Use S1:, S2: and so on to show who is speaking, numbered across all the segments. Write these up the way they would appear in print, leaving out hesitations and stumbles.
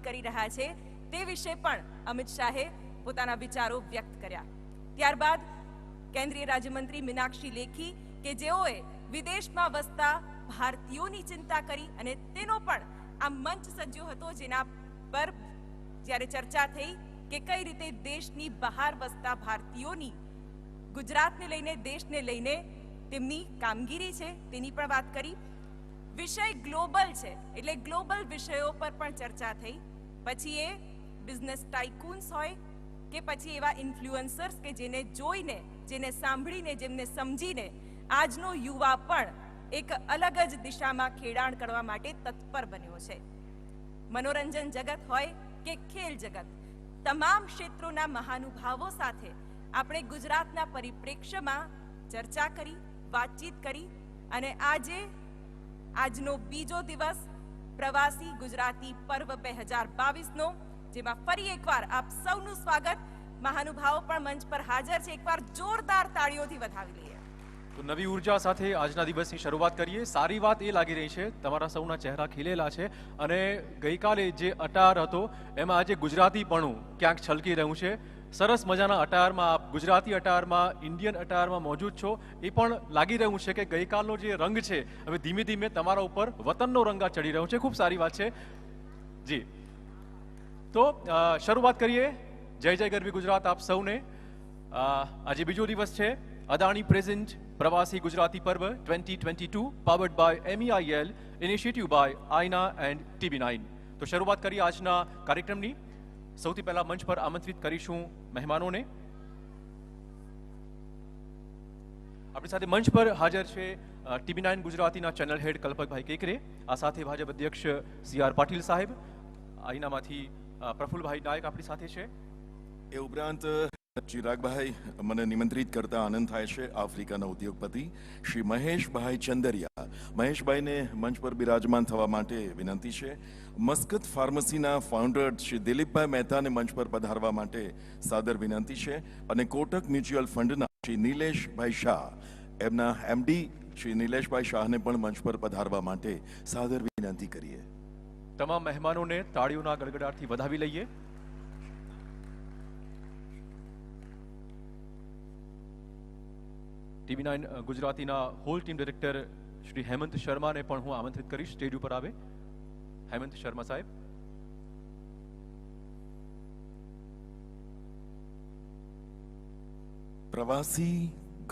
S1: કરી રહ્યા છે તે વિશે પણ અમિત શાહે પોતાના વિચારો વ્યક્ત કર્યા. ત્યારબાદ કેન્દ્રીય રાજ્યમંત્રી મીનાક્ષી લેખી કે જેઓએ વિદેશમાં વસતા ભારતીયોની ચિંતા કરી અને તેનો પણ આ મંચ સજ્જો હતો, જેના પર જ્યારે ચર્ચા થઈ કે કઈ રીતે દેશની બહાર વસતા ભારતીયોની ગુજરાતને લઈને, દેશને લઈને તેમની કામગીરી છે તેની પણ વાત કરી. વિષય ગ્લોબલ છે એટલે ગ્લોબલ વિષયો પર પણ ચર્ચા થઈ. પછી એ બિઝનેસ ટાઇકૂન્સ હોય કે પછી એવા ઇન્ફ્લુએન્સર્સ કે જેને જોઈને, જેને સાંભળીને, જેમને સમજીને આજનો યુવા પણ એક અલગ જ દિશામાં ખેડાણ કરવા માટે તત્પર બન્યો છે. મનોરંજન જગત હોય કે ખેલ જગત, તમામ ક્ષેત્રોના મહાનુભાવો સાથે આપણે ગુજરાતના પરિપ્રેક્ષ્યમાં ચર્ચા કરી, વાતચીત કરી અને આજનો બીજો દિવસ પ્રવાસી ગુજરાતી પર્વ 2022નો, જેમાં ફરી એકવાર આપ સૌનું સ્વાગત. મહાનુભાવો પણ મંચ પર હાજર છે, એકવાર જોરદાર તાળીઓથી વધાવી લઈએ.
S2: તો નવી ઉર્જા સાથે આજના દિવસની શરૂઆત કરીએ. સારી વાત એ લાગી રહી છે, તમારા સૌના ચહેરા ખીલેલા છે અને ગઈકાલે જે અટાર હતો એમાં આજે ગુજરાતીપણું ક્યાંક છલકી રહ્યું છે. સરસ મજાના અટારમાં, આપ ગુજરાતી અટારમાં, ઇન્ડિયન અટારમાં મોજૂદ છો. એ પણ લાગી રહ્યું છે કે ગઈકાલનો જે રંગ છે હવે ધીમે ધીમે તમારા ઉપર વતનનો રંગ ચડી રહ્યો છે. ખૂબ સારી વાત છે જી. તો શરૂઆત કરીએ. જય જય ગરવી ગુજરાત આપ સૌને. આજે બીજો દિવસ છે અદાણી પ્રેઝન્ટ પ્રવાસી ગુજરાતી પર્વ 2022 powered by MEIL, initiative by Aaina and TV9. તો શરૂઆત કરીએ આજના કાર્યક્રમની. સૌથી પહેલા મંચ પર આમંત્રિત કરીશું મહેમાનોને. આપણી સાથે મંચ પર હાજર છે TV9 ગુજરાતીના ચેનલ હેડ કલ્પકભાઈ કેકરે, આ સાથે ભાજપ અધ્યક્ષ CR પાટીલ સાહેબ, આઈનામાંથી પ્રફુલભાઈ નાયક આપણી સાથે છે.
S3: એ ઉપરાંત ચિરાગભાઈ મને નિમંત્રિત કરતા આનંદ થાય છે. આફ્રિકાના ઉદ્યોગપતિ શ્રી મહેશભાઈ ચંદરિયા, મહેશભાઈને મંચ પર બિરાજમાન થવા માટે વિનંતી છે. મસ્કત ફાર્મસીના ફાઉન્ડર શ્રી દિલીપભાઈ મહેતાને મંચ પર પધારવા માટે સાદર વિનંતી છે. અને કોટક મ્યુચ્યુઅલ ફંડના શ્રી નિલેશભાઈ શાહ, એમના MD શ્રી નિલેશભાઈ શાહને પણ મંચ પર પધારવા માટે સાદર વિનંતી કરીએ.
S2: તમામ મહેમાનોને તાળીઓના ગડગડાટથી વધાવી લઈએ. TV9 ગુજરાતીના whole team director Shri Hemant શર્માને પણ હું આમંત્રિત કરીશ સ્ટેજ ઉપર આવે. હેમંત શર્મા સાહેબ.
S3: પ્રવાસી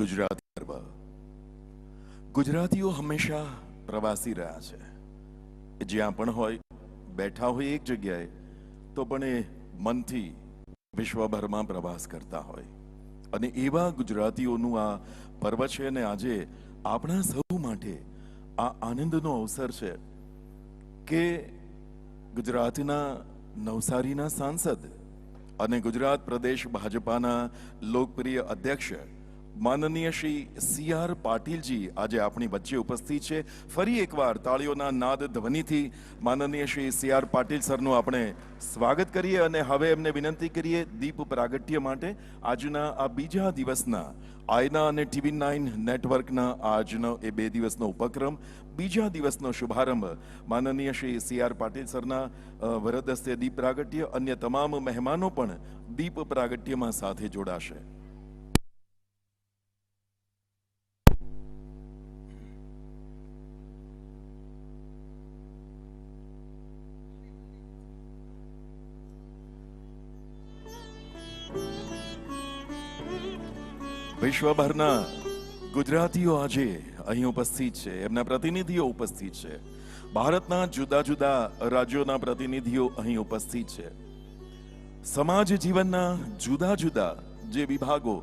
S3: ગુજરાતી પર્વ. ગુજરાતીઓ હંમેશા પ્રવાસી રહ્યા છે. જ્યાં પણ હોય, બેઠા હોય એક જગ્યાએ તો પણ એ મનથી વિશ્વભરમાં પ્રવાસ કરતા હોય. અને એવા ગુજરાતીઓનું આ પર્વ છે અને આજે આપણા સૌ માટે આ આનંદનો અવસર છે કે ગુજરાતના નવસારીના સાંસદ અને ગુજરાત પ્રદેશ ભાજપાના લોકપ્રિય અધ્યક્ષ માનનીય શ્રી CR પાટીલજી આજે આપણી વચ્ચે ઉપસ્થિત છે. ફરી એકવાર તાળીઓના નાદ ધ્વનિથી માનનીય શ્રી CR પાટીલ સરનું આપણે સ્વાગત કરીએ અને હવે એમને વિનંતી કરીએ દીપ પ્રાગટ્ય માટે. આજના આ બીજા દિવસના આઈના અને TV9 નેટવર્કના આજનો એ 2 દિવસનો ઉપક્રમ, બીજા દિવસનો શુભારંભ માનનીય શ્રી CR પાટીલ સરના વરદ હસ્તે દીપ પ્રાગટ્ય. અન્ય તમામ મહેમાનો પણ દીપ પ્રાગટ્યમાં સાથે જોડાશે. વિશ્વભરના ગુજરાતીઓ આજે અહીં ઉપસ્થિત છે, એમના પ્રતિનિધિઓ ઉપસ્થિત છે. ભારતના જુદા જુદા રાજ્યોના પ્રતિનિધિઓ અહીં ઉપસ્થિત છે. સમાજ જીવનના જુદા જુદા જે વિભાગો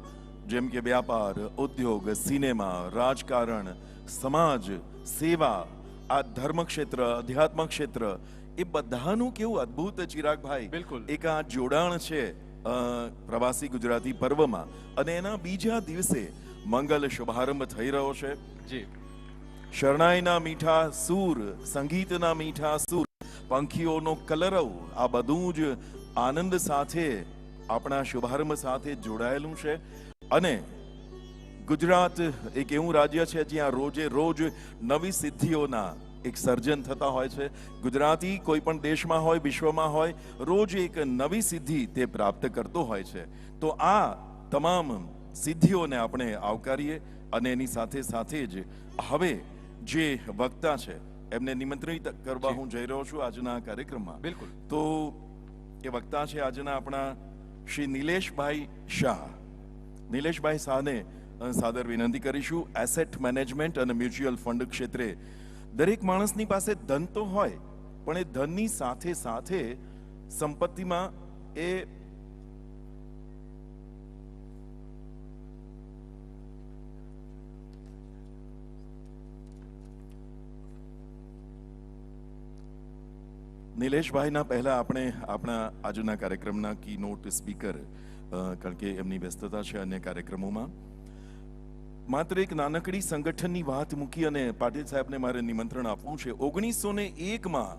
S3: જેમ કે વ્યાપાર, ઉદ્યોગ, સિનેમા, રાજકારણ, સમાજ સેવા, આ ધર્મ ક્ષેત્ર, અધ્યાત્મ ક્ષેત્ર, એ બધાનું કેવું અદ્ભુત ચિરાગભાઈ
S2: બિલકુલ
S3: એક આ જોડાણ છે પ્રવાસી ગુજરાતી પર્વમાં. અને એના બીજા દિવસે મંગલ શુભારંભ થઈ રહ્યો છે.
S2: જી.
S3: શરણાઈના મીઠા સૂર, સંગીતના મીઠા સૂર, પંખીઓનો કલરવ, આ બધું જ આનંદ સાથે આપણા શુભારંભ સાથે જોડાયેલું છે. અને ગુજરાત એક એવું રાજ્ય છે જ્યાં રોજે રોજ નવી સિદ્ધિઓના એક સર્જન થતા હોય છે. ગુજરાતી કોઈ પણ દેશમાં હોય, વિશ્વમાં હોય, રોજ એક નવી સિદ્ધિ તે પ્રાપ્ત કરતો હોય છે. તો આ તમામ સિદ્ધિઓને આપણે આવકારીએ અને એની સાથે સાથે જ હવે જે વક્તા છે એમને નિમંત્રિત કરવા હું જઈ રહ્યો છું આજના કાર્યક્રમમાં.
S2: બિલકુલ.
S3: તો એ વક્તા છે આજના આપણા શ્રી નિલેશભાઈ શાહ. નિલેશભાઈ શાહને સાદર વિનંતી કરીશું. એસેટ મેનેજમેન્ટ અને મ્યુચ્યુઅલ ફંડ ક્ષેત્રે દરેક માણસની પાસે ધન તો હોય, પણ એ ધનની સાથે સાથે સંપત્તિમાં એ નિલેશભાઈના પહેલા આપણે આપણા આજના કાર્યક્રમના કી નોટ સ્પીકર, કારણ કે એમની વ્યસ્તતા છે અન્ય કાર્યક્રમોમાં, માત્ર એક નાનકડી સંગઠનની વાત મૂકી અને પાટીલ સાહેબને મારે નિમંત્રણ આપવું છે. 1901માં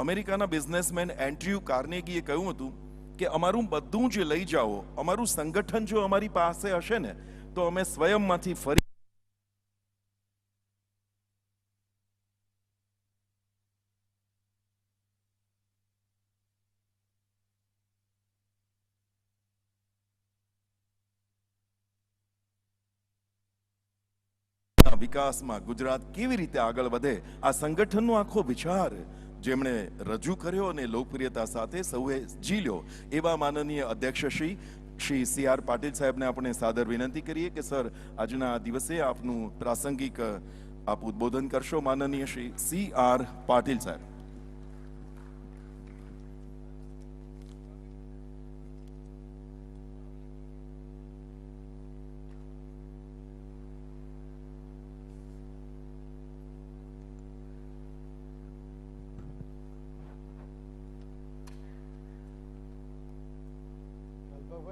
S3: અમેરિકાના બિઝનેસમેન એન્ડ્રયુ કાર્નેગીએ કહ્યું હતું કે અમારું બધું જ લઈ જાઓ, અમારું સંગઠન જો અમારી પાસે હશે ને તો અમે સ્વયંમાંથી ફરી વિકાસમાં ગુજરાત કેવી રીતે આગળ વધે, આ સંગઠનનો આખો વિચાર જેમણે રજૂ કર્યો અને લોકપ્રિયતા સાથે સૌએ ઝીલ્યો એવા માનનીય અધ્યક્ષ શ્રી સી.આર. પાટીલ સાહેબને આપણે સાદર વિનંતી કરીએ કે સર, આજના આ દિવસે આપનું પ્રાસંગિક આપ ઉદ્બોધન કરશો. માનનીય શ્રી સી.આર. પાટીલ સાહેબ.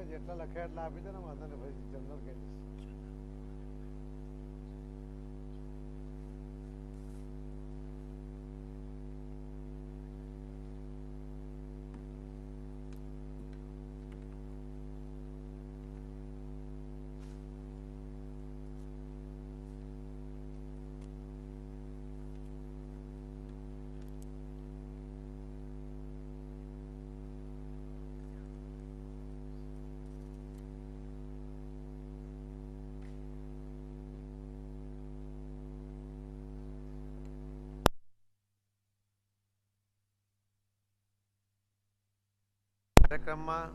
S4: જેટલા લખ્યા એટલા આપી દે ને, વાંધો ને ભાઈ, જનરલ કહી દઈશ. કાર્યક્રમમાં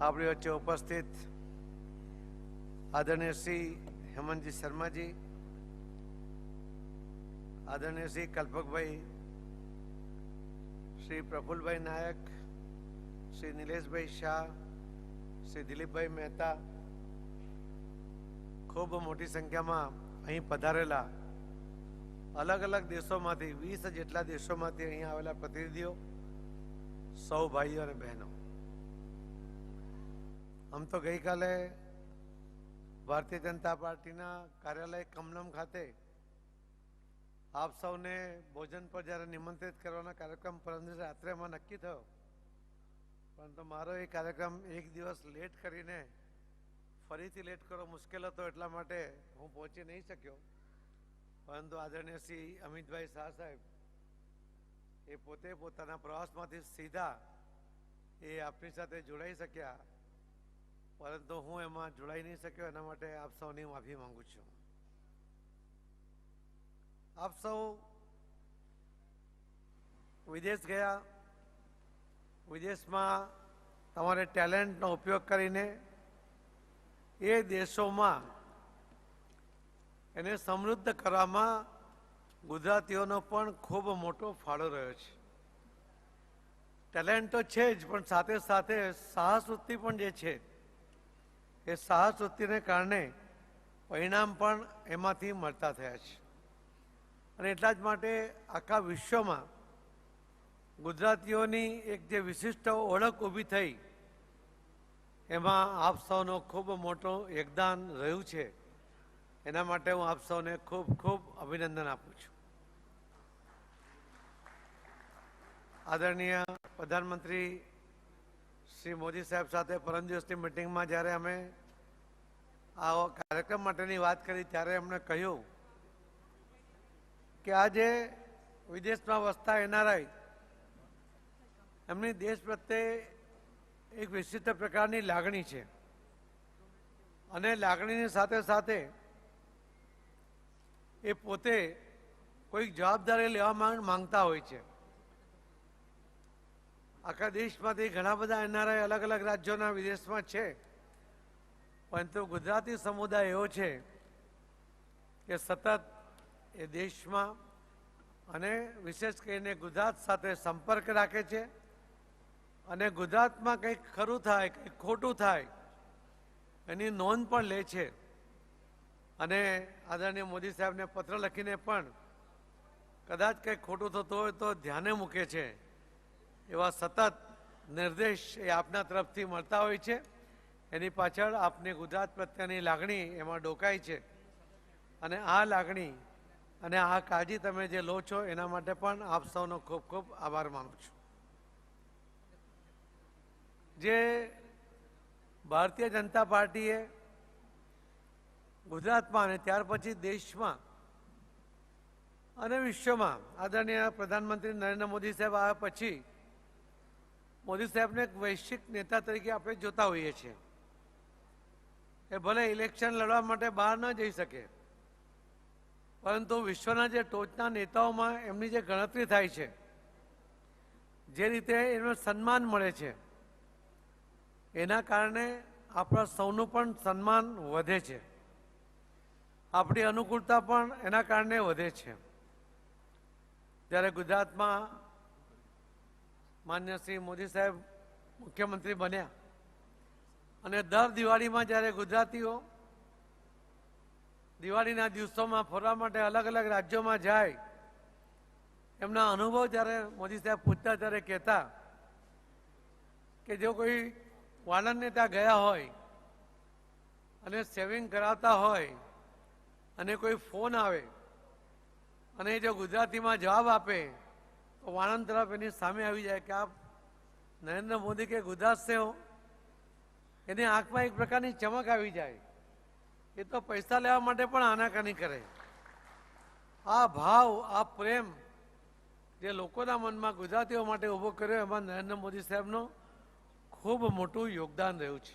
S4: આપણી વચ્ચે ઉપસ્થિત આદરણીય શ્રી હેમંતજી શર્માજી, આદરણીય શ્રી કલ્પકભાઈ, શ્રી પ્રફુલભાઈ નાયક, શ્રી નિલેશભાઈ શાહ, શ્રી દિલીપભાઈ મહેતા, ખૂબ મોટી સંખ્યામાં અહીં પધારેલા અલગ અલગ દેશોમાંથી 20 જેટલા દેશોમાંથી અહીં આવેલા પ્રતિનિધિઓ, સૌ ભાઈઓ અને બહેનો. આમ તો ગઈકાલે ભારતીય જનતા પાર્ટીના કાર્યાલય કમલમ ખાતે આપ સૌને ભોજન પર જ્યારે નિમંત્રિત કરવાના કાર્યક્રમ પરમ રાત્રે એમાં નક્કી થયો, પરંતુ મારો એ કાર્યક્રમ એક દિવસ લેટ કરીને ફરીથી લેટ કરવો મુશ્કેલ હતો, એટલા માટે હું પહોંચી નહીં શક્યો. પરંતુ આદરણીય શ્રી અમિતભાઈ શાહ સાહેબ એ પોતે પોતાના પ્રવાસમાંથી સીધા એ આપની સાથે જોડાઈ શક્યા, પરંતુ હું એમાં જોડાઈ નહીં શક્યો. એના માટે આપ સૌની માફી માંગુ છું. આપ સૌ વિદેશ ગયા, વિદેશમાં તમારે ટેલેન્ટનો ઉપયોગ કરીને એ દેશોમાં એને સમૃદ્ધ કરવામાં ગુજરાતીઓનો પણ ખૂબ મોટો ફાળો રહ્યો છે. ટેલેન્ટ તો છે જ, પણ સાથે સાથે સાહસવૃત્તિ પણ જે છે એ સાહસવૃત્તિને કારણે પરિણામ પણ એમાંથી મળતા થયા છે. અને એટલા જ માટે આખા વિશ્વમાં ગુજરાતીઓની એક જે વિશિષ્ટ ઓળખ ઊભી થઈ એમાં આપ સૌનો ખૂબ મોટો યોગદાન રહ્યું છે. એના માટે હું આપ સૌને ખૂબ ખૂબ અભિનંદન આપું છું. આદરણીય પ્રધાનમંત્રી શ્રી મોદી સાહેબ સાથે પરમ દિવસની મિટિંગમાં જ્યારે અમે આ કાર્યક્રમ માટેની વાત કરી ત્યારે એમણે કહ્યું કે આજે વિદેશમાં વસતા એનઆરઆઈ એમની દેશ પ્રત્યે એક વિશિષ્ટ પ્રકારની લાગણી છે અને લાગણીની સાથે સાથે એ પોતે કોઈક જવાબદારી લેવા માંગતા હોય છે. આખા દેશમાંથી ઘણા બધા એનઆરઆઈ અલગ અલગ રાજ્યોના વિદેશમાં છે, પરંતુ ગુજરાતી સમુદાય એવો છે કે સતત એ દેશમાં અને વિશેષ કરીને ગુજરાત સાથે સંપર્ક રાખે છે અને ગુજરાતમાં કંઈક ખરું થાય કંઈક ખોટું થાય એની નોંધ પણ લે છે અને આદરણીય મોદી સાહેબને પત્ર લખીને પણ કદાચ કંઈક ખોટું થતું હોય તો ધ્યાને મૂકે છે. એવા સતત નિર્દેશ એ આપના તરફથી મળતા હોય છે. એની પાછળ આપની ગુજરાત પ્રત્યેની લાગણી એમાં ડોકાય છે અને આ લાગણી અને આ કાળજી તમે જે લો છો એના માટે પણ આપ સૌનો ખૂબ ખૂબ આભાર માનું છું. જે ભારતીય જનતા પાર્ટીએ ગુજરાતમાં અને ત્યાર પછી દેશમાં અને વિશ્વમાં આદરણીય પ્રધાનમંત્રી નરેન્દ્ર મોદી સાહેબ આવ્યા પછી મોદી સાહેબને એક વૈશ્વિક નેતા તરીકે આપણે જોતા હોઈએ છીએ. એ ભલે ઇલેક્શન લડવા માટે બહાર ન જઈ શકે, પરંતુ વિશ્વના જે ટોચના નેતાઓમાં એમની જે ગણતરી થાય છે, જે રીતે એનું સન્માન મળે છે, એના કારણે આપણા સૌનું પણ સન્માન વધે છે, આપણી અનુકૂળતા પણ એના કારણે વધે છે. જ્યારે ગુજરાતમાં માન્ય શ્રી મોદી સાહેબ મુખ્યમંત્રી બન્યા અને દર દિવાળીમાં જ્યારે ગુજરાતીઓ દિવાળીના દિવસોમાં ફરવા માટે અલગ અલગ રાજ્યોમાં જાય, એમના અનુભવ જ્યારે મોદી સાહેબ પૂછતા ત્યારે કહેતા કે જો કોઈ વાળંદને ત્યાં ગયા હોય અને સેવિંગ કરાવતા હોય અને કોઈ ફોન આવે અને જો ગુજરાતીમાં જવાબ આપે તો વાળંદ તરફ એની સામે આવી જાય કે આપ નરેન્દ્ર મોદી કે ગુજરાત સે હો. એની આંખમાં એક પ્રકારની ચમક આવી જાય. એ તો પૈસા લેવા માટે પણ આનાકાની કરે. આ ભાવ, આ પ્રેમ જે લોકોના મનમાં ગુજરાતીઓ માટે ઊભો કર્યો, એમાં નરેન્દ્ર મોદી સાહેબનો ખૂબ મોટું યોગદાન રહ્યું છે.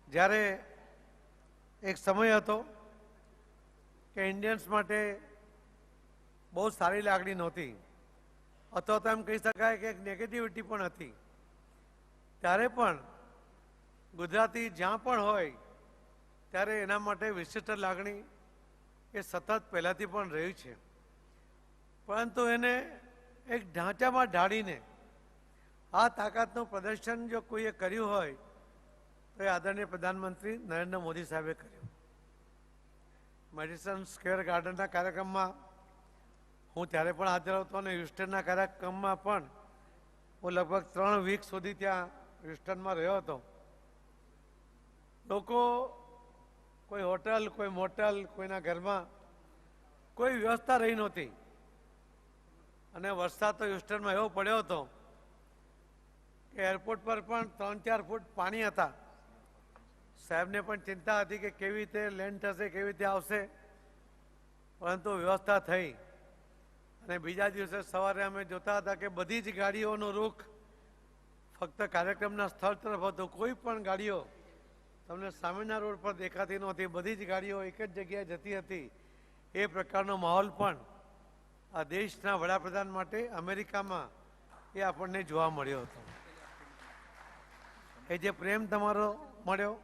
S4: જ્યારે એક સમય હતો કે ઇન્ડિયન્સ માટે બહુ સારી લાગણી નહોતી, અથવા તો એમ કહી શકાય કે એક નેગેટિવિટી પણ હતી, ત્યારે પણ ગુજરાતી જ્યાં પણ હોય ત્યારે એના માટે વિશિષ્ટ લાગણી એ સતત પહેલાંથી પણ રહ્યું છે. પરંતુ એને એક ઢાંચામાં ઢાળીને આ તાકાતનું પ્રદર્શન જો કોઈએ કર્યું હોય તો એ આદરણીય પ્રધાનમંત્રી નરેન્દ્ર મોદી સાહેબે કર્યું. મેડિસન સ્ક્વેર ગાર્ડનના કાર્યક્રમમાં હું ત્યારે પણ હાજર હતો અને હ્યુસ્ટનના કાર્યક્રમમાં પણ હું લગભગ 3 વીક સુધી ત્યાં હ્યુસ્ટનમાં રહ્યો હતો. લોકો કોઈ હોટલ, કોઈ મોટલ, કોઈના ઘરમાં કોઈ વ્યવસ્થા રહી નહોતી અને વરસાદ તો હ્યુસ્ટનમાં એવો પડ્યો હતો કે એરપોર્ટ પર પણ 3-4 ફૂટ પાણી હતા. સાહેબને પણ ચિંતા હતી કે કેવી રીતે લેન્ડ થશે, કેવી રીતે આવશે, પરંતુ વ્યવસ્થા થઈ. અને બીજા દિવસે સવારે અમે જોતા હતા કે બધી જ ગાડીઓનું રૂખ ફક્ત કાર્યક્રમના સ્થળ તરફ હતું. કોઈ પણ ગાડીઓ તમને સામેના રોડ પર દેખાતી નહોતી. બધી જ ગાડીઓ એક જ જગ્યાએ જતી હતી. એ પ્રકારનો માહોલ પણ આ દેશના વડાપ્રધાન માટે અમેરિકામાં એ આપણને જોવા મળ્યો હતો. એ જે પ્રેમ તમારો મળ્યો,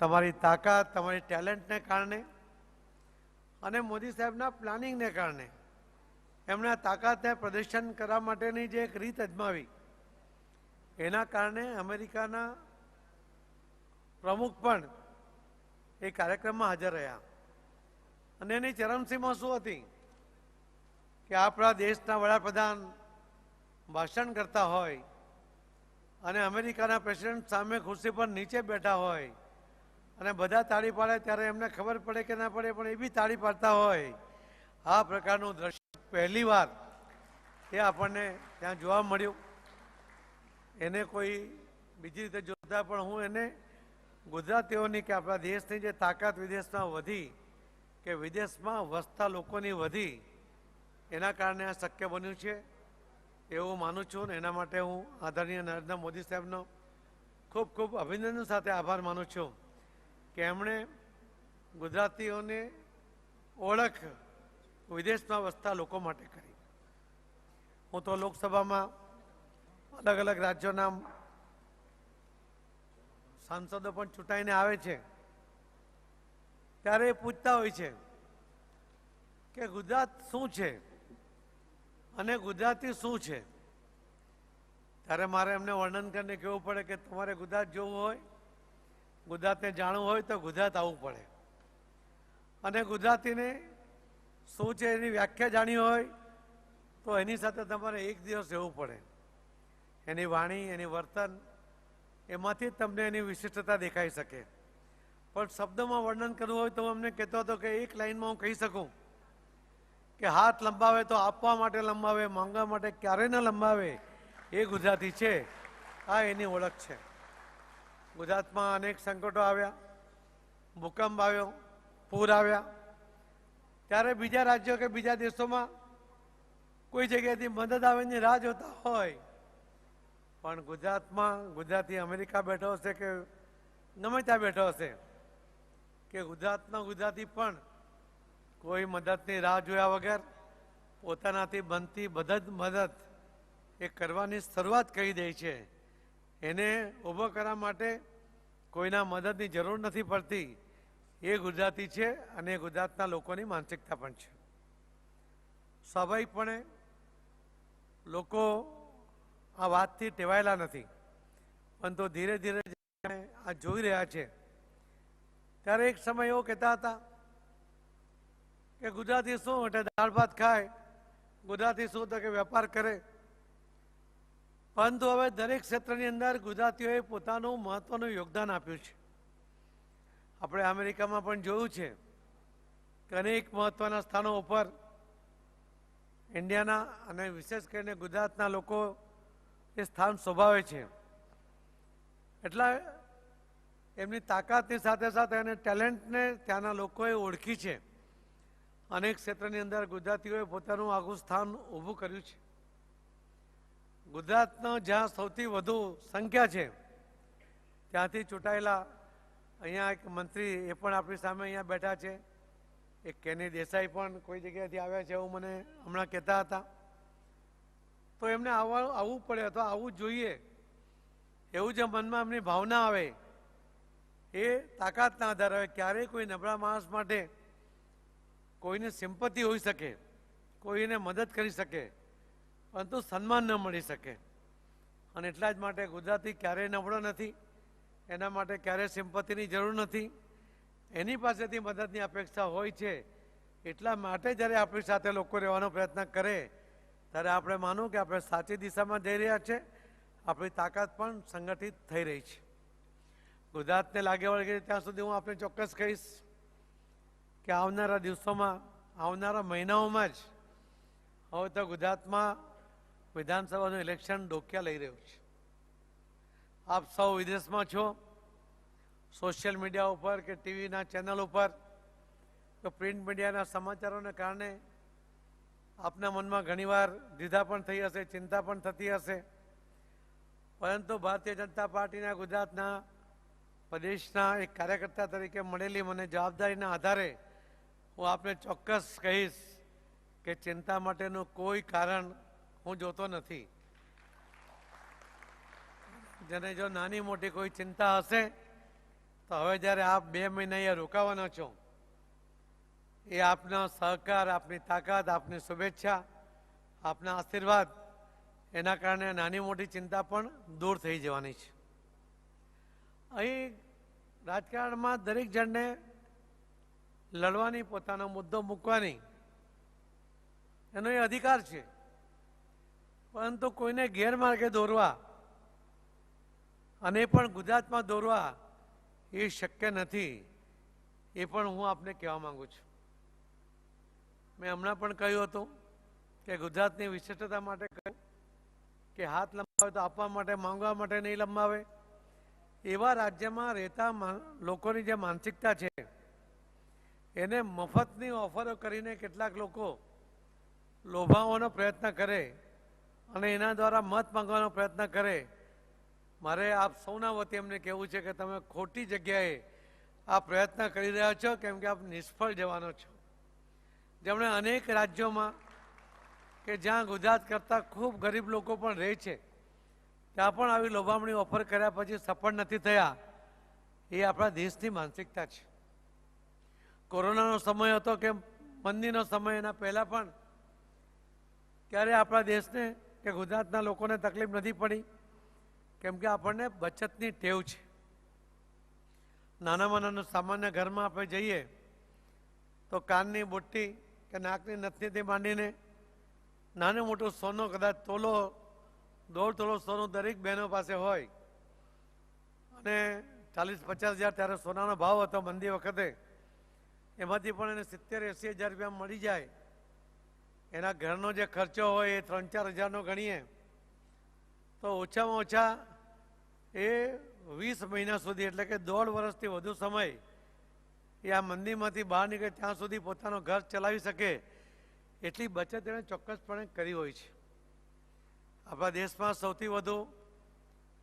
S4: તમારી તાકાત, તમારી ટેલેન્ટને કારણે અને મોદી સાહેબના પ્લાનિંગને કારણે એમના તાકાતને પ્રદર્શન કરવા માટેની જે એક રીત અજમાવી, એના કારણે અમેરિકાના પ્રમુખ પણ એ કાર્યક્રમમાં હાજર રહ્યા. અને એની ચરમસીમા શું હતી કે આપણા દેશના વડાપ્રધાન ભાષણ કરતા હોય અને અમેરિકાના પ્રેસિડેન્ટ સામે ખુરશી પર નીચે બેઠા હોય અને બધા તાળી પાડે ત્યારે એમને ખબર પડે કે ના પડે પણ એ બી તાળી પાડતા હોય. આ પ્રકારનું દ્રશ્ય પહેલી વાર એ આપણને ત્યાં જોવા મળ્યું. એને કોઈ બીજી રીતે જોતા પણ હું એને ગુજરાતીઓની કે આપણા દેશની જે તાકાત વિદેશમાં વધી કે વિદેશમાં વસતા લોકોની વધી એના કારણે આ શક્ય બન્યું છે એવું માનું છું ને એના માટે હું આદરણીય નરેન્દ્ર મોદી સાહેબનો ખૂબ ખૂબ અભિનંદન સાથે આભાર માનું છું કે એમણે ગુજરાતીઓને ઓળખ વિદેશમાં વસતા લોકો માટે કરી. હું તો લોકસભામાં અલગ અલગ રાજ્યોના સાંસદો પણ ચૂંટાઈને આવે છે ત્યારે એ પૂછતા હોય છે કે ગુજરાત શું છે અને ગુજરાતી શું છે. ત્યારે મારે એમને વર્ણન કરીને કહેવું પડે કે તમારે ગુજરાત જોવું હોય, ગુજરાતને જાણવું હોય તો ગુજરાત આવવું પડે અને ગુજરાતીને શું છે એની વ્યાખ્યા જાણવી હોય તો એની સાથે તમારે એક દિવસ રહેવું પડે. એની વાણી, એની વર્તન, એમાંથી જ તમને એની વિશિષ્ટતા દેખાઈ શકે. પણ શબ્દમાં વર્ણન કરવું હોય તો અમને કહેતો હતો કે એક લાઈનમાં હું કહી શકું કે હાથ લંબાવે તો આપવા માટે લંબાવે, માંગવા માટે ક્યારે ન લંબાવે, એ ગુજરાતી છે. આ એની ઓળખ છે. ગુજરાતમાં અનેક સંકટો આવ્યા, ભૂકંપ આવ્યો, પૂર આવ્યા, ત્યારે બીજા રાજ્યો કે બીજા દેશોમાં કોઈ જગ્યાએથી મદદ આવેની રાહ જોતા હોય, પણ ગુજરાતમાં ગુજરાતી અમેરિકા બેઠો હશે કે ગમે ત્યાં બેઠો હશે કે ગુજરાતનો ગુજરાતી પણ કોઈ મદદની રાહ જોયા વગર પોતાનાથી બનતી મદદ એ કરવાની શરૂઆત કરી દે છે. એને ઊભો કરવા માટે કોઈના મદદની જરૂર નથી પડતી. એ ગુજરાતી છે અને ગુજરાતના લોકોની માનસિકતા પણ છે. સ્વાભાવિકપણે લોકો આ વાતથી ટેવાયેલા નથી, પરંતુ ધીરે ધીરે આ જોઈ રહ્યા છે. ત્યારે એક સમય એવો કહેતા હતા કે ગુજરાતી શું એટલે દાળ ભાત ખાય, ગુજરાતી શું તો કે વેપાર કરે. પરંતુ હવે દરેક ક્ષેત્રની અંદર ગુજરાતીઓએ પોતાનું મહત્વનું યોગદાન આપ્યું છે. આપણે અમેરિકામાં પણ જોયું છે કે અનેક મહત્વના સ્થાનો ઉપર ઇન્ડિયાના અને વિશેષ કરીને ગુજરાતના લોકો એ સ્થાન શોભાવે છે. એટલા એમની તાકાતની સાથે સાથે એને ટેલેન્ટને ત્યાંના લોકોએ ઓળખી છે. અનેક ક્ષેત્રની અંદર ગુજરાતીઓએ પોતાનું આગવું સ્થાન ઊભું કર્યું છે. ગુજરાતનો જ્યાં સૌથી વધુ સંખ્યા છે ત્યાંથી ચૂંટાયેલા અહીંયા એક મંત્રી એ પણ આપણી સામે અહીંયા બેઠા છે. એક કેની દેસાઈ પણ કોઈ જગ્યાએથી આવ્યા છે એવું મને હમણાં કહેતા હતા. તો એમને આવવું પડે અથવા આવવું જોઈએ એવું જે મનમાં એમની ભાવના આવે એ તાકાતના આધારે આવે. ક્યારેય કોઈ નબળા માણસ માટે કોઈને સિમ્પતિ હોઈ શકે, કોઈને મદદ કરી શકે, પરંતુ સન્માન ન મળી શકે. અને એટલા જ માટે ગુજરાતી ક્યારેય નબળો નથી, એના માટે ક્યારેય સિમ્પતિની જરૂર નથી. એની પાસેથી મદદની અપેક્ષા હોય છે. એટલા માટે જ્યારે આપણી સાથે લોકો રહેવાનો પ્રયત્ન કરે ત્યારે આપણે માનું કે આપણે સાચી દિશામાં જઈ રહ્યા છે. આપણી તાકાત પણ સંગઠિત થઈ રહી છે. ગુજરાતને લાગે વળગે ત્યાં સુધી હું આપણે ચોક્કસ કહીશ કે આવનારા દિવસોમાં, આવનારા મહિનાઓમાં જ હવે તો ગુજરાતમાં વિધાનસભાનું ઇલેક્શન ડોક્યા લઈ રહ્યું છે. આપ સૌ વિદેશમાં છો, સોશિયલ મીડિયા ઉપર કે ટીવીના ચેનલ ઉપર કે પ્રિન્ટ મીડિયાના સમાચારોને કારણે આપના મનમાં ઘણીવાર દ્વિધા પણ થઈ હશે, ચિંતા પણ થતી હશે. પરંતુ ભારતીય જનતા પાર્ટીના ગુજરાતના પ્રદેશના એક કાર્યકર્તા તરીકે મળેલી મને જવાબદારીના આધારે હું આપને ચોક્કસ કહીશ કે ચિંતા માટેનું કોઈ કારણ હું જોતો નથી. જેને જો નાની મોટી કોઈ ચિંતા હશે તો હવે જ્યારે આપ 2 મહિના અહીંયા રોકાવાના છો એ આપનો સહકાર, આપની તાકાત, આપની શુભેચ્છા, આપના આશીર્વાદ, એના કારણે નાની મોટી ચિંતા પણ દૂર થઈ જવાની છે. અહીં રાજકારણમાં દરેક જણને લડવાની, પોતાનો મુદ્દો મૂકવાની એનો એ અધિકાર છે. પરંતુ કોઈને ગેરમાર્ગે દોરવા અને પણ ગુજરાતમાં દોરવા એ શક્ય નથી. એ પણ હું આપને કહેવા માંગુ છું. મેં હમણાં પણ કહ્યું હતું કે ગુજરાતની વિશિષ્ટતા માટે કહ્યું કે હાથ લંબાવે તો આપવા માટે, માંગવા માટે નહીં લંબાવે. એવા રાજ્યમાં રહેતા લોકોની જે માનસિકતા છે એને મફતની ઓફરો કરીને કેટલાક લોકો લોભાવવાનો પ્રયત્ન કરે અને એના દ્વારા મત માંગવાનો પ્રયત્ન કરે. મારે આપ સૌના વતી એમને કહેવું છે કે તમે ખોટી જગ્યાએ આ પ્રયત્ન કરી રહ્યા છો, કેમ કે આપ નિષ્ફળ જવાનો છો. જેમણે અનેક રાજ્યોમાં કે જ્યાં ગુજરાત કરતાં ખૂબ ગરીબ લોકો પણ રહે છે ત્યાં પણ આવી લોભામણી ઓફર કર્યા પછી સફળ નથી થયા. એ આપણા દેશની માનસિકતા છે. કોરોનાનો સમય હતો કે મંદીનો સમય, એના પહેલાં પણ ક્યારે આપણા દેશને કે ગુજરાતના લોકોને તકલીફ નથી પડી, કેમ કે આપણને બચતની ટેવ છે. નાનામાં નાના સામાન્ય ઘરમાં આપણે જઈએ તો કાનની બુટ્ટી કે નાકની નથનીથી માંડીને નાનું મોટું સોનું, કદાચ તોલો 1.5 તોલો સોનું દરેક બહેનો પાસે હોય. અને 40-50 હજાર ત્યારે સોનાનો ભાવ હતો મંદી વખતે. એમાંથી પણ એને 70-80 હજાર રૂપિયા મળી જાય. એના ઘરનો જે ખર્ચો હોય એ 3-4 હજારનો ગણીએ તો ઓછામાં ઓછા એ 20 મહિના સુધી, એટલે કે 1.5 વર્ષથી વધુ સમય એ આ મંદીમાંથી બહાર નીકળે ત્યાં સુધી પોતાનું ઘર ચલાવી શકે એટલી બચત એણે ચોક્કસપણે કરી હોય છે. આપણા દેશમાં સૌથી વધુ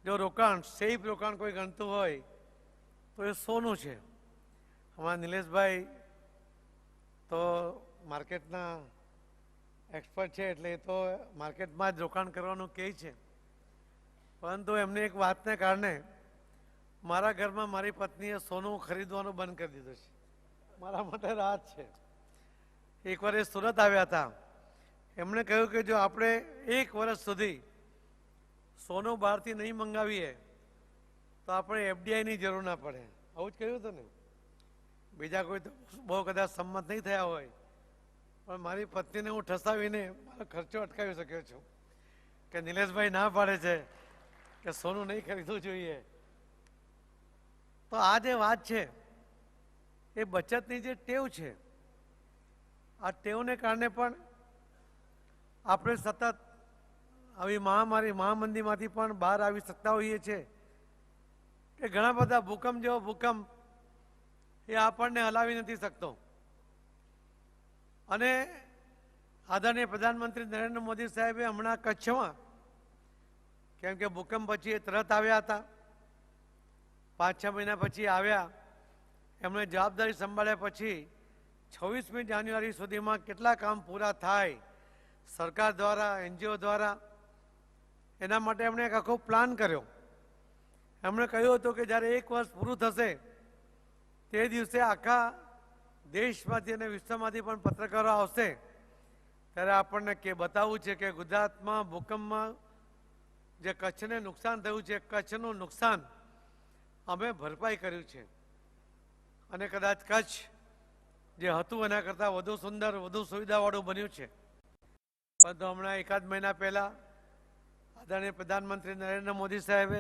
S4: જો રોકાણ, સેફ રોકાણ કોઈ ગણતું હોય તો એ સોનું છે. અમારા નિલેશભાઈ તો માર્કેટના એક્સપર્ટ છે, એટલે એ તો માર્કેટમાં જ રોકાણ કરવાનું કહે છે. પરંતુ એમને એક વાતને કારણે મારા ઘરમાં મારી પત્નીએ સોનું ખરીદવાનું બંધ કરી દીધું છે. મારા માટે રાહત છે. એકવાર એ સુરત આવ્યા હતા. એમણે કહ્યું કે જો આપણે 1 વર્ષ સુધી સોનું બહારથી નહીં મંગાવીએ તો આપણે એફડીઆઈની જરૂર ના પડે. આવું જ કહ્યું હતું ને. બીજા કોઈ તો બહુ કદાચ સંમત નહીં થયા હોય, પણ મારી પત્નીને હું ઠસાવીને મારો ખર્ચો અટકાવી શક્યો છું કે નિલેશભાઈ ના પાડે છે કે સોનું નહીં ખરીદવું જોઈએ. તો આ જે વાત છે એ બચતની જે ટેવ છે, આ ટેવને કારણે પણ આપણે સતત આવી મહામંદીમાંથી પણ બહાર આવી શકતા હોઈએ છીએ. કે ઘણા બધા ભૂકંપ જેવો ભૂકંપ એ આપણને હલાવી નથી શકતો. અને આદરણીય પ્રધાનમંત્રી નરેન્દ્ર મોદી સાહેબે હમણાં કચ્છમાં, કેમ કે ભૂકંપ પછી એ તરત આવ્યા હતા, 5-6 મહિના પછી આવ્યા, એમણે જવાબદારી સંભાળ્યા પછી 26મી જાન્યુઆરી સુધીમાં કેટલા કામ પૂરા થાય સરકાર દ્વારા, એનજીઓ દ્વારા, એના માટે એમણે એક આખો પ્લાન કર્યો. એમણે કહ્યું હતું કે જ્યારે 1 વર્ષ પૂરું થશે તે દિવસે આખા દેશમાંથી અને વિશ્વમાંથી પણ પત્રકારો આવશે, ત્યારે આપણને કે બતાવવું છે કે ગુજરાતમાં ભૂકંપમાં જે કચ્છને નુકસાન થયું છે, કચ્છનું નુકસાન અમે ભરપાઈ કર્યું છે. અને કદાચ કચ્છ જે હતું એના કરતાં વધુ સુંદર, વધુ સુવિધાવાળું બન્યું છે. પરંતુ હમણાં 1-8 મહિના પહેલાં આદરણીય પ્રધાનમંત્રી નરેન્દ્ર મોદી સાહેબે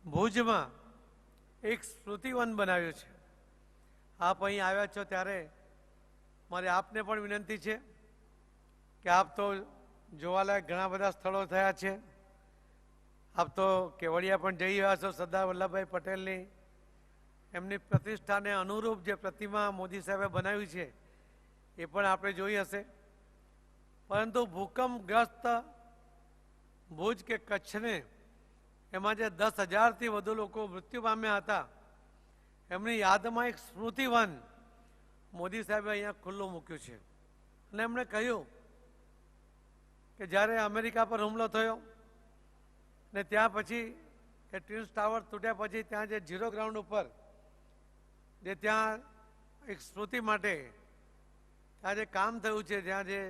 S4: ભુજમાં એક સ્મૃતિવન બનાવ્યું છે. આપ અહીં આવ્યા છો ત્યારે મારે આપને પણ વિનંતી છે કે આપ તો જોવાલાયક ઘણા બધા સ્થળો થયા છે. આપ તો કેવડિયા પણ જઈ રહ્યા છો. સરદાર વલ્લભભાઈ પટેલની એમની પ્રતિષ્ઠાને અનુરૂપ જે પ્રતિમા મોદી સાહેબે બનાવી છે એ પણ આપણે જોઈ હશે. પરંતુ ભૂકંપગ્રસ્ત ભુજ કે કચ્છને, એમાં જે 10,000થી વધુ લોકો મૃત્યુ પામ્યા હતા, એમની યાદમાં એક સ્મૃતિવન મોદી સાહેબે અહીંયા ખુલ્લું મૂક્યું છે. અને એમણે કહ્યું કે જ્યારે અમેરિકા પર હુમલો થયો ને ત્યાં પછી એ ટ્વિન્સ ટાવર તૂટ્યા પછી ત્યાં જે ઝીરો ગ્રાઉન્ડ ઉપર જે ત્યાં એક સ્મૃતિ માટે ત્યાં જે કામ થયું છે, ત્યાં જે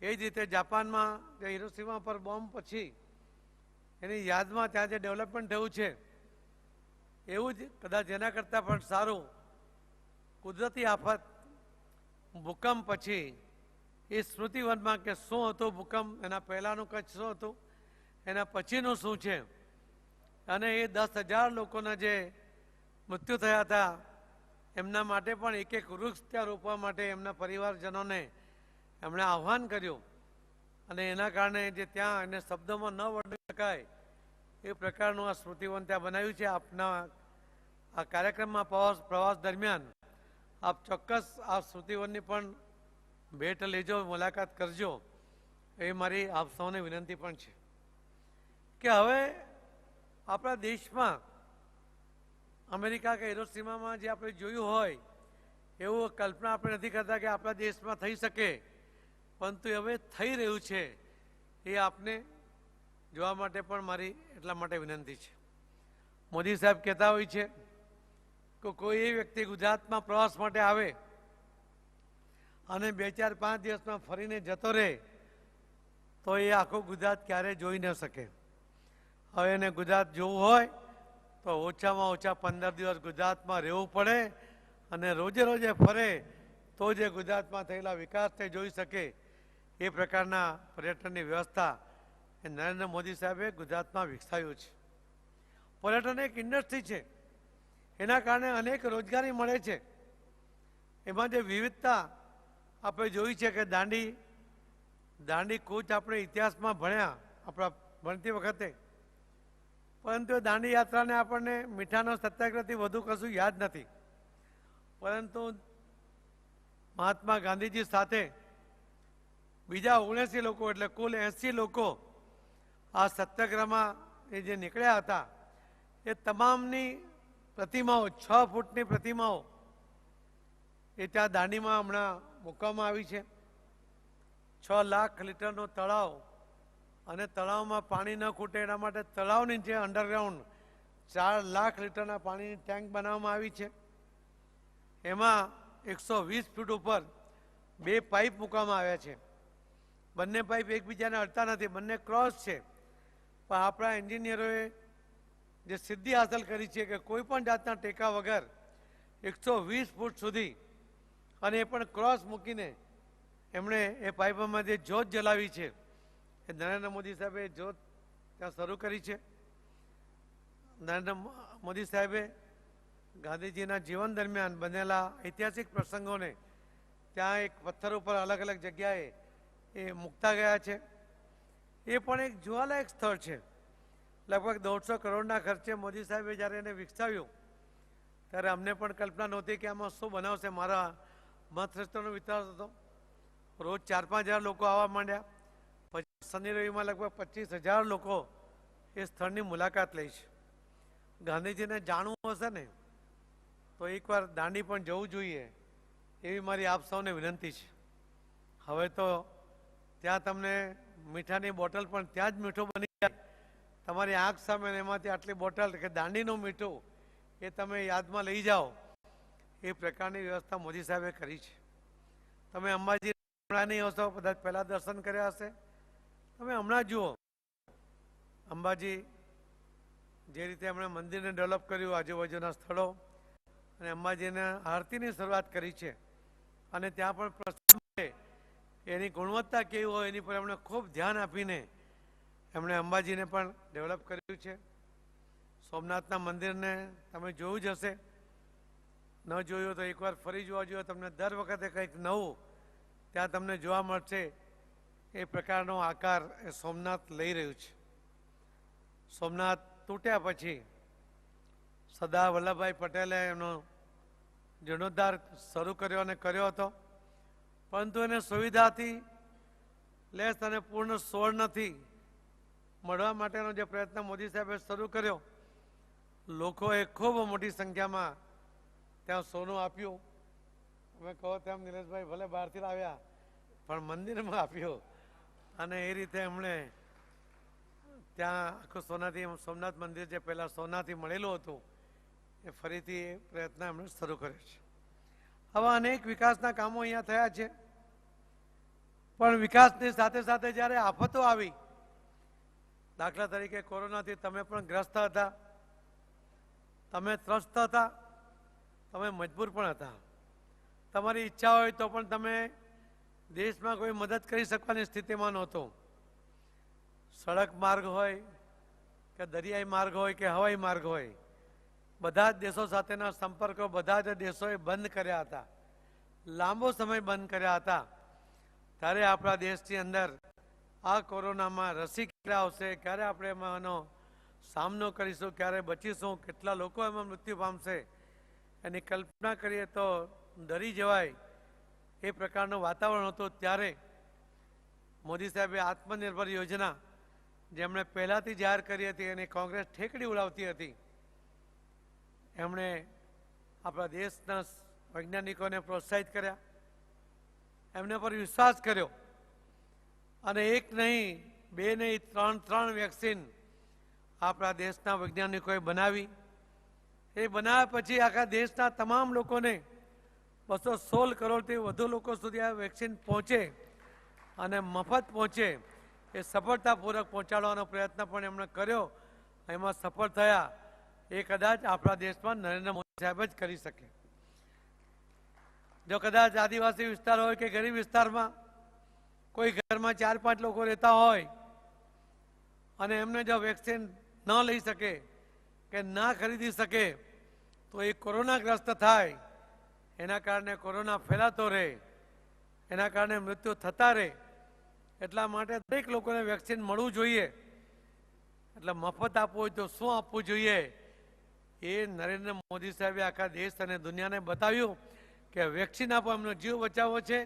S4: એ જ રીતે જાપાનમાં જે હિરોશીમા પર બોમ્બ પછી એની યાદમાં ત્યાં જે ડેવલપમેન્ટ થયું છે, એવું જ કદાચ એના કરતાં પણ સારું કુદરતી આફત ભૂકંપ પછી એ સ્મૃતિવનમાં કે શું હતું ભૂકંપ, એના પહેલાંનું કચ્છ શું હતું, એના પછીનું શું છે, અને એ 10,000 લોકોના જે મૃત્યુ થયા હતા એમના માટે પણ એક વૃક્ષ ત્યાં રોપવા માટે એમના પરિવારજનોને એમણે આહ્વાન કર્યું. અને એના કારણે જે ત્યાં એને શબ્દોમાં ન વર્ણવી શકાય એ પ્રકારનું આ સ્મૃતિવન ત્યાં બનાવ્યું છે. આપના આ કાર્યક્રમમાં પ્રવાસ દરમિયાન આપ ચોક્કસ આ સ્મૃતિવનની પણ ભેટ લેજો, મુલાકાત કરજો, એ મારી આપ સૌને વિનંતી પણ છે કે હવે આપણા દેશમાં અમેરિકા કે હિરોશીમામાં જે આપણે જોયું હોય એવું કલ્પના આપણે નથી કરતા કે આપણા દેશમાં થઈ શકે, પરંતુ હવે થઈ રહ્યું છે એ આપને જોવા માટે પણ મારી એટલા માટે વિનંતી છે. મોદી સાહેબ કહેતા હોય છે કે કોઈ એ વ્યક્તિ ગુજરાતમાં પ્રવાસ માટે આવે અને 2-4-5 દિવસમાં ફરીને જતો રહે તો એ આખું ગુજરાત ક્યારેય જોઈ ન શકે. હવે એને ગુજરાત જોવું હોય તો ઓછામાં ઓછા 15 દિવસ ગુજરાતમાં રહેવું પડે અને રોજે રોજે ફરે તો જે ગુજરાતમાં થયેલા વિકાસને જોઈ શકે. એ પ્રકારના પર્યટનની વ્યવસ્થા એ નરેન્દ્ર મોદી સાહેબે ગુજરાતમાં વિકસાવ્યું છે. પર્યટન એક ઇન્ડસ્ટ્રી છે, એના કારણે અનેક રોજગારી મળે છે. એમાં જે વિવિધતા આપણે જોઈ છે કે દાંડી કૂચ આપણે ઇતિહાસમાં ભણ્યા આપણા ભણતી વખતે, પરંતુ દાંડી યાત્રાને આપણને મીઠાનો સત્યાગ્રહથી વધુ કશું યાદ નથી. પરંતુ મહાત્મા ગાંધીજી સાથે બીજા 79 લોકો એટલે કુલ 80 લોકો આ સત્યાગ્રહમાં એ જે નીકળ્યા હતા એ તમામની પ્રતિમાઓ 6 ફૂટની પ્રતિમાઓ એ ત્યાં દાંડીમાં હમણાં મૂકવામાં આવી છે. 6 લાખ લીટરનો તળાવ અને તળાવમાં પાણી ન ખૂટે એના માટે તળાવની જે અંડરગ્રાઉન્ડ 4 લાખ લીટરના પાણીની ટેન્ક બનાવવામાં આવી છે. એમાં 120 ફૂટ ઉપર 2 પાઇપ મૂકવામાં આવ્યા છે. બંને પાઇપ એકબીજાને અડતા નથી, બંને ક્રોસ છે. પણ આપણા એન્જિનિયરોએ જે સિદ્ધિ હાંસલ કરી છે કે કોઈ પણ જાતના ટેકા વગર 120 ફૂટ સુધી અને એ પણ ક્રોસ મૂકીને એમણે એ પાઇપોમાં જે જ્યોત જલાવી છે એ નરેન્દ્ર મોદી સાહેબે જ્યોત ત્યાં શરૂ કરી છે. નરેન્દ્ર મોદી સાહેબે ગાંધીજીના જીવન દરમિયાન બનેલા ઐતિહાસિક પ્રસંગોને ત્યાં એક પથ્થર ઉપર અલગ અલગ જગ્યાએ એ મૂકતા ગયા છે. એ પણ એક જોવાલાયક સ્થળ છે. લગભગ 150 કરોડના ખર્ચે મોદી સાહેબે જ્યારે એને વિકસાવ્યું ત્યારે અમને પણ કલ્પના નહોતી કે આમાં શું બનાવશે. મારા મતશ્રેષ્ઠનો વિચાર હતો. રોજ 4-5 હજાર લોકો આવવા માંડ્યા. પછી શનિ રવિમાં લગભગ 25,000 લોકો એ સ્થળની મુલાકાત લે છે. ગાંધીજીને જાણવું હશે ને તો એકવાર દાંડી પણ જવું જોઈએ એવી મારી આપ સૌને વિનંતી છે. હવે તો ત્યાં તમને મીઠાની બોટલ પણ ત્યાં જ મીઠું બની જાય તમારી આંખ સામે, એમાંથી આટલી બોટલ કે દાંડીનું મીઠું એ તમે યાદમાં લઈ જાઓ. એ પ્રકારની વ્યવસ્થા મોદી સાહેબે કરી છે. તમે અંબાજી હમણાં નહીં હશો, કદાચ પહેલાં દર્શન કર્યા હશે. તમે હમણાં જુઓ અંબાજી જે રીતે એમણે મંદિરને ડેવલપ કર્યું, આજુબાજુના સ્થળો, અને અંબાજીના આરતીની શરૂઆત કરી છે. અને ત્યાં પણ પ્રસાદ મળે એની ગુણવત્તા કેવી હોય એની પર એમણે ખૂબ ધ્યાન આપીને એમણે અંબાજીને પણ ડેવલપ કર્યું છે. સોમનાથના મંદિરને તમે જોયું જ હશે, ન જોયું તો એકવાર ફરી જોવા જોઈએ. તમને દર વખતે કંઈક નવું ત્યાં તમને જોવા મળશે. એ પ્રકારનો આકાર એ સોમનાથ લઈ રહ્યું છે. સોમનાથ તૂટ્યા પછી સરદાર વલ્લભભાઈ પટેલે એનો જીર્ણોદ્ધાર શરૂ કર્યો અને કર્યો હતો, પરંતુ એને સુવિધાથી લેસ અને પૂર્ણ સુવર્ણથી મળવા માટેનો જે પ્રયત્ન મોદી સાહેબે શરૂ કર્યો, લોકોએ ખૂબ મોટી સંખ્યામાં ત્યાં સોનું આપ્યું. તમે કહો તેમ નિલેશભાઈ ભલે બહારથી લાવ્યા પણ મંદિરમાં આપ્યું, અને એ રીતે એમણે ત્યાં આખું સોનાથી સોમનાથ મંદિર જે પહેલાં સોનાથી મળેલું હતું એ ફરીથી એ પ્રયત્ન એમણે શરૂ કર્યો છે. આવા અનેક વિકાસના કામો અહીંયા થયા છે. પણ વિકાસની સાથે સાથે જ્યારે આફતો આવી, દાખલા તરીકે કોરોનાથી તમે પણ ગ્રસ્ત હતા, તમે ત્રસ્ત હતા, તમે મજબૂર પણ હતા. તમારી ઈચ્છા હોય તો પણ તમે દેશમાં કોઈ મદદ કરી શકવાની સ્થિતિમાં નહોતો. સડક માર્ગ હોય કે દરિયાઈ માર્ગ હોય કે હવાઈ માર્ગ હોય, બધા જ દેશો સાથેના સંપર્કો બધા જ દેશોએ બંધ કર્યા હતા, લાંબો સમય બંધ કર્યા હતા. ત્યારે આપણા દેશની અંદર આ કોરોનામાં રસી ક્યારે આવશે, ક્યારે આપણે એમાંનો સામનો કરીશું, ક્યારે બચીશું, કેટલા લોકો એમાં મૃત્યુ પામશે, એની કલ્પના કરીએ તો ડરી જવાય એ પ્રકારનું વાતાવરણ હતું, ત્યારે મોદી સાહેબે આત્મનિર્ભર યોજના જેમણે પહેલાંથી જાહેર કરી હતી અને કોંગ્રેસ ઠેકડી ઉડાવતી હતી, એમણે આપણા દેશના વૈજ્ઞાનિકોને પ્રોત્સાહિત કર્યા, એમને પર વિશ્વાસ કર્યો અને એક નહીં, બે નહીં, ત્રણ વેક્સિન આપણા દેશના વૈજ્ઞાનિકોએ બનાવી. એ બનાવ્યા પછી આખા દેશના તમામ લોકોને 216 કરોડથી વધુ લોકો સુધી આ વેક્સિન પહોંચે અને મફત પહોંચે એ સફળતાપૂર્વક પહોંચાડવાનો પ્રયત્ન પણ એમણે કર્યો. એમાં સફળ થયા. એ કદાચ આપણા દેશમાં નરેન્દ્ર મોદી સાહેબ જ કરી શકે. જો કદાચ આદિવાસી વિસ્તાર હોય કે ગરીબ વિસ્તારમાં કોઈ ઘરમાં 4-5 લોકો રહેતા હોય અને એમને જો વેક્સિન ન લઈ શકે કે ના ખરીદી શકે તો એ કોરોનાગ્રસ્ત થાય, એના કારણે કોરોના ફેલાતો રહે, એના કારણે મૃત્યુ થતા રહે. એટલા માટે દરેક લોકોને વેક્સિન મળવું જોઈએ. એટલે મફત આપવું હોય તો શું આપવું જોઈએ એ નરેન્દ્ર મોદી સાહેબે આખા દેશ અને દુનિયાને બતાવ્યું કે વેક્સિન આપો, એમનો જીવ બચાવવો છે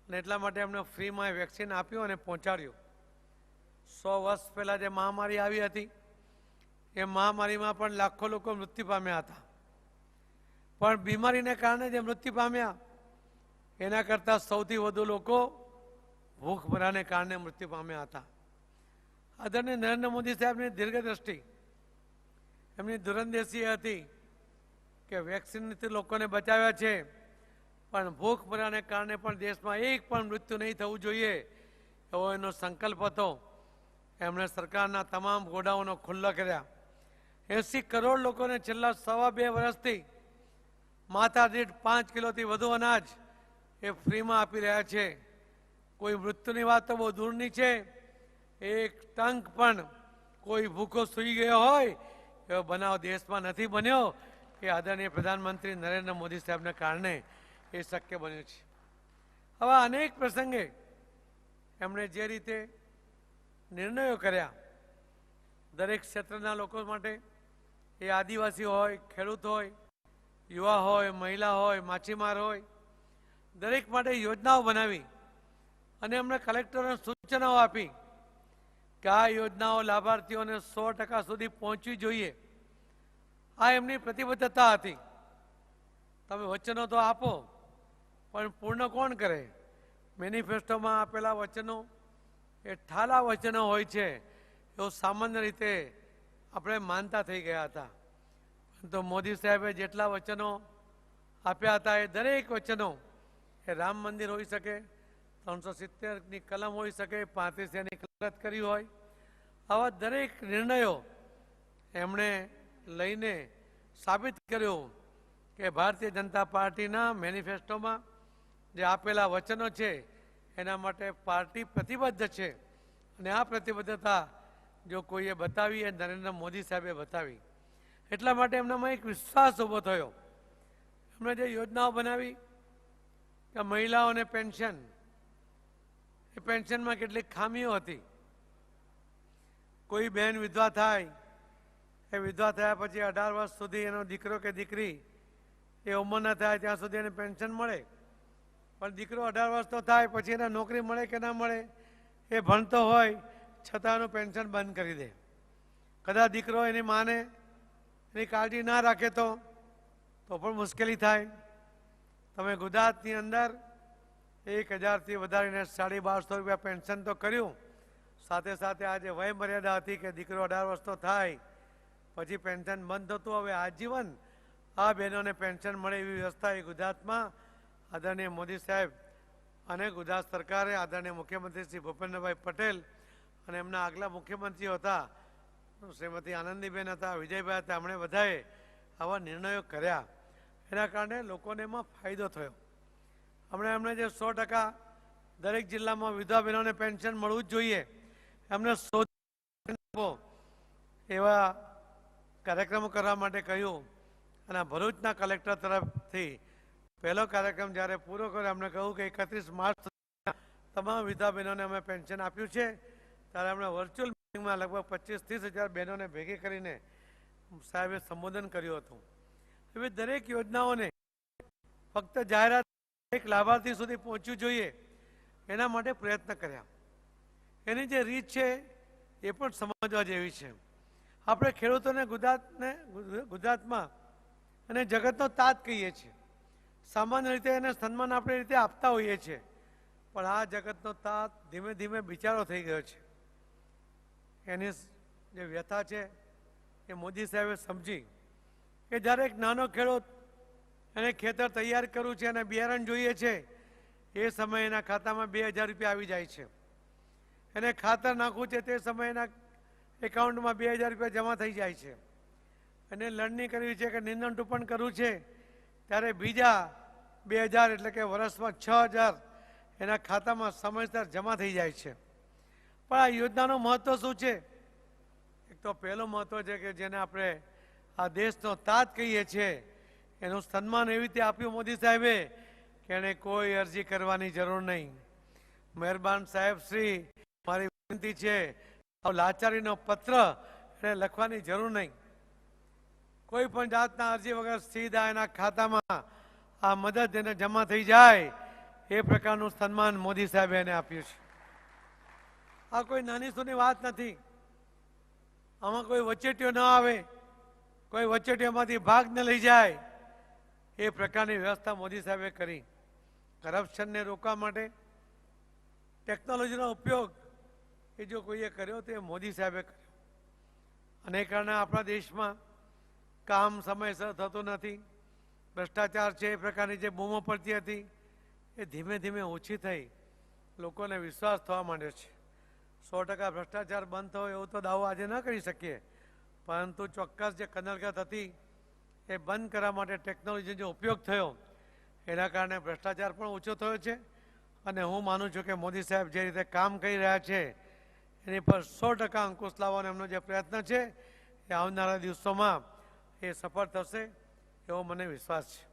S4: અને એટલા માટે એમને ફ્રીમાં વેક્સિન આપ્યું અને પહોંચાડ્યું. 100 વર્ષ પહેલાં જે મહામારી આવી હતી એ મહામારીમાં પણ લાખો લોકો મૃત્યુ પામ્યા હતા, પણ બીમારીને કારણે જે મૃત્યુ પામ્યા એના કરતાં સૌથી વધુ લોકો ભૂખમરાને કારણે મૃત્યુ પામ્યા હતા. આદરણીય નરેન્દ્ર મોદી સાહેબની દીર્ઘદ્રષ્ટિ, એમની દૂરંદેશી હતી કે વેક્સિનથી લોકોને બચાવ્યા છે, પણ ભૂખમરાને કારણે પણ દેશમાં એક પણ મૃત્યુ નહીં થવું જોઈએ એવો એનો સંકલ્પ હતો. એમણે સરકારના તમામ ગોડાઉનો ખુલ્લા કર્યા. 80 કરોડ લોકોને છેલ્લા 2.5 વર્ષથી માથા દીઠ 5 કિલોથી વધુ અનાજ એ ફ્રીમાં આપી રહ્યા છે. કોઈ મૃત્યુની વાત તો બહુ દૂરની છે. એક ટંક પણ કોઈ ભૂખો સૂઈ ગયો હોય એવો બનાવ દેશમાં નથી બન્યો. એ આદરણીય પ્રધાનમંત્રી નરેન્દ્ર મોદી સાહેબને કારણે એ શક્ય બન્યું છે. હવે અનેક પ્રસંગે એમણે જે રીતે નિર્ણયો કર્યા દરેક ક્ષેત્રના લોકો માટે, એ આદિવાસી હોય, ખેડૂત હોય, યુવા હોય, મહિલા હોય, માછીમાર હોય, દરેક માટે યોજનાઓ બનાવી અને એમણે કલેક્ટરોને સૂચનાઓ આપી કે આ યોજનાઓ લાભાર્થીઓને 100% સુધી પહોંચવી જોઈએ. આ એમની પ્રતિબદ્ધતા હતી. તમે વચનો તો આપો, પણ પૂર્ણ કોણ કરે? મેનિફેસ્ટોમાં આપેલા વચનો એ ઠાલા વચનો હોય છે એવું સામાન્ય રીતે આપણે માનતા થઈ ગયા હતા. તો મોદી સાહેબે જેટલા વચનો આપ્યા હતા એ દરેક વચનો, એ રામ મંદિર હોઈ શકે, 370ની કલમ હોઈ શકે, 35ની કલત કરી હોય, આવા દરેક નિર્ણયો એમણે લઈને સાબિત કર્યું કે ભારતીય જનતા પાર્ટીના મેનિફેસ્ટોમાં જે આપેલા વચનો છે એના માટે પાર્ટી પ્રતિબદ્ધ છે. અને આ પ્રતિબદ્ધતા જો કોઈએ બતાવી એ નરેન્દ્ર મોદી સાહેબે બતાવી. એટલા માટે એમનામાં એક વિશ્વાસ ઊભો થયો. એમણે જે યોજનાઓ બનાવી કે મહિલાઓને પેન્શન, એ પેન્શનમાં કેટલીક ખામીઓ હતી. કોઈ બહેન વિધવા થાય, એ વિધવા થયા પછી 18 વર્ષ સુધી એનો દીકરો કે દીકરી એ ઉંમર ના થાય ત્યાં સુધી એને પેન્શન મળે. પણ દીકરો 18 વર્ષનો થાય પછી એને નોકરી મળે કે ના મળે, એ ભણતો હોય છતાં એનું પેન્શન બંધ કરી દે. કદાચ દીકરો એની માને એની કાળજી ના રાખે તો પણ મુશ્કેલી થાય. તમે ગુજરાતની અંદર 1000થી વધારીને 1250 રૂપિયા પેન્શન તો કર્યું, સાથે સાથે આજે વય મર્યાદા હતી કે દીકરો 18 વર્ષનો થાય પછી પેન્શન બંધ થતું. હવે આજીવન આ બહેનોને પેન્શન મળે એવી વ્યવસ્થા એ ગુજરાતમાં આદરણીય મોદી સાહેબ અને ગુજરાત સરકારે, આદરણીય મુખ્યમંત્રી શ્રી ભૂપેન્દ્રભાઈ પટેલ અને એમના આગલા મુખ્યમંત્રીઓ હતા, શ્રીમતી આનંદીબેન હતા, વિજયભાઈ હતા, એમણે બધાએ આવા નિર્ણયો કર્યા. એના કારણે લોકોને એમાં ફાયદો થયો. હમણાં એમણે જે 100% દરેક જિલ્લામાં વિધવા બહેનોને પેન્શન મળવું જ જોઈએ, એમને 100 એવા કાર્યક્રમો કરવા માટે કહ્યું. અને ભરૂચના કલેક્ટર તરફથી પહેલો કાર્યક્રમ જ્યારે પૂરો કર્યો, એમણે કહ્યું કે 31 માર્ચ સુધીના તમામ વિધવા બહેનોને અમે પેન્શન આપ્યું છે. ત્યારે એમણે વર્ચ્યુઅલ મિટિંગમાં લગભગ 25-30 હજાર બહેનોને ભેગી કરીને સાહેબે સંબોધન કર્યું હતું. એવી દરેક યોજનાઓને ફક્ત જાહેરાત એક લાભાર્થી સુધી પહોંચવું જોઈએ એના માટે પ્રયત્ન કર્યા. એની જે રીત છે એ પણ સમજવા જેવી છે. આપણે ખેડૂતોને ગુજરાતમાં અને જગતનો તાત કહીએ છીએ. સામાન્ય રીતે એને સન્માન આપણે રીતે આપતા હોઈએ છીએ, પણ આ જગતનો તાત ધીમે ધીમે બિચારો થઈ ગયો છે. એની જે વ્યથા છે એ મોદી સાહેબે સમજી કે જ્યારે એક નાનો ખેડૂત એને ખેતર તૈયાર કરવું છે અને બિયારણ જોઈએ છે, એ સમયે એના ખાતામાં 2000 રૂપિયા આવી જાય છે. એને ખાતર નાખવું છે તે સમયે એના એકાઉન્ટમાં 2000 રૂપિયા જમા થઈ જાય છે. અને લણણી કરવી છે કે નિંદણ ટૂંપણ કરવું છે ત્યારે બીજા 2000 એટલે કે વર્ષમાં 6000 એના ખાતામાં સમયસર જમા થઈ જાય છે. પણ આ યોજનાનું મહત્વ શું છે? એક તો પહેલું મહત્વ છે કે જેને આપણે આ દેશનો તાત કહીએ છીએ, એનું સન્માન એવી રીતે આપ્યું મોદી સાહેબે કે એને કોઈ અરજી કરવાની જરૂર નહીં. મહેરબાન સાહેબ શ્રી, મારી વિનંતી છે, લાચારીનો પત્ર એને લખવાની જરૂર નહીં. કોઈ પણ જાતના અરજી વગર સીધા એના ખાતામાં આ મદદ એને જમા થઈ જાય, એ પ્રકારનું સન્માન મોદી સાહેબે એને આપ્યું છે. આ કોઈ નાની સૂની વાત નથી. આમાં કોઈ વચેટીઓ ન આવે, કોઈ વચેટીઓમાંથી ભાગ ન લઈ જાય, એ પ્રકારની વ્યવસ્થા મોદી સાહેબે કરી. કરપ્શનને રોકવા માટે ટેકનોલોજીનો ઉપયોગ એ જો કોઈએ કર્યો તો એ મોદી સાહેબે કર્યો. અને એ કારણે આપણા દેશમાં કામ સમયસર થતું નથી. ભ્રષ્ટાચાર છે એ પ્રકારની જે બૂમો પડતી હતી એ ધીમે ધીમે ઓછી થઈ લોકોને વિશ્વાસ થવા માંડ્યો છે. 100% ભ્રષ્ટાચાર બંધ થયો એવું તો દાવો આજે ન કરી શકીએ, પરંતુ ચોક્કસ જે કનલગત હતી એ બંધ કરવા માટે ટેકનોલોજીનો ઉપયોગ થયો, એના કારણે ભ્રષ્ટાચાર પણ ઓછો થયો છે. અને હું માનું છું કે મોદી સાહેબ જે રીતે કામ કરી રહ્યા છે એની પર 100% અંકુશ લાવવાનો એમનો જે પ્રયત્ન છે એ આવનારા દિવસોમાં એ સફળ થશે એવો મને વિશ્વાસ છે.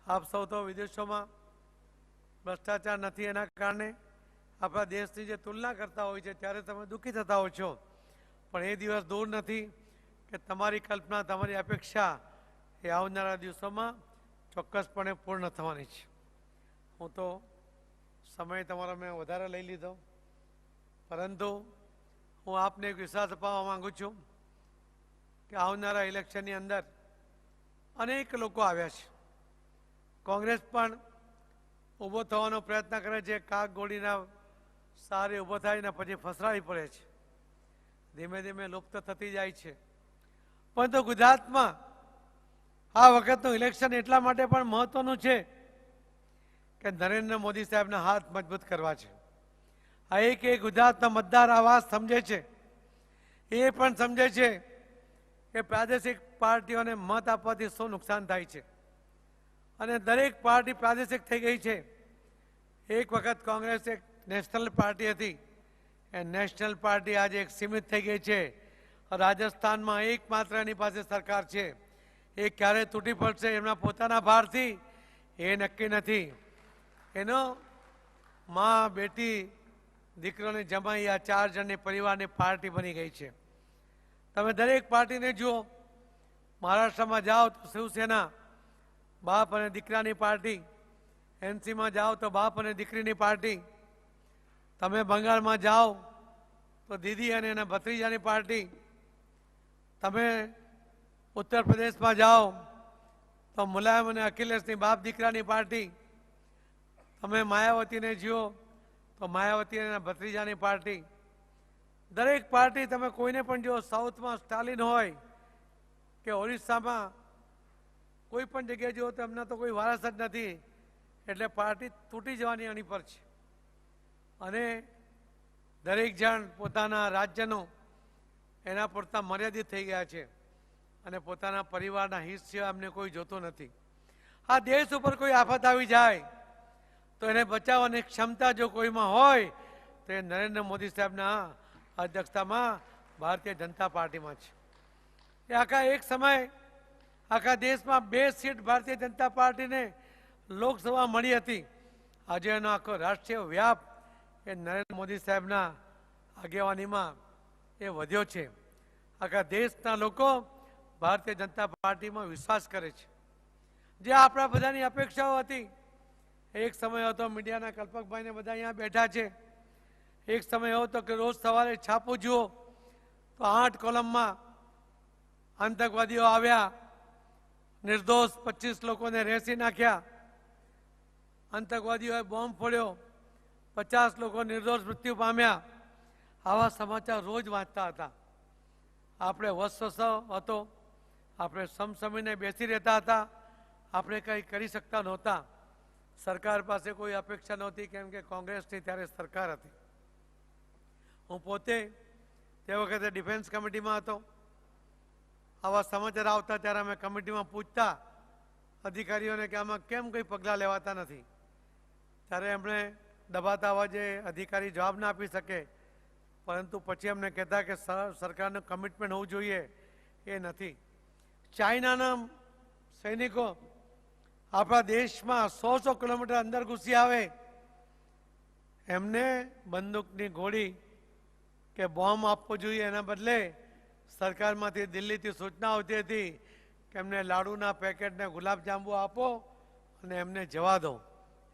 S4: આપ સૌ તો વિદેશોમાં ભ્રષ્ટાચાર નથી એના કારણે આપણા દેશની જે તુલના કરતા હોય છે ત્યારે તમે દુઃખી થતા હો છો, પણ એ દિવસ દૂર નથી કે તમારી કલ્પના, તમારી અપેક્ષા એ આવનારા દિવસોમાં ચોક્કસપણે પૂર્ણ થવાની છે. હું તો સમય તમારો મેં વધારે લઈ લીધો, પરંતુ હું આપને એક વિશ્વાસ અપાવવા માંગુ છું કે આવનારા ઇલેક્શનની અંદર અનેક લોકો આવ્યા છે. કોંગ્રેસ પણ ઊભો થવાનો પ્રયત્ન કરે છે, કાક ગોળીના સારે ઊભો થાય ને પછી ફસરાવી પડે છે. ધીમે ધીમે લુપ્ત થતી જાય છે. પરંતુ ગુજરાતમાં આ વખતનું ઇલેક્શન એટલા માટે પણ મહત્વનું છે કે નરેન્દ્ર મોદી સાહેબના હાથ મજબૂત કરવા છે. આ એક ગુજરાતના મતદાર આ વાત સમજે છે. એ પણ સમજે છે કે પ્રાદેશિક પાર્ટીઓને મત આપવાથી શું નુકસાન થાય છે. અને દરેક પાર્ટી પ્રાદેશિક થઈ ગઈ છે. એક વખત કોંગ્રેસ એક નેશનલ પાર્ટી હતી, એ નેશનલ પાર્ટી આજે એક સીમિત થઈ ગઈ છે. રાજસ્થાનમાં એકમાત્ર એની પાસે સરકાર છે. એ ક્યારે તૂટી પડશે એમના પોતાના ભારથી એ નક્કી નથી. એનો મા, બેટી, દીકરોને જમાઈ આ 4 જણની પરિવારની પાર્ટી બની ગઈ છે. તમે દરેક પાર્ટીને જુઓ. મહારાષ્ટ્રમાં જાઓ તો શિવસેના, બાપ અને દીકરાની પાર્ટી. એનસીમાં જાઓ તો બાપ અને દીકરીની પાર્ટી. તમે બંગાળમાં જાઓ તો દીદી અને એના ભત્રીજાની પાર્ટી. તમે ઉત્તર પ્રદેશમાં જાઓ તો મુલાયમ અને અખિલેશની બાપ દીકરાની પાર્ટી. તમે માયાવતીને જુઓ તો માયાવતી અને એના ભત્રીજાની પાર્ટી. દરેક પાર્ટી તમે કોઈને પણ જુઓ, સાઉથમાં સ્ટાલિન હોય કે ઓરિસ્સામાં કોઈ પણ જગ્યાએ જુઓ તો એમના તો કોઈ વારસ જ નથી. એટલે પાર્ટી તૂટી જવાની આની પર છે. અને દરેક જણ પોતાના રાજ્યનું એના પૂરતા મર્યાદિત થઈ ગયા છે અને પોતાના પરિવારના હિત સિવાય અમને કોઈ જોતું નથી. આ દેશ ઉપર કોઈ આફત આવી જાય તો એને બચાવવાની ક્ષમતા જો કોઈમાં હોય તો એ નરેન્દ્ર મોદી સાહેબના અધ્યક્ષતામાં ભારતીય જનતા પાર્ટીમાં છે. એ આખા એક સમય આખા દેશમાં 2 સીટ ભારતીય જનતા પાર્ટીને લોકસભા મળી હતી. આજે એનો આખો રાષ્ટ્રીય વ્યાપ એ નરેન્દ્ર મોદી સાહેબના આગેવાનીમાં એ વધ્યો છે. આખા દેશના લોકો ભારતીય જનતા પાર્ટીમાં વિશ્વાસ કરે છે. જે આપણા બધાની અપેક્ષાઓ હતી. એક સમય હતો મીડિયાના કલ્પકભાઈને બધા અહીંયા બેઠા છે. એક સમય એવો હતો કે રોજ સવારે છાપું જુઓ તો 8 કોલમમાં આતંકવાદીઓ આવ્યા, નિર્દોષ 25 લોકોને રેસી નાખ્યા, આતંકવાદીઓએ બોમ્બ ફોડ્યો, 50 લોકો નિર્દોષ મૃત્યુ પામ્યા. આવા સમાચાર રોજ વાંચતા હતા. આપણે વસ્વસો હતો, આપણે સમસમીને બેસી રહેતા હતા, આપણે કંઈ કરી શકતા નહોતા. સરકાર પાસે કોઈ અપેક્ષા નહોતી, કેમ કે કોંગ્રેસની ત્યારે સરકાર હતી. હું પોતે તે વખતે ડિફેન્સ કમિટીમાં હતો. આવા સમાચાર આવતા ત્યારે અમે કમિટીમાં પૂછતા અધિકારીઓને કે આમાં કેમ કંઈ પગલાં લેવાતા નથી. ત્યારે એમણે દબાતા અવાજે અધિકારી જવાબ ના આપી શકે, પરંતુ પછી અમને કહેતા કે સરકારનું કમિટમેન્ટ હોવું જોઈએ, એ નથી. ચાઇનાના સૈનિકો આપણા દેશમાં 100 કિલોમીટર અંદર ઘૂસી આવે, એમને બંદૂકની ગોળી કે બોમ્બ આપવો જોઈએ, એના બદલે સરકારમાંથી દિલ્હીથી સૂચના આવતી હતી કે એમને લાડુના પેકેટને ગુલાબજાંબુ આપો અને એમને જવા દો.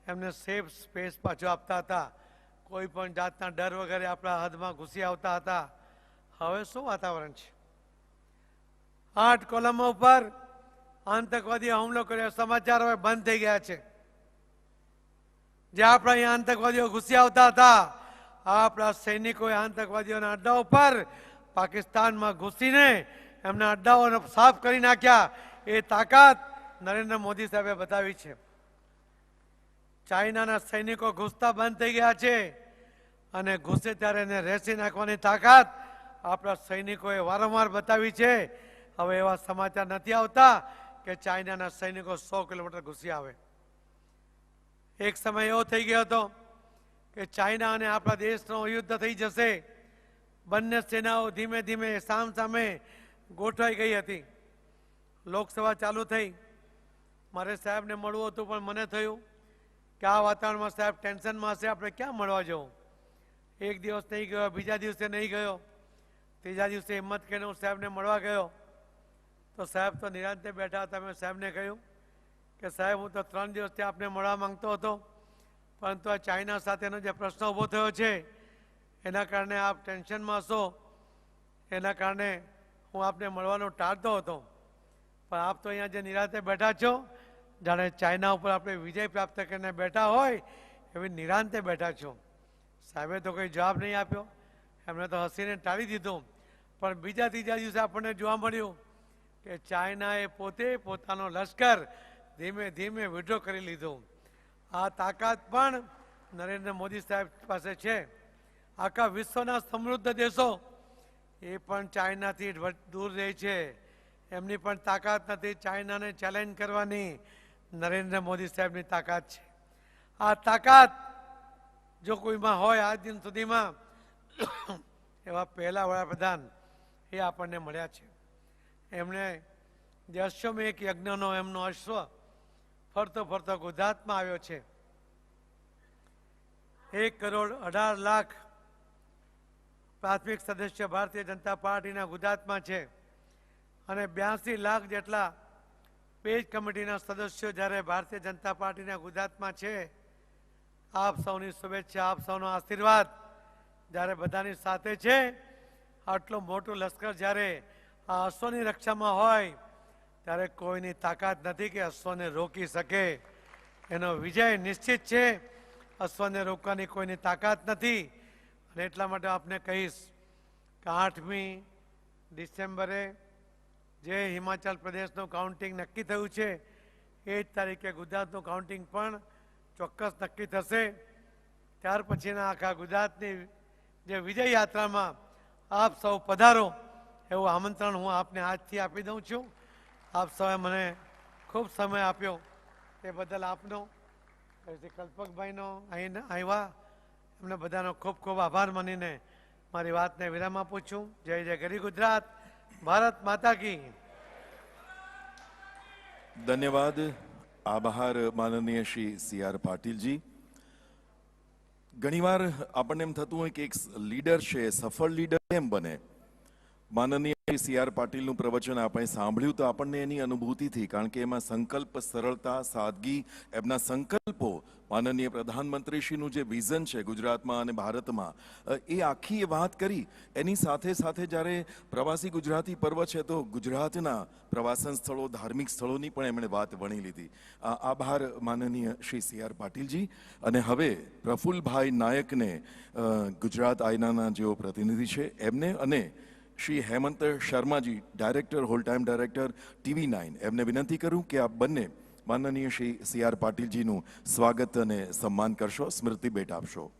S4: એમને સેફ સ્પેસ પાછો આપતા હતા. કોઈ પણ જાતના ડર વગેરે આપણા હદમાં ઘૂસી આવતા હતા. હવે શું વાતાવરણ છે? 8 કોલમો ઉપર આતંકવાદીએ હુમલો કર્યો, સમાચાર હવે બંધ થઈ ગયા છે. જે આપણા અહીંયા આતંકવાદીઓ ઘૂસી આવતા હતા, આપણા સૈનિકોએ આતંકવાદીઓના અડ્ડા ઉપર પાકિસ્તાનમાં ઘૂસીને એમના અડ્ડાઓને સાફ કરી નાખ્યા. એ તાકાત નરેન્દ્ર મોદી સાહેબે બતાવી છે. ચાઇનાના સૈનિકો ઘૂસતા બંધ થઈ ગયા છે અને ઘૂસે ત્યારે એને રેસી નાખવાની તાકાત આપણા સૈનિકોએ વારંવાર બતાવી છે. હવે એવા સમાચાર નથી આવતા કે ચાઇનાના સૈનિકો 100 કિલોમીટર ઘૂસી આવે. એક સમય એવો થઈ ગયો હતો કે ચાઇના અને આપણા દેશનો યુદ્ધ થઈ જશે. બંને સેનાઓ ધીમે ધીમે સામસામે ગોઠવાઈ ગઈ હતી. લોકસભા ચાલુ થઈ, મારે સાહેબને મળવું હતું, પણ મને થયું કે આ વાતાવરણમાં સાહેબ ટેન્શનમાં હશે, આપણે ક્યાં મળવા જવું. એક દિવસ નહીં ગયો, બીજા દિવસે નહીં ગયો, ત્રીજા દિવસે હિંમત કરીને હું સાહેબને મળવા ગયો તો સાહેબ તો નિરાંતે બેઠા હતા. મેં સાહેબને કહ્યું કે સાહેબ, હું તો 3 દિવસથી આપને મળવા માંગતો હતો, પરંતુ આ ચાઇના સાથેનો જે પ્રશ્ન ઊભો થયો છે એના કારણે આપ ટેન્શનમાં હશો, એના કારણે હું આપને મળવાનું ટાળતો હતો. પણ આપ તો અહીંયા જે નિરાંતે બેઠા છો, જાણે ચાઇના ઉપર આપણે વિજય પ્રાપ્ત કરીને બેઠા હોય એવી નિરાંતે બેઠા છો. સાહેબે તો કોઈ જવાબ નહીં આપ્યો, એમણે તો હસીને ટાળી દીધું. પણ બીજા ત્રીજા દિવસે આપણને જોવા મળ્યું કે ચાઇનાએ પોતે પોતાનો લશ્કર ધીમે ધીમે વિડ્રો કરી લીધું. આ તાકાત પણ નરેન્દ્ર મોદી સાહેબ પાસે છે. આખા વિશ્વના સમૃદ્ધ દેશો એ પણ ચાઇનાથી દૂર રહે છે, એમની પણ તાકાત નથી ચાઇનાને ચેલેન્જ કરવાની. નરેન્દ્ર મોદી સાહેબની તાકાત છે. આ તાકાત જો કોઈમાં હોય આજ દિન સુધીમાં એવા પહેલા વડાપ્રધાન એ આપણને મળ્યા છે. એમણે જે અશ્વમેઘ યજ્ઞનો એમનો અશ્વ ફરતો ફરતો ગુજરાતમાં આવ્યો છે. 1,18,00,000 પ્રાથમિક સદસ્ય ભારતીય જનતા પાર્ટીના ગુજરાતમાં છે અને 82 લાખ જેટલા પેજ કમિટીના સદસ્યો જ્યારે ભારતીય જનતા પાર્ટીના ગુજરાતમાં છે. આપ સૌની શુભેચ્છા, આપ સૌનો આશીર્વાદ જ્યારે બધાની સાથે છે, આટલું મોટું લશ્કર જ્યારે આ અશ્વની રક્ષામાં હોય ત્યારે કોઈની તાકાત નથી કે અશ્વને રોકી શકે. એનો વિજય નિશ્ચિત છે. અશ્વને રોકવાની કોઈની તાકાત નથી. અને એટલા માટે આપને કહીશ કે 8મી ડિસેમ્બરે જે હિમાચલ પ્રદેશનું કાઉન્ટિંગ નક્કી થયું છે એ જ તારીખે ગુજરાતનું કાઉન્ટિંગ પણ ચોક્કસ નક્કી થશે. ત્યાર પછીના આખા ગુજરાતની જે વિજય યાત્રામાં આપ સૌ પધારો એવું આમંત્રણ હું આપને આજથી આપી દઉં છું. આપ સૌએ મને ખૂબ સમય આપ્યો તે બદલ આપનો, કલ્પકભાઈનો અહીં આવ્યા એમને બધાનો ખૂબ ખૂબ આભાર માનીને મારી વાતને વિરામ આપું છું. જય જય ગરી ગુજરાત, ભારત માતા કી.
S3: ધન્યવાદ, આભાર માનનીય શ્રી CR પાટીલજી. ઘણીવાર આપણને એમ થતું હોય કે એક લીડર છે, સફળ લીડર કેમ બને? માનનીય સી.આર. પાટીલનું પ્રવચન આપણે સાંભળ્યું તો આપણને એની અનુભૂતિ થઈ, કારણ કે એમાં સંકલ્પ, સરળતા, સાદગી, એમના સંકલ્પો, માનનીય પ્રધાનમંત્રીશ્રીનું જે વિઝન છે ગુજરાતમાં અને ભારતમાં, એ આખી એ વાત કરી. એની સાથે સાથે જ્યારે પ્રવાસી ગુજરાતી પર્વ છે તો ગુજરાતના પ્રવાસન સ્થળો, ધાર્મિક સ્થળોની પણ એમણે વાત વણી લીધી. આભાર માનનીય શ્રી સી.આર. પાટીલજી. અને હવે પ્રફુલ્લભાઈ નાયકને, ગુજરાત આયનાના જેઓ પ્રતિનિધિ છે એમને, અને Shri Hemant Sharmaji, director, whole time director TV9, એમને વિનંતી કરું કે આપ બંને માનનીય શ્રી સી.આર. પાટીલજીનું સ્વાગત અને સન્માન કરશો, સ્મૃતિ ભેટ આપશો.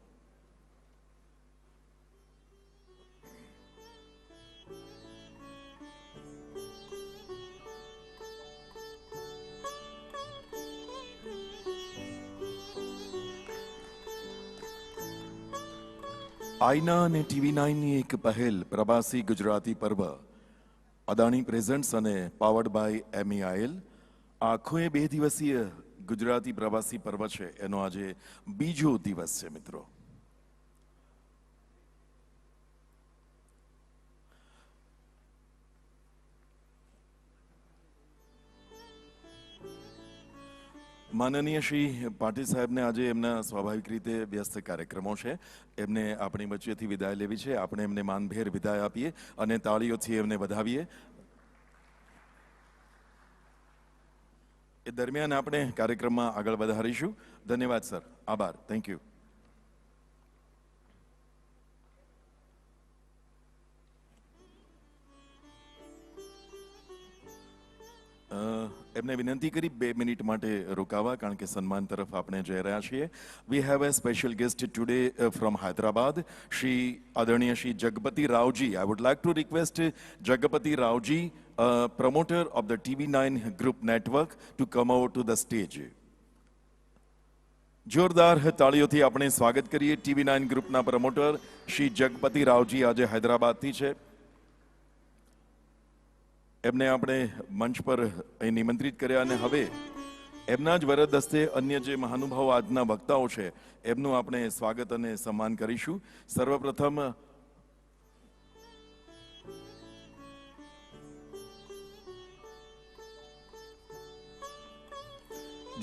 S3: આઈના અને TV9ની એક પહેલ, પ્રવાસી ગુજરાતી પર્વ, અદાણી પ્રેઝન્ટ્સ અને પાવર્ડ બાય MEIL. આખો એ 2 દિવસીય ગુજરાતી પ્રવાસી પર્વ છે, એનો આજે બીજો દિવસ છે મિત્રો. માનનીય શ્રી પાટીલ સાહેબને આજે એમના સ્વાભાવિક રીતે વ્યસ્ત કાર્યક્રમો છે, એમને આપણી વચ્ચેથી વિદાય લેવી છે. આપણે એમને માનભેર વિદાય આપીએ અને તાળીઓથી એમને વધાવીએ. એ દરમિયાન આપણે કાર્યક્રમમાં આગળ વધારીશું. ધન્યવાદ સર, આભાર, થેન્ક યુ. એમને વિનંતી કરી 2 મિનિટ માટે રોકાવા, કારણ કે સન્માન તરફ આપણે જઈ રહ્યા છીએ. We have a special guest today from Hyderabad, Shri આદરણીય Shri Jagapati Raoji. I would like to request Jagapati Raoji, promoter of the TV9 group network, to come over to the stage. જોરદાર તાળીઓથી આપણે સ્વાગત કરીએ. TV9 ગ્રુપના પ્રમોટર શ્રી જગપતિ રાવજી આજે હૈદરાબાદથી છે. એમને આપણે મંચ પર અહીં નિમંત્રિત કર્યા અને હવે એમના જ વરદ હસ્તે અન્ય જે મહાનુભાવો આજના વક્તાઓ છે એમનું આપણે સ્વાગત અને સન્માન કરીશું. સર્વપ્રથમ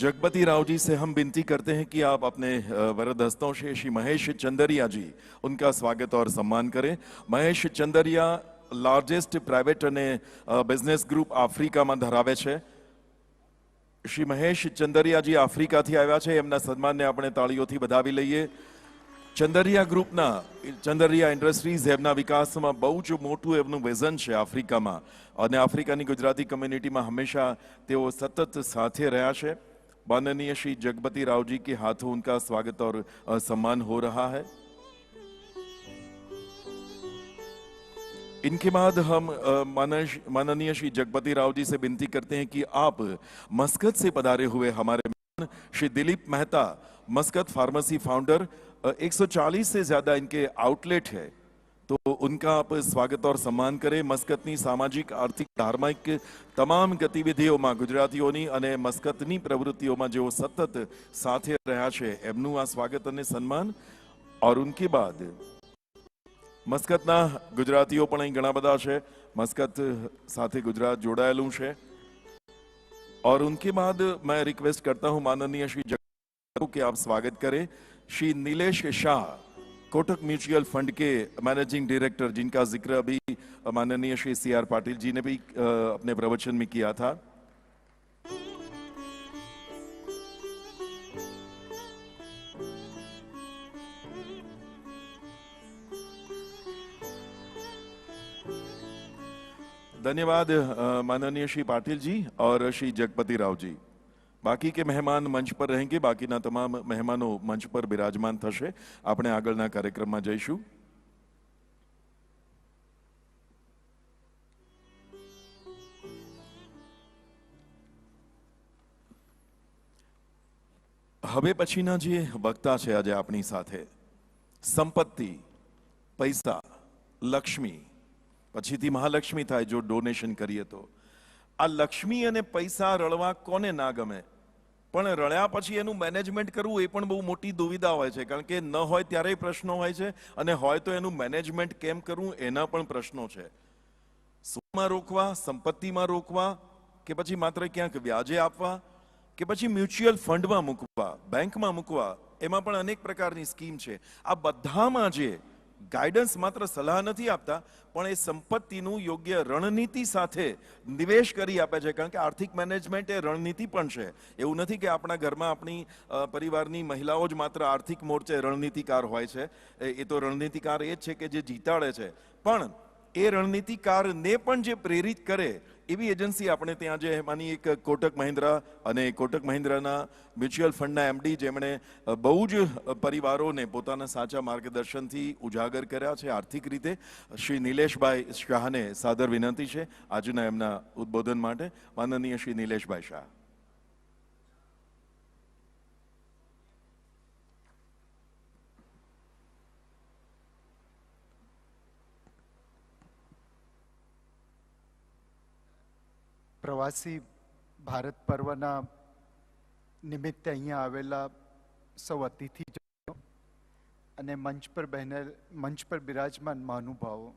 S3: जगपति राव जी से हम विनती करते हैं कि आप अपने वरद हस्तों से श्री महेश चंदरिया जी, उनका स्वागत और सम्मान करें. महेश चंदरिया લાર્જેસ્ટ પ્રાઇવેટ અને બિઝનેસ ગ્રુપ આફ્રિકામાં ધરાવે છે. શ્રી મહેશ ચંદરિયાજી આફ્રિકાથી આવ્યા છે. એમના સન્માનને આપણે તાળીઓથી વધાવી લઈએ. ચંદરિયા ગ્રુપના, ચંદરિયા ઇન્ડસ્ટ્રીઝ એમના વિકાસમાં બહુ જ મોટું એમનું વિઝન છે આફ્રિકામાં, અને આફ્રિકાની ગુજરાતી કમ્યુનિટીમાં હંમેશા તેઓ સતત સાથે રહ્યા છે. माननीय श्री जगपति राव जी के हाथों उनका स्वागत और सम्मान हो रहा है. इनके बाद हम माननीय श्री जगपति राव जी से विनती करते हैं कि आप मस्कत से पधारे हुए हमारे श्री दिलीप मेहता, मस्कत फार्मेसी फाउंडर, 140 से ज्यादा इनके आउटलेट है, तो उनका आप स्वागत और सम्मान करें. मस्कतनी सामाजिक, आर्थिक, धार्मिक તમામ ગતિવિધિઓમાં ગુજરાતીઓની અને મસ્કતની પ્રવૃત્તિઓમાં જેઓ સતત સાથે રહ્યા છે એમનું આ સ્વાગત અને સન્માન. और उनके बाद મસ્કતના ગુજરાતીઓ પણ અહીં ઘણા બધા છે, મસ્કત સાથે ગુજરાત જોડાયેલું છે. और उनके बाद मैं रिक्वेस्ट करता हूं माननीय श्री जगपति के आप स्वागत करें श्री नीलेश शाह, कोटक म्यूचुअल फंड के मैनेजिंग डायरेक्टर, जिनका जिक्र अभी माननीय श्री सी.आर. पाटिल जी ने भी अपने प्रवचन में किया था. धन्यवाद माननीय श्री पाटिल जी और श्री जगपति राव जी. बाकी के मेहमान मंच पर रहेंगे, बाकीना તમામ મહેમાનો મંચ પર બિરાજમાન થશે. આપણે આગળના કાર્યક્રમમાં જઈશું. હવે પછીના જે વક્તા છે આજે આપણી સાથે, સંપત્તિ, પૈસા, લક્ષ્મી, પછીથી મહાલક્ષ્મી થાય જો ડોનેશન કરીએ તો. આ લક્ષ્મી અને પૈસા રળવા કોને ના ગમે, પણ રળ્યા પછી એનું મેનેજમેન્ટ કરવું એ પણ બહુ મોટી દુવિધા હોય છે, કારણ કે ન હોય ત્યારે પ્રશ્નો હોય છે, અને હોય તો એનું મેનેજમેન્ટ કેમ કરવું એના પણ પ્રશ્નો છે. સોનામાં રોકવા, સંપત્તિમાં રોકવા, કે પછી માત્ર ક્યાંક વ્યાજે આપવા, કે પછી મ્યુચ્યુઅલ ફંડમાં મૂકવા, બેંકમાં મૂકવા, એમાં પણ અનેક પ્રકારની સ્કીમ છે. આ બધામાં જે ગાઈડન્સ માત્ર સલાહ નથી આપતા, પણ એ સંપત્તિનું યોગ્ય રણનીતિ સાથે નિવેશ કરી આપે છે. કારણ કે આર્થિક મેનેજમેન્ટ એ રણનીતિ પણ છે. એવું નથી કે આપણા ઘરમાં આપણી પરિવારની મહિલાઓ જ માત્ર આર્થિક મોરચે રણનીતિકાર હોય છે. એ તો રણનીતિકાર એ જ છે કે જે જીતાડે છે. પણ એ રણનીતિકારને પણ જે પ્રેરિત કરે એવી એજન્સી આપણે ત્યાં જે એમાંની એક કોટક મહિન્દ્રા, અને કોટક મહિન્દ્રાના મ્યુચ્યુઅલ ફંડના એમડી, જેમણે બહુ જ પરિવારોને પોતાના સાચા માર્ગદર્શનથી ઉજાગર કર્યા છે આર્થિક રીતે, શ્રી નિલેશભાઈ શાહને સાદર વિનંતી છે આજના એમના ઉદ્બોધન માટે. માનનીય શ્રી નિલેશભાઈ શાહ.
S5: પ્રવાસી ભારત પર્વના નિમિત્તે અહીંયા આવેલા સૌ અતિથિજનો અને મંચ પર બિરાજમાન મહાનુભાવો,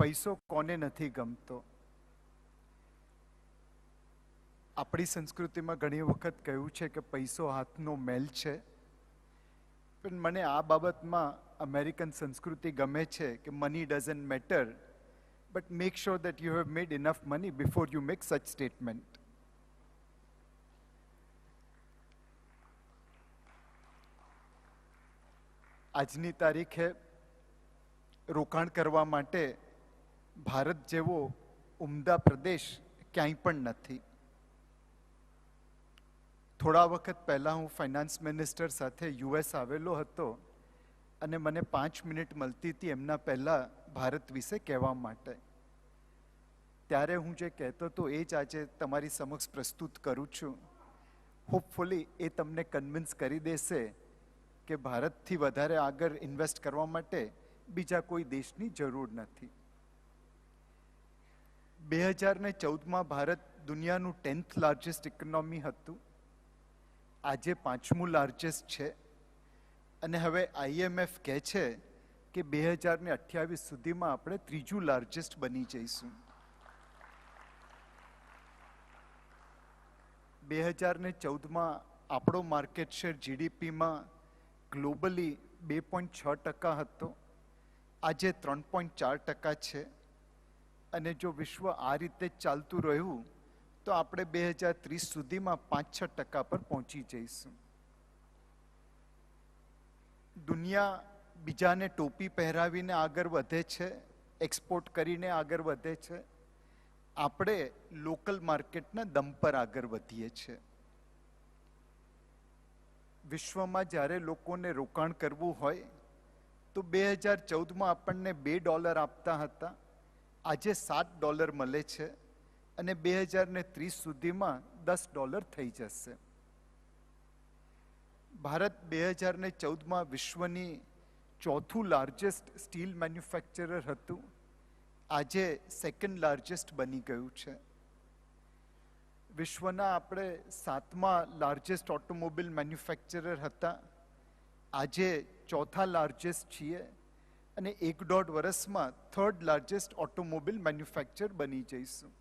S5: પૈસો કોને નથી ગમતો? આપણી સંસ્કૃતિમાં ઘણી વખત કહ્યું છે કે પૈસો હાથનો મેલ છે, પણ મને આ બાબતમાં અમેરિકન સંસ્કૃતિ ગમે છે કે money doesn't matter, but make sure that you have made enough money before you make such statement. આજની તારીખે રોકાણ કરવા માટે ભારત જેવો ઉમદા પ્રદેશ ક્યાંય પણ નથી. થોડા વખત પહેલાં હું ફાઇનાન્સ મિનિસ્ટર સાથે યુએસ આવેલો હતો અને મને 5 મિનિટ મળતી હતી એમના પહેલાં ભારત વિશે કહેવા માટે. ત્યારે હું જે કહેતો હતો એ જ આજે તમારી સમક્ષ પ્રસ્તુત કરું છું. હોપફુલી એ તમને કન્વિન્સ કરી દેશે કે ભારતથી વધારે આગળ ઇન્વેસ્ટ કરવા માટે બીજા કોઈ દેશની જરૂર નથી. 2014માં ભારત દુનિયાનું 10th લાર્જેસ્ટ ઇકોનોમી હતું, આજે 5મું લાર્જેસ્ટ છે, અને હવે આઈએમએફ કહે છે કે 2028 સુધીમાં આપણે 3જું લાર્જેસ્ટ બની જઈશું. 2014માં આપણો માર્કેટ શેર જીડીપીમાં ગ્લોબલી 2.6% હતો, આજે 3.4% છે, અને જો વિશ્વ આ રીતે ચાલતું રહ્યું તો આપણે 2030 સુધીમાં 5-6% પર પહોંચી જઈશું. દુનિયા બીજાને ટોપી પહેરાવીને આગળ વધે છે, એક્સપોર્ટ કરીને આગળ વધે છે, આપણે લોકલ માર્કેટના દમ પર આગળ વધીએ છીએ. વિશ્વમાં જ્યારે લોકોને રોકાણ કરવું હોય તો 2014માં આપણને $2 આપતા હતા, આજે $7 મળે છે, અને 2030 સુધીમાં $10 થઈ જશે. ભારત 2014માં વિશ્વની 4થું લાર્જેસ્ટ સ્ટીલ મેન્યુફેક્ચરર હતું, આજે 2nd લાર્જેસ્ટ બની ગયું છે. વિશ્વના આપણે 7મા લાર્જેસ્ટ ઓટોમોબાઈલ મેન્યુફેક્ચરર હતા, આજે 4થા લાર્જેસ્ટ છીએ, અને 1.5 વર્ષમાં 3rd લાર્જેસ્ટ ઓટોમોબાઈલ મેન્યુફેક્ચર બની જઈશું.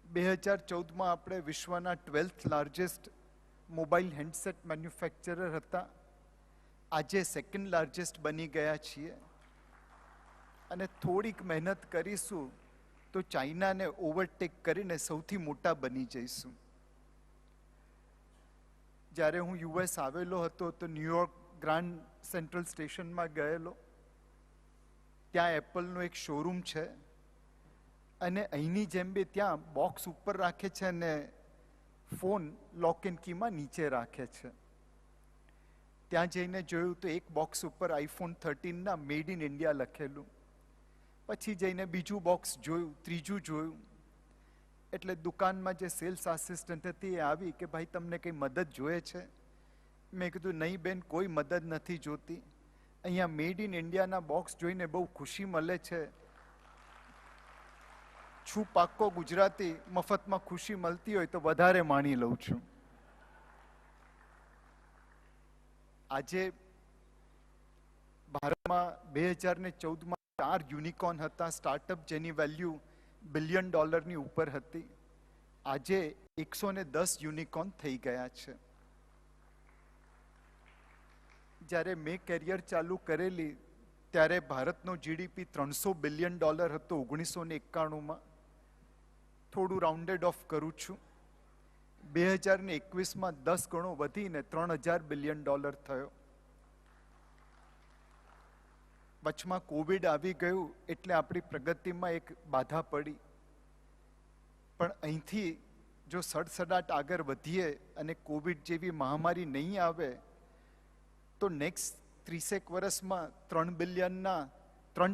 S5: 2014માં આપણે વિશ્વના 12th largest mobile handset manufacturer હતા, આજે 2nd લાર્જેસ્ટ બની ગયા છીએ, અને થોડીક મહેનત કરીશું તો ચાઇનાને ઓવરટેક કરીને સૌથી મોટા બની જઈશું. જ્યારે હું યુએસ આવેલો હતો તો ન્યુયોર્ક ગ્રાન્ડ સેન્ટ્રલ સ્ટેશનમાં ગયેલો, ત્યાં એપલનો એક શોરૂમ છે, અને અહીંની જેમ બી ત્યાં બોક્સ ઉપર રાખે છે અને ફોન લોક એન્ડ કીમાં નીચે રાખે છે. ત્યાં જઈને જોયું તો એક બોક્સ ઉપર iPhone 13ના મેડ ઇન ઇન્ડિયા લખેલું. પછી જઈને બીજું બોક્સ જોયું, ત્રીજું જોયું, એટલે દુકાનમાં જે સેલ્સ આસિસ્ટન્ટ હતી એ આવી કે ભાઈ તમને કંઈ મદદ જોઈએ છે? મેં કીધું નહીં બેન, કોઈ મદદ નથી જોતી, અહીંયા મેડ ઇન ઇન્ડિયાના બોક્સ જોઈને બહુ ખુશી મળે છે, છું પાક્કો ગુજરાતી, મફતમાં ખુશી મળતી હોય તો વધારે માણી લઉં છું. આજે ભારતમાં 2014માં 4 યુનિકોર્ન હતા, સ્ટાર્ટઅપ જેની વેલ્યુ $1 બિલિયન ઉપર હતી. આજે 110 યુનિકોર્ન થઈ ગયા છે. જ્યારે મેં કેરિયર ચાલુ કરેલી ત્યારે ભારતનો જીડીપી $300 બિલિયન હતો 1991માં. થોડું રાઉન્ડેડ ઓફ કરું છું. 2021માં 10 ગણો વધીને $3000 બિલિયન થયો. વચમાં કોવિડ આવી ગયું એટલે આપણી પ્રગતિમાં એક બાધા પડી. પણ અહીંથી જો સડસડાટ આગળ વધીએ અને કોવિડ જેવી મહામારી નહીં આવે તો નેક્સ્ટ 30 વર્ષમાં 3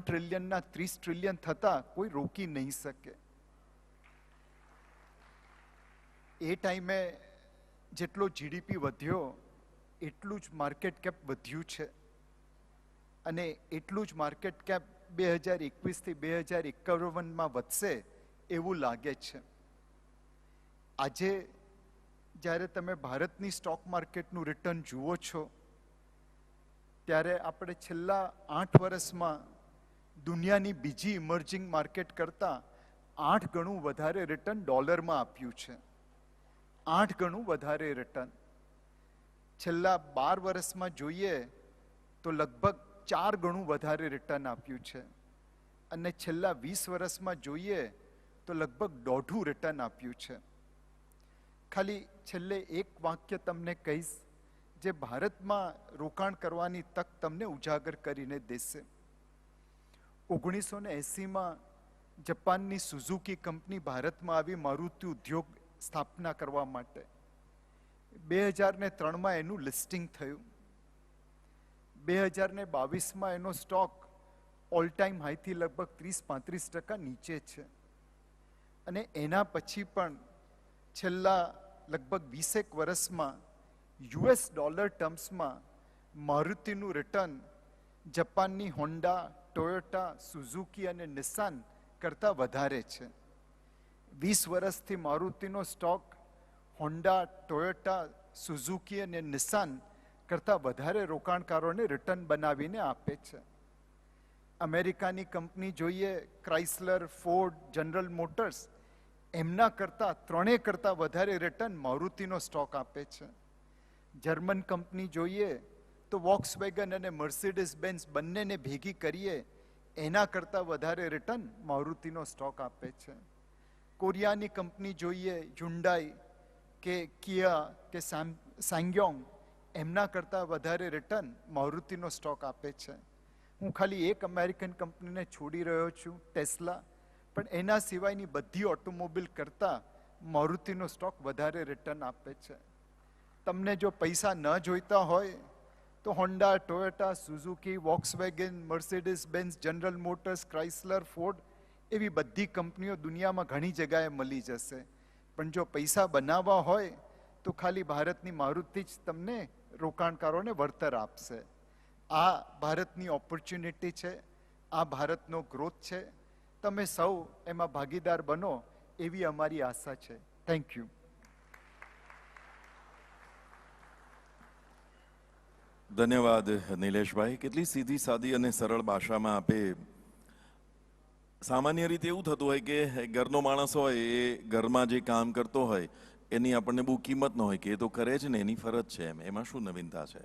S5: ટ્રિલિયનના 30 ટ્રિલિયન થતા કોઈ રોકી નહીં શકે. એ ટાઈમે જેટલો જીડીપી વધ્યો એટલું જ માર્કેટ કેપ વધ્યું છે અને એટલું જ માર્કેટ કેપ 2021થી 2051માં વધશે એવું લાગે છે. આજે જ્યારે તમે ભારતની સ્ટોક માર્કેટનું રિટર્ન જુઓ છો ત્યારે આપણે છેલ્લા 8 વર્ષમાં દુનિયાની બીજી ઇમર્જિંગ માર્કેટ કરતાં 8 ગણું વધારે રિટર્ન ડોલરમાં આપ્યું છે. 8 ગણું વધારે રિટર્ન. છેલ્લા 12 વર્ષમાં જોઈએ તો લગભગ 4 ગણું વધારે રિટર્ન આપ્યું છે અને છેલ્લા 20 વર્ષમાં જોઈએ તો લગભગ 1.5 રિટર્ન આપ્યું છે. ખાલી છેલ્લે એક વાક્ય તમને કહીશ જે ભારતમાં રોકાણ કરવાની તક તમને ઉજાગર કરીને દેશે. 1980માં જાપાનની સુઝુકી કંપની ભારતમાં આવી મારુતિ ઉદ્યોગ સ્થાપના કરવા માટે. 2003માં એનું લિસ્ટિંગ થયું. 2022માં એનો સ્ટોક ઓલ ટાઈમ હાઈથી લગભગ 30-35% નીચે છે અને એના પછી પણ છેલ્લા લગભગ 20 વર્ષમાં US ડોલર ટર્મ્સમાં મારુતિનું રિટર્ન જાપાનની હોન્ડા, ટોયોટા, સુઝુકી અને નિસાન કરતાં વધારે છે. 20 વર્ષથી મારુતિનો સ્ટોક હોન્ડા, ટોયોટા, સુઝુકી અને નિસાન કરતાં વધારે રોકાણકારોને રિટર્ન બનાવીને આપે છે. અમેરિકાની કંપની જોઈએ ક્રાઇસલર, ફોર્ડ, જનરલ મોટર્સ, એમના કરતાં 3 કરતાં વધારે રિટર્ન મારુતિનો સ્ટોક આપે છે. જર્મન કંપની જોઈએ તો વોક્સવેગન અને મર્સિડીઝ બેન્ઝ બંનેને ભેગી કરીએ એના કરતાં વધારે રિટર્ન મારુતિનો સ્ટોક આપે છે. કોરિયાની કંપની જોઈએ હ્યુન્ડાઈ કે કિયા કે સાંગ્યોંગ, એમના કરતાં વધારે રિટર્ન મારુતિનો સ્ટોક આપે છે. હું ખાલી એક અમેરિકન કંપનીને છોડી રહ્યો છું, ટેસ્લા, પણ એના સિવાયની બધી ઓટોમોબિલ કરતાં મારુતિનો સ્ટોક વધારે રિટર્ન આપે છે. તમને જો પૈસા ન જોઈતા હોય તો Honda, Toyota, Suzuki, Volkswagen, Mercedes Benz, General Motors, Chrysler, Ford એવી બધી કંપનીઓ દુનિયામાં ઘણી જગ્યાએ મળી જશે. પણ જો પૈસા બનાવવા હોય તો ખાલી ભારતની મારુતિ જ તમને રોકાણકારોને વળતર આપશે. આ ભારતની ઓપોર્ચ્યુનિટી છે, આ ભારતનો ગ્રોથ છે. તમે સૌ એમાં ભાગીદાર બનો એવી અમારી આશા છે. Thank you.
S3: ધન્યવાદ નિલેશભાઈ. કેટલી સીધી સાદી અને સરળ ભાષામાં આપે. સામાન્ય રીતે એવું થતું હોય કે ઘરનો માણસ હોય એ ઘરમાં જે કામ કરતો હોય એની આપણને બહુ કિંમત ન હોય કે એ તો કરે જ ને, એની ફરજ છે, એમાં શું નવીનતા છે.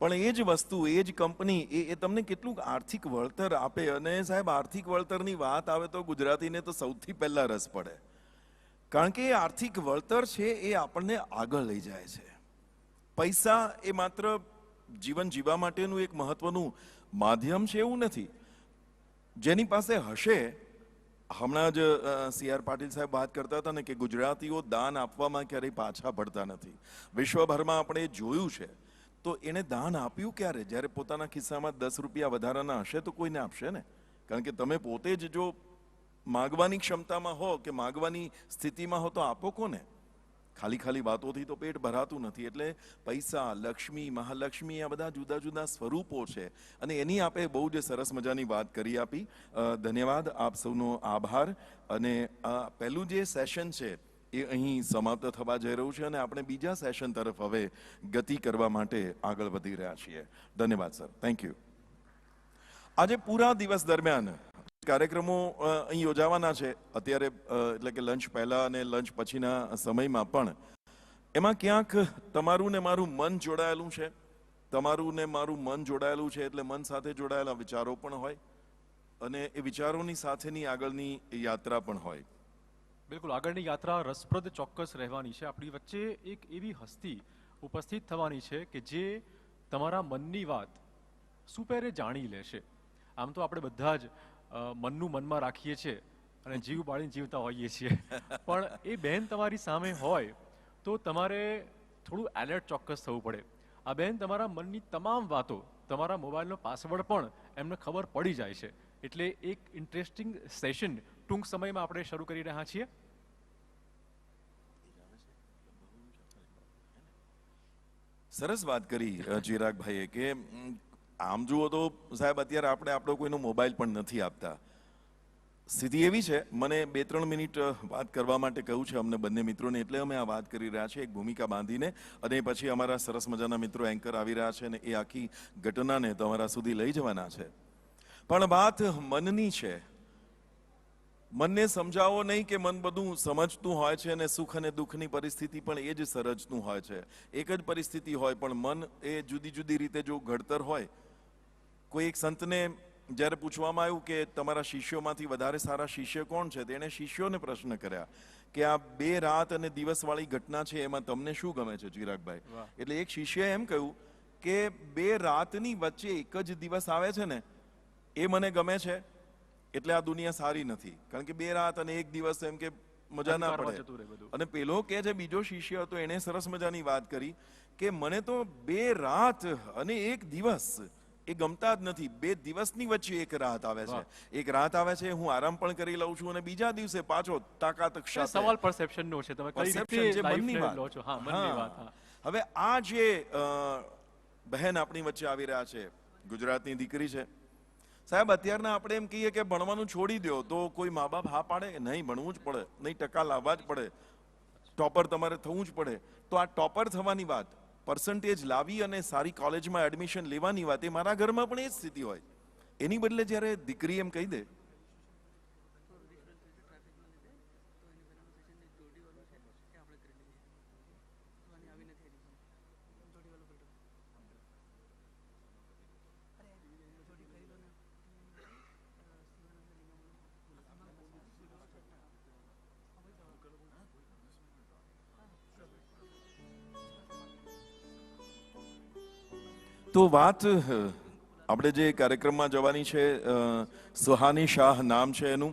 S3: પણ એ જ વસ્તુ, એ જ કંપની એ તમને કેટલું આર્થિક વળતર આપે. અને સાહેબ, આર્થિક વળતરની વાત આવે તો ગુજરાતીને તો સૌથી પહેલા રસ પડે, કારણ કે એ આર્થિક વળતર છે એ આપણને આગળ લઈ જાય છે. પૈસા એ માત્ર જીવન જીવવા માટેનું એક મહત્વનું માધ્યમ છે એવું નથી. જેની પાસે હશે, હમણાં જ CR પાટીલ સાહેબ વાત કરતા હતા ને કે ગુજરાતીઓ દાન આપવામાં ક્યારેય પાછા પડતા નથી. વિશ્વભરમાં આપણે જોયું છે. તો એણે દાન આપ્યું ક્યારે? જ્યારે પોતાના ખિસ્સામાં 10 રૂપિયા વધારાના હશે તો કોઈને આપશે ને. કારણ કે તમે પોતે જ જો માગવાની ક્ષમતામાં હો કે માગવાની સ્થિતિમાં હો તો આપો કોને? ખાલી વાતોથી તો પેટ ભરાતું નથી. એટલે પૈસા, લક્ષ્મી, મહાલક્ષ્મી, આ બધા જુદા જુદા સ્વરૂપો છે અને એની આપે બહુ જ સરસ મજાની વાત કરી આપી. ધન્યવાદ, આપ સૌનો આભાર. અને આ પહેલું જે સેશન છે એ અહીં સમાપ્ત થવા જઈ રહ્યું છે અને આપણે બીજા સેશન તરફ હવે ગતિ કરવા માટે આગળ વધી રહ્યા છીએ. ધન્યવાદ સર. Thank you. આજે પૂરા દિવસ દરમિયાન કાર્યક્રમો અહીં યોજાવાના છે અત્યારે, એટલે કે લંચ પહેલા અને લંચ પછીના સમયમાં પણ એમાં ક્યાંક તમારું ને મારું મન જોડાયેલું છે. તમારું ને મારું મન જોડાયેલું છે એટલે મન સાથે જોડાયેલા વિચારો પણ હોય અને એ વિચારોની સાથેની આગળની યાત્રા પણ હોય.
S2: બિલકુલ, આગળની યાત્રા રસપ્રદ ચોક્કસ રહેવાની છે. આપણી વચ્ચે એક એવી હસ્તી ઉપસ્થિત થવાની છે કે જે તમારા મનની વાત સુપેરે જાણી લેશે. આમ તો આપણે બધા જ મનનું મનમાં રાખીએ છીએ અને જીવ બાળીને જીવતા હોઈએ છીએ, પણ એ બહેન તમારી સામે હોય તો તમારે થોડું એલર્ટ ચોક્કસ થવું પડે. આ બહેન તમારા મનની તમામ વાતો, તમારા મોબાઈલનો પાસવર્ડ પણ એમને ખબર પડી જાય છે. એટલે એક ઇન્ટરેસ્ટિંગ સેશન ટૂંક સમયમાં આપણે શરૂ કરી રહ્યા છીએ.
S3: સરસ વાત કરી ચિરાગભાઈએ કે આમ જુઓ તો સાહેબ અત્યારે આપણે આપણો કોઈનો મોબાઈલ પણ નથી આપતા. સ્થિતિ એવી છે, મને 2-3 મિનિટ વાત કરવા માટે કહ્યું છે અમને બંને મિત્રોને, એટલે અમે આ વાત કરી રહ્યા છીએ એક ભૂમિકા બાંધીને, અને પછી અમારા સરસ મજાના મિત્રો એન્કર આવી રહ્યા છે અને એ આખી ઘટનાને તમારા સુધી લઈ જવાના છે. પણ વાત મનની છે. મનને સમજાવો નહીં કે મન બધું સમજતું હોય છે અને સુખ અને દુઃખની પરિસ્થિતિ પણ એ જ સર્જતું હોય છે. એક જ પરિસ્થિતિ હોય પણ મન એ જુદી જુદી રીતે જો ઘડતર હોય. કોઈ એક સંતને જ્યારે પૂછવામાં આવ્યું કે તમારા શિષ્યોમાંથી વધારે સારા શિષ્ય કોણ છે, તેણે શિષ્યોને પ્રશ્ન કર્યા કે આ 2 રાત અને દિવસવાળી ઘટના છે એમાં તમને શું ગમે છે ચિરાગભાઈ? એટલે એક શિષ્યએ એમ કહ્યું કે 2 રાતની વચ્ચે એક જ દિવસ આવે છે ને, એ મને ગમે છે. એટલે આ દુનિયા સારી નથી, કારણ કે 2 રાત અને 1 દિવસ એમ કે મજા ના પડે. અને પેલો કે જે બીજો શિષ્ય હતો એણે સરસ મજાની વાત કરી કે મને તો 2 રાત અને 1 દિવસ એ ગમતા જ નથી. 2 દિવસની વચ્ચે એક રાત આવે છે. એક રાત આવે છે, હું આરામ પણ કરી લઉં છું અને બીજા દિવસે પાછો તાકાત સાથે.
S2: સવાલ પરસેપ્શનનો છે, તમે કઈ રીતે લાઈફને લો છો. હા, મનની વાત.
S3: હવે આ જે બહેન આપણી વચ્ચે આવી રહ્યા છે, ગુજરાતની દીકરી છે. સાહેબ અત્યારના આપણે એમ કહીએ કે ભણવાનું છોડી દો, તો કોઈ મા બાપ હા પાડે? નહીં, ભણવું જ પડે, નહીં ટકા લાવવા જ પડે, ટોપર તમારે થવું જ પડે. તો આ ટોપર થવાની વાત, પર્સન્ટેજ લાવી અને સારી કોલેજમાં એડમિશન લેવાની વાત, એ મારા ઘરમાં પણ એ જ સ્થિતિ હોય. એની બદલે જ્યારે દીકરી એમ કહી દે તો વાત આપણે જે કાર્યક્રમમાં જવાની છે, સુહાની શાહ નામ છે એનું,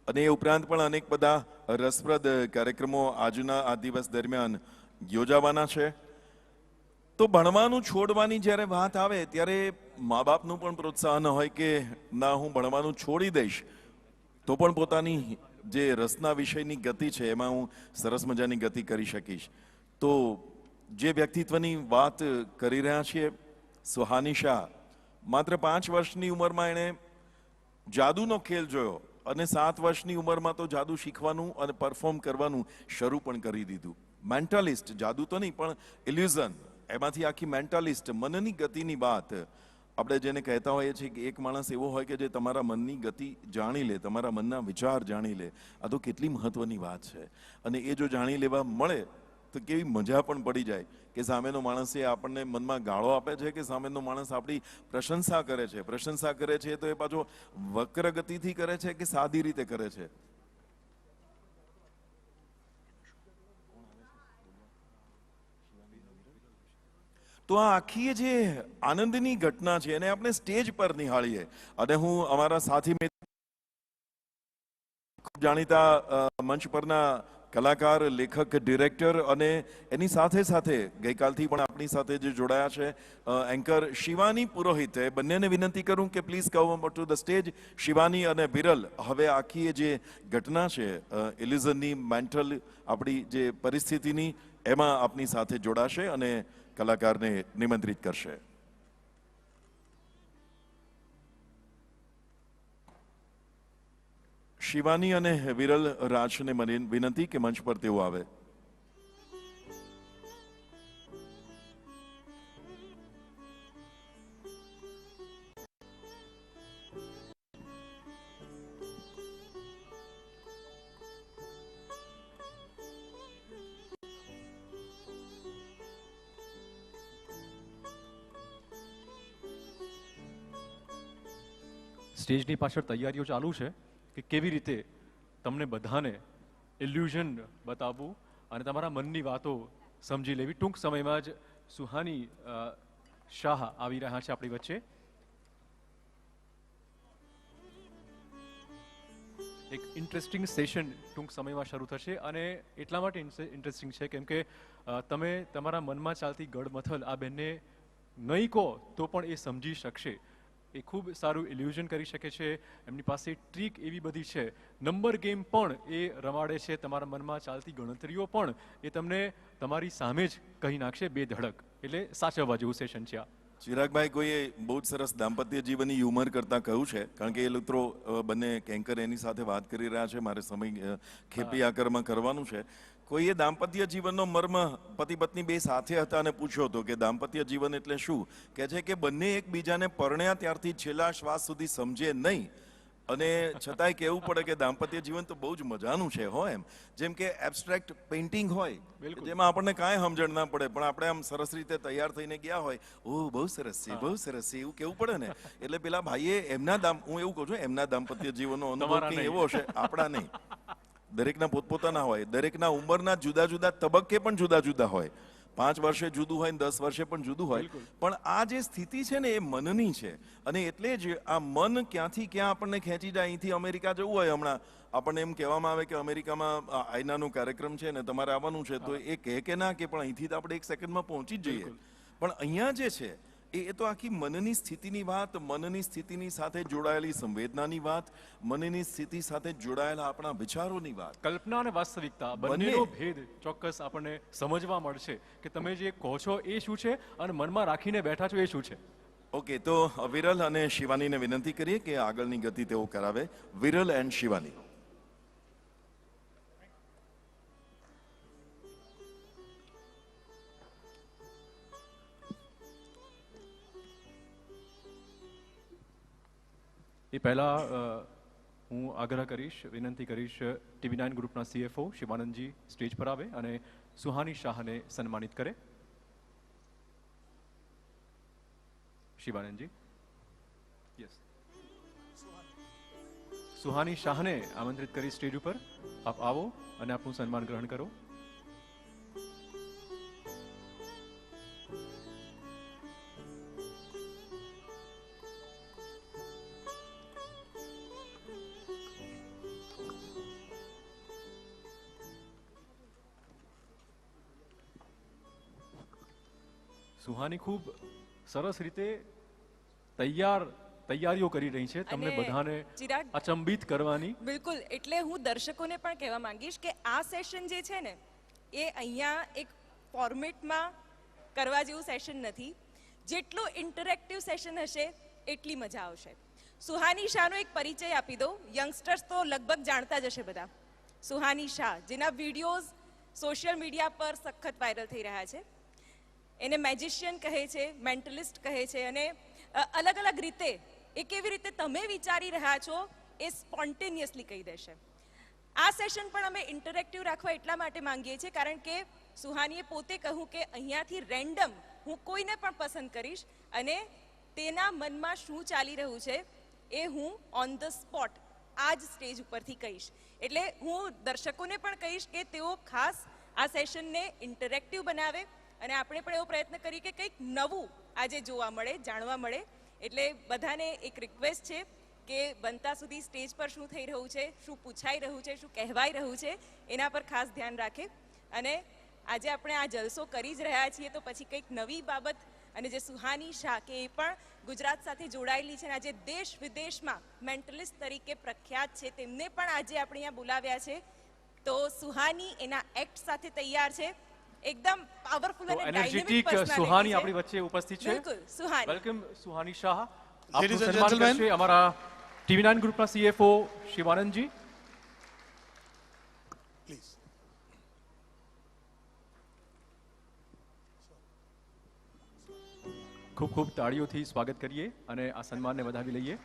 S3: અને એ ઉપરાંત પણ અનેક બધા રસપ્રદ કાર્યક્રમો આજના આ દિવસ દરમિયાન યોજાવાના છે. તો ભણવાનું છોડવાની જ્યારે વાત આવે ત્યારે મા બાપનું પણ પ્રોત્સાહન હોય કે ના, હું ભણવાનું છોડી દઈશ તો પણ પોતાની જે રસના વિષયની ગતિ છે એમાં હું સરસ મજાની ગતિ કરી શકીશ. તો જે વ્યક્તિત્વની વાત કરી રહ્યા છીએ, સુહાની શાહ, માત્ર 5 વર્ષની ઉંમરમાં એણે જાદુનો ખેલ જોયો અને 7 વર્ષની ઉંમરમાં તો જાદુ શીખવાનું અને પરફોર્મ કરવાનું શરૂ પણ કરી દીધું. મેન્ટાલિસ્ટ, જાદુ તો નહીં પણ ઇલ્યુઝન, એમાંથી આખી મેન્ટાલિસ્ટ, મનની ગતિની વાત આપણે જેને કહેતા હોઈએ છીએ કે એક માણસ એવો હોય કે જે તમારા મનની ગતિ જાણી લે, તમારા મનના વિચાર જાણી લે. આ તો કેટલી મહત્વની વાત છે. અને એ જો જાણી લેવા મળે તો કેવી મજા પણ પડી જાય કે સામેનો માણસ એ આપણને મનમાં ગાળો આપે છે કે સામેનો માણસ આપણી પ્રશંસા કરે છે. પ્રશંસા કરે છે તો એ પાછો વક્ર ગતિથી કરે છે કે સાદી રીતે કરે છે. તો આ આખી જે આનંદની ઘટના છે એને આપણે સ્ટેજ પર નિહાળીએ. અને હું અમારા સાથી ખૂબ જાણીતા મંચ પરના કલાકાર, લેખક, ડિરેક્ટર અને એની સાથે સાથે ગઈકાલથી પણ આપણી સાથે જે જોડાયા છે એન્કર શિવાની પુરોહિત, એ બંનેને વિનંતી કરું કે please come to the stage. Shivani અને વિરલ હવે આખી જે ઘટના છે ઇલ્યુઝનની, મેન્ટલ આપણી જે પરિસ્થિતિની, એમાં આપની સાથે જોડાશે અને કલાકારને નિમંત્રિત કરશે. શિવાની અને વિરલ રાજને મને વિનંતી કે મંચ પર તેઓ આવે.
S2: સ્ટેજની પાછળ તૈયારીઓ ચાલુ છે કે કેવી રીતે તમને બધાને ઇલ્યુઝન બતાવવું અને તમારા મનની વાતો સમજી લેવી. ટૂંક સમયમાં જ સુહાની શાહ આવી રહ્યા છે આપણી વચ્ચે. એક ઇન્ટરેસ્ટિંગ સેશન ટૂંક સમયમાં શરૂ થશે અને એટલા માટે ઇન્ટરેસ્ટિંગ છે કેમ કે તમે તમારા મનમાં ચાલતી ગડમથલ આ બેનને નહીં કહો તો પણ એ સમજી શકશે. એ ખૂબ સારું ઇલ્યુઝન કરી શકે છે. એમની પાસે ટ્રીક એવી બધી છે. નંબર ગેમ પણ એ રમાડે છે. તમારા મનમાં ચાલતી ગણતરીઓ પણ એ તમને તમારી સામે જ કહી નાખશે બે ધડક. એટલે સાચવવા જેવું સેશન છે આ.
S3: ચિરાગભાઈ, કોઈએ બહુ જ સરસ દાંપત્ય જીવનની હ્યુમર કરતા કહ્યું છે, કારણ કે એ લોકો બંને કેન્કર એની સાથે વાત કરી રહ્યા છે, મારે સમય ખેપી આકારમાં કરવાનું છે. કોઈએ દાંપત્ય જીવનનો મર્મ પતિ પત્ની બે સાથે હતા અને પૂછ્યો હતો કે દાંપત્ય જીવન એટલે શું. કહે છે કે બંને એકબીજાને પરણ્યા ત્યારથી છેલ્લા શ્વાસ સુધી સમજે નહીં અને છતાંય કહેવું પડે કે દાંપત્ય જીવન તો બહુ જ મજાનું છે હો. એમ જેમ કે એબ્સ્ટ્રેક્ટ પેઇન્ટિંગ હોય જેમાં આપણને કાંઈ સમજણ ના પડે પણ આપણે આમ સરસ રીતે તૈયાર થઈને ગયા હોય, ઓહ બહુ સરસ છે, બહુ સરસ છે, એવું કેવું પડે ને. એટલે પેલા ભાઈએ હું એવું કહું છું, એમના દાંપત્ય જીવનનો અનુભવ કંઈ એવો હશે, આપણા નહીં. દરેકના પોતપોતાના હોય, દરેકના ઉંમરના જુદા જુદા તબક્કે પણ જુદા જુદા હોય. 5 વર્ષે જુદું હોય ને 10 વર્ષે પણ જુદું હોય. પણ આ જે સ્થિતિ છે ને એ મનની છે અને એટલે જ આ મન ક્યાંથી ક્યાં આપણને ખેંચી જાય. અહીંથી અમેરિકા જવું હોય, હમણાં આપણને એમ કહેવામાં આવે કે અમેરિકામાં આઈનાનો કાર્યક્રમ છે ને તમારે આવવાનું છે, તો એ કહે કે ના કે પણ અહીંથી તો આપણે 1 સેકન્ડમાં પહોંચી જ જઈએ. પણ અહીંયા જે છે એ તો આખી મનની સ્થિતિની વાત, મનની સ્થિતિની સાથે જોડાયેલી સંવેદનાની વાત, મનની સ્થિતિ સાથે જોડાયેલા આપણા વિચારોની વાત.
S2: કલ્પના અને વાસ્તવિકતા બંનેનો ભેદ ચોક્કસ આપણને સમજવા મળશે કે તમે જે કહો છો એ શું છે અને મનમાં રાખીને બેઠા છો એ શું છે.
S3: ઓકે, તો વિરલ અને શિવાનીને વિનંતી કરીએ કે આગળની ગતિ તેઓ કરાવે. વિરલ એન્ડ શિવાની.
S2: એ પહેલાં હું આગ્રહ કરીશ, વિનંતી કરીશ TV9 ગ્રુપના CFO શિવાનંદજી સ્ટેજ પર આવે અને સુહાની શાહને સન્માનિત કરે. શિવાનંદજી, યસ. સુહાની શાહને આમંત્રિત કરી સ્ટેજ ઉપર. આપ આવો અને આપનું સન્માન ગ્રહણ કરો. સુહાની ખૂબ સરસ રીતે તૈયારીઓ કરી રહી છે તમને બધાને અચંબિત કરવાની.
S1: બિલકુલ, એટલે હું દર્શકોને પણ કહેવા માંગીશ કે આ સેશન જે છે ને એ અહીંયા એક ફોર્મેટમાં કરવા જેવું સેશન નથી. જેટલું ઇન્ટરેક્ટિવ સેશન હશે એટલી મજા આવશે. સુહાની શાહનો એક પરિચય આપી દઉં. યંગસ્ટર્સ તો લગભગ જાણતા જ હશે બધા. સુહાની શાહ, જેના વિડીયોઝ સોશિયલ મીડિયા પર સખત વાયરલ થઈ રહ્યા છે. એને મેજિશિયન કહે છે, મેન્ટલિસ્ટ કહે છે અને અલગ અલગ રીતે એ કેવી રીતે તમે વિચારી રહ્યા છો એ સ્પોન્ટેનિયસલી કહી દેશે. આ સેશન પણ અમે ઇન્ટરેક્ટિવ રાખવા એટલા માટે માંગીએ છીએ કારણ કે સુહાનીએ પોતે કહ્યું કે અહીંયાથી રેન્ડમ હું કોઈને પણ પસંદ કરીશ અને તેના મનમાં શું ચાલી રહ્યું છે એ હું ઓન ધ સ્પોટ આ જ સ્ટેજ ઉપરથી કહીશ. એટલે હું દર્શકોને પણ કહીશ કે તેઓ ખાસ આ સેશનને ઇન્ટરેક્ટિવ બનાવે અને આપણે પણ એવો પ્રયત્ન કરીએ કે કંઈક નવું આજે જોવા મળે, જાણવા મળે. એટલે બધાને એક રિક્વેસ્ટ છે કે બનતા સુધી સ્ટેજ પર શું થઈ રહ્યું છે, શું પૂછાઈ રહ્યું છે, શું કહેવાઈ રહ્યું છે એના પર ખાસ ધ્યાન રાખે. અને આજે આપણે આ જલસો કરી જ રહ્યા છીએ તો પછી કંઈક નવી બાબત. અને જે સુહાની શાહ કે એ પણ ગુજરાત સાથે જોડાયેલી છે અને આજે દેશ વિદેશમાં મેન્ટલિસ્ટ તરીકે પ્રખ્યાત છે, તેમને પણ આજે આપણે અહીંયા બોલાવ્યા છે. તો સુહાની એના એક્ટ સાથે તૈયાર છે. એકદમ પાવરફુલ અને ડાયનેમિક પર્સનાલિટી.
S2: સુહાની આપણી વચ્ચે ઉપસ્થિત છે.
S1: બિલકુલ, સુહાની.
S2: વેલકમ સુહાની શાહ. આપનું સન્માન કરશે અમારા TV9 ગ્રુપના CFO શિવાનંદજી.
S6: પ્લીઝ.
S2: ખૂબ ખૂબ તાળીઓથી સ્વાગત કરીએ અને આ સન્માનને વધાવી લઈએ.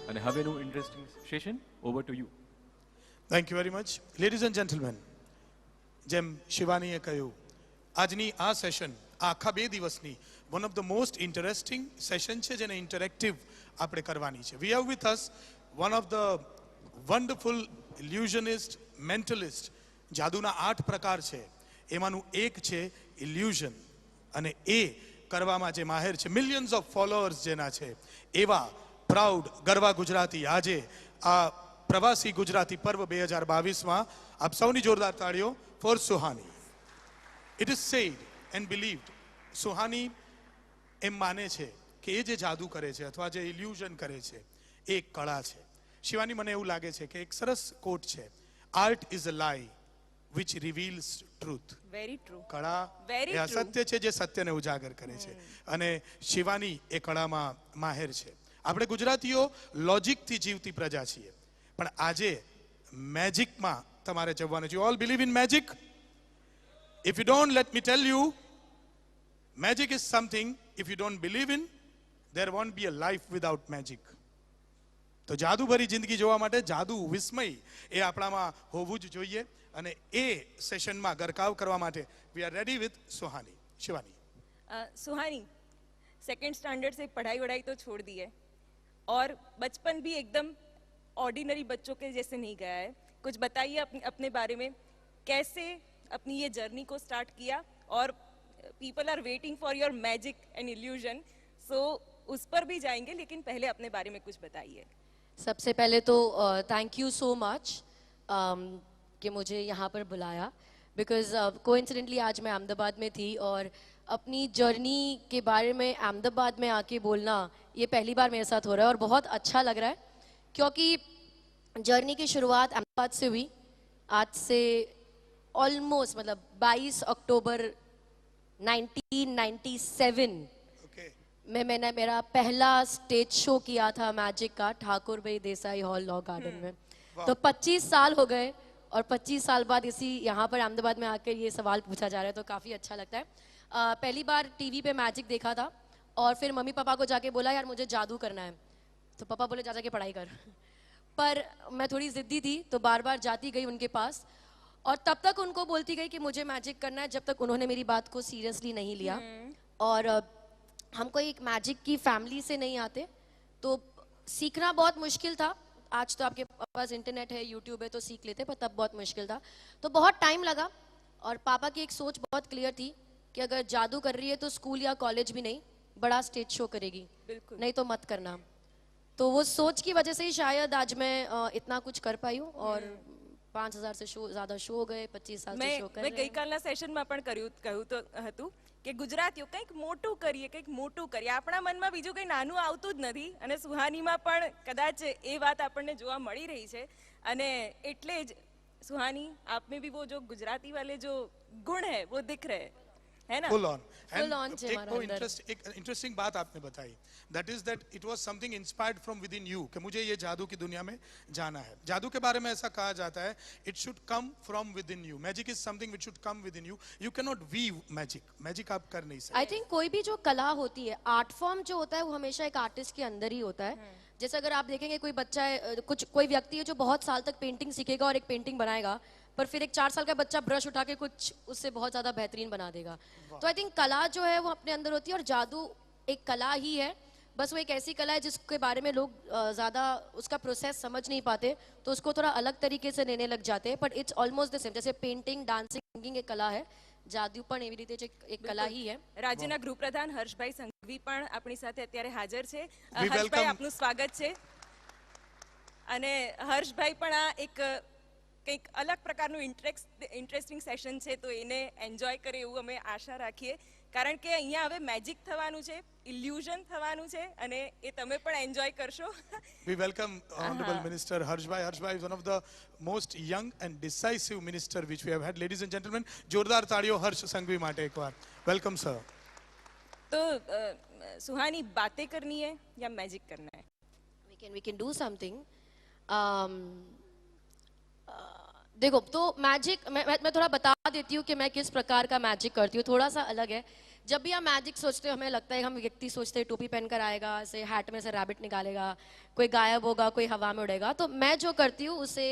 S2: અને હવેનું interesting session over to you.
S6: Thank you very much. Ladies and gentlemen, જેમ શિવાનીએ કહ્યું, આજની આ સેશન આખા 2 દિવસની one of the most interesting session છે, જેને ઇન્ટરેક્ટિવ આપણે કરવાની છે. We have with us one of the wonderful illusionist, mentalist. જાદુના 8 પ્રકાર છે, એમાંનું એક છે ઇલ્યુઝન, અને એ કરવામાં જે માહેર છે, મિલિયન્સ ઓફ ફોલોઅર્સ જેના છે, એવા પ્રાઉડ ગરવા ગુજરાતી આજે આ પ્રવાસી ગુજરાતી પર્વ 2022માં આપ સૌની જોરદાર તાળીઓ for Suhani. It is said and believed, Suhani એમ માને છે કે એ જે જાદુ કરે છે અથવા જે ઇલ્યુઝન કરે છે એ એક કળા છે. શિવાની, મને એવું લાગે છે કે એક સરસ કોટ છે, આર્ટ ઇઝ અ લાઈ which reveals truth.
S1: Very true.
S6: કળા
S1: Very
S6: એ
S1: true.
S6: અસત્ય છે જે સત્યને ઉજાગર કરે છે, અને શિવાની એ કળામાં માહેર છે. આપણે ગુજરાતીઓ લોજિકથી જીવતી પ્રજા છીએ, પણ આજે મેજિકમાં તમારે જવાનું છે. You all believe in magic? If you don't, let me tell you, magic is something if you don't believe in, there won't be a life without magic. તો જાદુભરી જિંદગી જોવા માટે જાદુ, વિસ્મય એ આપણામાં હોવું જ જોઈએ, અને એ સેશનમાં ગરકાવ કરવા માટે we are ready with Suhani. Shivani,
S1: Suhani, second standard से पढ़ाई वढ़ाई तो छोड़ दी है और बचपन भी एकदम ऑर्डिनरी बच्चों के जैसे नहीं गया है. कुछ बताइए अपने बारे में, कैसे अपनी ये जर्नी को स्टार्ट किया, और people are waiting for your magic and illusion, so उस पर भी जाएंगे, लेकिन पहले अपने बारे में कुछ बताइए.
S7: सबसे पहले तो थैंक यू सो मच कि मुझे यहाँ पर बुलाया, बिकॉज कोइंसिडेंटली आज मैं अहमदाबाद में थी और अपनी जर्नी के बारे में अहमदाबाद में आके बोलना ये पहली बार मेरे साथ हो रहा है, और बहुत अच्छा लग रहा है क्योंकि जर्नी की शुरुआत अहमदाबाद से हुई. आज से ऑलमोस्ट मतलब 22 अक्टूबर 1997 मैंने मेरा पहला स्टेज शो किया था मैजिक का ठाकुर भाई देसाई हॉल लॉ गार्डन में. तो 25 साल हो गए, और 25 साल बाद इसी यहाँ पर अहमदाबाद में आकर ये सवाल पूछा जा रहा है, तो काफ़ी अच्छा लगता है. पहली बार टीवी पे मैजिक देखा था, और फिर मम्मी पापा को जाके बोला यार मुझे जादू करना है, तो पापा बोले जा जाके पढ़ाई कर. पर मैं थोड़ी ज़िद्दी थी, तो बार बार जाती गई उनके पास, और तब तक उनको बोलती गई कि मुझे मैजिक करना है, जब तक उन्होंने मेरी बात को सीरियसली नहीं लिया. और हम कोई एक मैजिक की फैमिली से नहीं आते, तो सीखना बहुत मुश्किल था. आज तो आपके पास इंटरनेट है, यूट्यूब है, तो सीख लेते, पर तब बहुत मुश्किल था. तो बहुत टाइम लगा, और पापा की एक सोच बहुत क्लियर थी कि अगर जादू कर रही है तो स्कूल या कॉलेज भी नहीं, बड़ा स्टेज शो करेगी, नहीं तो मत करना. तो वो सोच की वजह से ही शायद आज मैं इतना कुछ कर पाई हूँ, और 5000 से ज़्यादा शो गए, 25 साल से शो कर
S1: મેં ગઈકાલના સેશનમાં પણ કહ્યું તો હતું કે ગુજરાતીઓ કંઈક મોટું કરીએ, કંઈક મોટું કરીએ. આપણા મનમાં બીજું કંઈ નાનું આવતું જ નથી, અને સુહાનીમાં પણ કદાચ એ વાત આપણને જોવા મળી રહી છે. અને એટલે જ સુહાની, आप में भी वो जो गुजराती वाले जो गुण है वो दिख रहे हैं, है ना?
S6: Full on.
S7: Full on છે
S6: एक
S7: हमारा
S6: वो
S7: अंदर.
S6: एक इंटरेस्टिंग बात आपने बताई, that is that it was something inspired from within you, कि मुझे ये जादू की दुनिया में जाना है. जादू के बारे में ऐसा कहा जाता है, it should come from within you. Magic is something which should come within you. You can not weave magic. Magic आप कर नहीं सकते.
S7: आई थिंक कोई भी जो कला होती है, आर्ट फॉर्म जो होता है, वो हमेशा एक आर्टिस्ट के अंदर ही होता है. जैसे अगर आप देखेंगे कोई बच्चा है, कोई व्यक्ति है जो बहुत साल तक पेंटिंग सीखेगा और एक पेंटिंग बनाएगा, पर फिर एक 4 साल का बच्चा ब्रश उठा के कुछ उससे बहुत ज्यादा बेहतरीन बना देगा. तो आई थिंक कला जो है वो अपने अंदर होती है, और जादू एक कला ही है. बस वो एक ऐसी कला है जिसके बारे में लोग ज्यादा उसका प्रोसेस समझ नहीं पाते, तो उसको थोड़ा अलग तरीके से लेने लग जाते हैं. But it's almost the same. जैसे पेंटिंग, डांसिंग, सिंगिंग एक कला है, जादू પણ એવી રીતે એક કલા ही है.
S1: રાજ્યના ગૃહપ્રધાન હર્ષભાઈ સંઘવી પણ આપણી સાથે અત્યારે હાજર છે. હર્ષભાઈ, આપનું સ્વાગત છે. અને હર્ષભાઈ પણ આ એક કંઈક અલગ પ્રકારનું ઇન્ટરેસ્ટિંગ સેશન છે, તો એને એન્જોય કરે એવું અમે આશા રાખીએ, કારણ કે અહીંયા હવે મેજિક થવાનું છે, ઇલ્યુઝન થવાનું છે, અને એ તમે પણ એન્જોય કરશો.
S6: We welcome Honorable Minister Harshbhai. Harshbhai is one of the most young and decisive minister which we have had. Ladies and gentlemen, जोरदार ताड़ियों हर्ष संघवी માટે એકવાર. Welcome sir.
S1: तो सुहानी, बातें करनी है या मैजिक करना है?
S7: We can do something. देखो, तो मैजिक मैं थोड़ा बता देती हूँ कि मैं किस प्रकार का मैजिक करती हूँ. थोड़ा सा अलग है. जब भी हम मैजिक सोचते हो हमें लगता है हम व्यक्ति सोचते हैं टोपी पहनकर आएगा, ऐसे हैट में से रैबिट निकालेगा, कोई गायब होगा, कोई हवा में उड़ेगा। तो मैं जो करती हूँ उसे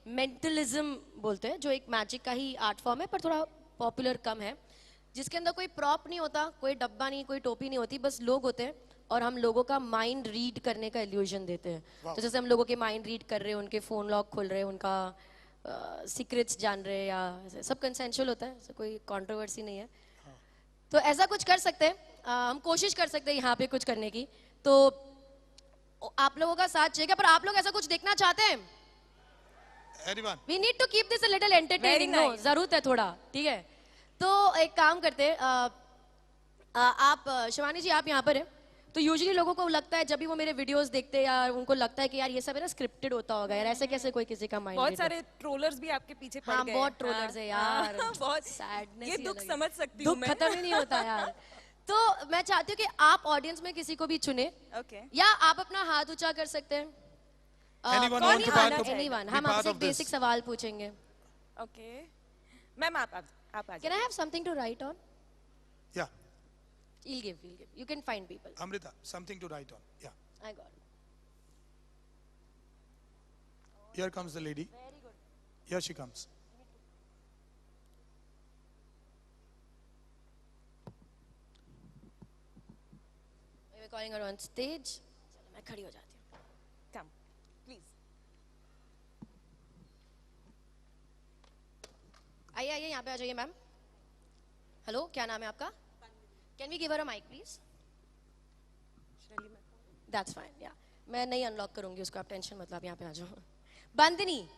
S7: मेंटलिज्म बोलते हैं, जो एक मैजिक का ही आर्ट फॉर्म है पर थोड़ा पॉपुलर कम है, जिसके अंदर कोई प्रॉप नहीं होता, कोई डब्बा नहीं, कोई टोपी नहीं होती, बस लोग होते हैं और हम लोगों का माइंड रीड करने का इल्यूजन देते हैं। तो जैसे हम लोगों के माइंड रीड कर रहे हैं, उनके फोन लॉक खोल रहे हैं, उनका सीक्रेट्स जान रहे हैं, या सब कंसेंशुअल होता है, ऐसे कोई कंट्रोवर्सी नहीं है। तो ऐसा कुछ कर सकते हैं, हम कोशिश कर सकते हैं यहाँ पे कुछ करने की। तो आप लोगों का साथ चाहिए, पर आप लोग ऐसा कुछ देखना चाहते हैं? We need to keep this a little entertaining. No, जरूरत है थोड़ा, ठीक है। तो एक काम करते हैं, आप शिवानी जी आप यहाँ पर हैं, तो यूजुअली लोगों को लगता है जब भी वो मेरे वीडियोस देखते हैं या उनको लगता है कि यार ये सब है ना स्क्रिप्टेड होता होगा यार, ऐसे कैसे कोई किसी का माइंड।
S1: बहुत सारे ट्रोलर्स भी आपके पीछे पड़
S7: हाँ,
S1: गए।
S7: बहुत ट्रोलर्स है यार,
S1: बहुत
S7: सैडनेस।
S1: ये दुख समझ सकती हूँ
S7: दुख
S1: मैं।
S7: खत्म ही नहीं होता यार। तो मैं चाहती हूँ कि आप ऑडियंस में किसी को भी चुने,
S1: ओके,
S7: या आप अपना हाथ ऊंचा कर सकते हैं।
S6: Anyone
S1: want to
S7: Anyone,
S6: be
S7: हम
S6: part
S7: आपसे
S6: of
S7: एक
S6: this?
S7: बेसिक सवाल पूछेंगे।
S1: ओके मैम, आप आ
S7: Can I
S1: जाइए।
S7: have something to write on?
S6: Yeah,
S7: We'll give. You can find people.
S6: Amrita, something to write on. Yeah.
S7: I got it.
S6: Here comes the lady.
S7: Very good.
S6: Here she comes.
S7: We're calling her on stage. चलो मैं खड़ी हो जाती हूँ।
S1: Come please.
S7: आइए आइए यहाँ पे आ जाइए मैम। हेलो, क्या नाम है आपका? Can we give her a mike please? That's fine. या मैं नहीं अनलॉक करूंगी उसको, आप टेंशन मत लो, आप यहाँ पे आ जाओ। बंदनी,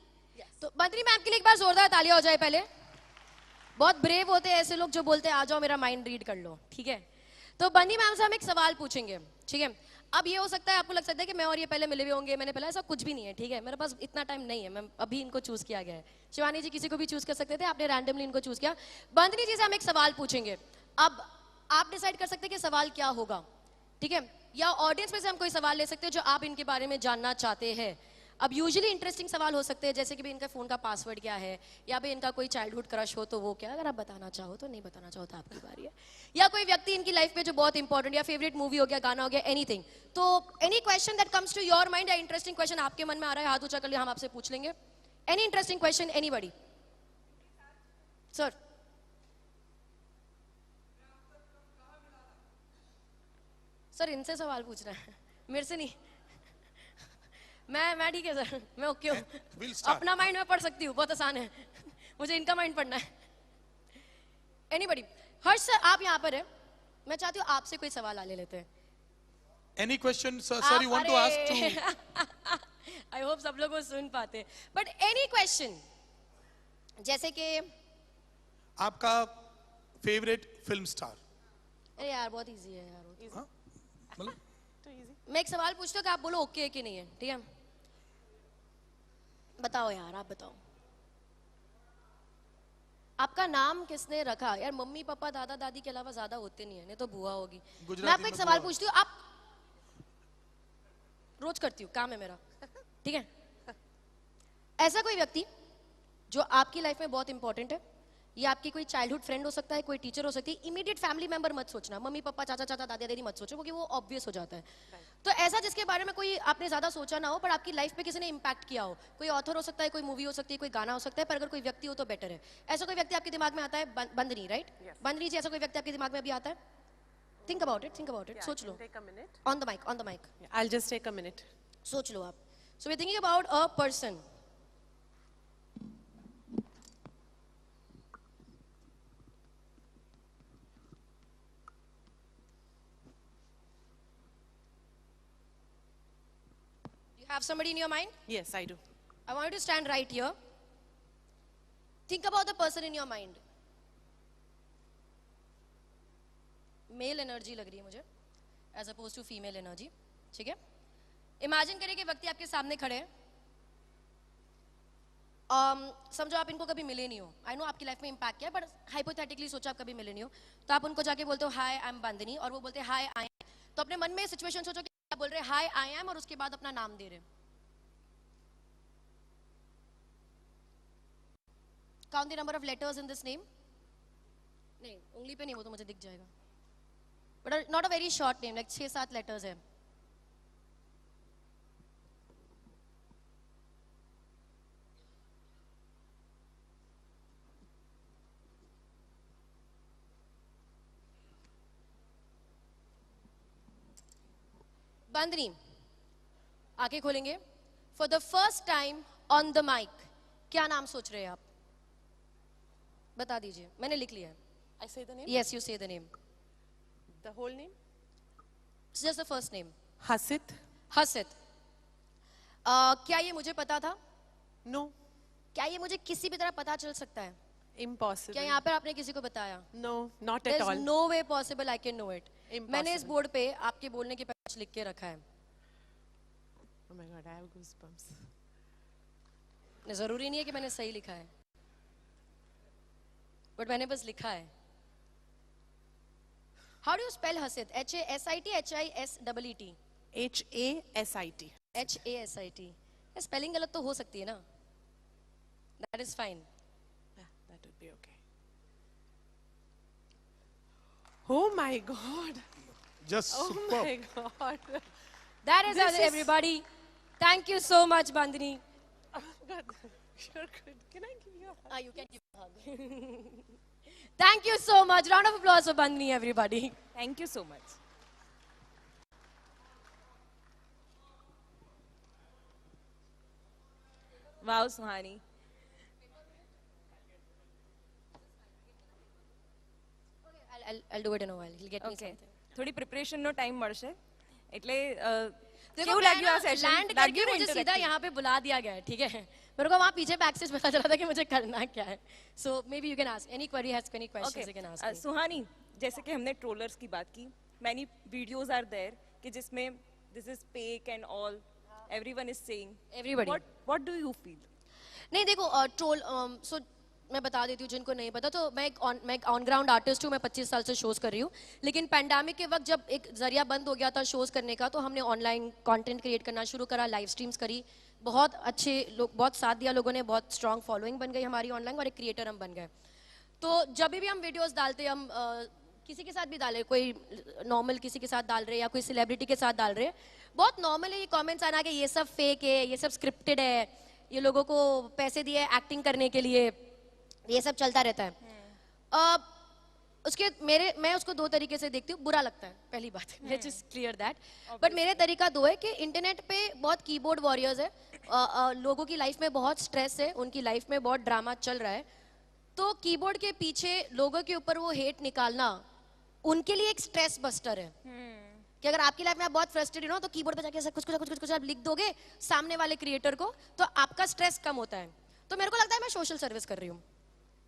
S7: तो बंदनी मैम के लिए एक बार जोरदार तालियां हो जाए पहले। बहुत ब्रेव होते हैं ऐसे लोग जो बोलते हैं आ जाओ मेरा माइंड रीड कर लो, ठीक है। तो बंदी मैम से हम एक सवाल पूछेंगे, ठीक है। अब ये हो सकता है आपको लग सकता है कि मैं और ये पहले मिले हुए होंगे, मैंने पहले, ऐसा कुछ भी नहीं है, ठीक है। मेरे पास इतना टाइम नहीं है, मैं अभी इनको चूज किया गया है। शिवानी जी किसी को भी चूज कर सकते थे, आपने रैंडमली इनको चूज किया। बंदनी जी से हम एक सवाल पूछेंगे, अब आप डिसाइड कर सकते हैं कि सवाल क्या होगा, ठीक है। या ऑडियंस में से हम कोई सवाल ले सकते हैं जो आप इनके बारे में जानना चाहते हैं। अब यूजुअली इंटरेस्टिंग सवाल हो सकते हैं, जैसे कि भी इनका फोन का पासवर्ड क्या है, या भी इनका कोई चाइल्डहुड क्रश हो तो वो क्या, अगर आप बताना चाहो तो, नहीं बताना चाहो तो आपकी बारी है। या कोई व्यक्ति इनकी लाइफ में जो बहुत इंपॉर्टेंट, या फेवरेट मूवी हो गया, गाना हो गया, एनीथिंग। तो any question that comes to your mind, या इंटरेस्टिंग क्वेश्चन आपके मन में आ रहा है, हाथ ऊंचा कर लिया, हम आपसे पूछ लेंगे। Any interesting question, anybody? Sir, sir इनसे सवाल पूछ रहा है, मेरे से नहीं। मैं ठीक है सर, मैं ओके हूँ। अपना माइंड मैं पढ़ सकती हूँ, बहुत आसान है। मुझे इनका माइंड पढ़ना है। एनीबॉडी? हर्ष सर आप यहाँ पर है, मैं चाहती हूँ आपसे कोई सवाल ले लेते हैं।
S6: Any question, sir? Sir, you want to ask to?
S7: I hope सब लोग वो सुन पाते हैं, बट एनी क्वेश्चन, जैसे कि
S6: आपका फेवरेट फिल्म स्टार?
S7: अरे यार बहुत इजी है यार।
S6: हाँ? मतलब
S7: मैं एक सवाल पूछती हूँ कि आप बोलो ओके है कि नहीं है, ठीक है। बताओ यार, आप बताओ, आपका नाम किसने रखा? यार मम्मी पापा दादा दादी के अलावा ज्यादा होते नहीं है, नहीं तो बुआ होगी। मैं आपको एक सवाल पूछती हूँ, आप रोज करती हूँ, काम है मेरा, ठीक है। ऐसा कोई व्यक्ति जो आपकी लाइफ में बहुत इंपॉर्टेंट है, ये आपकी कोई चाइल्डहुड फ्रेंड हो सकता है, कोई टीचर हो सकती है, इमीडिएट फैमिली मेंबर मत सोचना, मम्मी पापा चाचा चाचा दादा दादी मत सोचो, क्योंकि वो ऑब्वियस हो जाता है। तो ऐसा जिसके बारे में कोई आपने ज्यादा सोचा ना हो, पर आपकी लाइफ पे किसी ने इंपैक्ट किया हो, कोई ऑथर हो सकता है, कोई मूवी हो सकती है, कोई गाना हो सकता है, पर अगर कोई व्यक्ति हो तो बेटर है। ऐसा कोई व्यक्ति आपके दिमाग में आता है? बंदनी, राइट? बंदनी जी, ऐसा कोई व्यक्ति आपके दिमाग में अभी आता है? थिंक अबाउट इट, सोच लो। On the mic.
S8: I'll just take a minute.
S7: सोच लो आप। So we thinking about a person. You have somebody in your mind?
S8: Yes, I do.
S7: I want you to stand right here. Think about the person in your mind. Male energy लग रही है मुझे, as opposed to female energy, ठीक है। Imagine करिए कि व्यक्ति आपके सामने खड़े हैं। समझो आप इनको कभी मिले नहीं हो, आई नो आपकी लाइफ में इंपैक्ट किया है, बट हाइपोथेटिकली सोचो आप कभी मिले नहीं हो, तो आप उनको जाके बोलते हो हाय आई एम बंदनी, और वो बोलते हैं हाय आई एम। तो अपने मन में सिचुएशन सोचो कि आप बोल रहे हैं हाय आई एम, और उसके बाद अपना नाम दे रहे हैं। Count the number of letters in this name. नहीं, उंगली पे नहीं, वो तो मुझे दिख जाएगा। But not a very short name, like 6-7 letters है. बंदनी, आंखें खोलेंगे. For the first time on the mike, क्या नाम सोच रहे हैं आप? बता दीजिए, मैंने लिख लिया है.
S8: I say the name?
S7: Yes, you say the name.
S8: The whole name?
S7: It's just the first name.
S8: Hasit?
S7: हसित. क्या ये मुझे पता था?
S8: No.
S7: क्या ये मुझे किसी भी तरह पता चल सकता है?
S8: Impossible.
S7: क्या यहाँ पर आपने किसी को बताया?
S8: No, not at
S7: There's
S8: all.
S7: no way possible I can know it. मैंने इस
S8: Impossible.
S7: बोर्ड पे आपके बोलने के पहले लिख के रखा है.
S8: Oh my God, I have goosebumps.
S7: जरूरी नहीं है कि मैंने सही लिखा है, बट मैंने बस लिखा है. How do you spell हसित? H-A-S-I-T, H-I-S-E-E-T?
S8: H-A-S-I-T.
S7: H-A-S-I-T. Spelling गलत तो हो सकती है ना? That is fine.
S8: Yeah, that would be okay. Oh my God.
S6: Just
S8: Oh
S6: superb.
S8: my God.
S7: That is
S8: This is-
S7: everybody. Thank you so much, Bandini.
S8: Oh God. You're good. Can I give you a hug?
S7: You can give a hug. Thank you so much. Round of applause for Bandini, everybody.
S1: Thank you so much. Wow, Suhani.
S7: I'll do it in a while. He'll get me
S1: Okay.
S7: something.
S1: થોડી પ્રિપરેશનનો time મળશે એટલે
S7: देखो,
S1: કેવું
S7: मैं
S1: લાગ્યું
S7: ना
S1: આ session?
S7: land करके मुझे सीधा यहाँ पे बुला दिया गया है, ठीक है? मेरे को वहाँ पीछे बैक स्टेज पता चला था कि मुझे करना क्या है. So maybe you can ask any query, has any questions you can ask me.
S1: सुहानी, जैसे कि हमने ट्रोलर्स की बात की, many videos are there कि जिसमें this is fake and all, everyone is saying.
S7: Everybody.
S1: What do you feel?
S7: नहीं देखो, ट्रोल सो मैं बता देती हूँ जिनको नहीं पता. तो मैं एक ऑन ग्राउंड आर्टिस्ट हूँ. मैं 25 साल से शोज कर रही हूँ. लेकिन पैंडेमिक के वक्त जब एक जरिया बंद हो गया था शोज करने का, तो हमने ऑनलाइन कंटेंट क्रिएट करना शुरू करा, लाइव स्ट्रीम्स करी. बहुत अच्छे लोग, बहुत साथ दिया लोगों ने, बहुत स्ट्रॉन्ग फॉलोइंग बन गई हमारी ऑनलाइन, और एक क्रिएटर हम बन गए. तो जब भी हम वीडियोस डालते, हम किसी के साथ भी डाले, कोई नॉर्मल किसी के साथ डाल रहे या कोई सेलिब्रिटी के साथ डाल रहे, बहुत नॉर्मल है ये कमेंट्स आना कि ये सब फेक है, ये सब स्क्रिप्टेड है, ये लोगों को पैसे दिए एक्टिंग करने के लिए, ये सब चलता रहता है. उसके मैं उसको दो तरीके से देखती हूँ. बुरा लगता है, पहली बात, let's just clear that. But मेरे तरीका दो है कि इंटरनेट पे बहुत कीबोर्ड वॉरियर्स है, लोगों की लाइफ में बहुत स्ट्रेस है, उनकी लाइफ में बहुत ड्रामा चल रहा है. तो कीबोर्ड के पीछे लोगों के ऊपर वो हेट निकालना उनके लिए एक स्ट्रेस बस्टर है. कि अगर आपकी लाइफ में आप बहुत फ्रस्ट्रेटेड हो तो कीबोर्ड पे जाके ऐसा कुछ आप लिख दोगे सामने वाले क्रिएटर को, तो आपका स्ट्रेस कम होता है. तो मेरे को लगता है मैं सोशल सर्विस कर रही हूँ,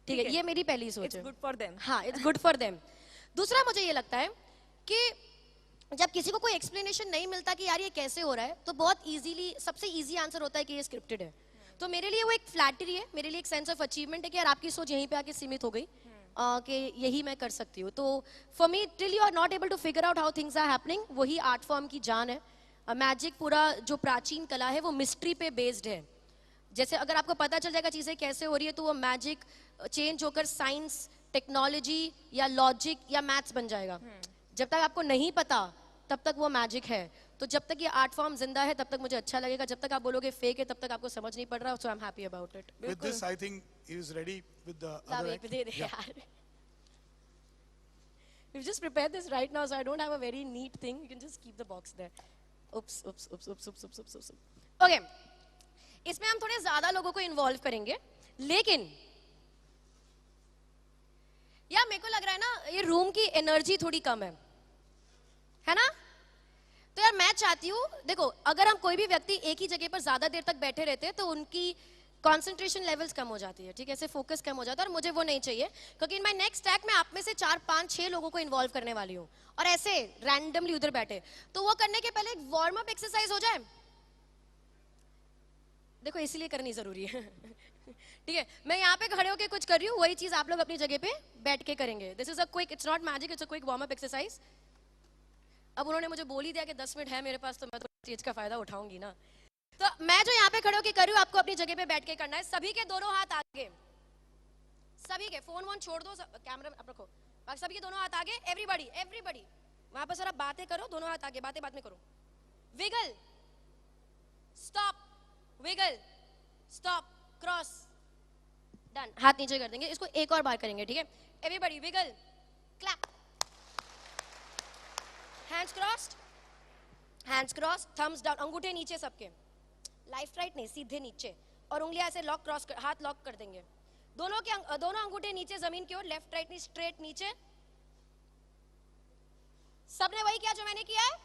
S7: ठीक है? ये मेरी पहली सोच है.
S1: It's good for them.
S7: हाँ, इट्स गुड फॉर देम. दूसरा मुझे ये लगता है कि जब किसी को कोई एक्सप्लेनेशन नहीं मिलता कि यार ये कैसे हो रहा है, तो बहुत इजीली सबसे इजी आंसर होता है कि ये स्क्रिप्टेड है. तो मेरे लिए वो एक फ्लैटरी है, मेरे लिए एक सेंस ऑफ अचीवमेंट है कि यार आपकी सोच यहीं पे आके सीमित हो गई, कि यही मैं कर सकती हूँ. तो for me till you are not able to figure out how things are happening, वही आर्ट फॉर्म की जान है. मैजिक पूरा जो प्राचीन कला है वो मिस्ट्री पे बेस्ड है. जैसे अगर आपको पता चल जाएगा चीजें कैसे हो रही है, तो वो मैजिक चेंज होकर साइंस, टेक्नोलॉजी या लॉजिक या मैथ्स बन जाएगा. जब तक आपको नहीं पता तब तक वो मैजिक है. तो जब तक ये आर्ट फॉर्म जिंदा है तब तक मुझे अच्छा लगेगा. जब तक आप बोलोगे फेक है तब तक आपको समझ नहीं पड़ रहा. So I am happy about it.
S6: With this, I think he is ready with the other act.
S7: दे दे यार. We've just prepared this right now, so I don't have a very neat thing. You can just keep the box there. Oops. Okay. इसमें हम थोड़े ज्यादा लोगों को involve करेंगे, लेकिन यार मेरे को लग रहा है ना ये रूम की एनर्जी थोड़ी कम है ना? तो यार मैं चाहती हूँ, देखो अगर हम कोई भी व्यक्ति एक ही जगह पर ज्यादा देर तक बैठे रहते हैं तो उनकी कंसंट्रेशन लेवल्स कम हो जाती है, ठीक है? ऐसे फोकस कम हो जाता है, और मुझे वो नहीं चाहिए. क्योंकि इन माय नेक्स्ट ट्रैक में आप में से 4, 5, 6 लोगों को इन्वॉल्व करने वाली हूँ, और ऐसे रैंडमली उधर बैठे. तो वो करने के पहले एक वार्म अप एक्सरसाइज हो जाए. देखो इसीलिए करनी जरूरी है. ठीक है, मैं यहाँ पे खड़े होके कुछ कर रही हूँ, वही चीज आप लोग अपनी जगह पे बैठ के करेंगे. This is a quick, it's not magic, it's a quick warm up exercise. अब उन्होंने मुझे बोल ही दिया कि 10 मिनट है मेरे पास, तो मैं तो चीज का फायदा उठाऊंगी ना. तो मैं जो यहाँ पे खड़े होके कर रही हूँ, आपको अपनी जगह पे बैठ के करना है. सभी के दोनों हाथ आगे, सभी के फोन वोन छोड़ दो, कैमरा आप रखो, सभी के दोनों हाथ आगे. एवरीबडी वहां पर सर आप बातें करो, दोनों हाथ आगे, बातें बाद में करो. Wiggle, stop, wiggle, stop, cross, done. हाथ नीचे कर देंगे. इसको एक और बार करेंगे, ठीक है? Everybody wiggle, clap, hands crossed, hands cross, thumbs down, अंगूठे नीचे सबके, लेफ्ट राइट नहीं, सीधे नीचे, और उंगलियां ऐसे लॉक, क्रॉस, हाथ लॉक कर देंगे. दोनों अंगूठे नीचे जमीन की ओर, लेफ्ट राइट नहीं, स्ट्रेट नीचे. सबने वही किया जो मैंने किया है?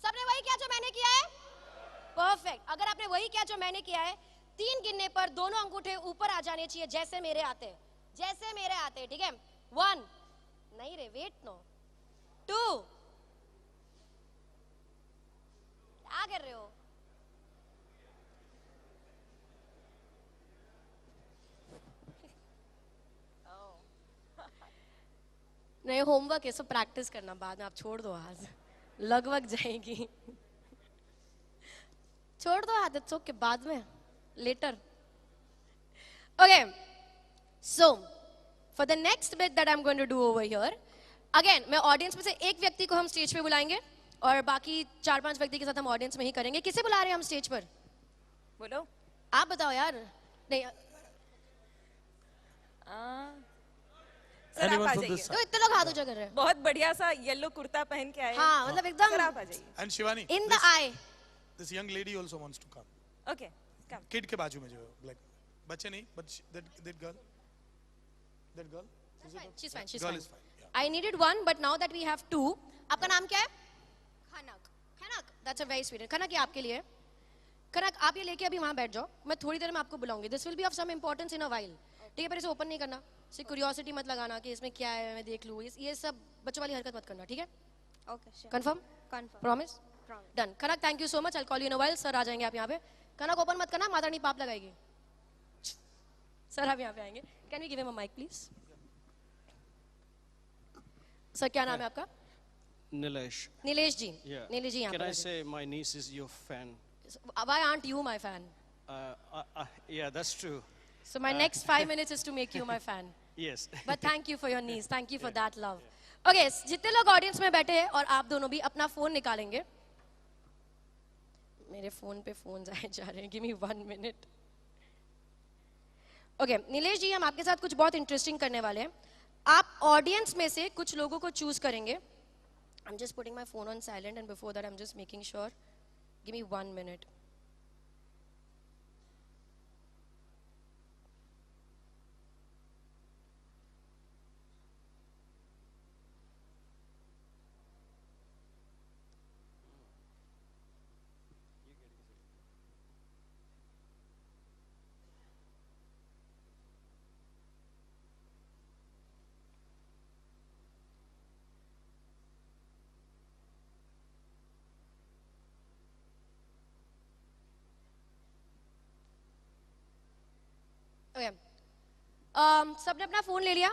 S7: सबने वही किया जो मैंने किया है? परफेक्ट. अगर आपने वही किया जो मैंने किया है, 3 गिनने पर दोनों अंगूठे ऊपर आ जाने चाहिए, जैसे मेरे आते हैं, जैसे मेरे आते हैं, ठीक है? 1, नहीं रे, वेट नो, 2, क्या कर रहे हो? नहीं, होमवर्क है, सब प्रैक्टिस करना, बाद में आप छोड़ दो. आज लगभग जाएगी. छोड़ दो आदत, सो के बाद में letter. Okay, so for the next bit that I am going to do over here, again मैं ऑडियंस में से एक व्यक्ति को हम स्टेज पे बुलाएंगे और बाकी 4-5 व्यक्ति के साथ हम ऑडियंस में ही करेंगे. किसे बुला रहे हैं हम स्टेज पर?
S1: बोलो.
S7: आप बताओ यार. नहीं,
S1: सर आप आ जाइए.
S7: तो इतने लोग हाथ ऊंचा कर रहे हैं.
S1: बहुत बढ़िया सा येलो कुर्ता पहन के आए.
S7: हाँ, मतलब एकदम.
S1: सर आप आ जाइए.
S6: And Shivani,
S7: in the I.
S6: this young lady also wants to come.
S1: Okay, come.
S6: Kid के बाजू में जो like बच्चे नहीं, but that girl, that girl, is it?
S7: She's fine, she's
S6: Girl
S7: fine.
S6: is fine. Yeah.
S7: I needed 1, but now that we have 2. आपका नाम क्या है? खनक. खनक, that's a very sweet. खनक, ये आपके लिए. खनक, आप ये लेके अभी वहाँ बैठ जाओ. मैं थोड़ी देर में आपको बुलाऊंगी. This will be of some importance in a while. ठीक है, पर इसे ओपन नहीं करना. सिर्फ क्यूरियोसिटी मत लगाना कि इसमें क्या है, मैं देख लूँ. ये सब बच्चों वाली हरकत मत करना, ठीक है?
S8: Okay, sure.
S7: Confirm?
S8: Confirm.
S7: Promise?
S8: Promise.
S7: Done. Khanak, thank you so much. I call you in a while. Sir आ जाएंगे आप यहाँ पे. खनक, ओपन मत करना, माता रानी पाप लगाएगी. सर आप यहाँ पे आएंगे. Can we give him a mike please? Sir क्या नाम है आपका?
S9: Nilesh.
S7: नीलेश जी.
S9: Yeah.
S7: नीलेश जी यहाँ
S9: Can
S7: पर
S9: I
S7: आ जाइए.
S9: say my niece is your fan?
S7: Why aren't you my fan?
S9: Yeah, that's true.
S7: So my next 5 minutes is to make you my fan.
S9: Yes.
S7: But thank you for your niece. Thank you for that love. Okay, जितने लोग audience में बैठे हैं और आप दोनों भी अपना फोन निकालेंगे. मेरे फोन पे फोन आए जा रहे हैं. Give me 1 minute. Okay, Nilesh जी, हम आपके साथ कुछ बहुत इंटरेस्टिंग करने वाले हैं. आप ऑडियंस में से कुछ लोगों को चूज करेंगे. I'm just putting my phone on silent and before that I'm just making sure. Give me 1 minute. Okay. सबने अपना फोन ले लिया.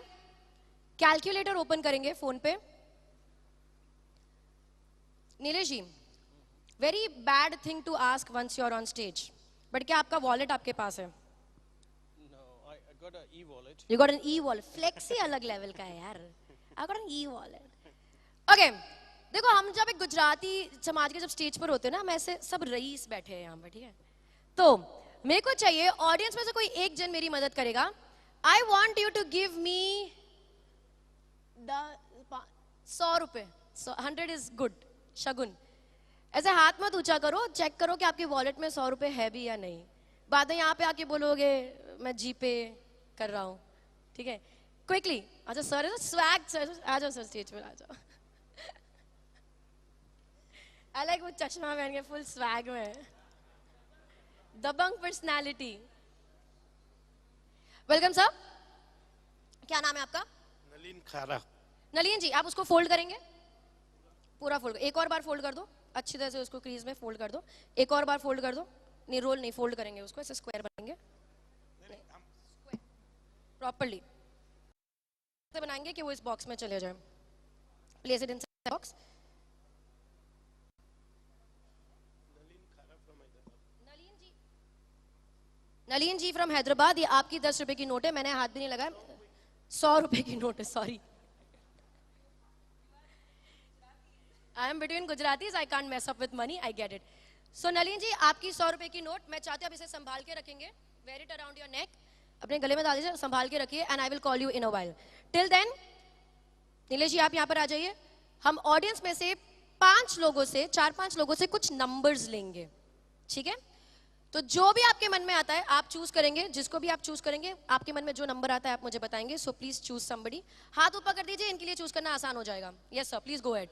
S7: कैलकुलेटर ओपन करेंगे फोन पे. Nilesh ji, very bad thing to ask once you are on stage, but क्या आपका wallet आपके पास है?
S9: No, I got an e-wallet.
S7: You got an e wallet. Flexi अलग लेवल का है यार. I got an e wallet. Okay, देखो हम जब एक गुजराती समाज के जब स्टेज पर होते हैं ना, हम ऐसे सब रईस बैठे हैं यहाँ पर, ठीक है? तो मेरे को चाहिए ऑडियंस में से कोई एक जन मेरी मदद करेगा. I want you to give me 100 रुपए. 100 इज गुड. शगुन. ऐसे हाथ मत ऊंचा करो, चेक करो कि आपके वॉलेट में 100 रुपए है भी या नहीं. बाद में यहाँ पे आके बोलोगे मैं जीपे कर रहा हूँ, ठीक है? क्विकली. अच्छा सर, स्वैग सर, आ जाओ सर, स्टेज पर आ जाओ. आई लाइक वो चश्मा पहन के फुल स्वैग में. दबंग पर्सनालिटी. Welcome sir. क्या नाम है आपका?
S9: Nalin Khara.
S7: नलिन जी, आप उसको फोल्ड करेंगे? पूरा फोल्ड. एक और बार फोल्ड कर दो अच्छी तरह से, उसको क्रीज में फोल्ड कर दो. एक और बार फोल्ड कर दो. नहीं, रोल नहीं, फोल्ड करेंगे उसको, ऐसे स्क्वायर बनेंगे प्रॉपर्ली. ऐसे बनाएंगे कि वो इस बॉक्स में चले जाए. Place it inside box. Nalin ji from Hyderabad. ये आपकी 10 रुपए की नोट है, मैंने हाथ भी नहीं लगाया. 100 रुपए की नोट है, sorry. I am between Gujaratis. I can't mess up with money. I get it. So Nalin ji, आपकी 100 रुपए की नोट मैं चाहती हूँ आप इसे संभाल के रखेंगे. Wear it around your neck. अपने गले में डाल दीजिए, संभाल के रखिए. And I will call you in a while. Till then, Nilesh जी आप यहाँ पर आ जाइए. हम ऑडियंस में से 4-5 लोगों से कुछ नंबर्स लेंगे. ठीक है? तो जो भी आपके मन में आता है आप चूज करेंगे. जिसको भी आप चूज करेंगे, आपके मन में जो नंबर आता है आप मुझे बताएंगे. So please choose somebody. हाथ ऊपर कर दीजिए, इनके लिए चूज करना आसान हो जाएगा. Yes sir, please go ahead.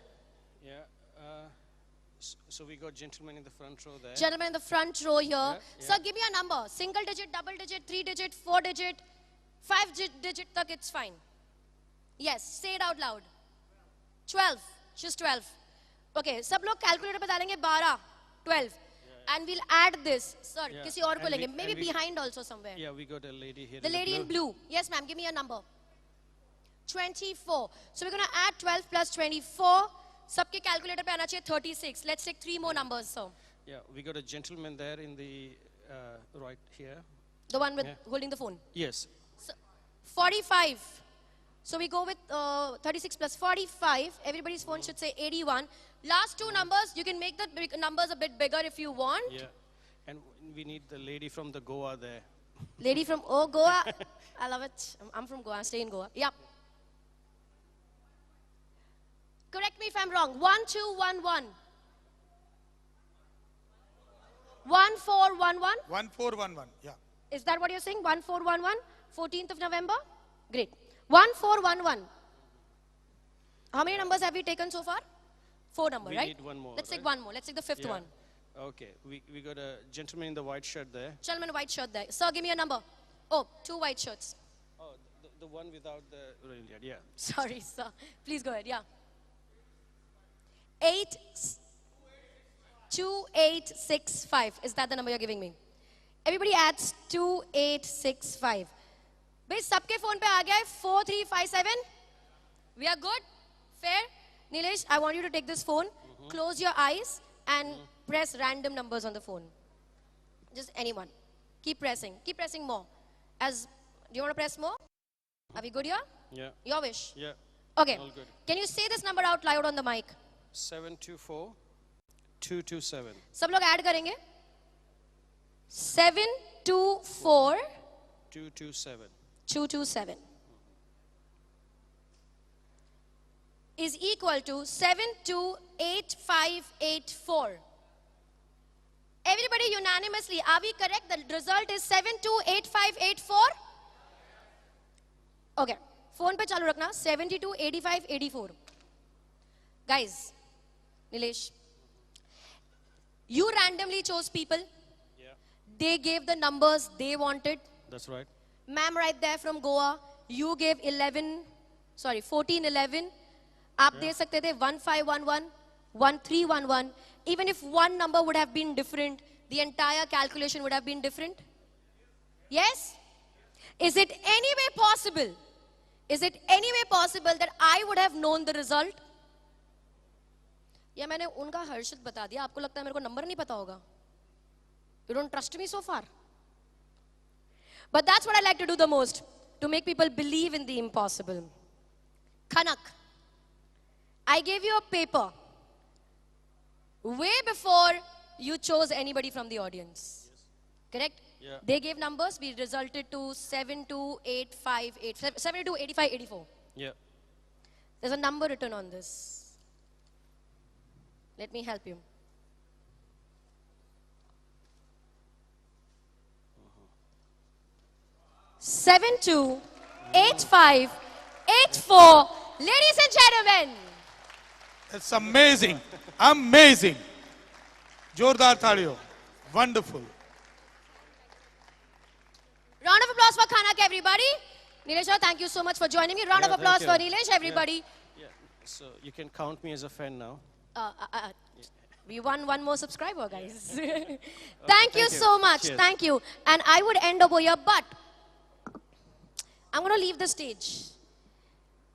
S9: So we got gentlemen in the front row there.
S7: Gentlemen in the front row here. Sir, give me a number. Single digit, double digit, 3 digit, 4 digit, 5 digit tak it's fine. Yes, say it out loud. 12. She's 12. Okay, सब लोग calculator पे डालेंगे 12, 12. And we'll add this. Sir, किसी और को लेंगे. Maybe behind also somewhere.
S9: Yeah, we got a lady here.
S7: The lady in blue. Yes, ma'am. Give me a number. 24. So we're going to add 12 plus 24. सबके calculator पे आना चाहिए 36. Let's take 3 more numbers, sir.
S9: Yeah, we got a gentleman there in the right here.
S7: The one with holding the phone.
S9: Yes.
S7: So, 45. So we go with 36 plus 45. Everybody's phone should say 81. Last 2 numbers, you can make the numbers a bit bigger if you want.
S9: Yeah, and we need the lady from the Goa there.
S7: Lady from Goa. I love it. I'm from Goa. I stay in Goa. Yeah. Correct me if I'm wrong. 1211. 1411.
S6: 1411. Yeah.
S7: Is that what you're saying? 1411? 14th of November? Great. 1411. How many numbers have we taken so far? 4 numbers, right?
S9: We need one more.
S7: Let's take
S9: right?
S7: one more. Let's take the 5th one.
S9: Okay, we got a gentleman in the white shirt there.
S7: Gentleman in white shirt there. Sir, give me a number. Oh, 2 white shirts.
S9: Oh, the one without the yeah.
S7: Sorry, sir. Please go ahead. Yeah. 2865. Is that the number you're giving me? Everybody adds 2865. भाई सबके phone पे आ गया है 4357. We are good? Fair? Nilesh, I want you to take this phone, close your eyes and press random numbers on the phone. Just anyone. Keep pressing more. Do you want to press more? Are we good here?
S9: Yeah.
S7: Your wish?
S9: Yeah.
S7: Okay.
S9: All good.
S7: Can you say this number out loud on the mic?
S9: 724 227.
S7: सब लोग add करेंगे. 724
S9: 227
S7: 227 is equal to 728584. Everybody unanimously, are we correct? The result is 728584. Okay, phone पे चालू रखना. 728584. Guys, Nilesh, you randomly chose people.
S9: Yeah.
S7: They gave the numbers they wanted.
S9: That's right.
S7: Ma'am right there from Goa, you gave 1411. आप दे सकते थे 1511, 1311. Even if one number would have been different, the entire calculation would have been different. Yes? Is it any way possible? Is it any way possible that I would have known the result? या मैंने उनका हर्षित बता दिया, आपको लगता है मेरे को नंबर नहीं पता होगा? You don't trust me so far? But that's what I like to do the most, to make people believe in the impossible. Kanak, I gave you a paper way before you chose anybody from the audience. Yes. Correct?
S9: Yeah.
S7: They gave numbers, we resulted to 728584.
S9: Yeah.
S7: There's a number written on this. Let me help you.
S9: Uh-huh.
S7: 728584. Ladies and gentlemen.
S6: It's amazing. Amazing. Jordar Thaliyo. Wonderful.
S7: Round of applause for Khanak, everybody. Nilesh, thank you so much for joining me. Round of applause for Nilesh, everybody.
S9: Yeah. So you can count me as a fan now.
S7: We won one more subscriber, guys. Thank you so much.
S9: Cheers.
S7: Thank you. And I would end over here, but I'm going to leave the stage.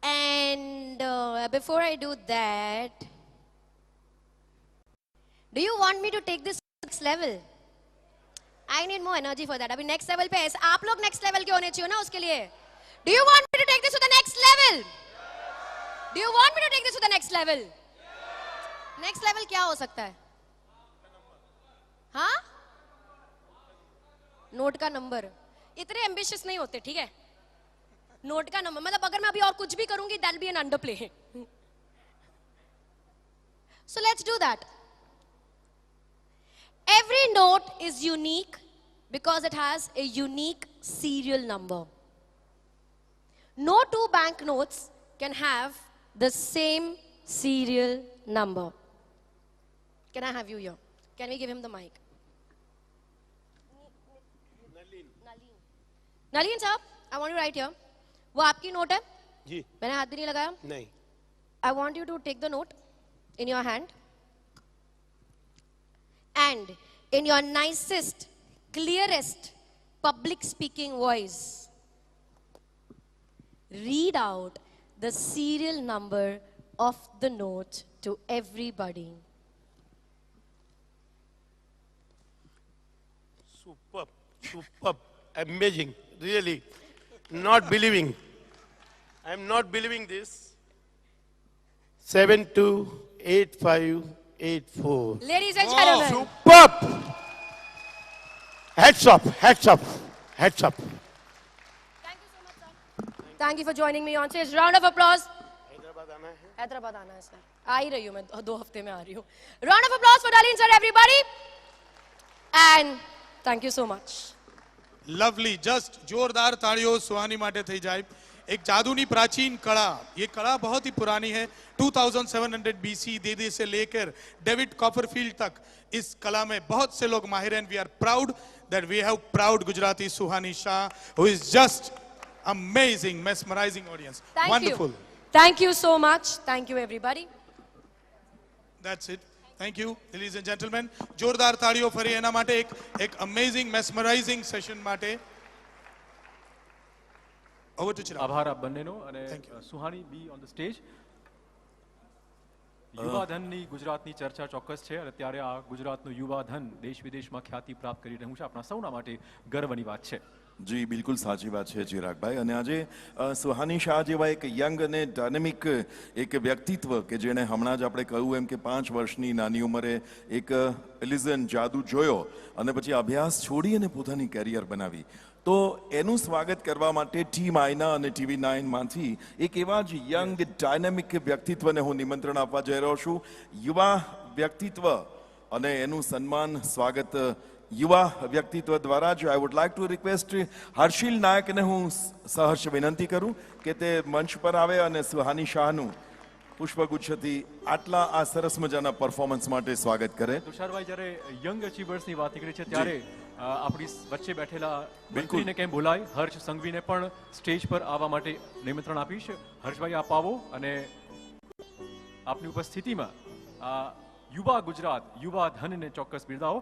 S7: And before I do that, do you want me to take this to the next level? I need more energy for that. Abhi next level pe aise. Aap log next level ke hone chahiye na uske liye. Do you want me to take this to the next level? Do you want me to take this to the next level? Next level क्या हो सकता है? हाँ, note का number. इतने ambitious नहीं होते, ठीक है? नोट का नंबर मतलब अगर मैं अभी और कुछ भी करूंगी that be an underplay. So let's do that. Every note is unique because it has a unique serial number. No two banknotes can have the same serial number. Can I have you here? Can we give him the mic? Nalin साहब, I want you right here. वो आपकी note है?
S10: जी.
S7: मैंने हाथ भी नहीं लगाया.
S10: नहीं.
S7: I want you to take the note in your hand and in your nicest, clearest public speaking voice read out the serial number of the note to everybody.
S10: Superb, amazing, really, not believing. I'm not believing this. 728584.
S7: Ladies and gentlemen,
S10: Superb. Hats off, hats off, hats off.
S7: thank you for joining me on stage. Round of applause.
S10: Hyderabad आना है.
S7: हैदराबाद आना है sir. आ ही रही हूँ मैं, 2 हफ्ते में आ रही हूँ. Round of applause for Nalin sir, everybody. And thank you so much.
S6: Lovely, just જોરદાર તાળીઓ સુહાની માટે થઈ જાય. एक जादूनी प्राचीन कला, ये कला बहुत ही पुरानी है. 2700 BC देदे से लेकर डेविड कॉपरफील्ड तक इस कला में बहुत से लोग माहिर हैं. We are proud that we have proud Gujarati Suhani Shah who is just amazing, mesmerizing audience. Wonderful.
S7: Thank you so much. Thank you everybody.
S6: That's it. Thank you, ladies and gentlemen. જોરદાર તાળીઓ ફરી એના માટે એક અમેઝિંગ મેસ્મરાઇઝિંગ સેશન માટે. Over to Chirag.
S2: આભાર આપ બંનેનો. અને Suhani be on the stage. યુવાધનની ગુજરાતની ચર્ચા ચોક્કસ છે અને ત્યારે આ ગુજરાતનું યુવાધન દેશ વિદેશમાં ખ્યાતિ પ્રાપ્ત કરી રહ્યું છે. આપણા સૌના માટે ગર્વની વાત છે.
S3: જી બિલકુલ સાચી વાત છે ચિરાગભાઈ. અને આજે સુહાની શાહ જેવા એક યંગ અને ડાયનેમિક એક વ્યક્તિત્વ કે જેણે હમણાં જ આપણે કહ્યું એમ કે 5 વર્ષની નાની ઉંમરે એક ઇલ્યુઝન જાદુ જોયો અને પછી અભ્યાસ છોડી અને પોતાની કેરિયર બનાવી. તો એનું સ્વાગત કરવા માટે ટીમ આઈના અને TV9 માંથી એક એવા જ યંગ ડાયનેમિક વ્યક્તિત્વને હું નિમંત્રણ આપવા જઈ રહ્યો છું. યુવા વ્યક્તિત્વ અને એનું સન્માન સ્વાગત યુવા વ્યક્તિત્વ દ્વારા જ. I would like to request Harshil નાયકને હું સહર્ષ વિનંતી કરું કે તે મંચ પર આવે અને સુહાની શાહનું પુષ્પગુચ્છથી આટલા આ સરસ મજાના પરફોર્મન્સ માટે સ્વાગત કરે.
S2: તુષારભાઈ, જ્યારે યંગ અચીવર્સની વાત નીકળી છે ત્યારે આપણી વચ્ચે બેઠેલા મંત્રીને કેમ ભૂલાય, હર્ષ સંઘવીને પણ સ્ટેજ પર આવવા માટે નિમંત્રણ આપીશ. હર્ષભાઈ આપ આવો અને આપની ઉપસ્થિતિમાં આ યુવા ગુજરાત યુવા ધનને ચોક્કસ બિરદાવો.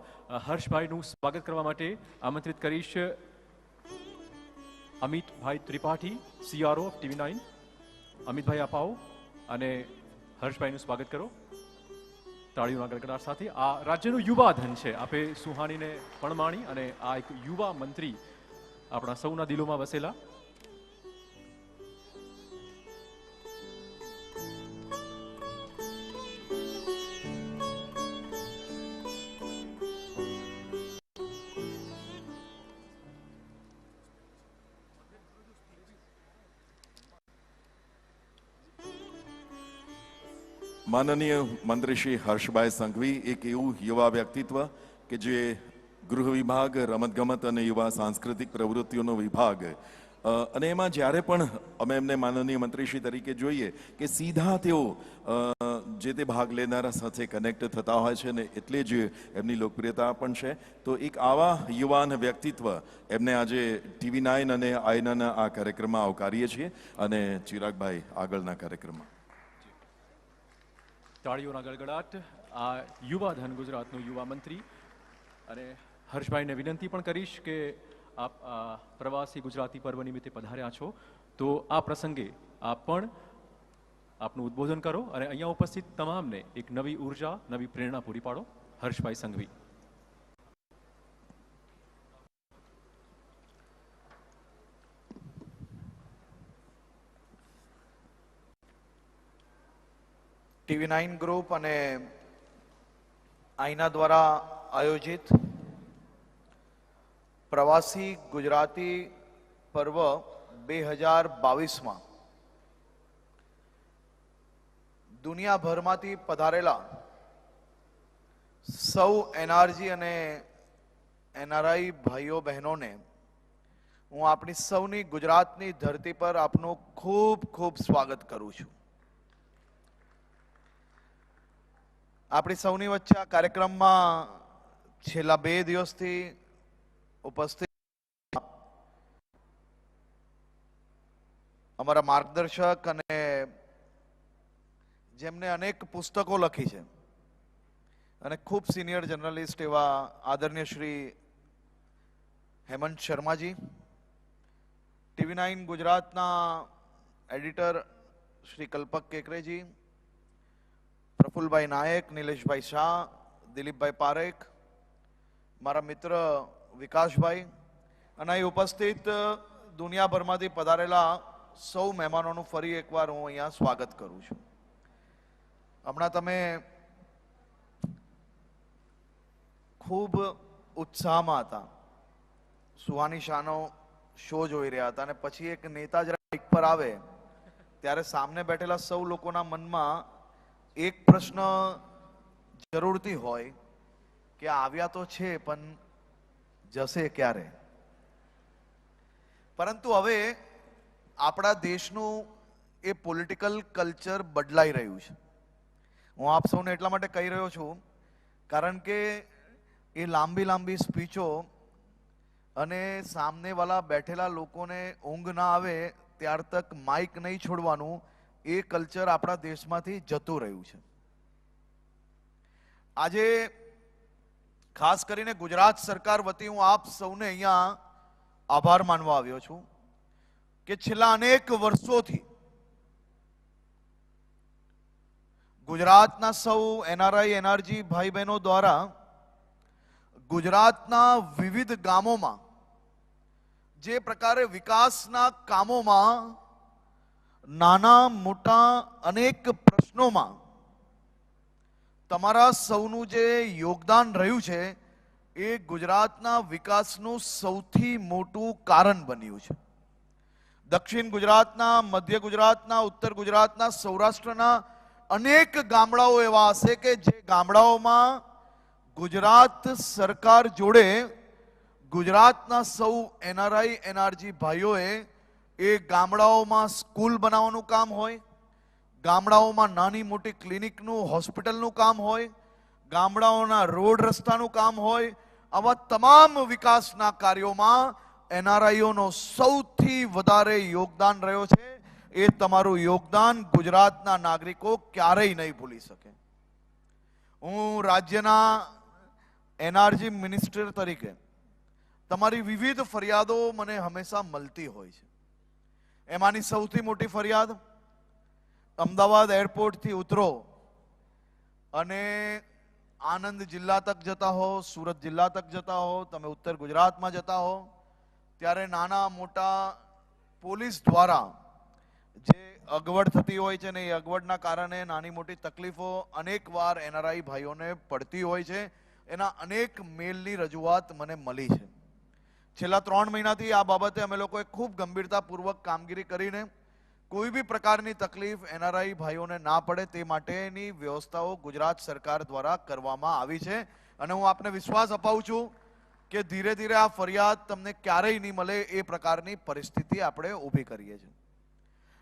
S2: હર્ષભાઈનું સ્વાગત કરવા માટે આમંત્રિત કરીશ Amitbhai Tripathi, CRO of TV9. Amitbhai આપ આવો અને હર્ષભાઈનું સ્વાગત કરો તાળીઓના ગડગડાટ સાથે. આ રાજ્યનું યુવા ધન છે. આપે સુહાનીને પણ માણી અને આ એક યુવા મંત્રી આપણા સૌના દિલોમાં વસેલા.
S3: માનનીય મંત્રી શ્રી હર્ષભાઈ સંઘવી એક એવું યુવા વ્યક્તિત્વ કે જે ગૃહ વિભાગ, રમતગમત અને યુવા સાંસ્કૃતિક પ્રવૃત્તિઓનો વિભાગ અને એમાં જ્યારે પણ અમે એમને માનનીય મંત્રીશ્રી તરીકે જોઈએ કે સીધા તેઓ જે તે ભાગ લેનારા સાથે કનેક્ટ થતા હોય છે ને એટલે જ એમની લોકપ્રિયતા પણ છે. તો એક આવા યુવાન વ્યક્તિત્વ એમને આજે TV9 અને આઈનાના આ કાર્યક્રમમાં આવકારીએ છીએ. અને ચિરાગભાઈ આગળના કાર્યક્રમમાં
S2: તાળીઓના ગડગડાટ. આ યુવા ધન ગુજરાતનું યુવા મંત્રી અને હર્ષભાઈને વિનંતી પણ કરીશ કે આપ પ્રવાસી ગુજરાતી પર્વ નિમિત્તે પધાર્યા છો તો આ પ્રસંગે આપ પણ આપનું ઉદ્બોધન કરો અને અહીંયા ઉપસ્થિત તમામને એક નવી ઉર્જા, નવી પ્રેરણા પૂરી પાડો. હર્ષભાઈ સંઘવી.
S11: TV9 ગ્રુપ અને आईना द्वारा आयोजित प्रवासी गुजराती पर्व 2022 में दुनियाभरमांथी पधारेला सौ एनआरजी अने एनआरआई भाईओ बहनों ने हूँ अपनी सौनी गुजरातनी धरती पर आपनु खूब खूब स्वागत करूँ छूं। अपनी सौनी वच्चे आ कार्यक्रम में छेल्ला 2 दिवसथी उपस्थित अमरा मार्गदर्शक अने जेमने अनेक पुस्तकों लखी छे अने खूब सीनियर जर्नलिस्ट एवा आदरणीय श्री हेमंत शर्मा जी, TV9 गुजरातना एडिटर श्री कल्पक केकरे जी, प्रफुल्ल भाई नायक, नीलेश भाई शाह, दिलीप भाई पारेख, मारा मित्र विकास भाई अने उपस्थित दुनियाभर में पधारेला सौ मेहमानों फरी एक बार हूँ अहींया स्वागत करूँ छूं। हमणां तमे खूब उत्साह में हता, सुहानी शानो शो जोई रह्या हता अने पछी एक नेता जरा माइक पर आवे त्यारे सामने बैठेला सौ लोकोना मनमा एक प्रश्न जरूरथी होय के आव्या तो छे पण जसे क्यारे। परंतु हवे आपड़ा देशनु ए पॉलिटिकल कल्चर बदलाई रह्युं छे। हूँ आप सौने एटला माटे कही रह्यो छुं कारण के ए लांबी लांबी स्पीचो अने सामने वाला बैठेला लोकोने ऊंघ ना आवे त्यार तक माइक नहीं छोड़वानुं ए कल्चर आपड़ा देशमांथी जतुं रह्युं छे। आजे खास करीने गुजरात सरकार वती हूँ आप सौने अहींया आभार मानवा आव्यो छुं के छेल्ला अनेक वर्षोथी गुजरातना सौ एनआरआई एनआरजी भाई बहनों द्वारा गुजरातना विविध गामों में जे प्रकारे विकासना कामों में नाना मोटा अनेक प्रश्नों में तमारा सौनु जे योगदान रह्यु छे ए गुजरातना विकासनु सौथी मोटू कारण बन्यु छे। दक्षिण गुजरातना, मध्य गुजरातना, उत्तर गुजरातना, सौराष्ट्रना अनेक गामडाओ एवा हशे के जे गामडाओमां गुजरात सरकार जोड़े गुजरातना सौ एनआरआई एनआरजी भाईओए ए गामडाओमां स्कूल बनाववानुं काम होय, गामडाओमां नानी मोटी क्लिनिकनुं होस्पिટલનું काम होय, गामडाओना रोड रસ્તાનું काम होय, आवा तमाम विकासना कार्योमां एनआरआईओनो सौथी वधारे योगदान रह्यो छे। ए तमारुं योगदान गुजरातना नागरिको क्यारेय नहीं भूली सके। हूँ राज्यना एनआरजी मिनिस्टर तरीके तमारी विविध फरियादो मने हमेशा मळती होय छे। एमानी सौथी मोटी फरियाद अमदावाद एरपोर्ट थी उतरो अने आनंद जिल्ला तक जता हो, सूरत जिल्ला तक जता हो, तमे उत्तर गुजरात में जता हो त्यारे नाना मोटा पोलीस द्वारा जे अगवड थती होय छे ने ए अगवडना कारणे नानी मोटी तकलीफो अनेक वार एनआरआई भाईओने पड़ती होय छे। एना अनेक मेलनी रजूआत मने मळी छे। छेल्ला 3 महीनाथी आ बाबते अमे लोकोए खूब गंभीरतापूर्वक कामगीरी करीने कोई भी प्रकारनी तकलीफ एनआरआई भाईओने ना पड़े ते माटेनी व्यवस्थाओ गुजरात सरकार द्वारा करवामां आवी छे अने हूँ आपने विश्वास अपाऊं छुं के धीरे धीरे आ फरियाद तमने क्यारेय नहीं मळे ए प्रकारनी परिस्थिति आपणे ऊभी करीए छीए।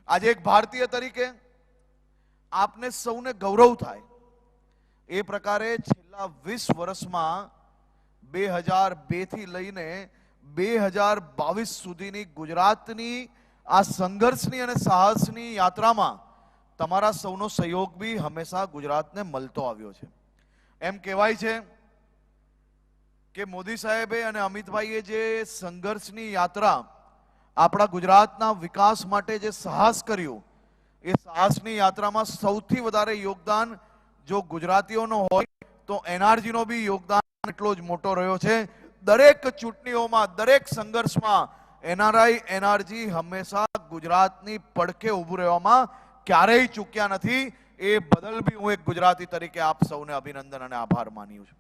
S11: आज एक भारतीय तरीके आपने सौने गौरव थाय ए प्रकारे छेल्ला 20 वर्षमां 2002 थी लईने 2022 सुधीनी गुजरातनी आ संघर्षनी अने साहसनी यात्रामां तमारा सौनो सहयोग भी हमेशा गुजरातने मळतो आव्यो छे। एम कहेवाय छे के मोदी साहेबे अने अमितभाईए जे संघर्षनी यात्रा आपड़ा गुजरातना विकास माटे जे साहस कर्युं ए साहसनी यात्रामां सौथी वधारे योगदान जो गुजरातीओनो होय तो एनआरजीनो भी योगदान एटलो ज मोटो रह्यो छे। दरेक चूंटणीओमां दरेक संघर्षमां एनआरआई एनआरजी हमेशा गुजरातनी પડખે ઊભું રહેવામાં ક્યારેય ચૂક્યા નથી। એ બદલ બી હું એક ગુજરાતી તરીકે આપ સૌને અભિનંદન અને આભાર માન્યું છું.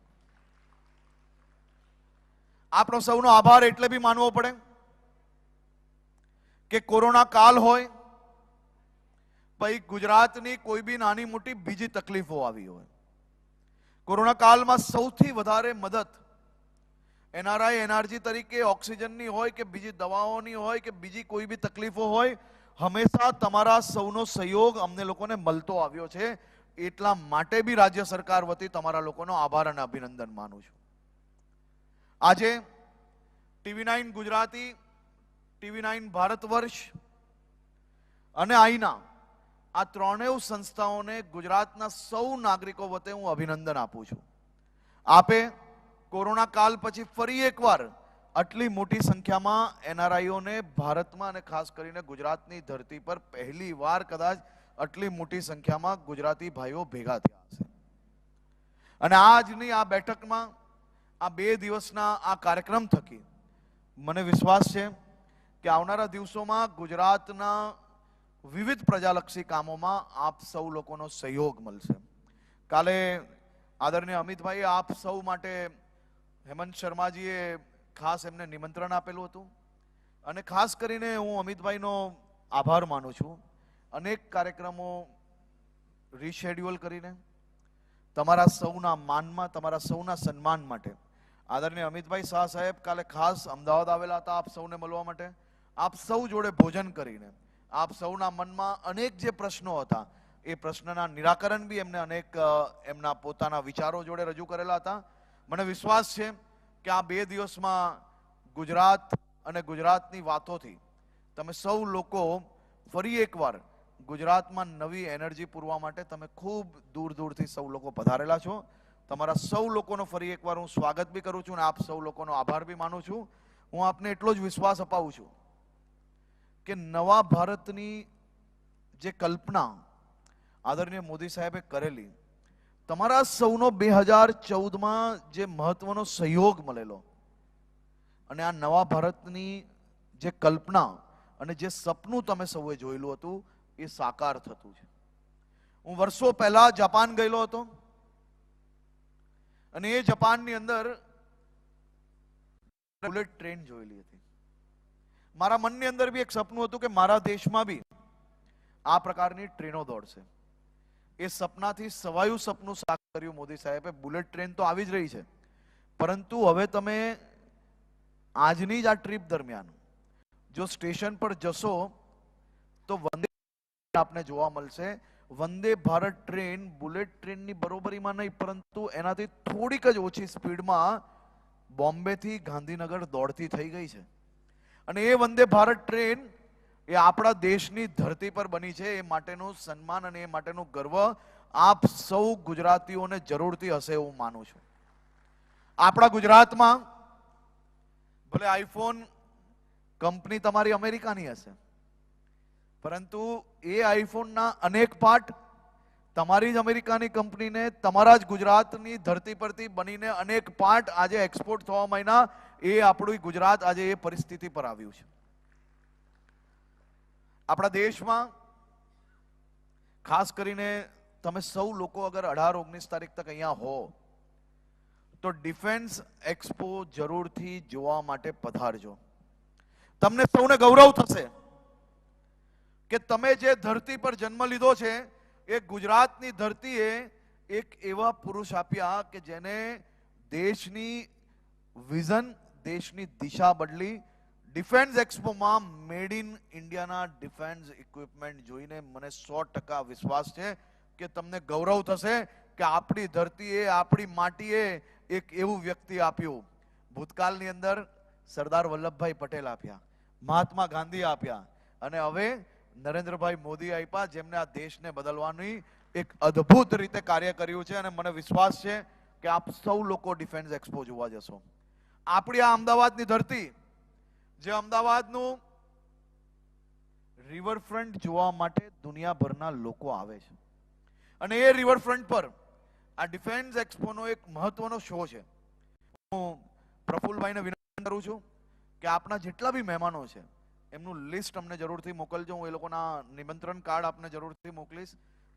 S11: આપણો સૌનો આભાર એટલે બી માનવો પડે કે કોરોના કાળ હોય, પછી ગુજરાતની કોઈ બી નાની મોટી બીજી તકલીફો આવી હોય. કોરોના કાળમાં સૌથી વધારે મદદ એનઆરઆઈ એનઆરજી તરીકે ઓક્સિજનની હોય કે બીજી દવાઓની હોય કે બીજી કોઈ બી તકલીફો હોય, હંમેશા તમારા સૌનો સહયોગ અમને લોકોને મળતો આવ્યો છે. એટલા માટે બી રાજ્ય સરકાર વતી તમારા લોકોનો આભાર અને અભિનંદન માનું છું. આજે TV9 ગુજરાતી, TV9 ભારતવર્ષ અને આઈના આ ત્રણેય સંસ્થાઓને ગુજરાતના સૌ નાગરિકો વતી હું અભિનંદન આપું છું. આપે કોરોના કાળ પછી ફરી એકવાર આટલી મોટી સંખ્યામાં એનઆરઆઈઓને ભારતમાં અને ખાસ કરીને ગુજરાતની ધરતી પર પહેલી વાર કદાચ આટલી મોટી સંખ્યામાં ગુજરાતી ભાઈઓ ભેગા થયા હશે. અને આજની આ બેઠકમાં આ 2 દિવસના આ કાર્યક્રમ થકી મને વિશ્વાસ છે કે આવનારા દિવસોમાં ગુજરાતના વિવિધ પ્રજાલક્ષી કામોમાં આપ સૌ લોકોનો સહયોગ મળશે. કાલે આદરણીય અમિતભાઈએ આપ સૌ માટે હેમંત શર્માજીએ ખાસ એમને નિમંત્રણ આપેલું હતું અને ખાસ કરીને હું અમિતભાઈનો આભાર માનું છું. અનેક કાર્યક્રમો રીશેડ્યુલ કરીને તમારા સૌના માનમાં, તમારા સૌના સન્માન માટે આદરણીય અમિતભાઈ શાહ સાહેબ કાલે ખાસ અમદાવાદ આવેલા હતા આપ સૌને મળવા માટે. આપ સૌ જોડે ભોજન કરીને આપ સૌના મનમાં અનેક જે પ્રશ્નો હતા એ પ્રશ્નના નિરાકરણ બી એમને અનેક એમના પોતાના વિચારો જોડે રજૂ કરેલા હતા. મને વિશ્વાસ છે કે આ 2 દિવસમાં ગુજરાત અને ગુજરાતની વાતોથી તમે સૌ લોકો ફરી એકવાર ગુજરાતમાં નવી એનર્જી પૂરવા માટે તમે ખૂબ દૂર દૂરથી સૌ લોકો પધારેલા છો. તમારા સૌ લોકોનો ફરી એકવાર હું સ્વાગત બી કરું છું અને આપ સૌ લોકોનો આભાર બી માનું છું. હું આપને એટલો જ વિશ્વાસ અપાવું છું કે નવા ભારતની જે કલ્પના આદરણીય મોદી સાહેબે કરેલી, તમારા સૌનો 2014માં જે મહત્વનો સહયોગ મળેલો અને આ નવા ભારતની જે કલ્પના અને જે સપનું તમે સૌએ જોયેલું હતું એ સાકાર થતું છે. હું વર્ષો પહેલા જાપાન ગયેલો હતો અને એ જાપાનની અંદર બુલેટ ટ્રેન જોયેલી હતી. મારા મનની અંદર બી એક સપનું હતું કે મારા દેશમાં બી આ પ્રકારની ટ્રેનો દોડશે. એ સપનાથી સવાયું સપનું સાકાર કર્યું મોદી સાહેબે. બુલેટ ટ્રેન તો આવી જ રહી છે, પરંતુ હવે તમે આજની જ આ ટ્રીપ દરમિયાન જો સ્ટેશન પર જશો તો વંદે આપને જોવા મળશે. વંદે ભારત ટ્રેન બુલેટ ટ્રેનની બરોબરીમાં નહીં, પરંતુ એનાથી થોડીક જ ઓછી સ્પીડમાં બોમ્બેથી ગાંધીનગર દોડતી થઈ ગઈ છે. અને એ વંદે ભારત ટ્રેન એ આપણા દેશની ધરતી પર બની છે. એ માટેનું સન્માન અને એ માટેનું ગર્વ આપ સૌ ગુજરાતીઓને જરૂરથી હશે એવું માનું છું. આપણા ગુજરાતમાં ભલે આઈફોન કંપની તમારી અમેરિકાની હશે, પરંતુ એ આઈફોનના અનેક પાર્ટ તમારી જ અમેરિકાની કંપનીને તમારા જ ગુજરાતની ધરતી પરથી બનીને અનેક પાર્ટ આજે એક્સપોર્ટ થવા માંડ્યા. એ આપણું ગુજરાત આજે એ પરિસ્થિતિ પર આવ્યું છે. આપણા દેશમાં ખાસ કરીને તમે સૌ લોકો અગર 18-19 તારીખ તક અહીંયા હો તો ડિફેન્સ એક્સપો જરૂરથી જોવા માટે પધારજો. તમને સૌને ગૌરવ થશે કે તમે જે ધરતી પર જન્મ લીધો છે એ ગુજરાતની ધરતીએ એક એવા પુરુષ આપ્યા કે જેને દેશની વિઝન, દેશની દિશા બદલી. ડિફેન્સ એક્સપોમાં મેડ ઇન ઇન્ડિયાના ડિફેન્સ ઇક્વિપમેન્ટ જોઈને મને 100% વિશ્વાસ છે કે તમને ગૌરવ થશે કે આપણી ધરતીએ, આપણી માટીએ એક એવું વ્યક્તિ આપ્યું. ભૂતકાળની અંદર સરદાર વલ્લભભાઈ પટેલ આપ્યા, મહાત્મા ગાંધી આપ્યા અને હવે નરેન્દ્રભાઈ મોદી આપ્યા, જેમને આ દેશને બદલવાની એક અદ્ભુત રીતે કાર્ય કર્યું છે. અને મને વિશ્વાસ છે કે આપ સૌ લોકો ડિફેન્સ એક્સપો જોવા જશો. આપણી આ અમદાવાદની ધરતી, જે અમદાવાદનું રિવરફ્રન્ટ જોવા માટે દુનિયાભરના લોકો આવે છે અને એ રિવરફ્રન્ટ પર આ ડિફેન્સ એક્સપોનો એક મહત્વનો શો છે. હું પ્રફુલભાઈને વિનંતી કરું છું કે આપના જેટલા બી મહેમાનો છે એમનું લિસ્ટ અમને જરૂરથી મોકલજો. હું એ લોકોના નિમંત્રણ કાર્ડ આપને જરૂરથી મોકલીશ.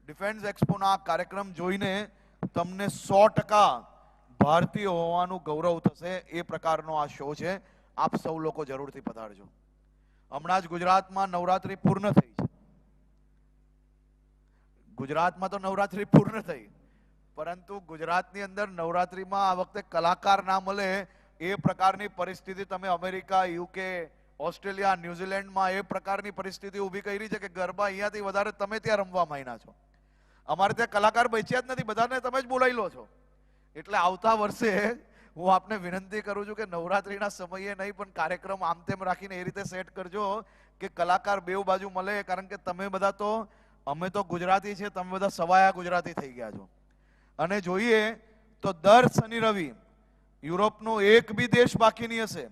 S11: ડિફેન્સ એક્સપોના આ કાર્યક્રમ જોઈને તમને 100% ભારતીય હોવાનું ગૌરવ થશે એ પ્રકારનો આ શો છે. આપ સૌ લોકો જરૂરથી પધારજો. હમણાં જ ગુજરાતમાં નવરાત્રી પૂર્ણ થઈ છે. ગુજરાતમાં તો નવરાત્રી પૂર્ણ થઈ, પરંતુ ગુજરાતની અંદર નવરાત્રીમાં આ વખતે કલાકાર ના મળે એ પ્રકારની પરિસ્થિતિ તમે અમેરિકા, યુકે, ઓસ્ટ્રેલિયા, ન્યુઝીલેન્ડમાં એ પ્રકારની પરિસ્થિતિ ઊભી કરી છે કે ગરબા અહીંયાથી વધારે તમે ત્યાં રમવા માંડ્યા છો. અમારે ત્યાં કલાકાર બચ્યા જ નથી, બધાને તમે જ બોલાવી લો છો. એટલે આવતા વર્ષે હું આપને વિનંતી કરું છું કે નવરાત્રીના સમયે નહીં પણ કાર્યક્રમ આમ તેમ રાખીને એ રીતે સેટ કરજો કે કલાકાર બેઉ બાજુ મળે. કારણ કે તમે બધા તો, અમે તો ગુજરાતી છે, તમે બધા સવાયા ગુજરાતી થઈ ગયા છો. અને જોઈએ તો દર શનિ રવિ યુરોપનો એક બી દેશ બાકી નહીં હશે,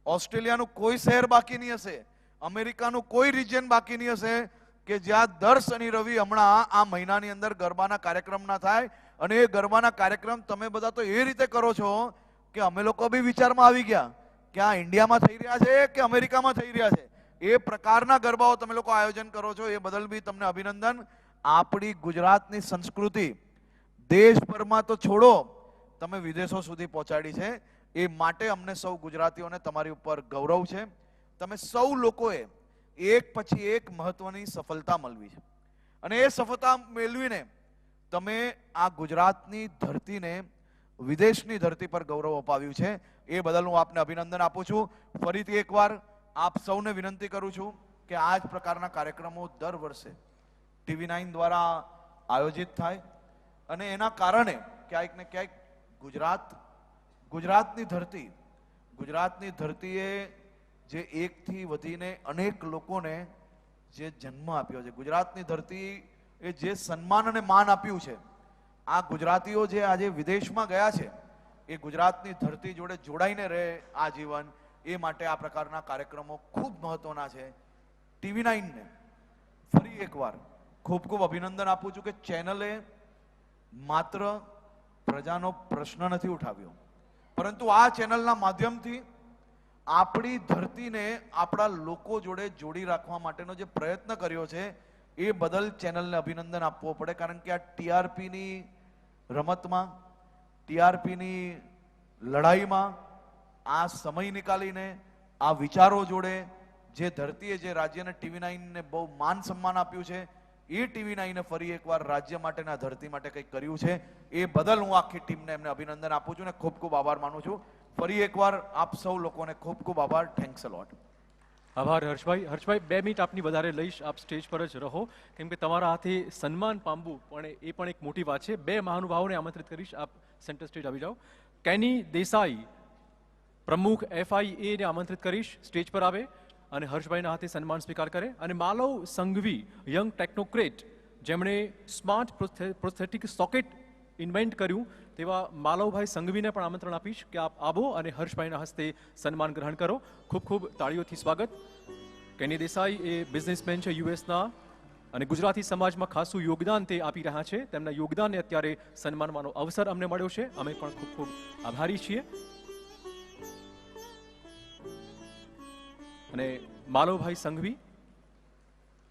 S11: ઓસ્ટ્રેલિયાનું કોઈ શહેર બાકી નહીં હશે, અમેરિકાનું કોઈ રિજિયન બાકી નહીં હશે કે જ્યાં દર શનિ રવિ હમણાં આ મહિનાની અંદર ગરબાના કાર્યક્રમ ના થાય. અને એ ગરબાના કાર્યક્રમ તમે બધા તો એ રીતે કરો છો કે અમે લોકો બી વિચારમાં આવી ગયા કે આ ઇન્ડિયામાં થઈ રહ્યા છે કે અમેરિકામાં થઈ રહ્યા છે. એ પ્રકારના ગરબાઓ તમે લોકો આયોજન કરો છો, એ બદલ બી તમને અભિનંદન. આપણી ગુજરાતની સંસ્કૃતિ દેશભરમાં તો છોડો, તમે વિદેશો સુધી પહોંચાડી છે. એ માટે અમને સૌ ગુજરાતીઓને તમારી ઉપર ગૌરવ છે. તમે સૌ લોકોએ એક પછી એક મહત્વની સફળતા મળવી છે અને એ સફળતા મેળવીને તમે આ ગુજરાતની ધરતીને વિદેશની ધરતી પર ગૌરવ અપાવ્યું છે. એ બદલ હું આપને અભિનંદન આપું છું. ફરીથી એકવાર આપ સૌને વિનંતી કરું છું કે આ જ પ્રકારના કાર્યક્રમો દર વર્ષે TV9 દ્વારા આયોજિત થાય અને એના કારણે ક્યાંક ને ક્યાંક ગુજરાતની ધરતીએ જે એકથી વધીને અનેક લોકોને જે જન્મ આપ્યો છે, ગુજરાતની ધરતી એ જે સન્માન અને માન આપ્યું છે, આ ગુજરાતીઓ જે આજે વિદેશમાં ગયા છે એ ગુજરાતની ધરતી જોડે જોડાઈને રહે આ જીવન, એ માટે આ પ્રકારના કાર્યક્રમો ખૂબ મહત્વના છે. TV9 ને ફરી એકવાર ખૂબ ખૂબ અભિનંદન આપું છું કે ચેનલે માત્ર પ્રજાનો પ્રશ્ન નથી ઉઠાવ્યો, પરંતુ આ ચેનલના માધ્યમથી આપણી ધરતીને આપણા લોકો જોડે જોડી રાખવા માટેનો જે પ્રયત્ન કર્યો છે એ બદલ ચેનલને અભિનંદન આપવો પડે. કારણ કે આ ટીઆરપીની રમતમાં, ટીઆરપીની લડાઈમાં આ સમય નીકાળીને આ વિચારો જોડે જે ધરતીએ જે રાજ્યને TV9 ને બહુ માન સન્માન આપ્યું છે, એ TV9 ને ફરી એકવાર રાજ્ય માટે ના ધરતી માટે કંઈક કર્યું છે. એ બદલ હું આખી ટીમને એમને અભિનંદન આપું છું અને ખૂબ ખૂબ આભાર માનું છું. ફરી એકવાર આપ સૌ લોકોને ખૂબ ખૂબ આભાર. થેન્ક્સ અ લોટ.
S2: આભાર હર્ષભાઈ. હર્ષભાઈ 2 મિનિટ આપની વધારે લઈશ, આપ સ્ટેજ પર જ રહો, કેમ કે તમારા હાથે સન્માન પામવું પણ એ પણ એક મોટી વાત છે. 2 મહાનુભાવોને આમંત્રિત કરીશ, આપ સેન્ટર સ્ટેજ આવી જાઓ. કેની દેસાઈ પ્રમુખ FIA ને આમંત્રિત કરીશ, સ્ટેજ પર આવે અને હર્ષભાઈના હાથે સન્માન સ્વીકાર કરે. અને માલવ સંઘવી યંગ ટેકનોક્રેટ જેમણે સ્માર્ટ પ્રોસ્થેટિક સોકેટ ઇન્વેન્ટ કર્યું તેવા માલવભાઈ સંઘવીને પણ આમંત્રણ આપીશ કે આપ આવો અને હર્ષભાઈના હસ્તે સન્માન ગ્રહણ કરો. ખૂબ ખૂબ તાળીઓથી સ્વાગત. કેની દેસાઈ એ બિઝનેસમેન છે યુએસના અને ગુજરાતી સમાજમાં ખાસું યોગદાન તે આપી રહ્યા છે. તેમના યોગદાનને અત્યારે સન્માનવાનો અવસર અમને મળ્યો છે. અમે પણ ખૂબ ખૂબ આભારી છીએ. અને માલવભાઈ સંઘવી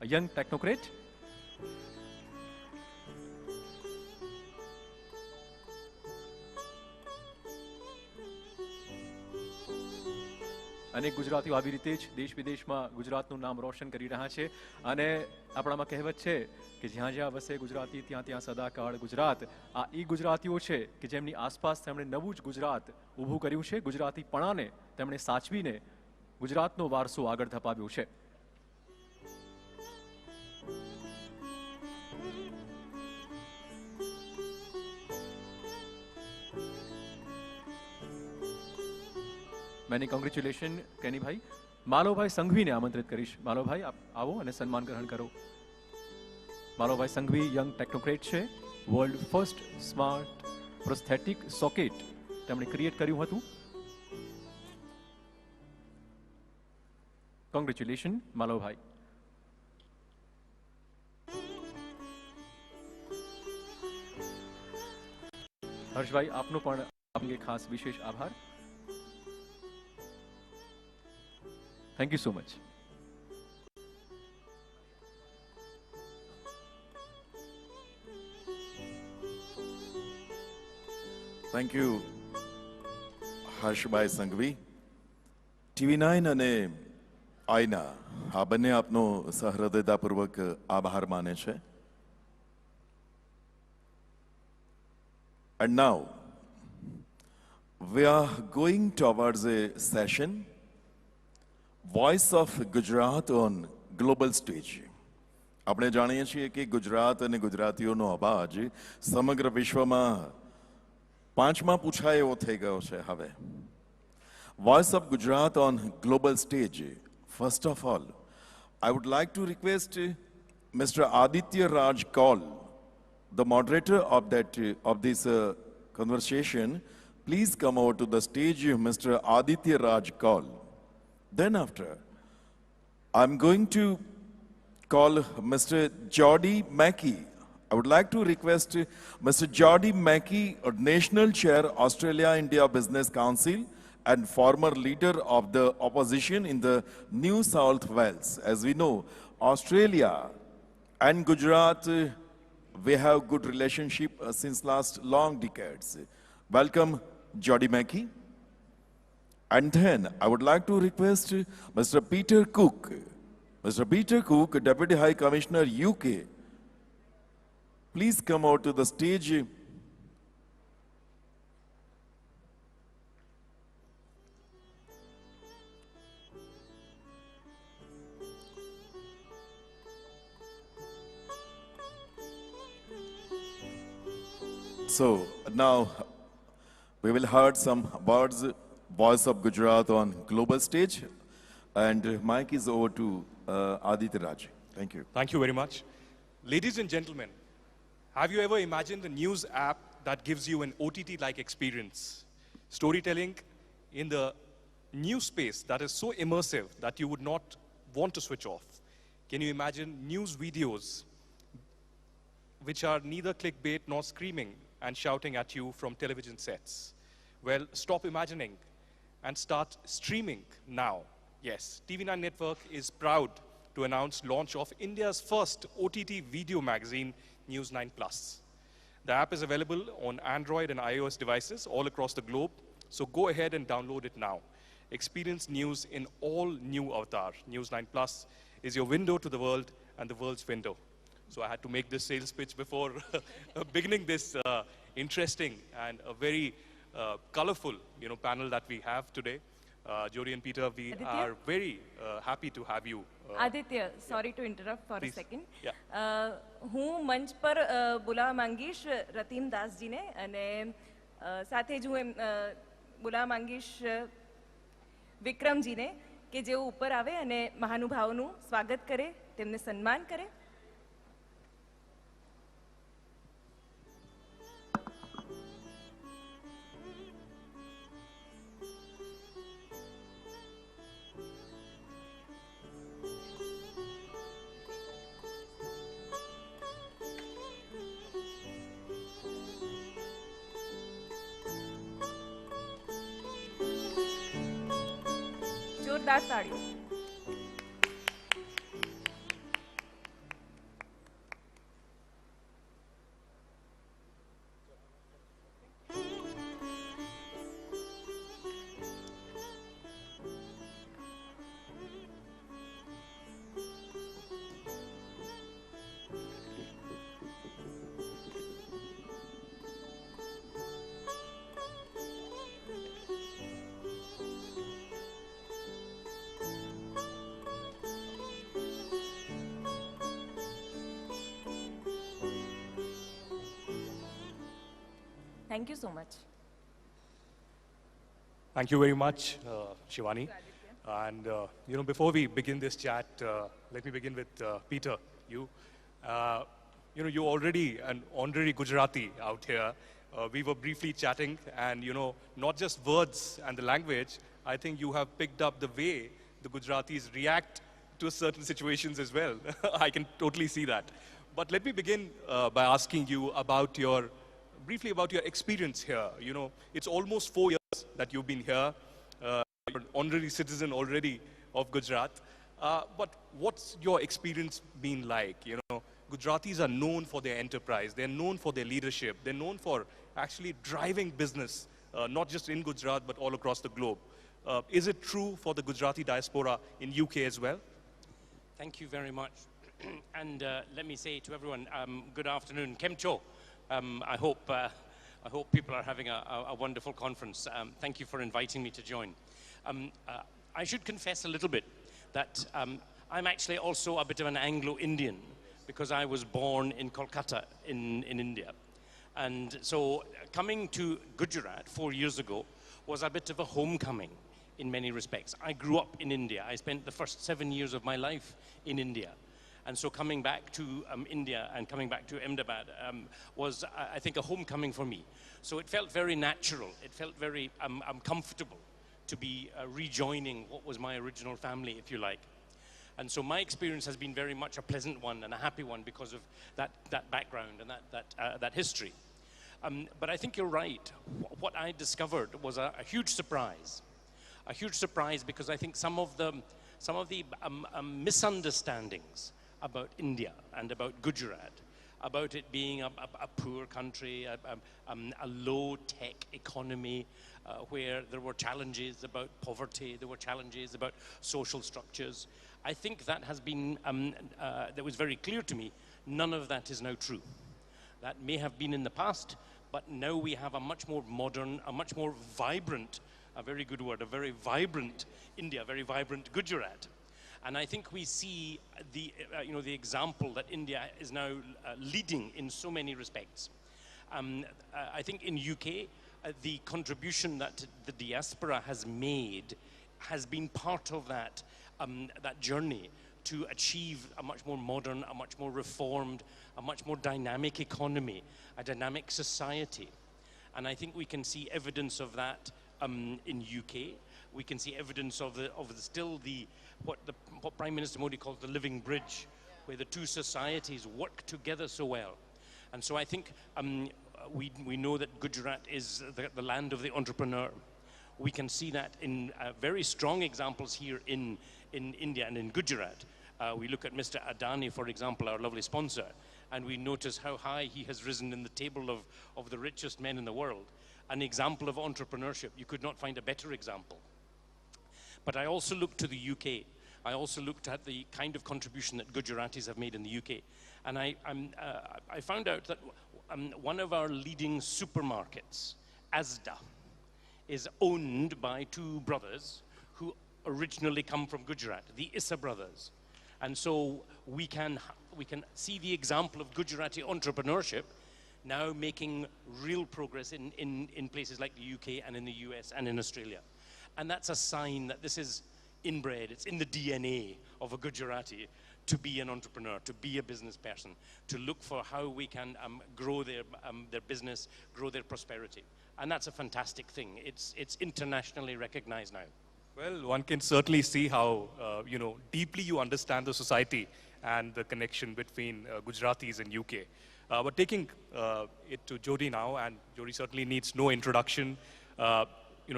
S2: યંગ ટેકનોક્રેટ. અનેક ગુજરાતીઓ આવી રીતે જ દેશ વિદેશમાં ગુજરાતનું નામ રોશન કરી રહ્યા છે. અને આપણામાં કહેવત છે કે જ્યાં જ્યાં વસે ગુજરાતી ત્યાં ત્યાં સદાકાળ ગુજરાત. આ એ ગુજરાતીઓ છે કે જેમની આસપાસ તેમણે નવું જ ગુજરાત ઊભું કર્યું છે. ગુજરાતીપણાને તેમણે સાચવીને ગુજરાતનો વારસો આગળ ધપાવ્યો છે. Many congratulation કેનીભાઈ. માલવભાઈ સંઘવીને આમંત્રિત કરીશ. માલવભાઈ આપ આવો અને સન્માન ગ્રહણ કરો. માલવભાઈ સંઘવી યંગ ટેકનોક્રેટ છે. World first smart prosthetic socket તેમણે ક્રિએટ કર્યું હતું. કોંગ્રેચ્યુલેશન માલવભાઈ. હર્ષભાઈ આપનો પણ આપને ખાસ વિશેષ આભાર. Thank you so much.
S3: Thank you Harshbhai Sanghavi. TV9 અને આઈના આ બંને આપનો સહૃદયતાપૂર્વક આભાર માને છે. And now we are going towards a session, Voice of Gujarat on Global Stage. આપણે જાણીએ છીએ કે ગુજરાત અને ગુજરાતીઓનો અવાજ સમગ્ર વિશ્વમાં પાંચમા પૂછાય એવો થઈ ગયો છે હવે. Voice of Gujarat on Global Stage. First of all, I would like to request Mr. Aditya Raj Kaul, the moderator of this conversation. Please come over to the stage, Mr. Aditya Raj Kaul. Then after, I'm going to call Mr. Jordi Mackey. I would like to request Mr. Jordi Mackey, a National Chair, Australia-India Business Council, and former leader of the opposition in the New South Wales. As we know, Australia and Gujarat, we have good relationship since last long decades. Welcome, Jordi Mackey. And then I would like to request Mr. Peter Cook. Mr. Peter Cook, Deputy High Commissioner, UK. Please come out to the stage. So now we will heard some words, Voice of Gujarat on Global Stage, and mic is over to Aditya Raj. Thank you.
S12: Thank you very much. Ladies and gentlemen, have you ever imagined a news app that gives you an OTT-like experience? Storytelling in the news space that is so immersive that you would not want to switch off. Can you imagine news videos which are neither clickbait nor screaming and shouting at you from television sets? Well, stop imagining and start streaming now. Yes, TV9 Network is proud to announce launch of India's first OTT video magazine, News 9 Plus. The app is available on Android and iOS devices all across the globe, so go ahead and download it now. Experience news in all new avatar. News 9 Plus is your window to the world and the world's window. So I had to make this sales pitch before beginning this interesting and a very colorful, panel that we have today. Jody and Peter, we
S1: Aditya?
S12: are very happy to have you.
S1: Aditya, sorry to interrupt for a
S12: Please.
S1: Second.
S12: Yeah.
S1: હું મંચ પર બોલાવવા માંગીશ રતીમ દાસજીને અને સાથે જ હું બોલાવવા માંગીશ વિક્રમજીને કે જેઓ ઉપર આવે અને મહાનુભાવોનું સ્વાગત કરે, તેમને સન્માન કરે. જોરદાર તાળીઓ. Thank you so much.
S12: Thank you very much, Shivani. And, before we begin this chat, let me begin with Peter, you. You're already an honorary Gujarati out here. We were briefly chatting and, not just words and the language, I think you have picked up the way the Gujaratis react to certain situations as well. I can totally see that. But let me begin by asking you briefly about your experience here. It's almost 4 years that you've been here. You're an honorary citizen already of Gujarat. But what's your experience been like? Gujaratis are known for their enterprise, they're known for their leadership, they're known for actually driving business, not just in Gujarat, but all across the globe. Is it true for the Gujarati diaspora in UK as well?
S9: Thank you very much. And let me say to everyone, good afternoon. Kemcho. I hope people are having a wonderful conference. Thank you for inviting me to join. I should confess a little bit that I'm actually also a bit of an Anglo-Indian because I was born in Kolkata in India. And so coming to Gujarat 4 years ago was a bit of a homecoming in many respects. I grew up in India. I spent the first 7 years of my life in India. And so coming back to India and coming back to Ahmedabad was, I think, a homecoming for me. So it felt very natural. It felt very comfortable to be rejoining what was my original family, if you like. And so my experience has been very much a pleasant one and a happy one because of that background and that history. But I think you're right. What I discovered was a huge surprise. A huge surprise because I think some of the misunderstandings about India and about Gujarat, about it being a poor country, a low-tech economy where there were challenges about poverty, there were challenges about social structures. I think that has been, that was very clear to me, none of that is now true. That may have been in the past, but now we have a much more modern, a much more vibrant, a very good word, a very vibrant India, a very vibrant Gujarat. And I think we see the example that India is now leading in so many respects. I think in UK, the contribution that the diaspora has made has been part of that journey to achieve a much more modern, a much more reformed, a much more dynamic economy, a dynamic society. And I think we can see evidence of that in UK. We can see evidence of what Prime Minister Modi calls the living bridge, where the two societies work together so well. And so I think we know that Gujarat is the land of the entrepreneur. We can see that in very strong examples here in India and in Gujarat. We look at Mr. Adani, for example, our lovely sponsor, and we notice how high he has risen in the table of the richest men in the world. An example of entrepreneurship. You could not find a better example. But I also looked to the UK. I also looked at the kind of contribution that Gujaratis have made in the UK. And I found out that one of our leading supermarkets, Asda, is owned by two brothers who originally come from Gujarat, the Issa brothers. And so we can see the example of Gujarati entrepreneurship now making real progress in places like the UK and in the US and in Australia. And that's a sign that this is inbred, it's in the DNA of a Gujarati to be an entrepreneur, to be a business person, to look for how we can grow their business, grow their prosperity. And that's a fantastic thing. It's internationally recognized now.
S12: Well, one can certainly see how, deeply you understand the society and the connection between Gujaratis and UK. But taking it to Jodi now, and Jodi certainly needs no introduction.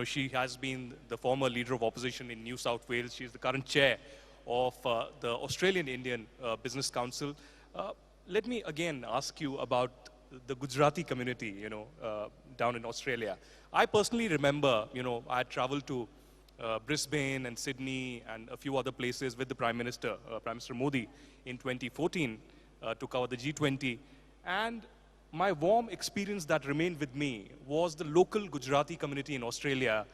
S12: She has been the former leader of opposition in New South Wales. She is the current chair of the Australian Indian Business Council. Let me again ask you about the Gujarati community, down in Australia. I personally remember, I had traveled to Brisbane and Sydney and a few other places with the Prime Minister Modi in 2014 to cover the G20. And my warm experience that remained with me was the local Gujarati community in Australia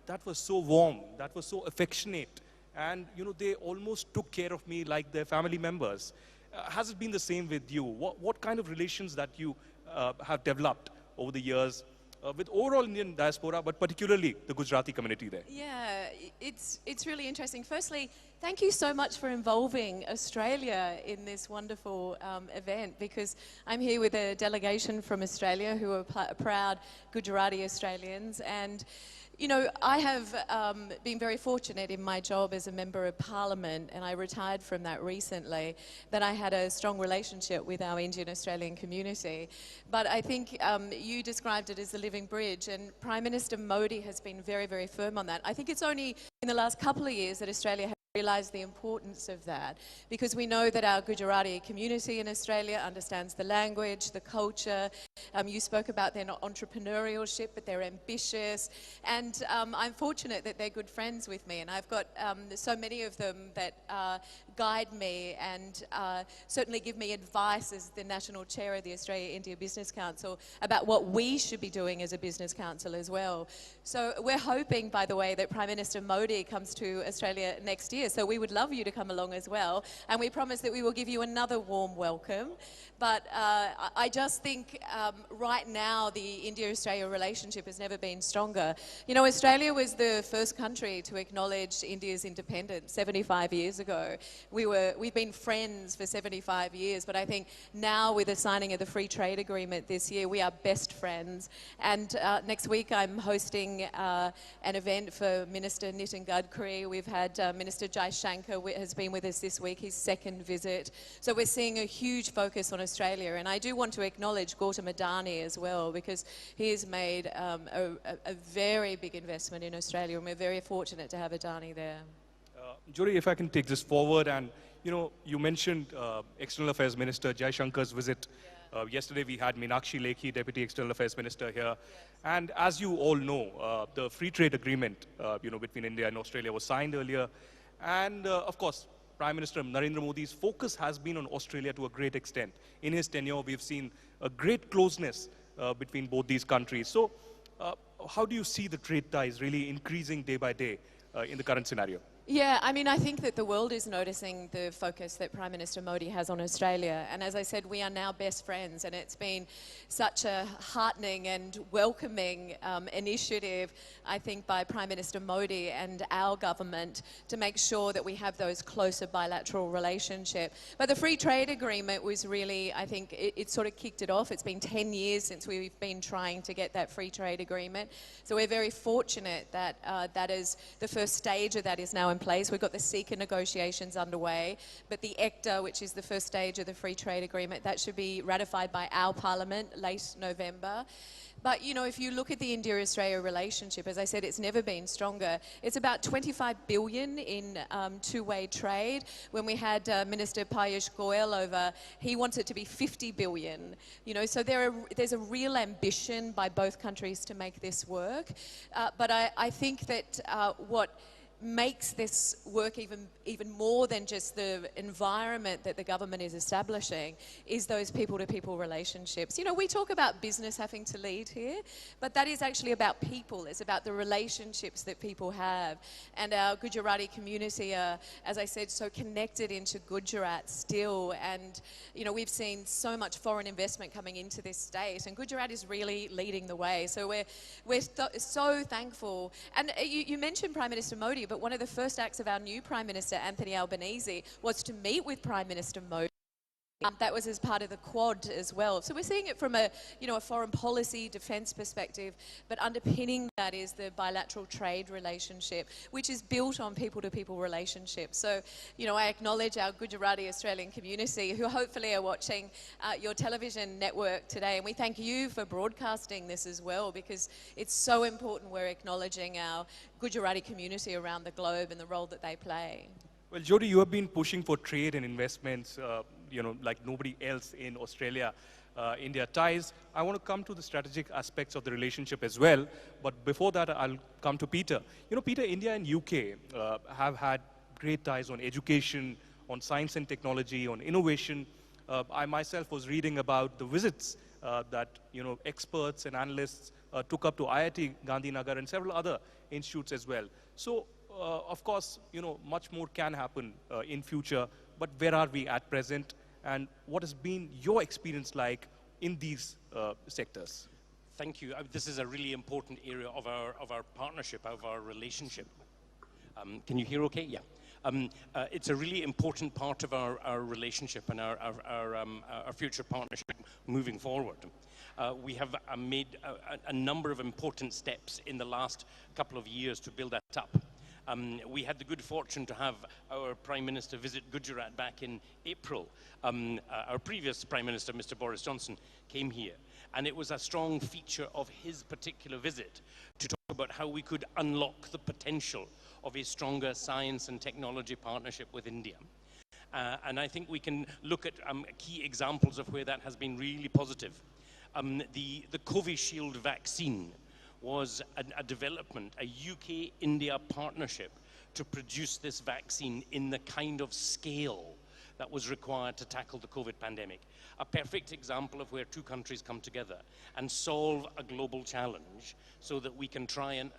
S12: that was so warm, that was so affectionate. And, they almost took care of me like their family members. Has it been the same with you? What kind of relations that you have developed over the years with overall Indian diaspora, but particularly the Gujarati community there?
S8: Yeah, it's really interesting. Firstly, thank you so much for involving Australia in this wonderful event, because I'm here with a delegation from Australia who are proud Gujarati Australians. And I have been very fortunate in my job as a member of Parliament, and I retired from that recently, that I had a strong relationship with our Indian Australian community. But I think you described it as the living bridge, and Prime Minister Modi has been very, very firm on that. I think it's only in the last couple of years that Australia has realize the importance of that, because we know that our Gujarati community in Australia understands the language, the culture. You spoke about their entrepreneurship, but they're ambitious, and I'm fortunate that they're good friends with me, and I've got so many of them that guide me and certainly give me advice as the National Chair of the Australia-India Business Council about what we should be doing as a business council as well. So we're hoping, by the way, that Prime Minister Modi comes to Australia next year. So we would love you to come along as well. And we promise that we will give you another warm welcome. But I just think right now the India-Australia relationship has never been stronger. You know, Australia was the first country to acknowledge India's independence 75 years ago. We've been friends for 75 years, but I think now with the signing of the free trade agreement this year, we are best friends. And next week I'm hosting an event for Minister Nitin Gadkari. We've had Minister Jai Shankar has been with us this week, his second visit. So we're seeing a huge focus on Australia. And I do want to acknowledge Gautam Adani as well, because he has made a very big investment in Australia, and we're very fortunate to have Adani there.
S12: Jyoti, if I can take this forward, and you mentioned External Affairs Minister Jai Shankar's visit. Yesterday we had Meenakshi Lekhi, Deputy External Affairs Minister here. And as you all know, the free trade agreement between India and Australia was signed earlier. And of course, Prime Minister Narendra Modi's focus has been on Australia to a great extent. In his tenure, we've seen a great closeness between both these countries. So how do you see the trade ties really increasing day by day in the current scenario?
S8: Yeah, I mean, I think that the world is noticing the focus that Prime Minister Modi has on Australia. And as I said, we are now best friends, and it's been such a heartening and welcoming initiative, I think, by Prime Minister Modi and our government to make sure that we have those closer bilateral relationship. But the free trade agreement was really, I think, it sort of kicked it off. It's been 10 years since we've been trying to get that free trade agreement. So we're very fortunate that that is the first stage of that is now in place. We've got the CECA negotiations underway, but the ECTA, which is the first stage of the free trade agreement, that should be ratified by our parliament late November. But, you know, if you look at the India-Australia relationship, as I said, it's never been stronger. It's about 25 billion in two-way trade. When we had Minister Piyush Goyal over, he wants it to be 50 billion. You know, so there's a real ambition by both countries to make this work. But I think that what makes this work even more than just the environment that the government is establishing is those people-to-people relationships. You know, we talk about business having to lead here, but that is actually about people. It's about the relationships that people have. And our Gujarati community are, as I said, so connected into Gujarat still. And, you know, we've seen so much foreign investment coming into this state, and Gujarat is really leading the way. So we're so thankful. And you mentioned Prime Minister Modi, but one of the first acts of our new Prime Minister, Anthony Albanese, was to meet with Prime Minister Modi. That was as part of the Quad as well. So we're seeing it from a foreign policy, defence perspective, but underpinning that is the bilateral trade relationship, which is built on people-to-people relationships. So, you know, I acknowledge our Gujarati Australian community who hopefully are watching your television network today, and we thank you for broadcasting this as well, because it's so important we're acknowledging our Gujarati community around the globe and the role that they play.
S12: Well, Jyoti, you have been pushing for trade and investments, like nobody else in Australia. India ties. I want to come to the strategic aspects of the relationship as well. But before that, I'll come to Peter. You know, Peter, India and UK have had great ties on education, on science and technology, on innovation. I myself was reading about the visits that, experts and analysts took up to IIT Gandhinagar and several other institutes as well. So, of course, much more can happen in future, but where are we at present, and what has been your experience like in these sectors?
S9: Thank you. This is a really important area of our partnership, of our relationship. Can you hear okay? Yeah. It's a really important part of our relationship and our future partnership moving forward. We have made a number of important steps in the last couple of years to build that up. We had the good fortune to have our Prime Minister visit Gujarat back in April. Our previous Prime Minister, Mr. Boris Johnson, came here, and it was a strong feature of his particular visit to talk about how we could unlock the potential of a stronger science and technology partnership with India. And I think we can look at key examples of where that has been really positive. The Covishield vaccine was a development, a UK-India partnership to produce this vaccine in the kind of scale that was required to tackle the COVID pandemic. A perfect example of where two countries come together and solve a global challenge so that we can try and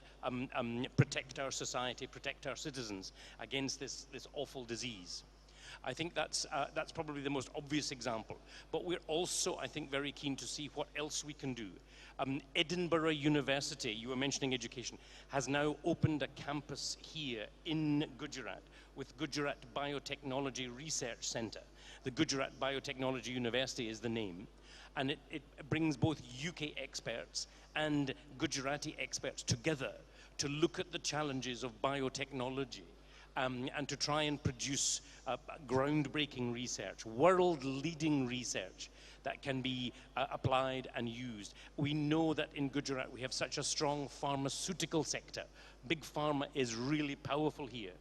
S9: protect our society, protect our citizens against this awful disease. I think that's probably the most obvious example. But we're also, I think, very keen to see what else we can do. Edinburgh University, you were mentioning education, has now opened a campus here in Gujarat with Gujarat Biotechnology Research Centre. The Gujarat Biotechnology University is the name. And it brings both UK experts and Gujarati experts together to look at the challenges of biotechnology. And to try and produce groundbreaking research, world-leading research that can be applied and used. We know that in Gujarat we have such a strong pharmaceutical sector. Big pharma is really powerful here.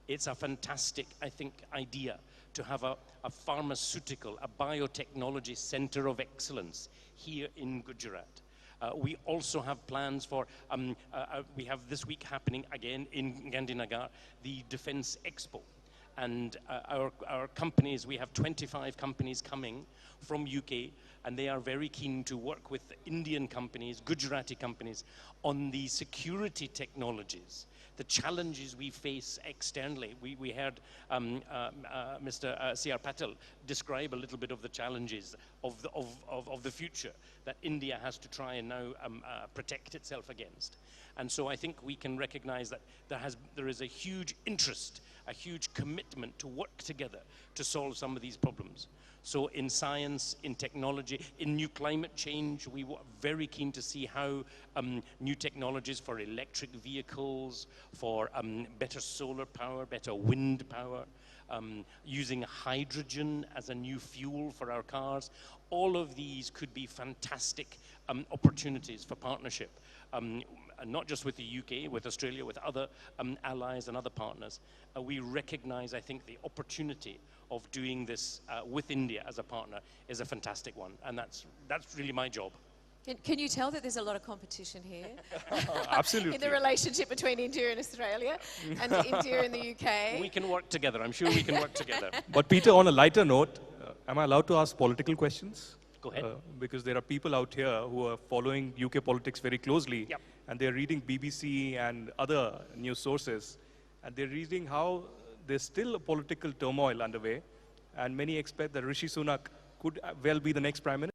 S9: It's a fantastic, I think, idea to have a pharmaceutical, a biotechnology center of excellence here in Gujarat. We also have plans for, we have this week happening again in Gandhinagar, the Defense Expo. And our companies, we have 25 companies coming from UK, and they are very keen to work with Indian companies, Gujarati companies, on the security technologies, the challenges we face externally. We heard Mr. C.R. Patel describe a little bit of the challenges of the future that India has to try and now protect itself against. And so I think we can recognize that there is a huge interest, a huge commitment to work together to solve some of these problems. So in science, in technology, in new climate change, we were very keen to see how new technologies for electric vehicles, for better solar power, better wind power, using hydrogen as a new fuel for our cars, all of these could be fantastic opportunities for partnership. Not just with the UK, with Australia, with other allies and other partners. We recognize, I think, the opportunity of doing this with India as a partner is a fantastic one, and that's really my job.
S8: Can you tell that there's a lot of competition here?
S12: Absolutely.
S8: In the relationship between India and Australia and India and the UK?
S9: We can work together. I'm sure we can work together.
S12: But Peter, on a lighter note, am I allowed to ask political questions?
S9: Go ahead.
S12: Because there are people out here who are following UK politics very closely,
S9: Yep.
S12: and they're reading BBC and other news sources, and they're reading how there's still a political turmoil underway, and many expect that Rishi Sunak could well be the next Prime Minister.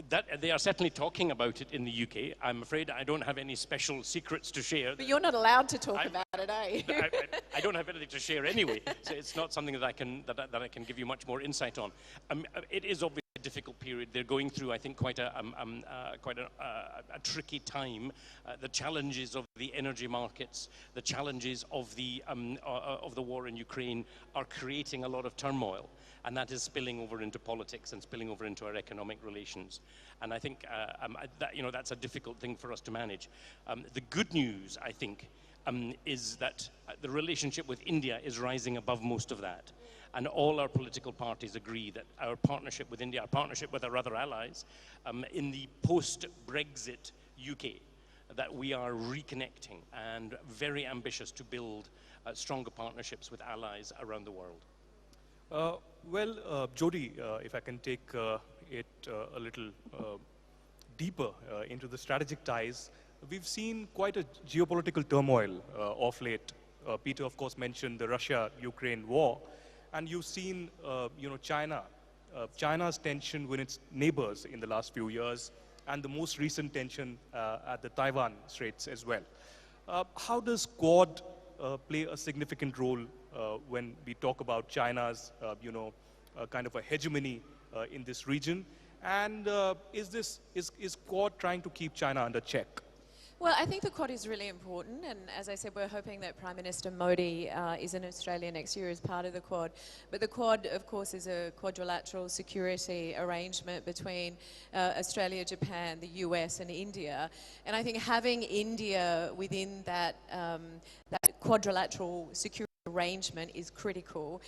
S9: That, they are certainly talking about it in the UK. I'm afraid I don't have any special secrets to share.
S8: But you're not allowed to talk about it, are you?
S9: I don't have anything to share anyway, so it's not something that I can give you much more insight on. It is obviously a difficult period. They're going through, I think, quite a tricky time. The challenges of the energy markets, the challenges of the war in Ukraine are creating a lot of turmoil. And that is spilling over into politics and spilling over into our economic relations. And I think that's a difficult thing for us to manage. The good news, I think, is that the relationship with India is rising above most of that. And all our political parties agree that our partnership with India, our partnership with our other allies, in the post-Brexit UK, that we are reconnecting and very ambitious to build stronger partnerships with allies around the world.
S12: Jody, if I can take it a little deeper into the strategic ties, we've seen quite a geopolitical turmoil of late. Peter, of course, mentioned the Russia-Ukraine war, and you've seen, China's tension with its neighbors in the last few years, and the most recent tension at the Taiwan Straits as well. How does Quad play a significant role when we talk about China's, kind of a hegemony in this region? And is Quad trying to keep China under check?
S8: Well, I think the Quad is really important, and as I said, we're hoping that Prime Minister Modi is in Australia next year as part of the Quad. But the Quad, of course, is a quadrilateral security arrangement between Australia, Japan, the US, and India. And I think having India within that, that quadrilateral security arrangement is critical,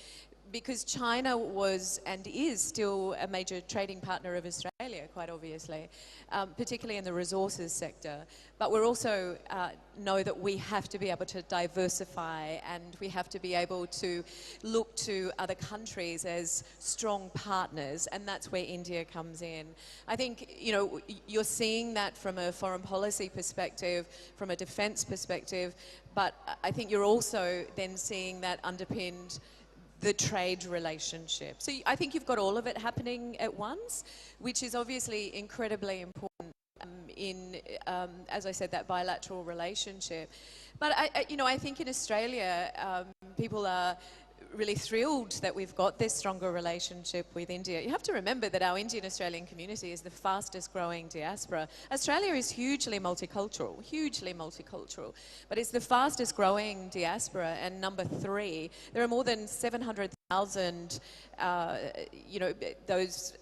S8: because China was and is still a major trading partner of Australia, quite obviously, particularly in the resources sector. But we're also know that we have to be able to diversify, and we have to be able to look to other countries as strong partners, and that's where India comes in. I think, you know, you're seeing that from a foreign policy perspective, from a defence perspective, but I think you're also then seeing that underpinned the trade relationship. So I think you've got all of it happening at once, which is obviously incredibly important in, as I said, that bilateral relationship. But I think in Australia, people are really thrilled that we've got this stronger relationship with India. You have to remember that our Indian Australian community is the fastest growing diaspora. Australia is hugely multicultural, but it's the fastest growing diaspora, and number 3. There are more than 700,000 those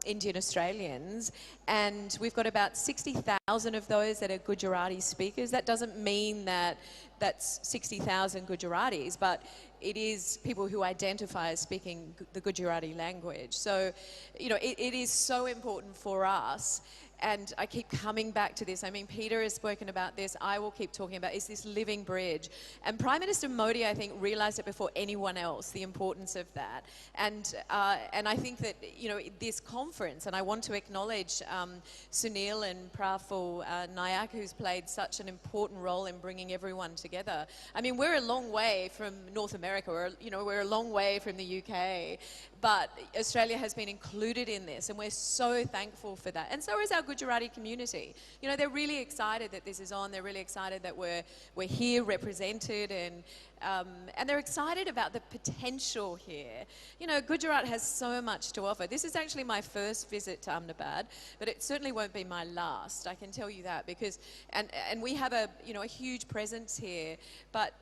S8: Indian Australians, and we've got about 60,000 of those that are Gujarati speakers. That doesn't mean that that's 60,000 Gujaratis, but it is people who identify as speaking the Gujarati language. So, you know, it is so important for us. And I keep coming back to this. I mean, Peter has spoken about this. I will keep talking about is this living bridge. And Prime Minister Modi, I think, realised it before anyone else, the importance of that. And I think that, you know, this conference, and I want to acknowledge Sunil and Praful Nayak, who's played such an important role in bringing everyone together. I mean, we're a long way from North America. We're a long way from the UK. But Australia has been included in this, and we're so thankful for that. And so is our Gujarati community. You know, they're really excited that this is on. They're really excited that we're here represented, and they're excited about the potential here. You know, Gujarat has so much to offer. This is actually my first visit to Ahmedabad, but it certainly won't be my last. I can tell you that, because and we have a huge presence here, but.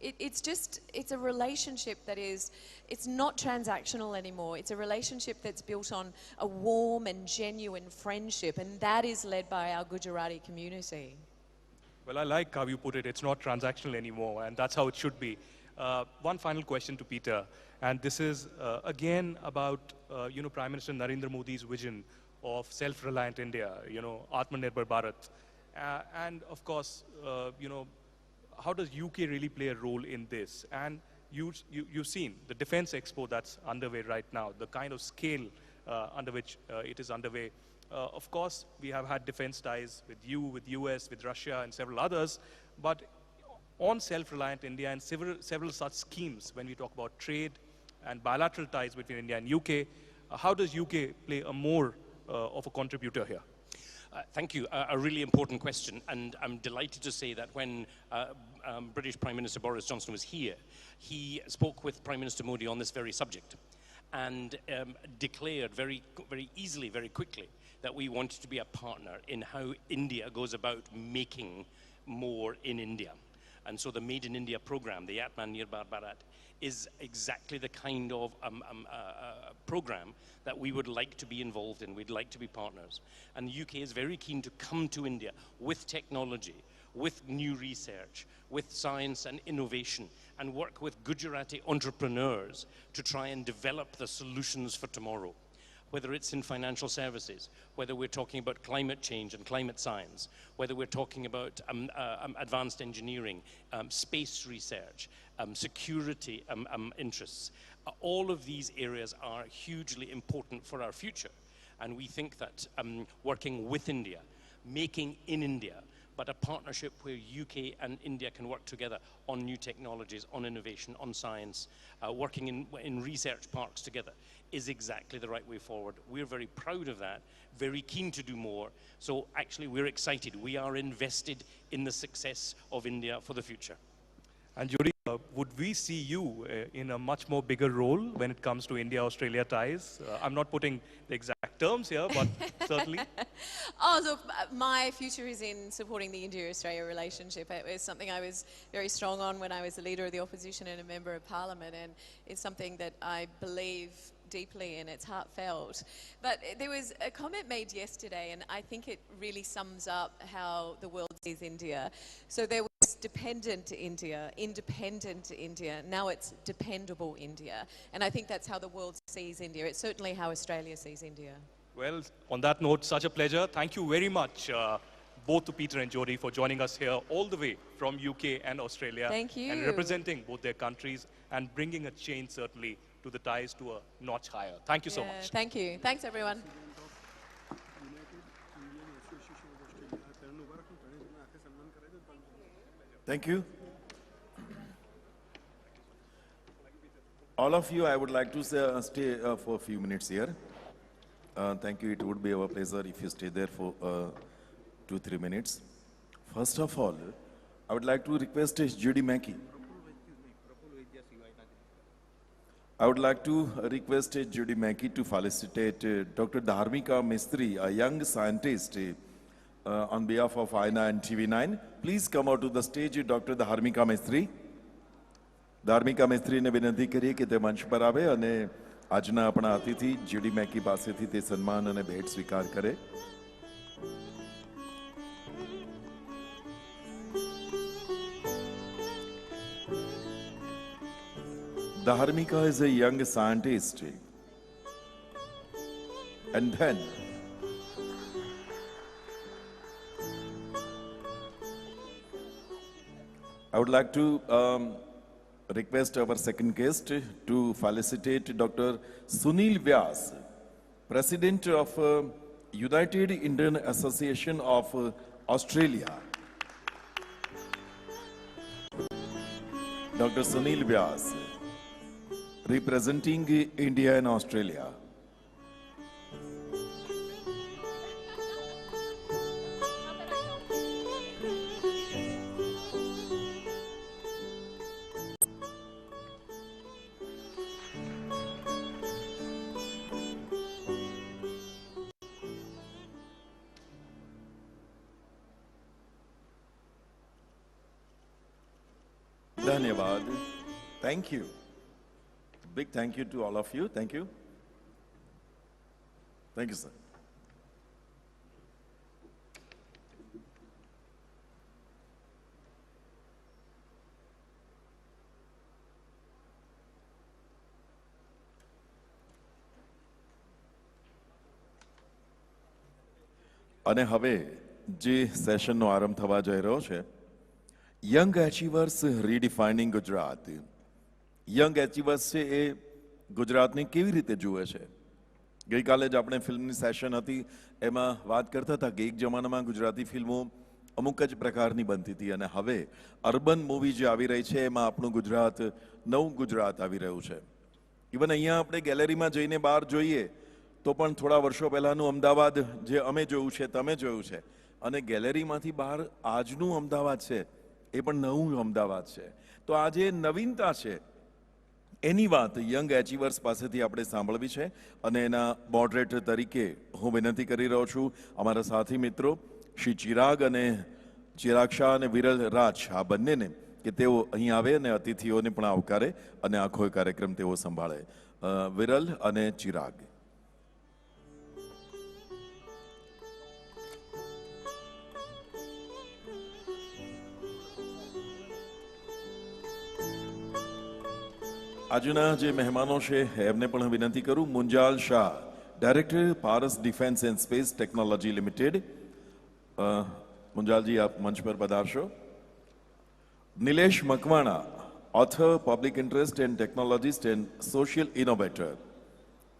S8: It's a relationship that it's not transactional anymore. It's a relationship that's built on a warm and genuine friendship, and that is led by our Gujarati community.
S12: Well, I like how you put it. It's not transactional anymore, and that's how it should be. One final question to Peter, and this is again about Prime Minister Narendra Modi's vision of self-reliant India, Atmanirbhar Bharat, and of course, how does UK really play a role in this? And you've seen the Defence Expo that's underway right now, the kind of scale under which it is underway. Of course, we have had defense ties with with US, with Russia, and several others, but on self-reliant India and several such schemes, when we talk about trade and bilateral ties between India and UK, how does UK play a more of a contributor here?
S9: Thank you. A really important question, and I'm delighted to say that when British Prime Minister Boris Johnson was here, he spoke with Prime Minister Modi on this very subject, and declared very, very easily, very quickly, that we wanted to be a partner in how India goes about making more in India. And so the Made in India program, the Atmanirbhar Bharat, is exactly the kind of program that we would like to be involved in. We'd like to be partners. And the UK is very keen to come to India with technology, with new research, with science and innovation, and work with Gujarati entrepreneurs to try and develop the solutions for tomorrow. Whether it's in financial services, whether we're talking about climate change and climate science, whether we're talking about advanced engineering, space research, security interests, all of these areas are hugely important for our future. And we think that working with India, making in India, but a partnership where UK and India can work together on new technologies, on innovation, on science, working in research parks together, is exactly the right way forward. We're very proud of that, very keen to do more. So actually we're excited. We are invested in the success of India for the future.
S12: And Judy, would we see you in a much more bigger role when it comes to India-Australia ties? I'm not putting the exact terms here, but certainly.
S8: Oh, look, my future is in supporting the India-Australia relationship. It was something I was very strong on when I was the leader of the opposition and a member of parliament, and it's something that I believe deeply in. It's heartfelt. But there was a comment made yesterday, and I think it really sums up how the world sees India. So there was dependent India, independent India, now it's dependable India. And I think that's how the world sees India. It's certainly how Australia sees India.
S12: Well, on that note, such a pleasure. Thank you very much, both to Peter and Jody, for joining us here all the way from UK and Australia.
S8: Thank you.
S12: And representing both their countries and bringing a change, certainly, to the ties to a notch higher. Thank you so much.
S8: Thank you. Thanks, everyone.
S3: Thank you. All of you, I would like to stay for a few minutes here. Thank you. It would be our pleasure if you stay there for 2-3 minutes. First of all, I would like to request Judy Mackey. I would like to request Judy Mackey to felicitate Dr. Dharmika Mistry, a young scientist, on behalf of INA and TV9. Please come out to the stage, Dr. Dharmika Mistry. Dharmika Mistry ने विनती करी कि ते मंच पर आवे અને આજના આપણા અતિથિ જ્યુડી મેકી પાસેથી તે સન્માન અને ભેટ સ્વીકાર કરે. Dharmika is a young scientist, and then I would like to request our second guest to felicitate Dr. Sunil Vyas, President of United Indian Association of Australia. Dr. Sunil Vyas, representing India and Australia. Dhanyavad. Thank you. Big thank you to all of you. Thank you. Thank you, sir. અને હવે જે સેશનનો આરંભ થવા જઈ રહ્યો છે, young એચીવર્સ રીડિફાઇનિંગ Gujarat. Young એચીવર્સ છે એ ગુજરાતને કેવી રીતે જુએ છે? ગઈકાલે જ આપણે ફિલ્મની સેશન હતી, એમાં વાત કરતા હતા કે એક જમાનામાં ગુજરાતી ફિલ્મો અમુક જ પ્રકારની બનતી હતી અને હવે અર્બન મૂવી જે આવી રહી છે એમાં આપણું ગુજરાત, નવું ગુજરાત આવી રહ્યું છે. ઇવન અહીંયા આપણે ગેલેરીમાં જઈને બહાર જોઈએ તો પણ થોડા વર્ષો પહેલાંનું અમદાવાદ જે અમે જોયું છે, તમે જોયું છે, અને ગેલેરીમાંથી બહાર આજનું અમદાવાદ છે એ પણ નવું અમદાવાદ છે. તો આ જે નવીનતા છે એની વાત યંગ એચીવર્સ પાસેથી આપણે સાંભળવી છે અને એના મોડરેટર તરીકે હું વિનંતી કરી રહ્યો છું અમારા સાથી મિત્રો શ્રી ચિરાગ અને ચિરાગ શાહ અને વિરલ રાજ, આ બંનેને કે તેઓ અહીં આવે અને અતિથિઓને પણ આવકારે અને આખો કાર્યક્રમ તેઓ સંભાળે. વિરલ અને ચિરાગ. આજના જે મહેમાનો છે એમને પણ વિનંતી કરું. Munjal Shah, director Paras defence and space technology limited. Munjalji આપ મંચ પર પધારશો. Nilesh Makwana, author, public interest and technologist and social innovator.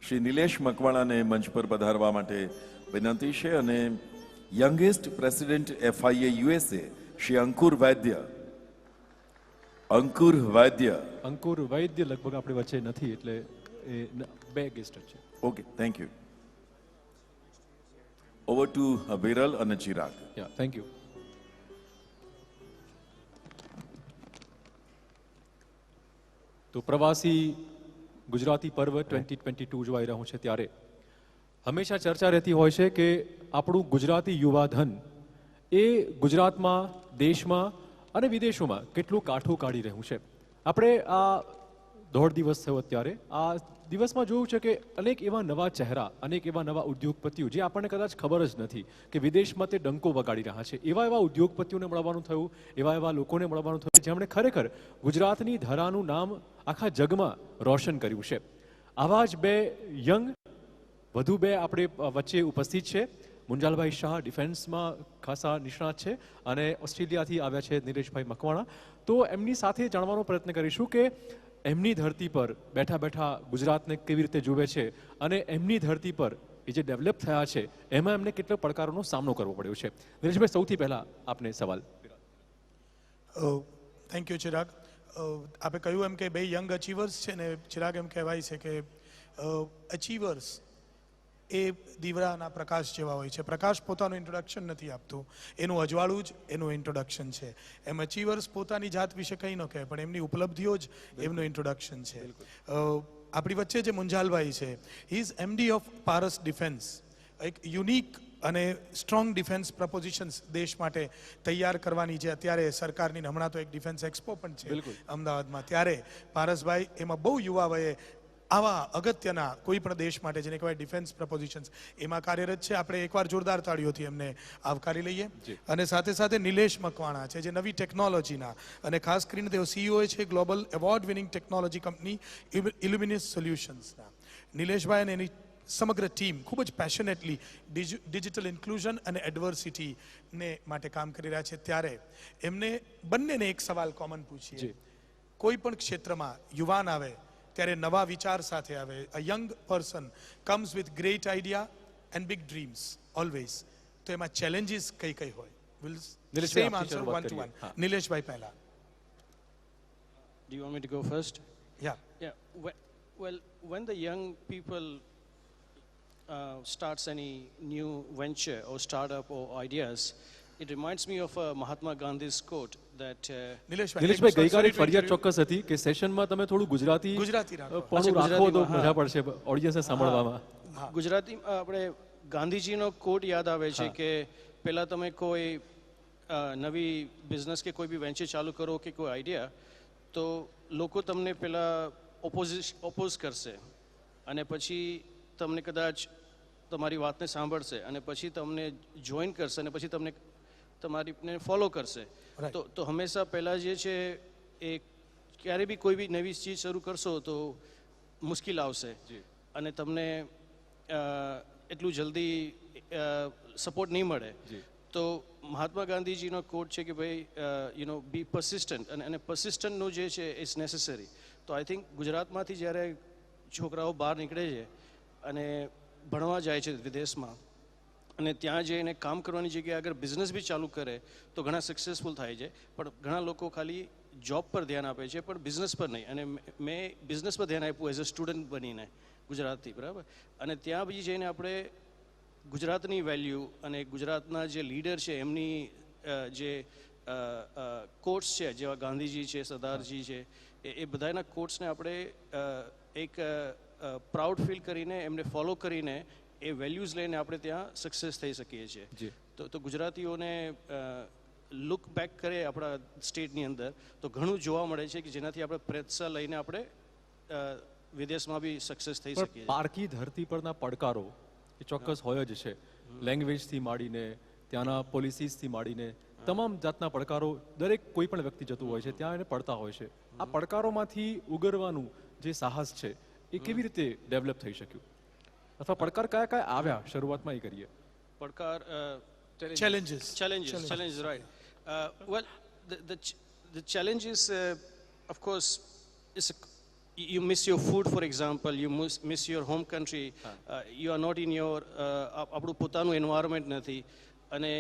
S3: Shri Nilesh મકવાણાને મંચ પર પધારવા માટે વિનંતી છે. અને youngest president FIA USA Shri Ankur Vaidya. Ankur Vaidya.
S2: Ankur Vaidya લગભગ આપણી વચ્ચે નથી, એટલે એ બે ગેસ્ટ છે.
S3: Okay, thank you. Over to Viral અને ચિરાગ.
S2: યા, થેન્ક યુ. તો પ્રવાસી ગુજરાતી પર્વ 2022 જોવાઈ રહ્યું છે ત્યારે હંમેશા ચર્ચા રહેતી હોય છે કે આપણું ગુજરાતી યુવા ધન એ ગુજરાતમાં, દેશમાં અને વિદેશોમાં કેટલું કાઠું કાઢી રહ્યું છે. આપણે આ 1.5 દિવસ થયો અત્યારે આ દિવસમાં જોયું છે કે અનેક એવા નવા ચહેરા, અનેક એવા નવા ઉદ્યોગપતિઓ જે આપણને કદાચ ખબર જ નથી કે વિદેશમાં તે ડંકો વગાડી રહ્યા છે. એવા ઉદ્યોગપતિઓને મળવાનું થયું, એવા લોકોને મળવાનું થયું જેમણે ખરેખર ગુજરાતની ધરાનું નામ આખા જગમાં રોશન કર્યું છે. આવા જ બે યંગ વધુ બે આપણે વચ્ચે ઉપસ્થિત છે. મુંજાલભાઈ શાહ ડિફેન્સમાં ખાસા નિષ્ણાત છે અને ઓસ્ટ્રેલિયાથી આવ્યા છે નિલેશભાઈ મકવાણા. તો એમની સાથે જાણવાનો પ્રયત્ન કરીશું કે એમની ધરતી પર બેઠા બેઠા ગુજરાતને કેવી રીતે જુએ છે અને એમની ધરતી પર એ જે ડેવલપ થયા છે એમાં એમને કેટલો પડકારોનો સામનો કરવો પડ્યો છે. નિલેશભાઈ, સૌથી પહેલા આપને સવાલ.
S6: Thank you Chirag. આપે કહ્યું એમ કે બે યંગ અચીવર્સ છે ને ચિરાગ એમ કહેવાય છે કે અચીવર્સ એ દીવડાના પ્રકાશ જેવા હોય છે. પ્રકાશ પોતાનું ઇન્ટ્રોડક્શન નથી આપતું, એનું અજવાળું જ એનું ઇન્ટ્રોડક્શન છે. એમ અચીવર્સ પોતાની જાત વિશે કંઈ ન કહે પણ એમની ઉપલબ્ધિઓ જ એમનું ઇન્ટ્રોડક્શન છે. આપણી વચ્ચે જે મુંજાલભાઈ છે, he is MD of Paras defence, એક યુનિક અને સ્ટ્રોંગ ડિફેન્સ પ્રપોઝિશન્સ દેશ માટે તૈયાર કરવાની જે અત્યારે સરકારની, હમણાં તો એક ડિફેન્સ એક્સપો પણ છે અમદાવાદમાં, ત્યારે પારસભાઈ એમાં બહુ યુવા વયે આવા અગત્યના કોઈ પણ દેશ માટે જેને કહેવાય ડિફેન્સ પ્રપોઝિશન્સ એમાં કાર્યરત છે. આપણે એકવાર જોરદાર તાળીઓથી એમને આવકારી લઈએ. અને સાથે સાથે નિલેશ મકવાણા છે જે નવી ટેકનોલોજીના અને ખાસ કરીને તેઓ સીઈઓ છે global award winning technology company illuminous સોલ્યુશન્સના. નિલેશભાઈ અને એની સમગ્ર ટીમ ખૂબ જ પેશનેટલી ડિજિટલ ઇન્ક્લુઝન અને એડવર્સિટીને માટે કામ કરી રહ્યા છે. ત્યારે એમને બંનેને એક સવાલ કોમન પૂછીએ. કોઈ પણ ક્ષેત્રમાં યુવાન આવે ત્યારે નવા વિચાર સાથે આવે. A young person comes with great idea and big dreams always. તો એમાં ચેલેન્જીસ કઈ કઈ હોય? Will same answer one two one. Nileshbhai પહેલા.
S9: Do you want me to go first? Yeah. Well, when the young people starts any new venture or startup or ideas, it reminds me of Mahatma Gandhi's quote that
S2: નિલેશભાઈ, ગઈકાલે ફરિયાદ ચોક્કસ હતી કે સેશનમાં તમે થોડું ગુજરાતી રાખો તો મજા પડશે ઓડિયન્સને સાંભળવામાં.
S9: ગુજરાતી આપણે ગાંધીજીનો કોટ યાદ આવે છે કે પહેલા તમે કોઈ નવી બિઝનેસ કે કોઈ બી વેન્ચર ચાલુ કરો કે કોઈ આઈડિયા, તો લોકો તમને પહેલા ઓપોઝ કરશે અને પછી તમને કદાચ તમારી વાતને સાંભળશે અને પછી તમને જોઈન કરશે અને પછી તમને તમારીને ફોલો કરશે. તો હંમેશા પહેલાં જે છે એ ક્યારે બી કોઈ બી નવી ચીજ શરૂ કરશો તો મુશ્કેલ આવશે અને તમને એટલું જલ્દી સપોર્ટ નહીં મળે. તો મહાત્મા ગાંધીજીનો કોટ છે કે ભાઈ બી પરસિસ્ટન્ટ અને પરસિસ્ટન્ટનું જે છે ઇટ્સ નેસેસરી. તો આઈ થિંક ગુજરાતમાંથી જ્યારે છોકરાઓ બહાર નીકળે છે અને ભણવા જાય છે વિદેશમાં અને ત્યાં જઈને કામ કરવાની જગ્યાએ અગર બિઝનેસ બી ચાલુ કરે તો ઘણા સક્સેસફુલ થાય છે. પણ ઘણા લોકો ખાલી જોબ પર ધ્યાન આપે છે પણ બિઝનેસ પર નહીં. અને મેં બિઝનેસ પર ધ્યાન આપ્યું એઝ અ સ્ટુડન્ટ બનીને ગુજરાતથી, બરાબર. અને ત્યાં બી જઈને આપણે ગુજરાતની વેલ્યુ અને ગુજરાતના જે લીડર છે એમની જે કોટ્સ છે જેવા ગાંધીજી છે, સરદારજી છે, એ બધાના કોટ્સને આપણે એક પ્રાઉડ ફીલ કરીને એમને ફોલો કરીને એ વેલ્યુઝ લઈને આપણે ત્યાં સક્સેસ થઈ શકીએ છીએ. તો ગુજરાતીઓને લુક બેક કરે આપણા સ્ટેટની અંદર તો ઘણું જોવા મળે છે કે જેનાથી આપણે પ્રેરણા લઈને આપણે વિદેશમાં બી સક્સેસ થઈ શકીએ.
S2: પારકી ધરતી પરના પડકારો એ ચોક્કસ હોય જ છે. લેંગ્વેજથી માંડીને ત્યાંના પોલિસીસથી માંડીને તમામ જાતના પડકારો દરેક કોઈ પણ વ્યક્તિ જતું હોય છે ત્યાં એને પડતા હોય છે. આ પડકારોમાંથી ઉગરવાનું જે સાહસ છે એ કેવી રીતે ડેવલપ થઈ શક્યું અથવા પડકાર કયા કયા આવ્યા શરૂઆતમાં એ કરીએ?
S9: પડકાર
S6: challenges
S9: right. Well, the challenge is of course you miss your food, for example, you miss your home country, you are not in your આપણું પોતાનું એન્વાયરમેન્ટ નથી અને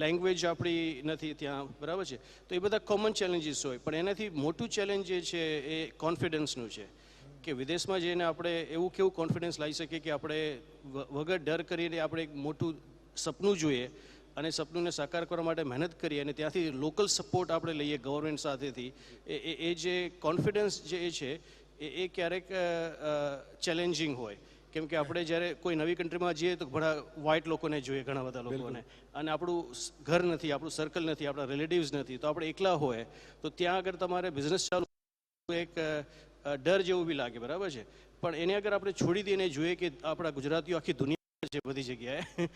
S9: લેંગ્વેજ આપણી નથી ત્યાં, બરાબર છે. તો એ બધા કોમન ચેલેન્જીસ હોય. પણ એનાથી મોટું ચેલેન્જ જે છે એ કોન્ફિડન્સનું છે કે વિદેશમાં જઈને આપણે એવું કેવું કોન્ફિડન્સ લાવી શકીએ કે આપણે વગર ડર કરીને આપણે એક મોટું સપનું જોઈએ
S13: અને સપનુંને સાકાર કરવા માટે મહેનત કરીએ અને ત્યાંથી લોકલ સપોર્ટ આપણે લઈએ ગવર્મેન્ટ સાથેથી, એ જે કોન્ફિડન્સ જે છે એ ક્યારેક ચેલેન્જિંગ હોય. કેમ કે આપણે જ્યારે કોઈ નવી કન્ટ્રીમાં જઈએ તો ઘણા વ્હાઇટ લોકોને જોઈએ, ઘણા બધા લોકોને, અને આપણું ઘર નથી, આપણું સર્કલ નથી, આપણા રિલેટિવ્સ નથી, તો આપણે એકલા હોય તો ત્યાં આગળ તમારે બિઝનેસ ચાલુ એક ડર જેવું બી લાગે, બરાબર છે. પણ એને અગર આપણે છોડી દઈને જોઈએ કે આપણા ગુજરાતીઓ આખી દુનિયા છે બધી જગ્યાએ,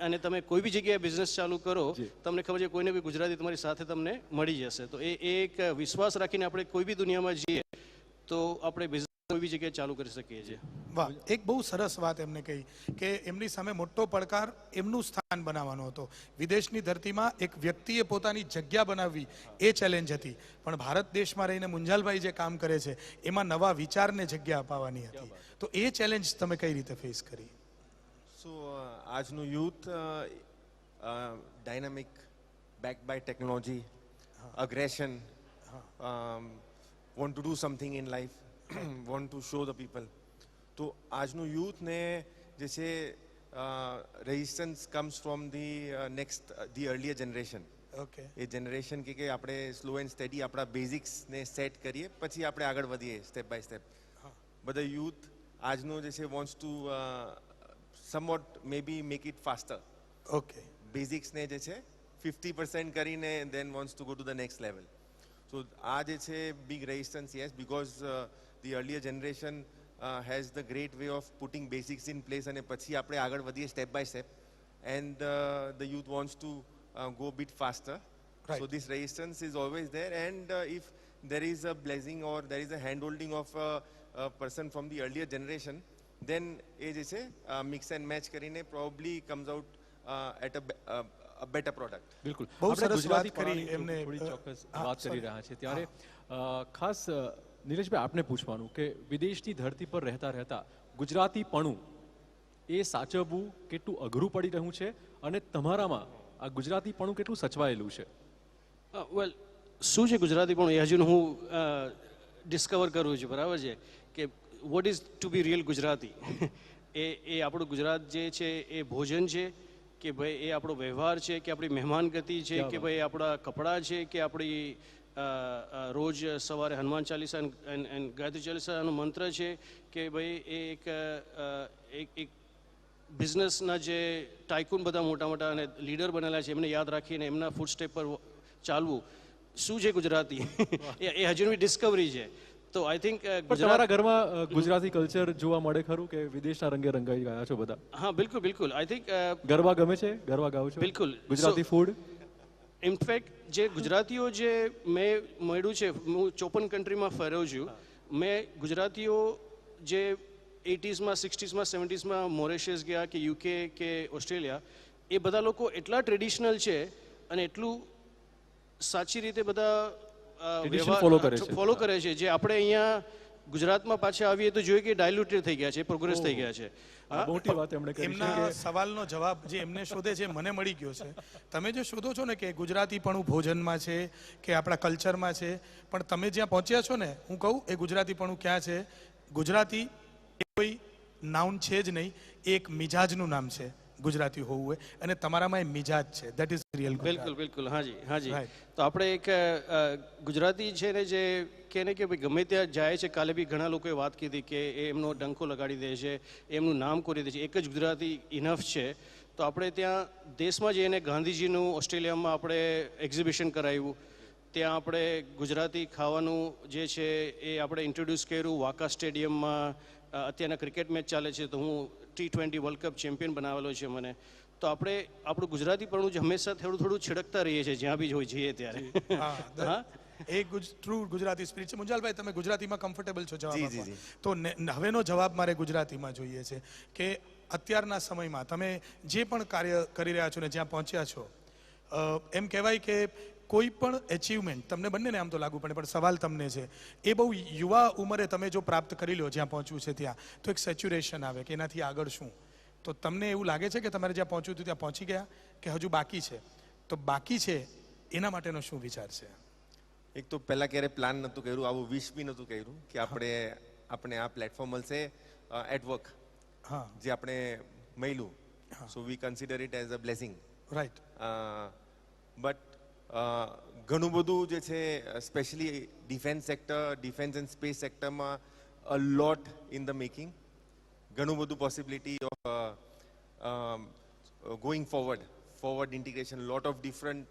S13: અને તમે કોઈ બી જગ્યાએ બિઝનેસ ચાલુ કરો, તમને ખબર છે કોઈને બી ગુજરાતી તમારી સાથે તમને મળી જશે. તો એ એક વિશ્વાસ રાખીને આપણે કોઈ બી દુનિયામાં જઈએ તો આપણે બિઝનેસ કોઈ બી જગ્યાએ ચાલુ કરી શકીએ છીએ.
S6: વાહ, એક બહુ સરસ વાત એમને કહી કે એમની સામે મોટો પડકાર એમનું સ્થાન બનાવવાનો હતો. વિદેશની ધરતીમાં એક વ્યક્તિએ પોતાની જગ્યા બનાવવી એ ચેલેન્જ હતી, પણ ભારત દેશમાં રહીને મુંજાલભાઈ જે કામ કરે છે એમાં નવા વિચારને જગ્યા અપાવવાની હતી. તો એ ચેલેન્જ તમે કઈ રીતે ફેસ કરી?
S14: સો આજનું youth dynamic, back by technology, aggression, want to do something in life, want to show the people. તો આજનું યુથને જે છે resistance comes from the earlier generation.
S6: Okay,
S14: A generation કે આપણે સ્લો એન્ડ સ્ટેડી આપણા બેઝિક્સને set કરીએ પછી આપણે આગળ વધીએ સ્ટેપ બાય સ્ટેપ. બધા યુથ આજનો જે છે wants to somewhat maybe make it faster.
S6: Okay,
S14: બેઝિક્સને જે છે 50% કરીને then wants to go to the next level. So આ જે છે big resistance, yes, because the earlier generation has the great way of putting basics in place અને પછી આપણે આગળ વધીએ step by step, and the youth wants to go a bit faster. Right. So this resistance is always there, and if there is a blessing or there is a hand holding of a person from the earlier generation, then એ જે છે mix and match કરીને probably comes out at a better product.
S2: બિલકુલ,
S6: બહુ
S2: આપણે
S6: સરસ વાત
S2: ગુજરાતી
S6: કરી
S2: પણાની
S6: એમને.
S2: થોડી ચોક્કસ વાત કરી રહ્યા છે, ત્યારે ખાસ નીલેશભાઈ આપને પૂછવાનું કે વિદેશની ધરતી પર રહેતા રહેતા ગુજરાતીપણું એ સાચવવું કેટલું અઘરું પડી રહ્યું છે, અને તમારામાં આ ગુજરાતીપણું કેટલું સચવાયેલું છે?
S13: વેલ, શું છે ગુજરાતીપણું એ હજુ હું ડિસ્કવર કરું છું, બરાબર છે, કે what is to be real Gujarati. એ આપણું ગુજરાત જે છે એ ભોજન છે કે ભાઈ એ આપણો વ્યવહાર છે કે આપણી મહેમાનગતિ છે કે ભાઈ આપણા કપડાં છે કે આપણી રોજ સવારે હનુમાન ચાલીસા અને ગાયત્રી ચાલીસાનો મંત્ર છે કે ભાઈ એ એક બિઝનેસના જે ટાઇકૂન બધા મોટા મોટા અને લીડર બનેલા છે એમને યાદ રાખીને એમના ફૂટસ્ટેપ પર ચાલવું. શું છે ગુજરાતી એ હજુની ડિસ્કવરી છે. તો આઈ થિંક
S2: તમારા ઘરમાં ગુજરાતી કલ્ચર જોવા મળે ખરું કે વિદેશના રંગે રંગાઈ ગયા છો બધા?
S13: હા, બિલકુલ બિલકુલ. આઈ થિંક
S2: ગરબા ગમે છે? ગરબા ગાઓ છો?
S13: બિલકુલ.
S2: ગુજરાતી ફૂડ?
S13: ઇનફેક્ટ જે ગુજરાતીઓ જે મેં મળ્યું છે, હું 54 કન્ટ્રીમાં ફર્યો છું, મેં ગુજરાતીઓ જે 80sમાં 60sમાં 70sમાં મોરેશિયસ ગયા કે યુકે કે ઓસ્ટ્રેલિયા, એ બધા લોકો એટલા ટ્રેડિશનલ છે અને એટલું સાચી રીતે બધા ફોલો કરે છે, જે આપણે અહીંયા ગુજરાતમાં પાછા આવીએ તો જોઈએ કે ડાયલ્યુટેડ થઈ ગયા છે, પ્રોગ્રેસ થઈ ગયા છે.
S2: મોટી વાત એમણે કરી.
S6: એમના સવાલનો જવાબ જે એમને શોધે છે મને મળી ગયો છે. તમે જે શોધો છો ને કે ગુજરાતીપણું ભોજનમાં છે કે આપણા કલ્ચરમાં છે, પણ તમે જ્યાં પહોંચ્યા છો ને, હું કહું એ ગુજરાતીપણું ક્યાં છે? ગુજરાતી એ કોઈ નાઉન છે જ નહીં, એ એક મિજાજનું નામ છે ગુજરાતી હોવું હોય, અને તમારામાં એ મિજાજ છે. That is real.
S13: બિલકુલ બિલકુલ. હાજી હાજી. તો આપણે એક ગુજરાતી છે ને જે કે ને કે ભાઈ ગમે ત્યાં જાય છે, કાલે બી ઘણા લોકોએ વાત કીધી કે એમનો ડંકો લગાડી દે છે, એમનું નામ કોરી દે છે, એક જ ગુજરાતી ઇનફ છે. તો આપણે ત્યાં દેશમાં જઈને ગાંધીજીનું ઓસ્ટ્રેલિયામાં આપણે એક્ઝિબિશન કરાવ્યું, ત્યાં આપણે ગુજરાતી ખાવાનું જે છે એ આપણે ઇન્ટ્રોડ્યુસ કર્યું. વાકા સ્ટેડિયમમાં અત્યારના ક્રિકેટ મેચ ચાલે છે, તો હું T20 વર્લ્ડ કપ ચેમ્પિયન બનાવેલો છે મને. તો આપણે આપણું ગુજરાતીપણું જ હંમેશા થોડું થોડું છિડકતા રહીએ છીએ જ્યાં બી હોય જઈએ ત્યારે.
S6: હા, એક ટ્રુ ગુજરાતી સ્પિરિટ છે. મુંજાલભાઈ, તમે ગુજરાતીમાં કમ્ફર્ટેબલ છો જવાબ આપવા? તો હવેનો જવાબ મારે ગુજરાતીમાં જોઈએ છે કે અત્યારના સમયમાં તમે જે પણ કાર્ય કરી રહ્યા છો ને જ્યાં પહોંચ્યા છો, એમ કહેવાય કે કોઈ પણ એચિવમેન્ટ તમને બંનેને આમ તો લાગુ પડે, પણ સવાલ તમને છે એ બહુ યુવા ઉંમરે તમે જો પ્રાપ્ત કરી લો જ્યાં પહોંચવું છે ત્યાં, તો એક સેચ્યુરેશન આવે કે એનાથી આગળ શું. તો તમને એવું લાગે છે કે તમારે જ્યાં પહોંચ્યું હતું ત્યાં પહોંચી ગયા કે હજુ બાકી છે? તો બાકી છે એના માટેનો શું વિચાર છે?
S14: એક તો પહેલાં ક્યારે પ્લાન નહોતું કર્યું, આવું વિશ બી નહોતું કર્યું કે આપણે આ પ્લેટફોર્મ મળશે એટ વર્ક, જે આપણે મળ્યું. So we consider it as a blessing.
S6: Right
S14: but ઘણું બધું જે છે specially defence sector, defence and space સેક્ટરમાં a lot in the making. ઘણું બધું possibility of going forward integration, lot of different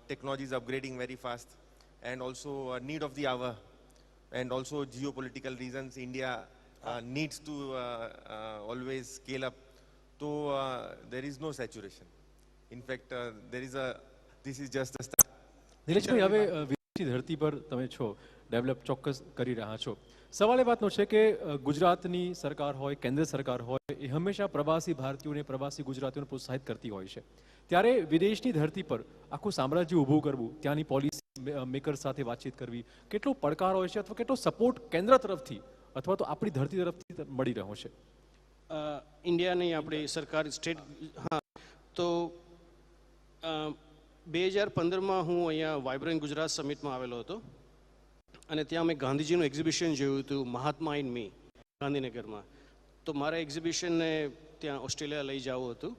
S14: technologies upgrading very fast, and also need of the hour, and also geopolitical reasons India needs to always scale up. So there is no saturation. In fact, this is just the start.
S2: નિલેશભાઈ, હવે વિદેશી ધરતી પર તમે છો, develop ચોક્કસ કરી રહ્યા છો. સવાલ એ વાતનો છે કે ગુજરાતની સરકાર હોય, કેન્દ્ર સરકાર હોય, એ હંમેશા પ્રવાસી ભારતીયોને, પ્રવાસી ગુજરાતીઓને પ્રોત્સાહિત કરતી હોય છે. ત્યારે વિદેશની ધરતી પર આખું સામ્રાજ્ય ઊભું કરવું, ત્યાંની પોલિસી મેકર સાથે વાતચીત કરવી, કેટલો પડકાર હોય છે, અથવા કેટલો સપોર્ટ કેન્દ્ર તરફથી અથવા તો આપણી ધરતી તરફથી મળી રહ્યો છે?
S13: ઇન્ડિયાની આપણી સરકાર સ્ટેટ, હા, તો 2015માં હું અહીંયા વાઇબ્રન્ટ ગુજરાત સમિટમાં આવેલો હતો અને ત્યાં મેં ગાંધીજીનું એક્ઝિબિશન જોયું હતું, મહાત્મા ઇન મી, ગાંધીનગરમાં. તો મારા એક્ઝિબિશનને ત્યાં ઓસ્ટ્રેલિયા લઈ જવું હતું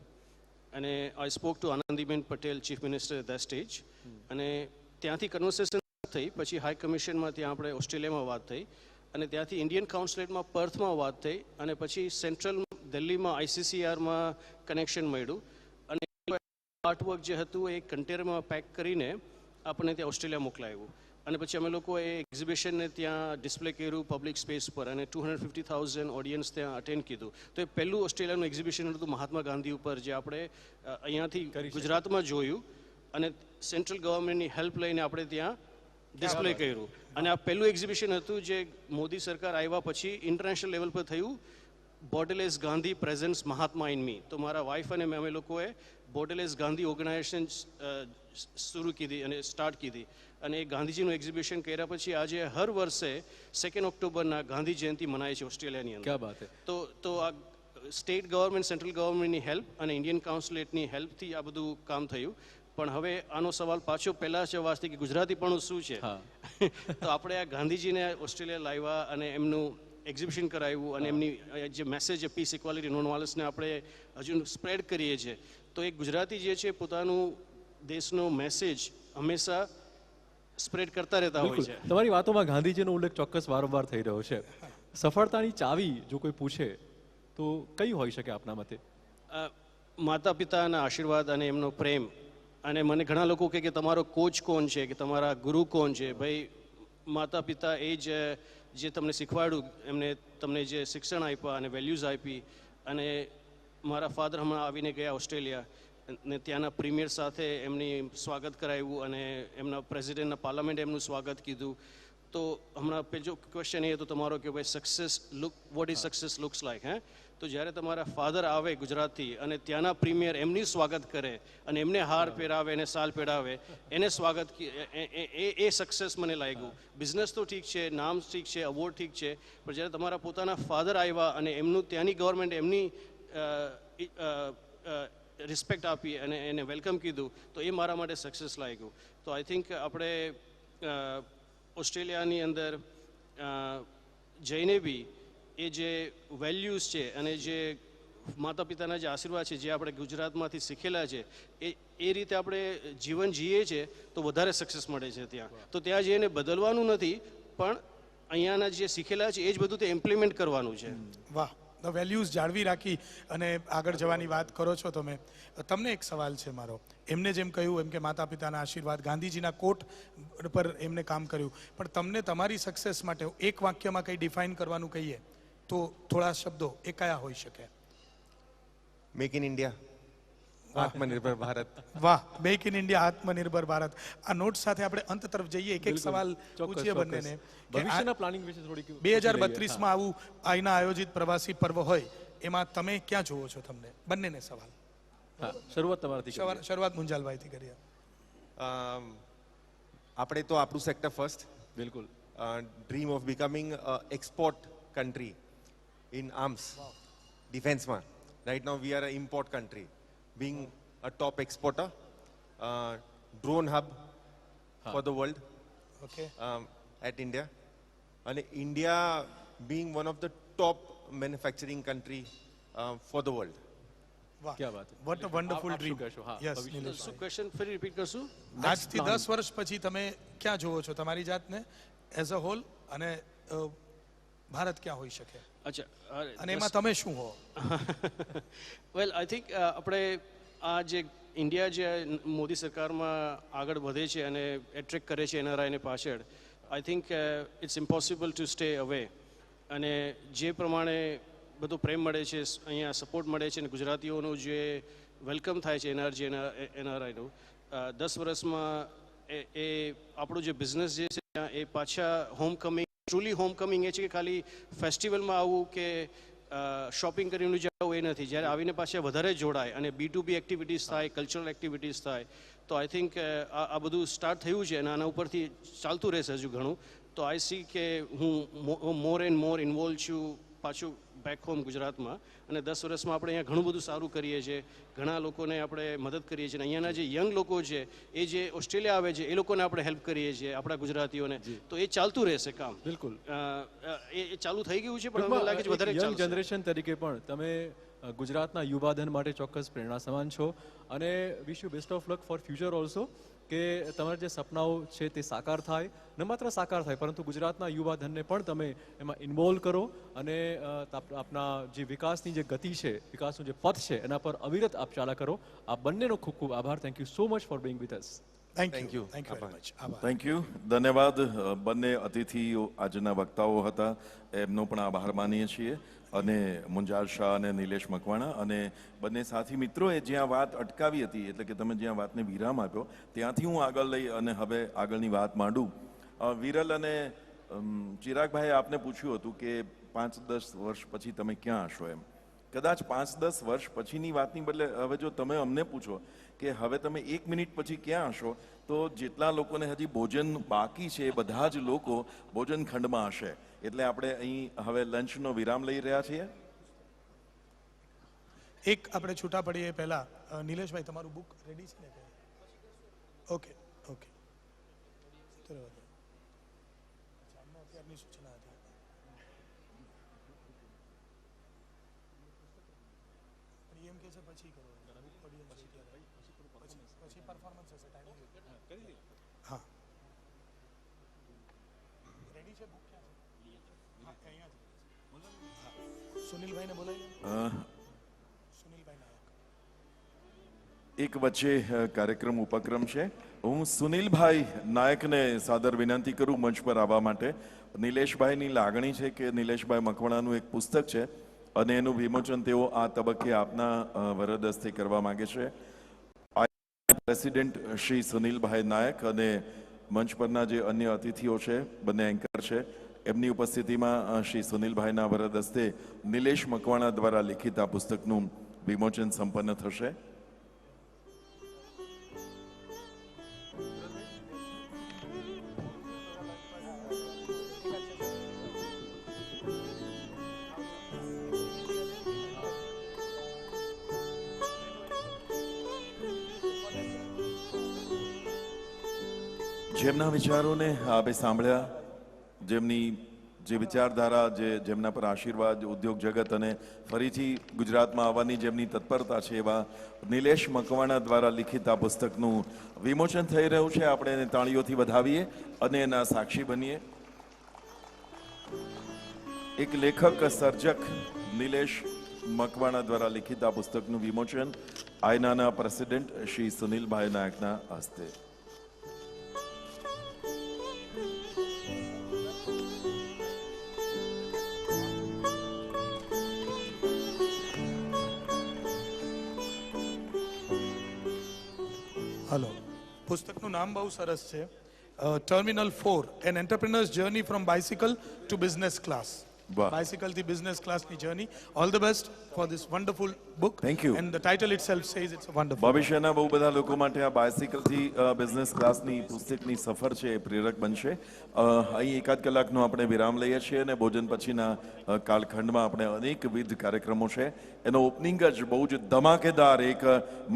S13: અને I spoke to Anandiben Patel, chief minister at that stage, અને ત્યાંથી કન્વર્સેશન થઈ. પછી હાઈ કમિશનમાં ત્યાં આપણે ઓસ્ટ્રેલિયામાં વાત થઈ અને ત્યાંથી ઇન્ડિયન કાઉન્સિલેટમાં પર્થમાં વાત થઈ અને પછી સેન્ટ્રલ દિલ્હીમાં ICCRમાં કનેક્શન મળ્યું અને આર્ટવર્ક જે હતું એ કન્ટેનરમાં પેક કરીને આપણને ત્યાં ઓસ્ટ્રેલિયા મોકલાવ્યું. અને પછી અમે લોકોએ એક્ઝિબિશનને ત્યાં ડિસ્પ્લે કર્યું પબ્લિક સ્પેસ પર અને 250,000 ઓડિયન્સ ત્યાં અટેન્ડ કીધું. તો એ પહેલું ઓસ્ટ્રેલિયાનું એક્ઝિબિશન હતું મહાત્મા ગાંધી ઉપર, જે આપણે અહીંયાથી ગુજરાતમાં જોયું અને સેન્ટ્રલ ગવર્મેન્ટની હેલ્પ લઈને આપણે ત્યાં ડિસ્પ્લે કર્યું. અને આ પહેલું એક્ઝિબિશન હતું જે મોદી સરકાર આવ્યા પછી ઇન્ટરનેશનલ લેવલ પર થયું, borderless Gandhi presence Mahatma in મી. તો મારા વાઇફ અને અમે લોકોએ બોર્ડરલેસ ગાંધી ઓર્ગેનાઇઝેશન શરૂ કીધી અને સ્ટાર્ટ કીધી અને એ ગાંધીજીનું એક્ઝિબિશન કર્યા પછી આજે હર વર્ષે 2 ઓક્ટોબરના ગાંધી જયંતિ મનાય છે ઓસ્ટ્રેલિયાની અંદર.
S2: ક્યા બાત હે.
S13: તો આ સ્ટેટ ગવર્મેન્ટ, સેન્ટ્રલ ગવર્મેન્ટની હેલ્પ અને ઇન્ડિયન કાઉન્સિલેટની હેલ્પથી આ બધું કામ થયું. પણ હવે આનો સવાલ પાછો પહેલા છે વાસ્તે કે ગુજરાતીપણું શું છે. તો આપણે આ ગાંધીજીને ઓસ્ટ્રેલિયા લાવ્યા અને એમનું એક્ઝિબિશન કરાવ્યું અને એમની જે મેસેજ પીસ, ઇક્વાલિટી, નોન વાયલન્સને આપણે હજુ સ્પ્રેડ કરીએ છીએ. તો એક ગુજરાતી જે છે પોતાનું દેશનો મેસેજ હંમેશા સ્પ્રેડ કરતા રહેતા હોય છે.
S2: તમારી વાતોમાં ગાંધીજીનો ઉલ્લેખ ચોક્કસ વારંવાર થઈ રહ્યો છે. સફળતાની ચાવી જો કોઈ પૂછે તો કઈ હોઈ શકે આપના મતે?
S13: માતા પિતાના આશીર્વાદ અને એમનો પ્રેમ. અને મને ઘણા લોકો કહે કે તમારો કોચ કોણ છે, કે તમારા ગુરુ કોણ છે? ભાઈ, માતા પિતા એ જ જે તમને શીખવાડ્યું, એમને તમને જે શિક્ષણ આપ્યા અને વેલ્યુઝ આપી. અને મારા ફાધર હમણાં આવીને ગયા ઓસ્ટ્રેલિયા ને ત્યાંના પ્રીમિયર સાથે એમની સ્વાગત કરાવ્યું અને એમના પ્રેસિડેન્ટના પાર્લામેન્ટ એમનું સ્વાગત કીધું. તો હમણાં પેલો ક્વેશ્ચન એ હતો તમારો કે ભાઈ success what is success looks like. તો જ્યારે તમારા ફાધર આવે ગુજરાતથી અને ત્યાંના પ્રીમિયર એમની સ્વાગત કરે અને એમને હાર પહેરાવે અને સાલ પહેરાવે, એને સ્વાગત, એ સક્સેસ મને લાગ્યું. બિઝનેસ તો ઠીક છે, નામ ઠીક છે, અવોર્ડ ઠીક છે, પણ જ્યારે તમારા પોતાના ફાધર આવ્યા અને એમનું ત્યાંની ગવર્મેન્ટ એમની રિસ્પેક્ટ આપી અને એને વેલકમ કીધું, તો એ મારા માટે સક્સેસ લાગ્યું. તો આઈ થિંક આપણે ઓસ્ટ્રેલિયાની અંદર જઈને બી એ જે વેલ્યુઝ છે અને જે માતા પિતાના જે આશીર્વાદ છે, જે આપણે ગુજરાતમાંથી શીખેલા છે, એ રીતે આપણે જીવન જીએ છીએ તો વધારે સક્સેસ મળે છે ત્યાં. તો ત્યાં જઈને બદલવાનું નથી, પણ અહીંયાના જે શીખેલા છે એ જ બધું તે ઇમ્પ્લિમેન્ટ કરવાનું છે.
S6: વાહ, ધ વેલ્યુઝ જાળવી રાખી અને આગળ જવાની વાત કરો છો તમે. તમને એક સવાલ છે મારો. એમને જેમ કહ્યું એમ કે માતા પિતાના આશીર્વાદ, ગાંધીજીના કોટ પર એમને કામ કર્યું, પણ તમને તમારી સક્સેસ માટે એક વાક્યમાં કંઈ ડિફાઇન કરવાનું કહીએ તો થોડા શબ્દો એ કયા હોઈ શકે?
S14: મેક ઇન ઇન્ડિયા, આત્મનિર્ભર ભારત.
S6: વાહ, મેક ઇન ઇન્ડિયા, આત્મનિર્ભર ભારત. આ નોટ સાથે આપણે અંત તરફ જઈએ. એક સવાલ પૂછીએ બંનેને.
S2: ભવિષ્યના પ્લાનિંગ વિશે થોડીક
S6: 2032માં આવું આઈના આયોજિત પ્રવાસી પર્વ હોય, એમાં તમે ક્યાં જોવો છો તમને? બંનેને સવાલ.
S2: શરૂઆત તમારાથી.
S6: શરૂઆત મુંજાલભાઈથી કરીએ.
S14: આપણે તો આપણું સેક્ટર ફર્સ્ટ.
S2: બિલકુલ.
S14: Dream of becoming export country in arms, defense માં. Right now we are an import country, being a top exporter, drone hub for the world, at India, and India being one of the top manufacturing country for the world.
S2: क्या बात है,
S6: What a wonderful
S2: આપ શું
S6: dream.
S2: કહેશો? હા,
S6: Yes,
S2: ભવિષ્ય.
S6: નીલેશ.
S13: શું question ફરી રિપીટ કરશું?
S6: આજથી 10 વર્ષ પછી તમે ક્યાં જોવો છો તમારી જાતને એઝ અ હોલ, અને ભારત ક્યાં હોઈ શકે,
S13: અચ્છા,
S6: અને એમાં તમે શું હો?
S13: વેલ આઈ થિંક આપણે આ જે ઇન્ડિયા જે મોદી સરકારમાં આગળ વધે છે અને એટ્રેક્ટ કરે છે એનઆરઆઈને પાછળ, I think it's impossible to stay away. અને જે પ્રમાણે બધો પ્રેમ મળે છે, અહીંયા સપોર્ટ મળે છે, અને ગુજરાતીઓનું જે વેલકમ થાય છે એનઆરઆઈનું 10 વર્ષમાં એ આપણું જે બિઝનેસ જે છે એ પાછા હોમકમિંગ, ટ્રુલી હોમકમિંગ એ છે કે ખાલી ફેસ્ટિવલમાં આવવું કે શોપિંગ કરીને જવું એ નથી. જ્યારે આવીને પાછા વધારે જોડાય અને B2B એક્ટિવિટીઝ થાય, કલ્ચરલ એક્ટિવિટીઝ થાય, તો આઈ થિંક આ બધું સ્ટાર્ટ થયું છે અને આના ઉપરથી ચાલતું રહેશે હજુ ઘણું. તો આઈ સી કે હું મોર એન્ડ મોર ઇન્વોલ્વ છું પાછું બેક હોમ ગુજરાતમાં, અને 10 વર્ષમાં આપણે અહીંયા ઘણું બધું સારું કરીએ છીએ, ઘણા લોકોને આપણે મદદ કરીએ છીએ, અને અહીંયાના જે યંગ લોકો છે એ જે ઓસ્ટ્રેલિયા આવે છે એ લોકોને આપણે હેલ્પ કરીએ છીએ, આપણા ગુજરાતીઓને. તો એ ચાલતું રહેશે કામ.
S2: બિલકુલ
S13: એ ચાલુ થઈ ગયું છે, પણ અમને લાગે છે વધારે
S2: યંગ જનરેશન તરીકે પણ તમે ગુજરાતના યુવાધન માટે ચોક્કસ પ્રેરણા સમાન છો, અને wish you best of luck four future also, કે તમારા જે સપનાઓ છે તે સાકાર થાય, ન માત્ર સાકાર થાય પરંતુ ગુજરાતના યુવાધનને પણ તમે એમાં ઇન્વોલ્વ કરો, અને આપના જે વિકાસની જે ગતિ છે, વિકાસનું જે પથ છે એના પર અવિરત આપ ચાલા કરો. આ બંનેનો ખૂબ ખૂબ આભાર. Thank you so much for being with us.
S6: Thank you very much.
S3: Thank you, ધન્યવાદ. બંને અતિથિઓ આજના વક્તાઓ હતા, એમનો પણ આભાર માનીએ છીએ, અને મુંજાલ શાહ અને નિલેશ મકવાણા અને બંને સાથી મિત્રોએ જ્યાં વાત અટકાવી હતી, એટલે કે તમે જ્યાં વાતને વિરામ આપ્યો ત્યાંથી હું આગળ લઈ અને હવે આગળની વાત માંડું. વિરલ અને ચિરાગભાઈએ આપને પૂછ્યું હતું કે 5-10 વર્ષ પછી તમે ક્યાં હશો એમ. કદાચ 5-10 વર્ષ પછીની વાતની બદલે હવે જો તમે અમને પૂછો કે હવે તમે 1 મિનિટ પછી ક્યાં હશો, તો જેટલા લોકોને હજી ભોજન બાકી છે એ બધા જ લોકો ભોજન ખંડમાં હશે. એટલે આપણે અહીં હવે લંચનો વિરામ લઈ રહ્યા છીએ.
S6: એક આપણે છૂટા પડીએ પહેલા નિલેશભાઈ, તમારું બુક રેડી છે ને? ઓકે ઓકે, અત્યારની સૂચના હતી. એમ કે છે પછી કરો, બુક પડીએ પછી પરફોર્મન્સ હશે, ટાઈમ. હા, રેડી છે બુક? ક્યાં છે? સુનિલભાઈને બોલાવીએ.
S3: એક વચ્ચે કાર્યક્રમ ઉપક્રમ છે. હું સુનિલભાઈ નાયકને સાદર વિનંતી કરું મંચ પર આવવા માટે. નિલેશભાઈની લાગણી છે કે નિલેશભાઈ મકવાણાનું એક પુસ્તક છે અને એનું વિમોચન તેઓ આ તબક્કે આપના વરદ હસ્તે કરવા માંગે છે. પ્રેસિડેન્ટ શ્રી સુનિલભાઈ નાયક અને મંચ પરના જે અન્ય અતિથિઓ છે, બંને એન્કર છે, એમની ઉપસ્થિતિમાં શ્રી સુનિલભાઈના વરદ હસ્તે નિલેશ મકવાણા દ્વારા લિખિત આ પુસ્તકનું વિમોચન સંપન્ન થશે. જેમના વિચારોને આપે સાંભળ્યા, જેમની જે વિચારધારા, જેમના પર આશીર્વાદ ઉદ્યોગ જગત અને ફરીથી ગુજરાતમાં આવવાની જેમની તત્પરતા છે, એવા નિલેશ મકવાણા દ્વારા લિખિત આ પુસ્તકનું વિમોચન થઈ રહ્યું છે. આપણે એને તાળીઓથી વધાવીએ અને એના સાક્ષી બનીએ. એક લેખક સર્જક નિલેશ મકવાણા દ્વારા લિખિત આ પુસ્તકનું વિમોચન આયનાના પ્રેસિડેન્ટ શ્રી સુનિલભાઈ નાયકના હસ્તે.
S6: હલો, પુસ્તકનું નામ બહુ સરસ છે, terminal 4, an entrepreneurs journey from bicycle to business class. Bicycle થી બિઝનેસ ક્લાસની જર્ની. All the best for this wonderful book.
S3: Thank you.
S6: And the title itself says it's wonderful.
S3: ભવિષ્યના બહુ બધા લોકો માટે આ બાઇસિકલ થી બિઝનેસ ક્લાસની પુસ્તકની સફર છે એ પ્રેરક બનશે. અહીં 1 કલાકનો આપણે વિરામ લઈએ છીએ અને ભોજન પછીના કાલખંડમાં આપણે અનેકવિધ કાર્યક્રમો છે. એનો ઓપનિંગ જ બહુ જ ધમાકેદાર એક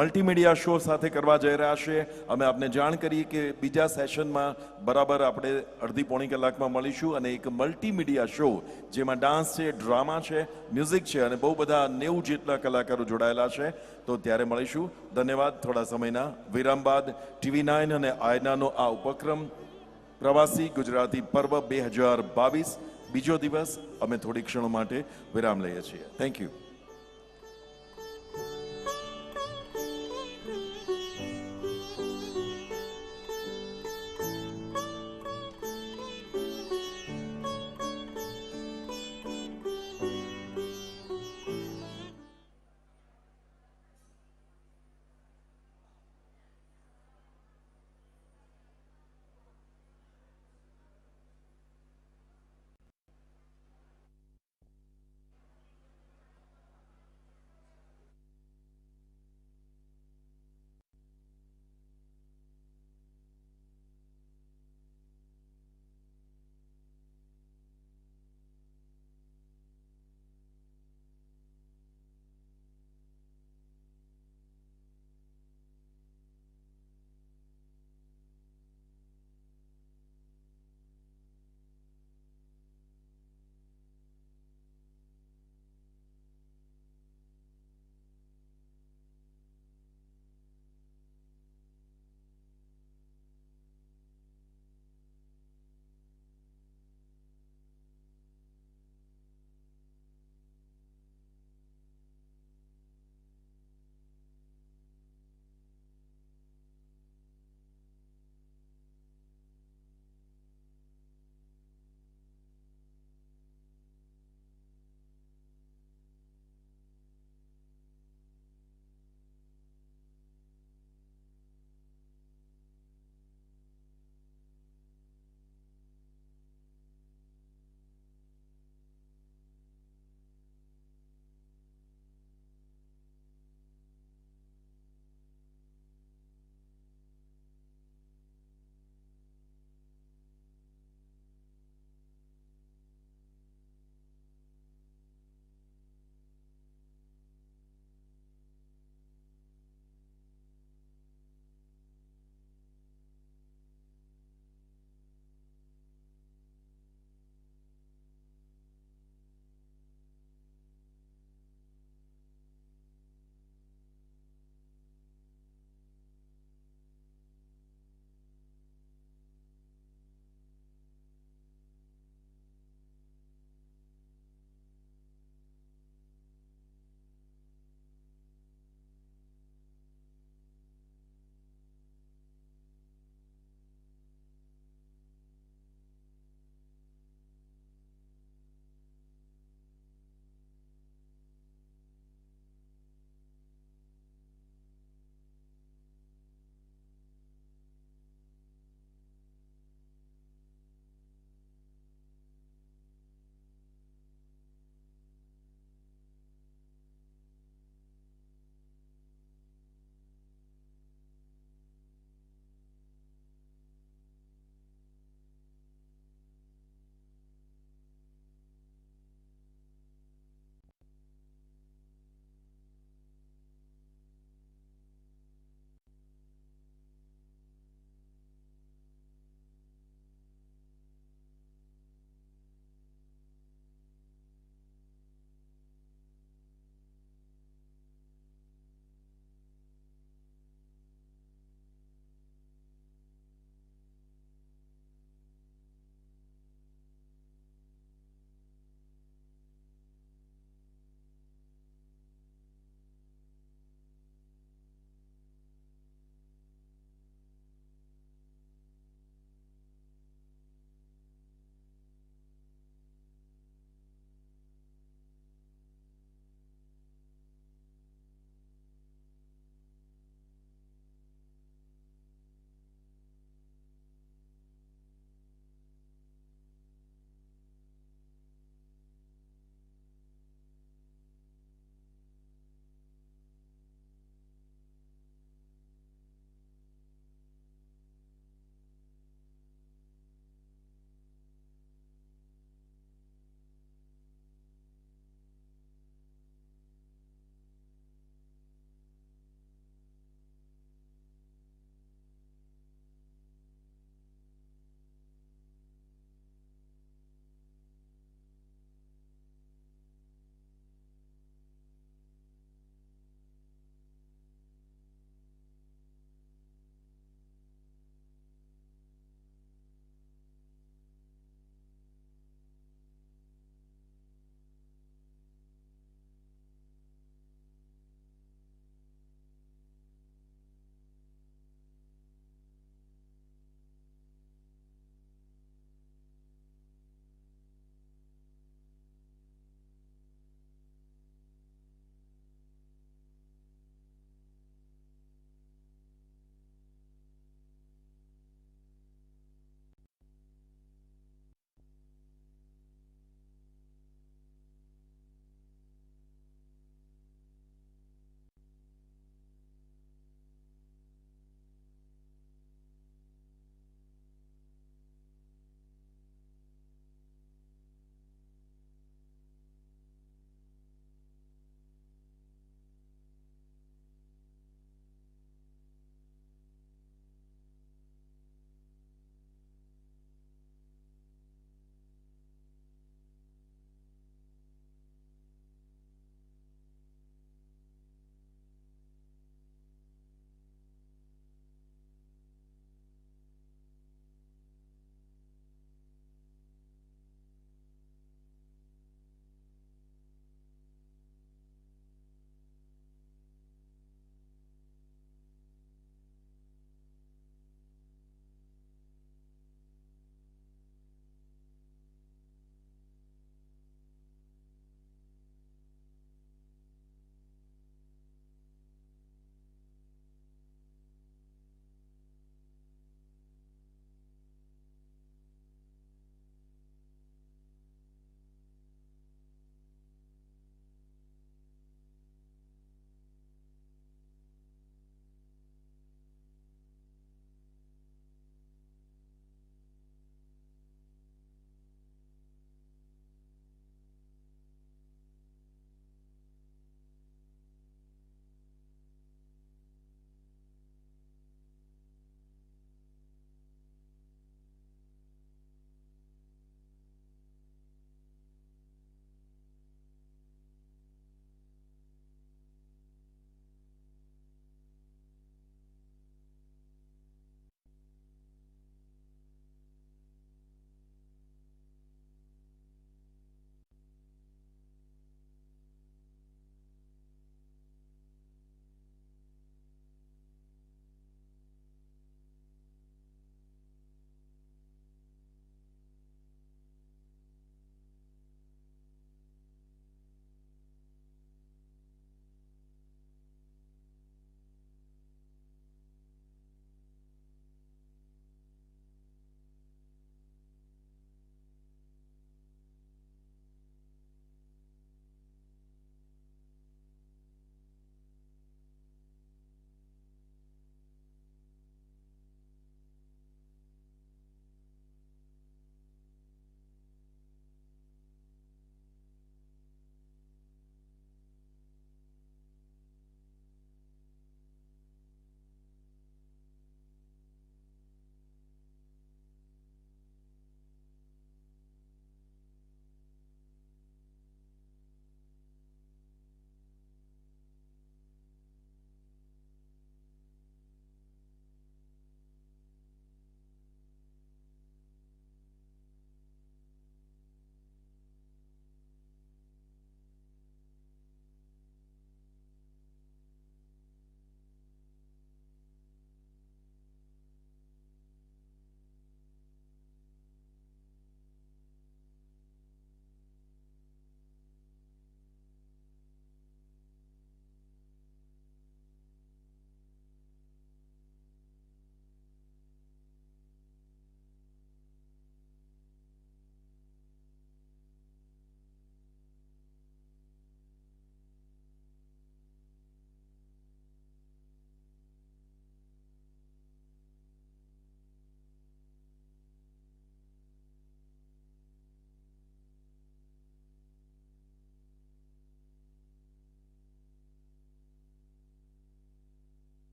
S3: મલ્ટીમીડિયા શો સાથે કરવા જઈ રહ્યા છે. અમે આપને જાણ કરીએ કે બીજા સેશનમાં બરાબર આપણે અડધી પોણી કલાકમાં મળીશું અને એક મલ્ટીમીડિયા શો જેમાં ડાન્સ છે, ડ્રામા છે, મ્યુઝિક છે અને બહુ બધા 90 જેટલા કલાકારો જોડાયેલા છે. તો ત્યારે મળીશું. ધન્યવાદ. થોડા સમયના વિરામ બાદ TV9 અને આયનાનો આ ઉપક્રમ પ્રવાસી ગુજરાતી પર્વ 2022 બીજો દિવસ અમે થોડી ક્ષણો માટે વિરામ લઈએ છીએ. Thank you.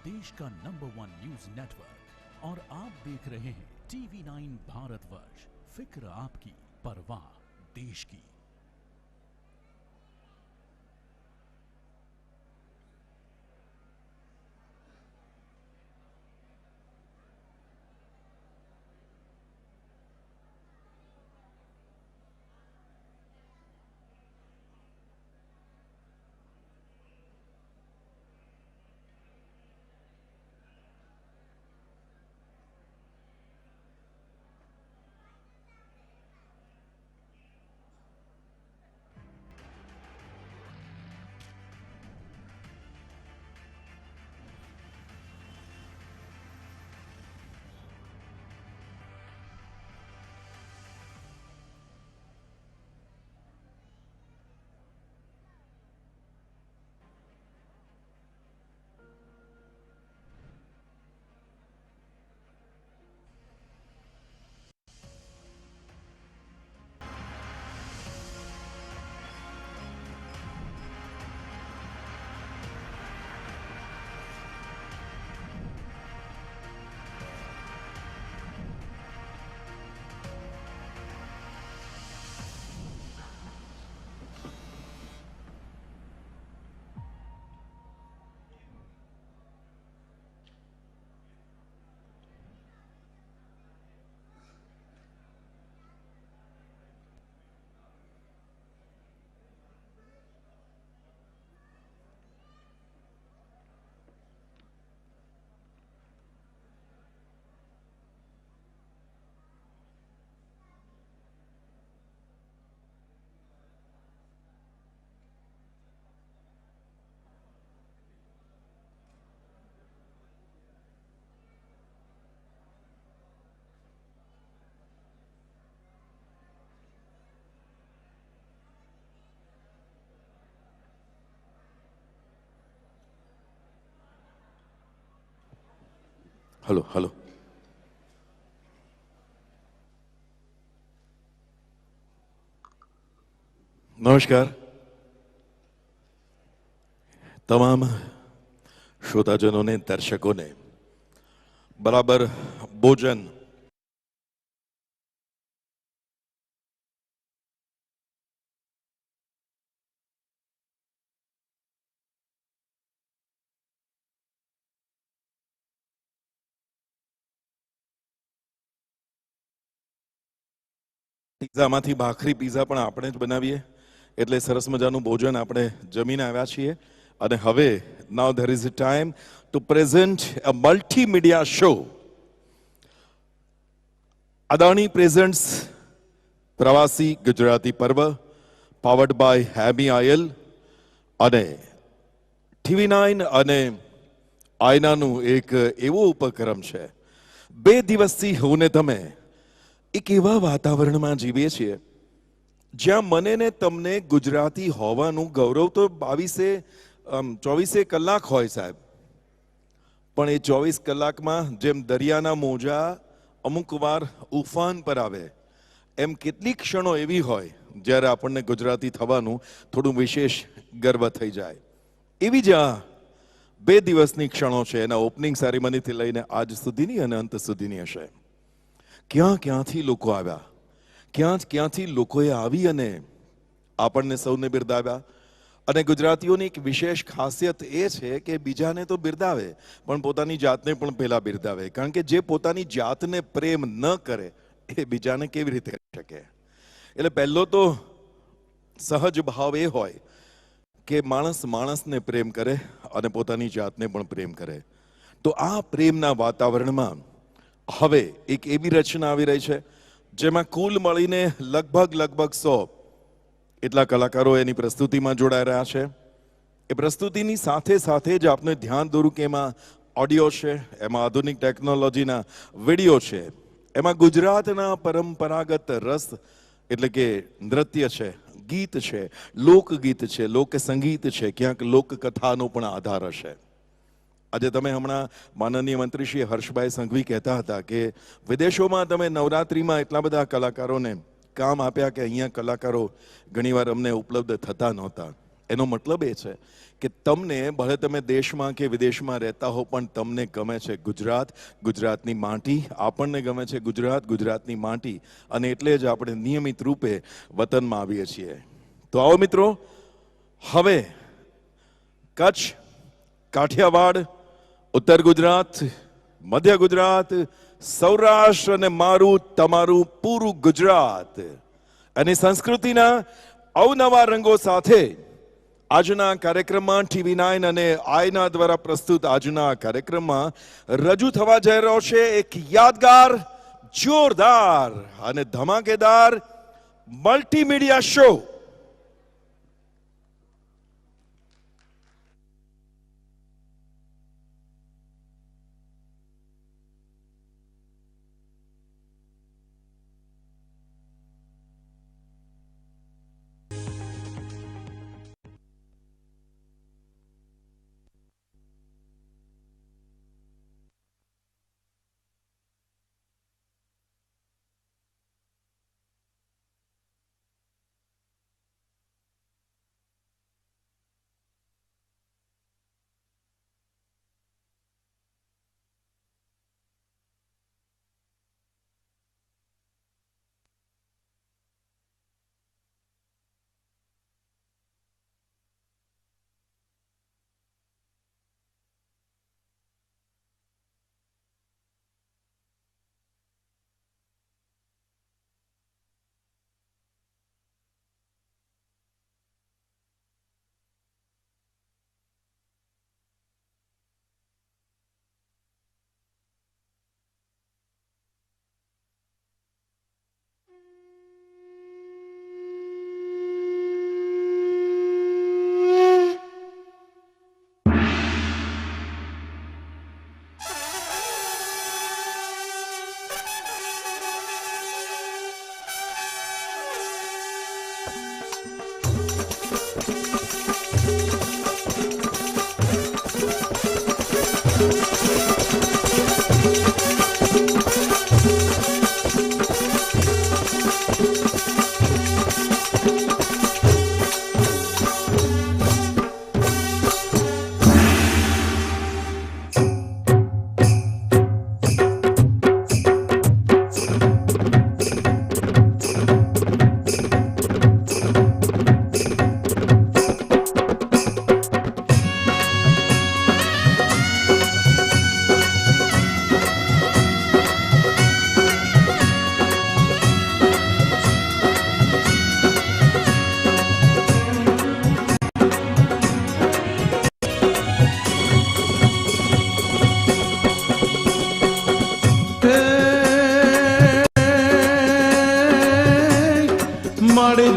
S15: देश का नंबर 1 न्यूज नेटवर्क और आप देख रहे हैं TV9 भारतवर्ष। फिक्र आपकी, परवाह देश की।
S3: हेलो हेलो नमस्कार તમામ શ્રોતાજનોને દર્શકોને બરાબર ભોજન પીઝામાંથી ભાખરી પીઝા પણ આપણે જ બનાવીએ એટલે સરસ મજાનું ભોજન આપણે જમીને આવ્યા છીએ અને હવે now there is a time to present a multimedia show Adani presents પ્રવાસી ગુજરાતી પર્વ પાવર્ડ બાય હેમી આયલ અને TV9 અને આયનાનું એક એવો ઉપક્રમ છે 2 દિવસથી હું ને તમે એક એવા વાતાવરણમાં જીવીએ છીએ જ્યાં મને ને તમને ગુજરાતી હોવાનું ગૌરવ તો 24 કલાક હોય સાહેબ, પણ એ 24 કલાકમાં જેમ દરિયાના મોજા અમુક વાર ઉફાન પર આવે એમ કેટલીક ક્ષણો એવી હોય જ્યારે આપણને ગુજરાતી થવાનું થોડું વિશેષ ગર્વ થઈ જાય. એવી જ આ 2 દિવસની ક્ષણો છે, એના ઓપનિંગ સેરેમનીથી લઈને આજ સુધીની અને અંત સુધીની હશે. ક્યાં ક્યાંથી લોકો આવ્યા, ક્યાંથી લોકોએ આવી અને આપણને સૌને બિરદાવ્યા. અને ગુજરાતીઓની એક વિશેષ ખાસિયત એ છે કે બીજાને તો બિરદાવે પણ પોતાની જાતને પણ પહેલા બિરદાવે, કારણ કે જે પોતાની જાતને પ્રેમ ન કરે એ બીજાને કેવી રીતે કરી શકે. એટલે પહેલો તો સહજ ભાવ એ હોય કે માણસ માણસને પ્રેમ કરે અને પોતાની જાતને પણ પ્રેમ કરે. તો આ પ્રેમના વાતાવરણમાં હવે એક એવી રચના આવી રહી છે જેમાં કુલ મળીને લગભગ 100 એટલા કલાકારો એની પ્રસ્તુતિમાં જોડાઈ રહ્યા છે. એ પ્રસ્તુતિની સાથે સાથે જ આપને ધ્યાન દોરું કે એમાં ઓડિયો છે, એમાં આધુનિક ટેકનોલોજીના વિડીયો છે, એમાં ગુજરાતના પરંપરાગત રસ એટલે કે નૃત્ય છે, ગીત છે, લોકગીત છે, લોકસંગીત છે, ક્યાંક લોકકથાનો પણ આધાર હશે. આજે તમે હમણાં માનનીય મંત્રી શ્રી હર્ષભાઈ સંઘવી કહેતા હતા કે વિદેશોમાં તમે નવરાત્રિમાં એટલા બધા કલાકારોને કામ આપ્યા કે અહીંયા કલાકારો ઘણીવાર અમને ઉપલબ્ધ થતા નહોતા. એનો મતલબ એ છે કે તમને ભલે તમે દેશમાં કે વિદેશમાં રહેતા હો પણ તમને ગમે છે ગુજરાત, ગુજરાતની માટી, આપણને ગમે છે ગુજરાત, ગુજરાતની માટી, અને એટલે જ આપણે નિયમિત રૂપે વતનમાં આવીએ છીએ. તો આવો મિત્રો, હવે કચ્છ, કાઠિયાવાડ, ઉત્તર ગુજરાત, મધ્ય ગુજરાત, સૌરાષ્ટ્ર અને મારું તમારું પૂરું ગુજરાત અને સંસ્કૃતિના અવનવા રંગો સાથે આજના કાર્યક્રમમાં TV9 અને આઈના દ્વારા પ્રસ્તુત આજના કાર્યક્રમમાં રજૂ થવા જઈ રહ્યો છે એક યાદગાર, જોરદાર અને ધમાકેદાર મલ્ટીમીડિયા શો.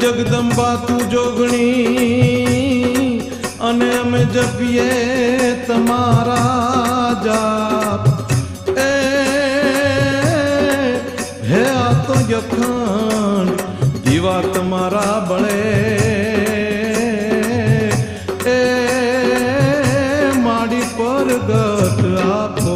S16: जगदंबा तू जोगणी अने अमे जपिए तमारा जाप ए हे आ तो यखंड दीवा तमारा बड़े ए माड़ी पर गत आपो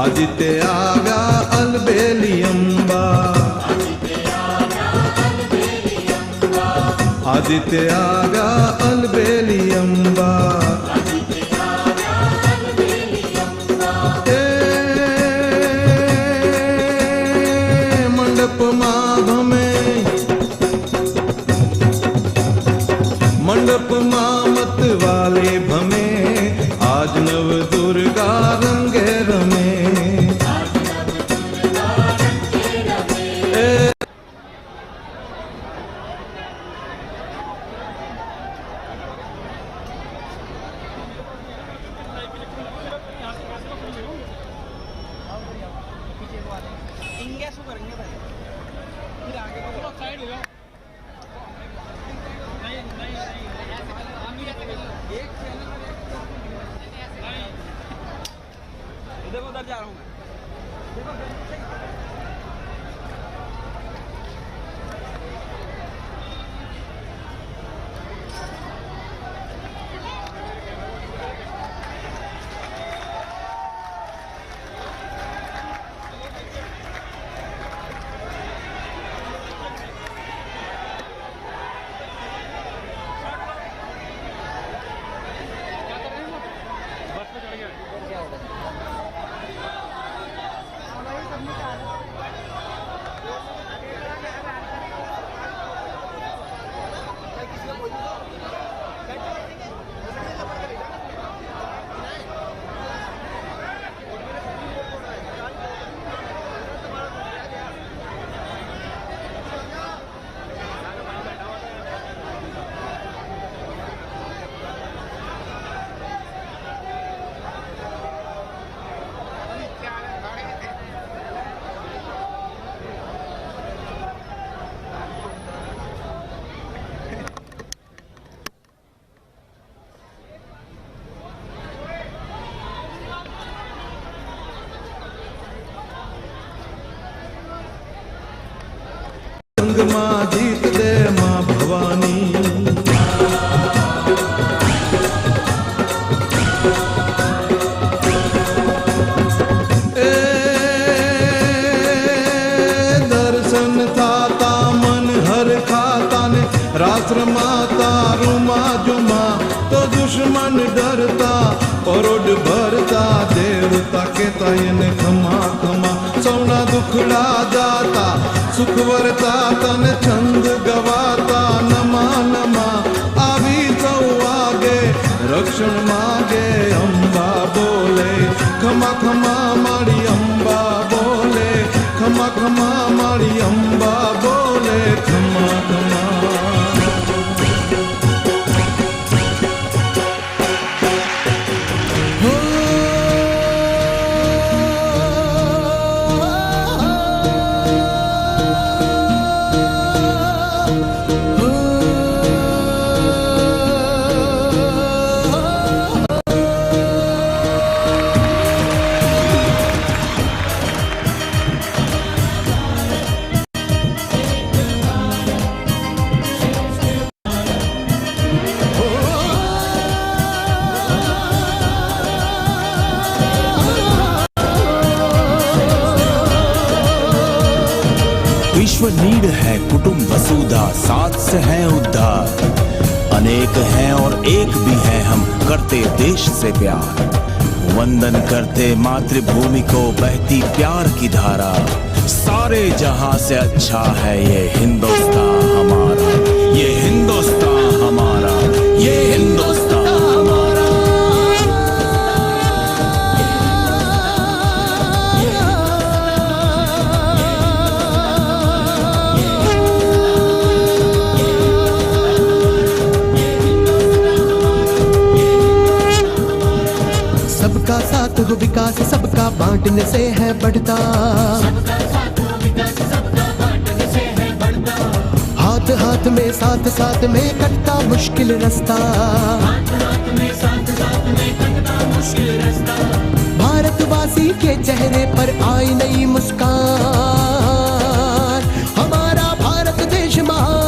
S16: आदित्य आगा अलबेली अम्बा, आदित्य आगा अलबेली अम्बा, मंडप मामत वाले भमे, आज नव दुर्गा रंगे रमे।
S17: उधर जा रहा हूँ मैं।
S16: माँ जीत दे माँ भवानी, दर्शन थाता मन हर खाता ने, राष्ट्र माता रुमा जुमा तो दुश्मन डरता, परोड भरता देवता के तयन खमा खमा, सौना दुखड़ा जाता सुख वरता तन छंद गवाता, नमा नमा आवी सौ आगे रक्षण मागे, अम्बा बोले खमा खमा मारी अम्बा बोले, खमा खमा मारी अम्बा बोले, खमा खमा।
S18: विश्व नीड है कुटुंब वसुधा, साथ से है उद्धार, अनेक हैं और एक भी है हम करते देश से प्यार, वंदन करते मातृभूमि को बहती प्यार की धारा, सारे जहां से अच्छा है ये हिंदुस्तान हमारा, ये हिंदुस्तान हमारा, ये हिंदुस्तान हमारा।
S19: सबका साथ हो विकास सबका बांटने से है बढ़ता, हाथ हाथ में साथ साथ में कटता मुश्किल रास्ता, भारतवासी के चेहरे पर आई नई मुस्कान, हमारा भारत देश महान।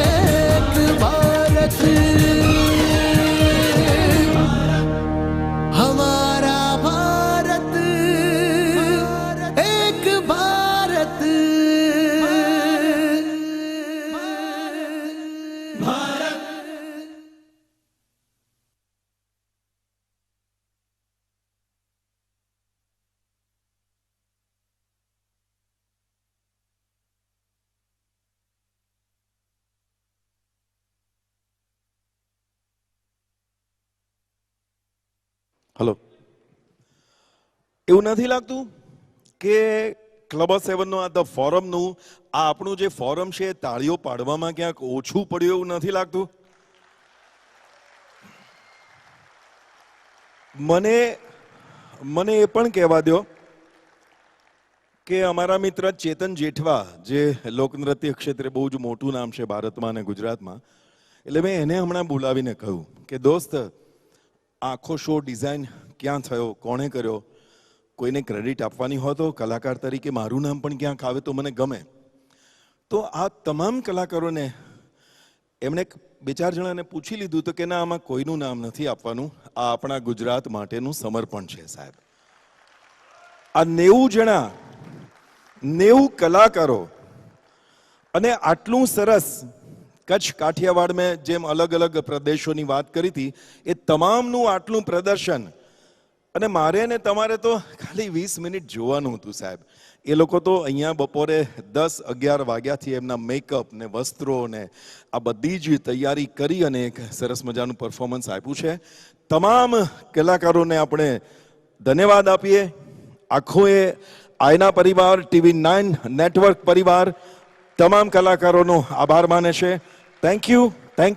S19: एक भारत हमारा भारत एक भारत भारत
S3: હલો, એવું નથી લાગતું કે ક્લબ ઓફ સેવનનું આ ધ ફોરમનું આ આપણું જે ફોરમ છે તાળીઓ પાડવામાં ક્યાંક ઓછું પડ્યું એવું નથી લાગતું? મને એ પણ કહેવા દો કે અમારા મિત્ર ચેતન જેઠવા, જે લોકનૃત્ય ક્ષેત્રે બહુ જ મોટું નામ છે ભારતમાં અને ગુજરાતમાં, એટલે મેં એને હમણાં બોલાવીને કહ્યું કે દોસ્ત, આખો શો ડિઝાઇન ક્યાં થયો, કોણે કર્યો, કોઈને ક્રેડિટ આપવાની હોય તો કલાકાર તરીકે મારું નામ પણ ક્યાંક આવે તો મને ગમે. તો આ તમામ કલાકારોને એમણે બે ચાર જણાને પૂછી લીધું તો કે ના, આમાં કોઈનું નામ નથી આપવાનું, આ આપણા ગુજરાત માટેનું સમર્પણ છે સાહેબ. આ 90 જણા, 90 કલાકારો અને આટલું સરસ કચ્છ કાઠિયાવાડ મેં જેમ અલગ અલગ પ્રદેશોની વાત કરી હતી એ તમામનું આટલું પ્રદર્શન, અને મારે ને તમારે તો ખાલી 20 મિનિટ જોવાનું હતું સાહેબ. એ લોકો તો અહીંયા બપોરે 10-11 વાગ્યાથી એમના મેકઅપ ને વસ્ત્રો ને આ બધી જ તૈયારી કરી અને એક સરસ મજાનું પરફોર્મન્સ આપ્યું છે. તમામ કલાકારોને આપણે ધન્યવાદ આપીએ. આખો એ આયના પરિવાર, TV9 નેટવર્ક પરિવાર તમામ કલાકારોનો આભાર માને છે. Thank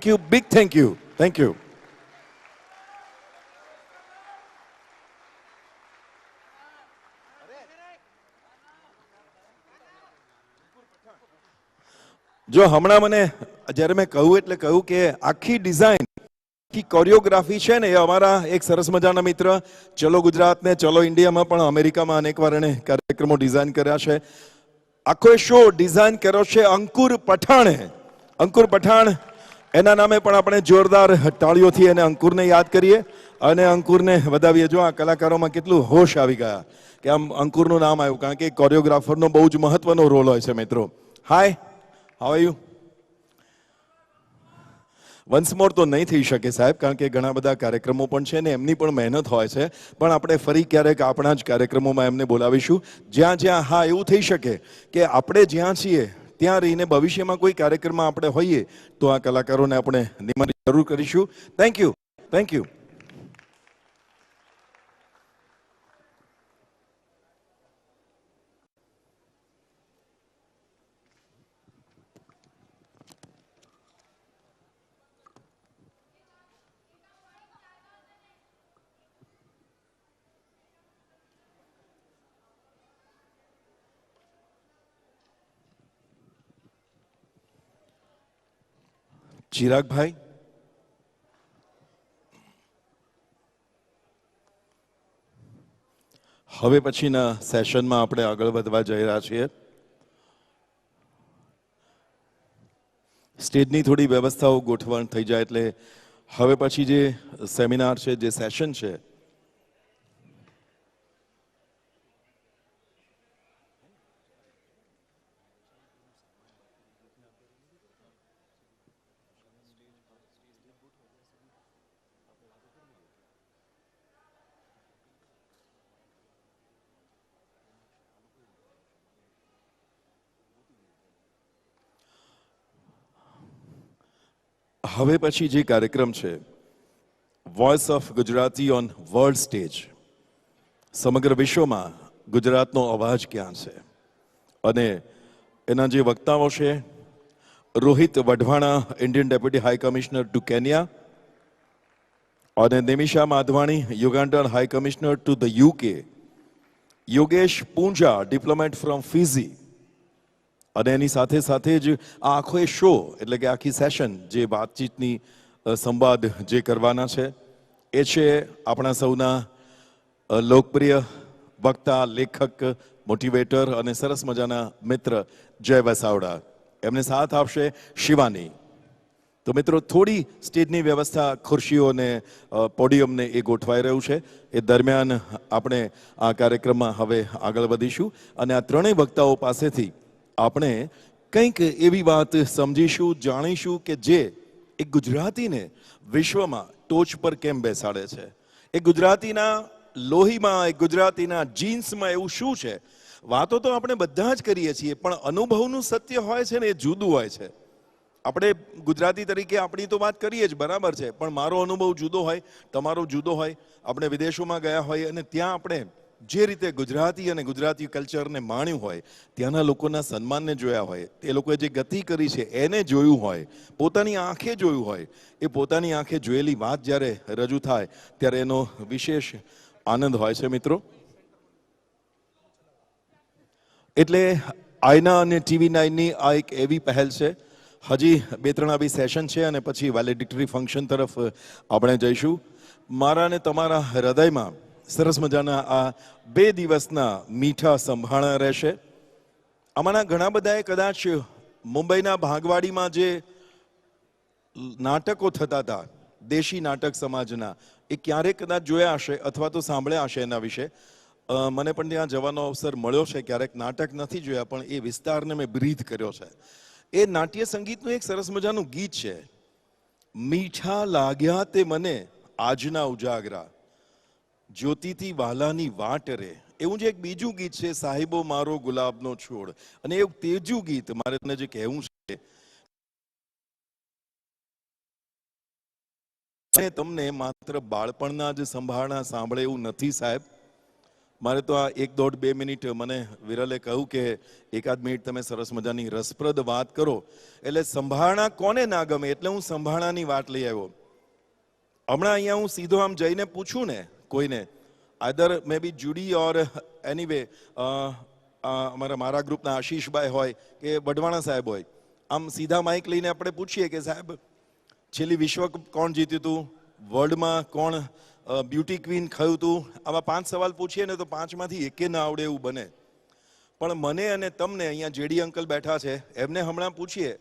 S3: you, big thank you. જો હમણાં મને જ્યારે મેં કહ્યું એટલે કહ્યું કે આખી ડિઝાઇન, આખી કોરિયોગ્રાફી છે ને એ અમારા એક સરસ મજાના મિત્ર ચલો ગુજરાત ને ચલો ઇન્ડિયામાં પણ અમેરિકામાં અનેકવાર એણે કાર્યક્રમો ડિઝાઇન કર્યા છે. આખો શો ડિઝાઇન કર્યો છે અંકુર પઠાણે. અંકુર પઠાણ, એના નામે પણ આપણે જોરદાર તાળીઓથી એને અંકુરને યાદ કરીએ અને અંકુરને વધાવીએ. જો આ કલાકારોમાં કેટલું હોશ આવી ગયા કે આમ અંકુરનું નામ આવ્યું, કારણ કે કોરિયોગ્રાફરનો બહુ જ મહત્વનો રોલ હોય છે મિત્રો. Hi, how are you? Once more તો નહીં થઈ શકે સાહેબ, કારણ કે ઘણા બધા કાર્યક્રમો પણ છે ને એમની પણ મહેનત હોય છે. પણ આપણે ફરી ક્યારેક આપણા જ કાર્યક્રમોમાં એમને બોલાવીશું, જ્યાં જ્યાં હા એવું થઈ શકે કે આપણે જ્યાં છીએ ત્યાં રહીને ભવિષ્યમાં કોઈ કાર્યક્રમમાં આપણે હોઈએ તો આ કલાકારોને આપણે નિમંત્રિત જરૂર કરીશું. Thank you. ચિરાગભાઈ, હવે પછીના સેશનમાં આપણે આગળ વધવા જઈ રહ્યા છીએ. સ્ટેજની થોડી વ્યવસ્થાઓ ગોઠવણ થઈ જાય એટલે હવે પછી જે સેમિનાર છે, જે સેશન છે, હવે પછી જે કાર્યક્રમ છે voice of Gujarati on world stage, સમગ્ર વિશ્વમાં ગુજરાતનો અવાજ ક્યાં છે, અને એના જે વક્તાઓ છે Rohit Wadhwana, Indian deputy high commissioner to Kenya, અને Nimisha Madhvani, Ugandan high commissioner to the UK, Yogesh Punja, diplomat from Fiji, અને એની સાથે સાથે જ આ આખો એ શો એટલે કે આખી સેશન જે વાતચીતની સંવાદ જે કરવાના છે એ છે આપણા સૌના લોકપ્રિય વક્તા, લેખક, મોટિવેટર અને સરસ મજાના મિત્ર જય વસાવડા. એમને સાથ આપશે શિવાની. તો મિત્રો થોડી સ્ટેજની વ્યવસ્થા, ખુરશીઓને પોડિયમને એ ગોઠવાઈ રહ્યું છે. એ દરમિયાન આપણે આ કાર્યક્રમમાં હવે આગળ વધીશું અને આ ત્રણેય વક્તાઓ પાસેથી આપણે કંઈક એવી વાત સમજીશું, જાણીશું કે જે એક ગુજરાતીને વિશ્વમાં ટોચ પર કેમ બેસાડે છે. એક ગુજરાતીના લોહીમાં, એક ગુજરાતીના જીન્સમાં એવું શું છે. વાતો તો આપણે બધા જ કરીએ છીએ, પણ અનુભવનું સત્ય હોય છે ને એ જુદું હોય છે. આપણે ગુજરાતી તરીકે આપણી તો વાત કરીએ જ, બરાબર છે, પણ મારો અનુભવ જુદો હોય, તમારો જુદો હોય. આપણે વિદેશોમાં ગયા હોય અને ત્યાં આપણે જે રીતે ગુજરાતી અને ગુજરાતી કલ્ચરને માણ્યું હોય, ત્યાંના લોકોના સન્માનને જોયા હોય, એ લોકોએ જે ગતિ કરી છે એને જોયું હોય, પોતાની આંખે જોયું હોય, એ પોતાની આંખે જોયેલી વાત જ્યારે રજૂ થાય ત્યારે એનો વિશેષ આનંદ હોય છે મિત્રો. એટલે આઈના અને TV9 ની આ એક એવી પહેલ છે. હજી 2-3 આવી સેશન છે અને પછી વેલિડિટરી ફંક્શન તરફ આપણે જઈશું. મારા અને તમારા હૃદયમાં સરસ મજાના આ 2 દિવસના મીઠા સંભાળા રહેશે. આમાંના ઘણા બધાએ કદાચ મુંબઈના ભાગવાડીમાં જે નાટકો થતા હતા, દેશી નાટક સમાજના, એ ક્યારેક કદાચ જોયા હશે અથવા તો સાંભળ્યા હશે એના વિશે. મને પણ ત્યાં જવાનો અવસર મળ્યો છે. ક્યારેક નાટક નથી જોયા, પણ એ વિસ્તારને મેં બ્રીથ કર્યો છે. એ નાટ્ય સંગીતનું એક સરસ મજાનું ગીત છે, મીઠા લાગ્યા તે મને આજના ઉજાગરા, જ્યોતિથી વાલાની વાટ રે. એવું જ એક બીજું ગીત છે, સાહેબો મારો ગુલાબનો છોડ. અને એવું ત્રીજું ગીત મારે તને જે કહેવું છે, તમને માત્ર બાળપણના જ સંભાળના સાંભળે એવું નથી સાહેબ. મારે તો આ 1-1.5-2 મિનિટ મને વિરલે કહ્યું કે 1-8 મિનિટ તમે સરસ મજાની રસપ્રદ વાત કરો. એટલે સંભાળના કોને ના ગમે, એટલે હું સંભાળનાની વાત લઈ આવ્યો. હમણાં અહીંયા હું સીધો આમ જઈને પૂછું ને કોઈને, આઈધર મે બી જુડી ઓર એનીવે, મારા ગ્રુપના આશીષભાઈ હોય કે વઢવાણા સાહેબ હોય, આમ સીધા માઇક લઈને આપણે પૂછીએ કે સાહેબ છેલ્લી વિશ્વકપ કોણ જીત્યું હતું, વર્લ્ડમાં કોણ બ્યુટી ક્વીન ખયું હતું. આવા 5 સવાલ પૂછીએ ને તો 5માંથી એકે ના આવડે એવું બને. પણ મને અને તમને અહીંયા જેડી અંકલ બેઠા છે, એમને હમણાં પૂછીએ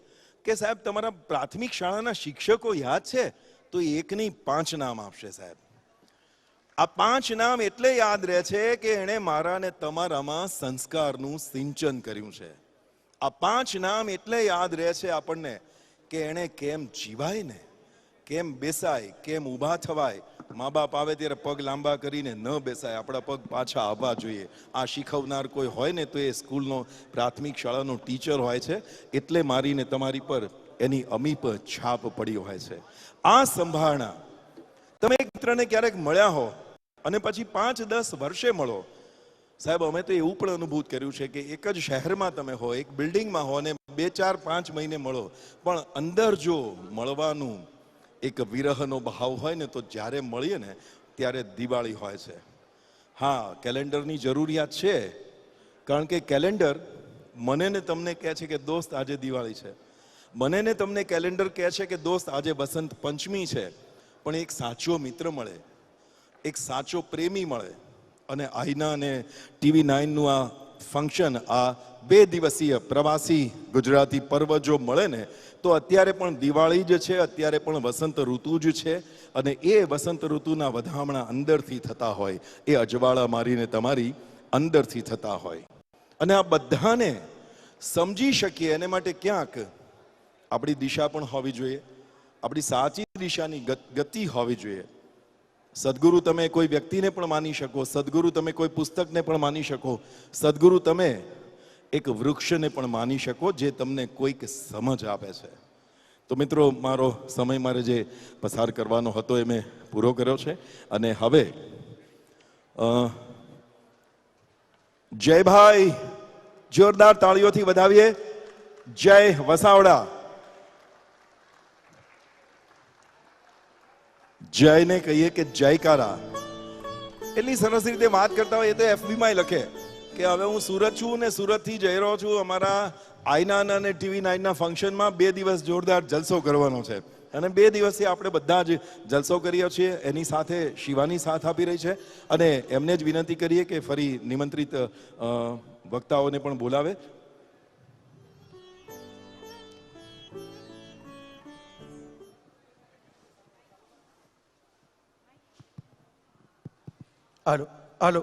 S3: કે સાહેબ તમારા પ્રાથમિક શાળાના શિક્ષકો યાદ છે, તો એકની 5 નામ આપશે સાહેબ. આ 5 નામ એટલે યાદ રહે છે કે એણે મારા ને તમારામાં સંસ્કારનું સિંચન કર્યું છે. આ 5 નામ એટલે યાદ રહે છે આપણને કે એણે કેમ જીવાય ને, કેમ બેસાય, કેમ ઊભા થવાય. મા બાપ આવે ત્યારે પગ લાંબા કરીને ન બેસાય, આપણા પગ પાછા આવવા જોઈએ. આ શીખવનાર કોઈ હોય ને તો એ સ્કૂલનો પ્રાથમિક શાળાનો ટીચર હોય છે. એટલે મારીને તમારી પર એની અમીપ છાપ પડી હોય છે. આ સંભાળના તમે એક મિત્રને ક્યારેક મળ્યા હો અને પછી 5-10 વર્ષે મળો સાહેબ. અમે તો એવું પણ અનુભૂત કર્યું છે કે એક જ શહેરમાં તમે હો, એક બિલ્ડિંગમાં હો અને 2-4-5 મહિને મળો, પણ અંદર જો મળવાનું એક વિરહનો ભાવ હોય ને તો જ્યારે મળીએ ને ત્યારે દિવાળી હોય છે. હા, કેલેન્ડરની જરૂરિયાત છે, કારણ કે કેલેન્ડર મને ને તમને કહે છે કે દોસ્ત આજે દિવાળી છે. મને ને તમને કેલેન્ડર કહે છે કે દોસ્ત આજે વસંત પંચમી છે. પણ એક સાચો મિત્ર મળે, એક સાચો પ્રેમી મળે, અને આઈના અને TV9નું આ ફંક્શન, આ 2 દિવસીય પ્રવાસી ગુજરાતી પર્વ જો મળે ને તો અત્યારે પણ દિવાળી જ છે, અત્યારે પણ વસંત ઋતુ જ છે. અને એ વસંત ઋતુના વધામણા અંદરથી થતા હોય, એ અજવાળા મારીને તમારી અંદરથી થતા હોય. અને આ બધાને સમજી શકીએ એને માટે ક્યાંક આપણી દિશા પણ હોવી જોઈએ, આપણી સાચી દિશાની ગતિ હોવી જોઈએ. સદગુરુ તમે કોઈ વ્યક્તિને પણ માની શકો, સદગુરુ તમે કોઈ પુસ્તકને પણ માની શકો, સદગુરુ તમે એક વૃક્ષને પણ માની શકો જે તમને કોઈક સમજ આપે છે. તો મિત્રો, મારો સમય મારે જે પસાર કરવાનો હતો એ મેં પૂરો કર્યો છે. અને હવે જયભાઈ જોરદાર તાળીઓથી વધાવીએ. જય વસાવડા. જયને કહીએ કે જયકારા. એટલી સરસ રીતે વાત કરતા હોય, એ તો FB માં લખે કે હવે હું સુરત છું ને સુરતથી જઈ રહ્યો છું અમારા આઈના અને TV9ના ફંક્શનમાં 2 દિવસ જોરદાર જલસો કરવાનો છે. અને 2 દિવસથી આપણે બધા જ જલસો કરીએ છીએ. એની સાથે શિવાની સાથ આપી રહી છે અને એમને જ વિનંતી કરીએ કે ફરી નિમંત્રિત વક્તાઓને પણ બોલાવે.
S20: હાલો હાલો.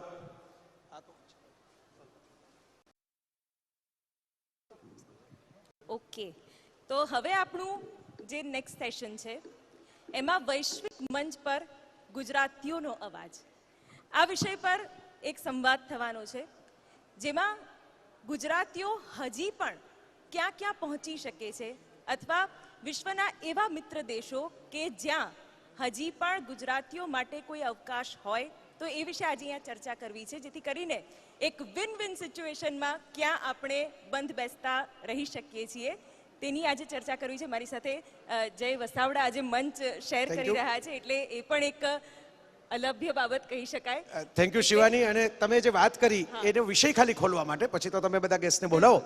S1: ઓકે, તો હવે આપણું જે નેક્સ્ટ સેશન છે એમાં વૈશ્વિક મંચ પર ગુજરાતીઓનો અવાજ, આ વિષય પર એક સંવાદ થવાનો છે જેમાં ગુજરાતીઓ હજી પણ ક્યાં ક્યાં પહોંચી શકે છે અથવા વિશ્વના એવા મિત્ર દેશો કે જ્યાં હજી પણ ગુજરાતીઓ માટે કોઈ અવકાશ હોય તો એ વિશે આજે અહીંયા ચર્ચા કરવી છે, જેથી કરીને એક વિન વિન સિચ્યુએશનમાં ક્યાં આપણે બંધ બેસતા રહી શકીએ છીએ તેની આજે ચર્ચા કરવી છે. મારી સાથે જય વસાવડા આજે મંચ શેર કરી રહ્યા છે, એટલે એ પણ એક અલભ્ય બાબત કહી શકાય.
S20: Thank you Shivani. અને તમે જે વાત કરી એનો વિષય ખાલી ખોલવા માટે, પછી તો તમે બધા ગેસ્ટને બોલાવો,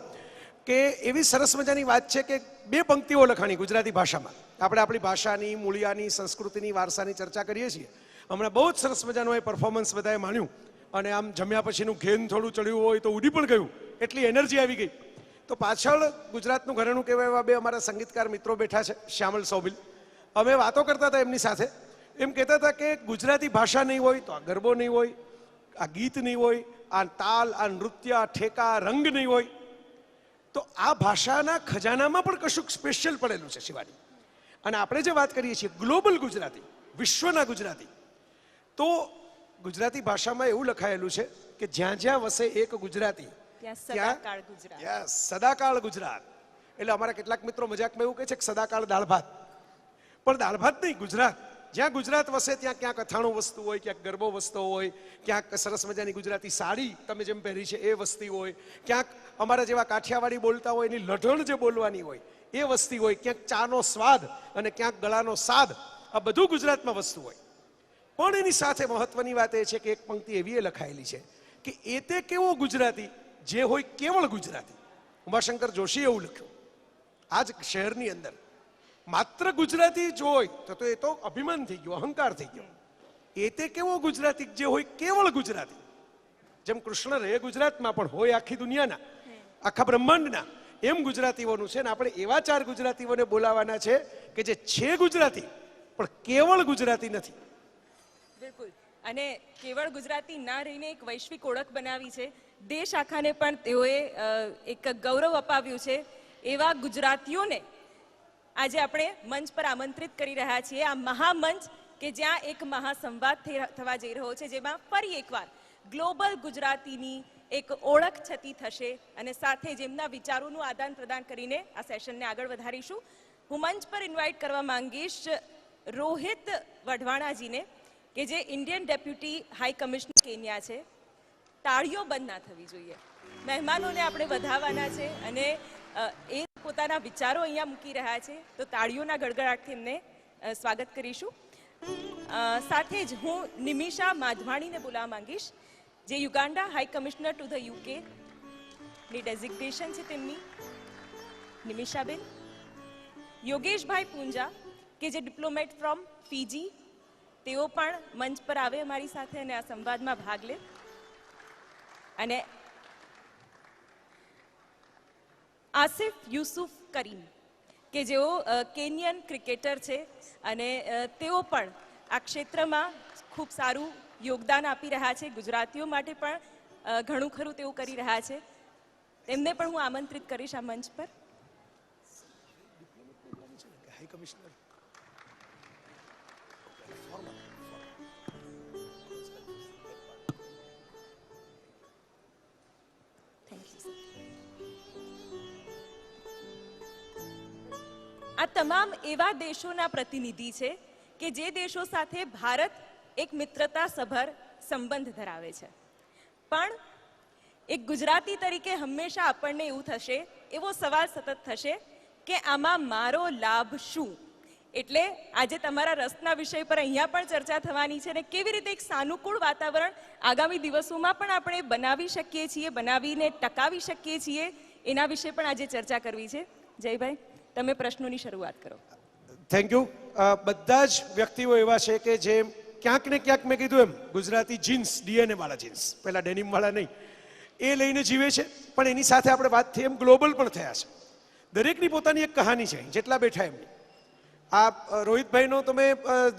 S20: કે એવી સરસ મજાની વાત છે કે 2 પંક્તિઓ લખાણી ગુજરાતી ભાષામાં. આપણે આપણી ભાષાની, મૂળિયાની, સંસ્કૃતિની, વારસાની ચર્ચા કરીએ છીએ. હમણાં બહુ જ સરસ મજાનું એ પરફોર્મન્સ બધાએ માણ્યું અને આમ જમ્યા પછીનું ઘેન થોડું ચડ્યું હોય તો ઉડી પણ ગયું, એટલી એનર્જી આવી ગઈ. તો પાછળ ગુજરાતનું ઘરેણું કહેવાય એવા 2 અમારા સંગીતકાર મિત્રો બેઠા છે, શ્યામલ સૌબિલ. અમે વાતો કરતા હતા એમની સાથે, એમ કહેતા હતા કે ગુજરાતી ભાષા નહીં હોય તો આ ગરબો નહીં હોય, આ ગીત નહીં હોય, આ તાલ, આ નૃત્ય, આ ઠેકા, રંગ નહીં હોય. તો આ ભાષાના ખજાનામાં પણ કશુંક સ્પેશિયલ પડેલું છે શિવાની. અને આપણે જે વાત કરીએ છીએ ગ્લોબલ ગુજરાતી, વિશ્વના ગુજરાતી, તો ગુજરાતી ભાષામાં એવું લખાયેલું છે કે જ્યાં જ્યાં વસે એક ગુજરાતી ત્યાં સદાકાળ ગુજરાત. એટલે અમારા કેટલાક મિત્રો મજાકમાં એવું કહે છે કે સદાકાળ દાળ ભાત, પણ દાળ ભાત નહીં, ગુજરાત. જ્યાં ગુજરાત વસે ત્યાં ક્યાંક અથાણું વસ્તુ હોય, ક્યાંક ગરબો વસતો હોય, ક્યાંક સરસ મજાની ગુજરાતી સાડી તમે જેમ પહેરી છે એ વસ્તી હોય, ક્યાંક અમારા જેવા કાઠિયાવાડી બોલતા હોય એની લઢણ જે બોલવાની હોય એ વસ્તી હોય, ક્યાંક ચાનો સ્વાદ અને ક્યાંક ગળાનો સાદ, આ બધું ગુજરાતમાં વસ્તુ હોય. પણ એની સાથે મહત્વની વાત એ છે કે એક પંક્તિ એવી એ લખાયેલી છે કે એ તે કેવો ગુજરાતી જે હોય કેવળ ગુજરાતી. ઉમાશંકર જોશીએ એવું લખ્યું. આ જ શહેરની અંદર માત્ર ગુજરાતી જ હોય તો એ તો અભિમાન થઈ ગયું, અહંકાર થઈ ગયો. એ તે કેવો ગુજરાતી જે હોય કેવળ ગુજરાતી. જેમ કૃષ્ણ રહે ગુજરાતમાં પણ હોય આખી દુનિયાના, આખા બ્રહ્માંડના, એમ ગુજરાતીઓનું છે. ને આપણે એવા 4 ગુજરાતીઓને બોલાવાના છે કે જે છે ગુજરાતી પણ કેવળ ગુજરાતી નથી.
S1: બિલકુલ. અને કેવળ ગુજરાતી ના રહીને એક વૈશ્વિક ઓળખ બનાવી છે, દેશ આખાને પણ તેઓએ એક ગૌરવ અપાવ્યું છે. એવા ગુજરાતીઓને આજે આપણે મંચ પર આમંત્રિત કરી રહ્યા છીએ. આ મહામંચ કે જ્યાં એક મહાસંવાદ થવા જઈ રહ્યો છે, જેમાં ફરી એકવાર ગ્લોબલ ગુજરાતીની એક ઓળખ છતી થશે અને સાથે જ એમના વિચારોનું આદાન પ્રદાન કરીને આ સેશનને આગળ વધારીશું. હું મંચ પર ઇન્વાઇટ કરવા માંગીશ રોહિત વઢવાણાજીને, કે જે Indian deputy high commissioner Kenya છે. તાળીઓ બંધ ના થવી જોઈએ. મહેમાનોને આપણે વધાવવાના છે અને એ પોતાના વિચારો અહીંયા મૂકી રહ્યા છે, તો તાળીઓના ગડગડાટથી એમને સ્વાગત કરીશું. સાથે જ હું નિમિષા માધવાણીને બોલાવવા માંગીશ, જે Uganda high commissioner to the UK ની ડેઝિગ્નેશન છે તેમની. નિમિષાબેન. યોગેશભાઈ પૂંજા, કે જે ડિપ્લોમેટ ફ્રોમ ફીજી, તેઓ પણ મંચ પર આવે અમારી સાથે અને આ સંવાદમાં ભાગ લે. અને આસિફ યુસુફ કરીમ, કે જેઓ કેન્યન ક્રિકેટર છે અને તેઓ પણ આ ક્ષેત્રમાં ખૂબ સારું યોગદાન આપી રહ્યા છે. ગુજરાતીઓ માટે પણ ઘણું ખરું તેઓ કરી રહ્યા છે. તેમને પણ હું આમંત્રિત કરીશ આ મંચ પર. આ તમામ એવા દેશોના પ્રતિનિધિ છે કે જે દેશો સાથે ભારત એક મિત્રતાસભર સંબંધ ધરાવે છે. પણ એક ગુજરાતી તરીકે હંમેશા આપણને એવું થશે, એવો સવાલ સતત થશે કે આમાં મારો લાભ શું. એટલે આજે તમારા રસના વિષય પર અહીંયા પણ ચર્ચા થવાની છે અને કેવી રીતે એક સાનુકૂળ વાતાવરણ આગામી દિવસોમાં પણ આપણે બનાવી શકીએ છીએ, બનાવીને ટકાવી શકીએ છીએ, એના વિશે પણ આજે ચર્ચા કરવી છે. જયભાઈ, તમે પ્રશ્નોની શરૂઆત કરો.
S20: Thank you. બધા જ વ્યક્તિઓ એવા છે કે જે ક્યાંક ને ક્યાંક મેં કીધું એમ ગુજરાતી જીન્સ, ડીએનએ વાળા જીન્સ, પેલા ડેનિમ વાળા નહીં, એ લઈને જીવે છે. પણ એની સાથે આપણે વાત થઈ એમ ગ્લોબલ પણ થયા છે. દરેકની પોતાની એક કહાની છે, જેટલા બેઠા એમની. આ રોહિતભાઈનો તમે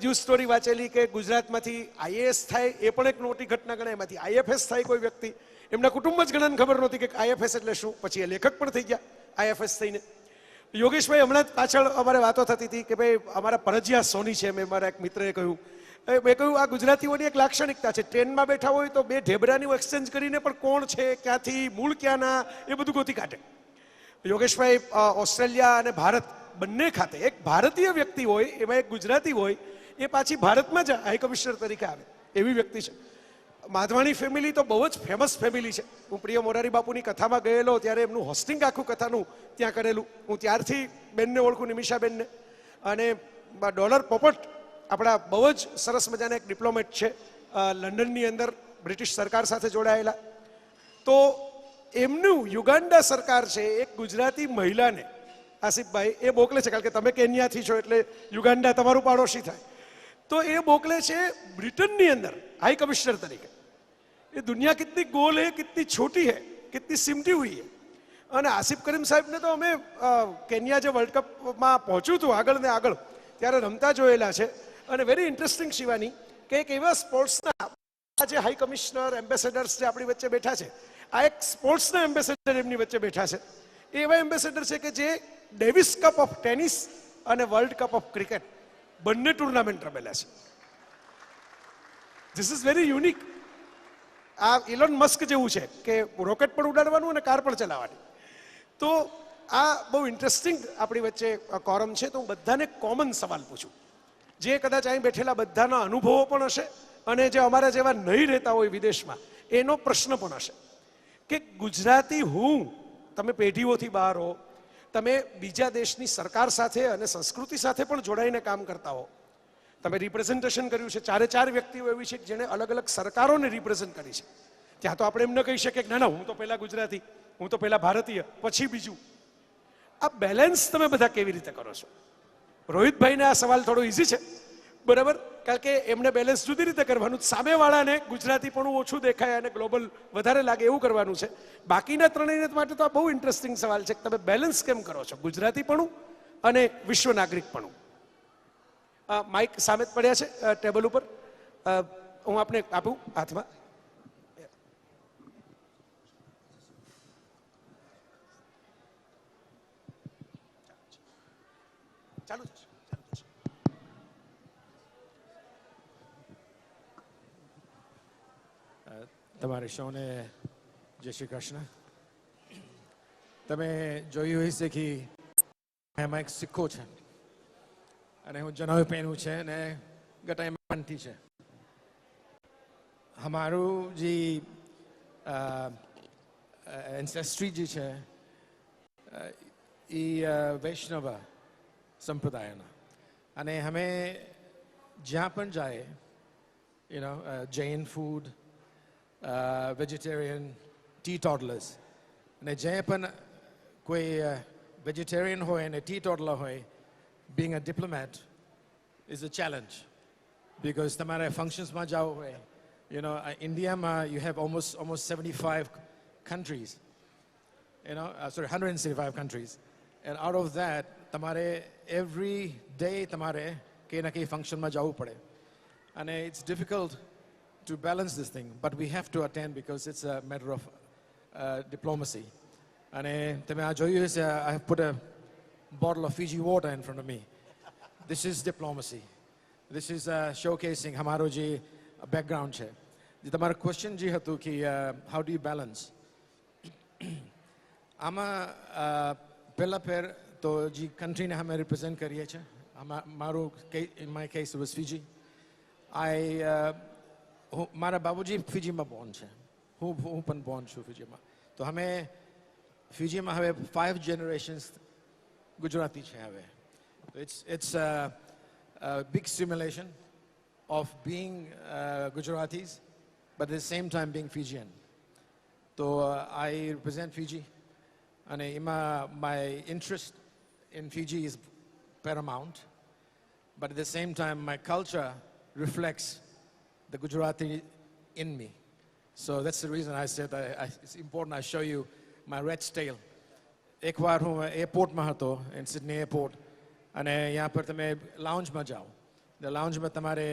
S20: ન્યૂઝ સ્ટોરી વાંચેલી કે ગુજરાતમાંથી આઈએએસ થાય એ પણ એક મોટી ઘટના ગણાય, એમાંથી આઈએફએસ થાય કોઈ વ્યક્તિ, એમના કુટુંબ જ ઘણાને ખબર નહોતી કે આઈએફએસ એટલે શું, પછી એ લેખક પણ થઈ ગયા આઈએફએસ થઈને. યોગેશભાઈ હમણાં જ પાછળ અમારે વાતો થતી હતી કે ભાઈ અમારા પરજિયા સોની છે, મેં મારા એક મિત્રએ કહ્યું, મેં કહ્યું આ ગુજરાતીઓની એક લાક્ષણિકતા છે, ટ્રેનમાં બેઠા હોય તો બે ઢેબરાની એક્સચેન્જ કરીને પણ કોણ છે, ક્યાંથી, મૂળ ક્યાંના, એ બધું ગોતી કાઢે. યોગેશભાઈ ઓસ્ટ્રેલિયા અને ભારત બંને ખાતે એક ભારતીય વ્યક્તિ હોય, એમાં એક ગુજરાતી હોય, એ પાછી ભારતમાં જ હાઈ કમિશનર તરીકે આવે એવી વ્યક્તિ છે. માધવાણી ફેમિલી તો બહુ જ ફેમસ ફેમિલી છે. હું પ્રિય મોરારી બાપુની કથામાં ગયેલો ત્યારે એમનું હોસ્ટિંગ આખું કથાનું ત્યાં કરેલું. હું ત્યારથી બેનને ઓળખું, નિમિષાબેનને. અને ડોલર પોપટ આપણા બહુ જ સરસ મજાના એક ડિપ્લોમેટ છે, લંડનની અંદર બ્રિટિશ સરકાર સાથે જોડાયેલા. તો એમનું યુગાન્ડા સરકાર છે એક ગુજરાતી મહિલાને, આસિફભાઈ એ મોકલે છે, કારણ કે તમે કેન્યાથી છો એટલે યુગાન્ડા તમારું પાડોશી થાય, તો એ મોકલે છે બ્રિટનની અંદર हाई कमिश्नर तरीके. ये दुनिया कितनी गोल है, कितनी छोटी है, कितनी सिमटी हुई है. અને આસિફ કરીમ સાહેબને તો અમે કેન્યા જે વર્લ્ડ કપમાં પહોંચ્યું હતું આગળ ને આગળ ત્યારે રમતા જોયેલા છે. અને વેરી ઇન્ટરેસ્ટિંગ શિવાની કે એક એવા સ્પોર્ટ્સના જે હાઈ કમિશનર એમ્બેસેડર્સ જે આપણી વચ્ચે બેઠા છે, આ એક સ્પોર્ટ્સના એમ્બેસેડર એમની વચ્ચે બેઠા છે. એ એવા એમ્બેસેડર છે કે જે ડેવિસ કપ ઓફ ટેનિસ અને વર્લ્ડ કપ ઓફ ક્રિકેટ બંને ટુર્નામેન્ટ રમેલા છે. This is very unique. આ ઇલોન મસ્ક જેવું છે કે રોકેટ પણ ઉડાડવાનું અને કાર પણ ચલાવવાની. તો આ બહુ ઇન્ટરેસ્ટિંગ આપણી વચ્ચે કોરમ છે. તો હું બધાને કોમન સવાલ પૂછું, જે કદાચ અહીં બેઠેલા બધાના અનુભવો પણ હશે અને જે અમારા જેવા નહીં રહેતા હોય વિદેશમાં એનો પ્રશ્ન પણ હશે કે ગુજરાતી હું, તમે પેઢીઓથી બહાર હો, તમે બીજા દેશની સરકાર સાથે અને સંસ્કૃતિ સાથે પણ જોડાઈને કામ કરતા હો, તમે રિપ્રેઝન્ટેશન કર્યું છે, ચારે ચાર વ્યક્તિઓ એવી છે જેણે અલગ અલગ સરકારોને રિપ્રેઝન્ટ કરી છે. ત્યાં તો આપણે એમ ન કહી શકીએ કે ના ના હું તો પહેલા ગુજરાતી, હું તો પહેલા ભારતીય, પછી બીજું. આ બેલેન્સ તમે બધા કેવી રીતે કરો છો? રોહિતભાઈને આ સવાલ થોડો ઇઝી છે, બરાબર, કારણ કે એમને બેલેન્સ જુદી રીતે કરવાનું, સામેવાળાને ગુજરાતી પણ ઓછું દેખાય અને ગ્લોબલ વધારે લાગે એવું કરવાનું છે. બાકીના ત્રણેય માટે તો આ બહુ ઇન્ટરેસ્ટિંગ સવાલ છે કે તમે બેલેન્સ કેમ કરો છો, ગુજરાતીપણું અને વિશ્વ નાગરિકપણું. માઇક સામે પડ્યા છે ટેબલ ઉપર, હું આપને આપું હાથમાં. ચાલુ
S21: તમારે સૌને જય શ્રી કૃષ્ણ. તમે જોયું હશે કે એમાં એક સિક્કો છે અને હું જણાવી પહેર્યું છે અને ગટાઈમાં પંટી છે. અમારું જે એન્સેસ્ટ્રી જે છે એ વૈષ્ણવ સંપ્રદાયના, અને અમે જ્યાં પણ જાય Jain food, vegetarian, T toddlers, અને જે પણ કોઈ વેજીટેરિયન હોય અને ટી ટોડલર હોય, being a diplomat is a challenge because તમારે ફંક્શન્સમાં જાઓ હોય, ઇન્ડિયામાં you have almost 75 countries, 175 countries, and out of that તમારે every day તમારે કંઈ ના કંઈ ફંક્શનમાં જવું પડે. અને it's difficult to balance this thing, but we have to attend because it's a matter of diplomacy. અને તમે આ જોયું હશે, I have put a bottle of Fiji water in front of me. This is diplomacy. This is showcasing हमारो जे background છે. જે તમારો question જે હતું કે how do you balance, આમાં પહેલા ફેર તો જે કન્ટ્રીને અમે રિપ્રેઝેન્ટ કરીએ છીએ, મારું in my case it was Fiji. મારા બાબુજી ફિજીમાં બોર્ન છે, હું પણ બોર્ન છું ફિજીમાં. તો અમે ફિજીમાં હવે 5 generations ગુજરાતી છે હવે. It's a big simulation of being Gujaratis, but at the same time being Fijian. So I represent Fiji, and my interest in Fiji is paramount, but at the same time my culture reflects the Gujarati in me. So that's the reason I said it's important I show you my red tail. એક વાર હું એરપોર્ટમાં હતો, in Sydney airport, અને यहाँ पर તમે લાઉન્જમાં જાઓ, the લાઉન્જમાં તમારે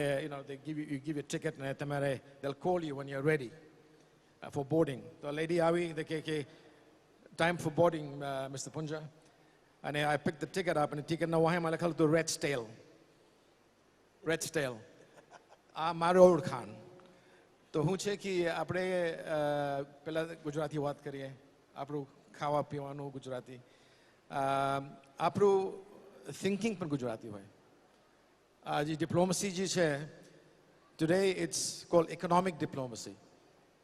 S21: they give you a ticket અને તમારે they'll call you when you're ready for boarding. તો લેડી આવી કે time for boarding, Mr. Punja. અને I picked the ticket up અને ટિકિટના વાહેમાં લખેલું હતું રેડ સ્ટેલ. આ મારો ઓળખાણ. તો હું છે કે આપણે પહેલાં ગુજરાતી વાત કરીએ, આપણું ખાવા પીવાનું ગુજરાતી, આપણું થિંકિંગ પણ ગુજરાતી હોય. આ જે ડિપ્લોમસી જે છે, today it's called economic diplomacy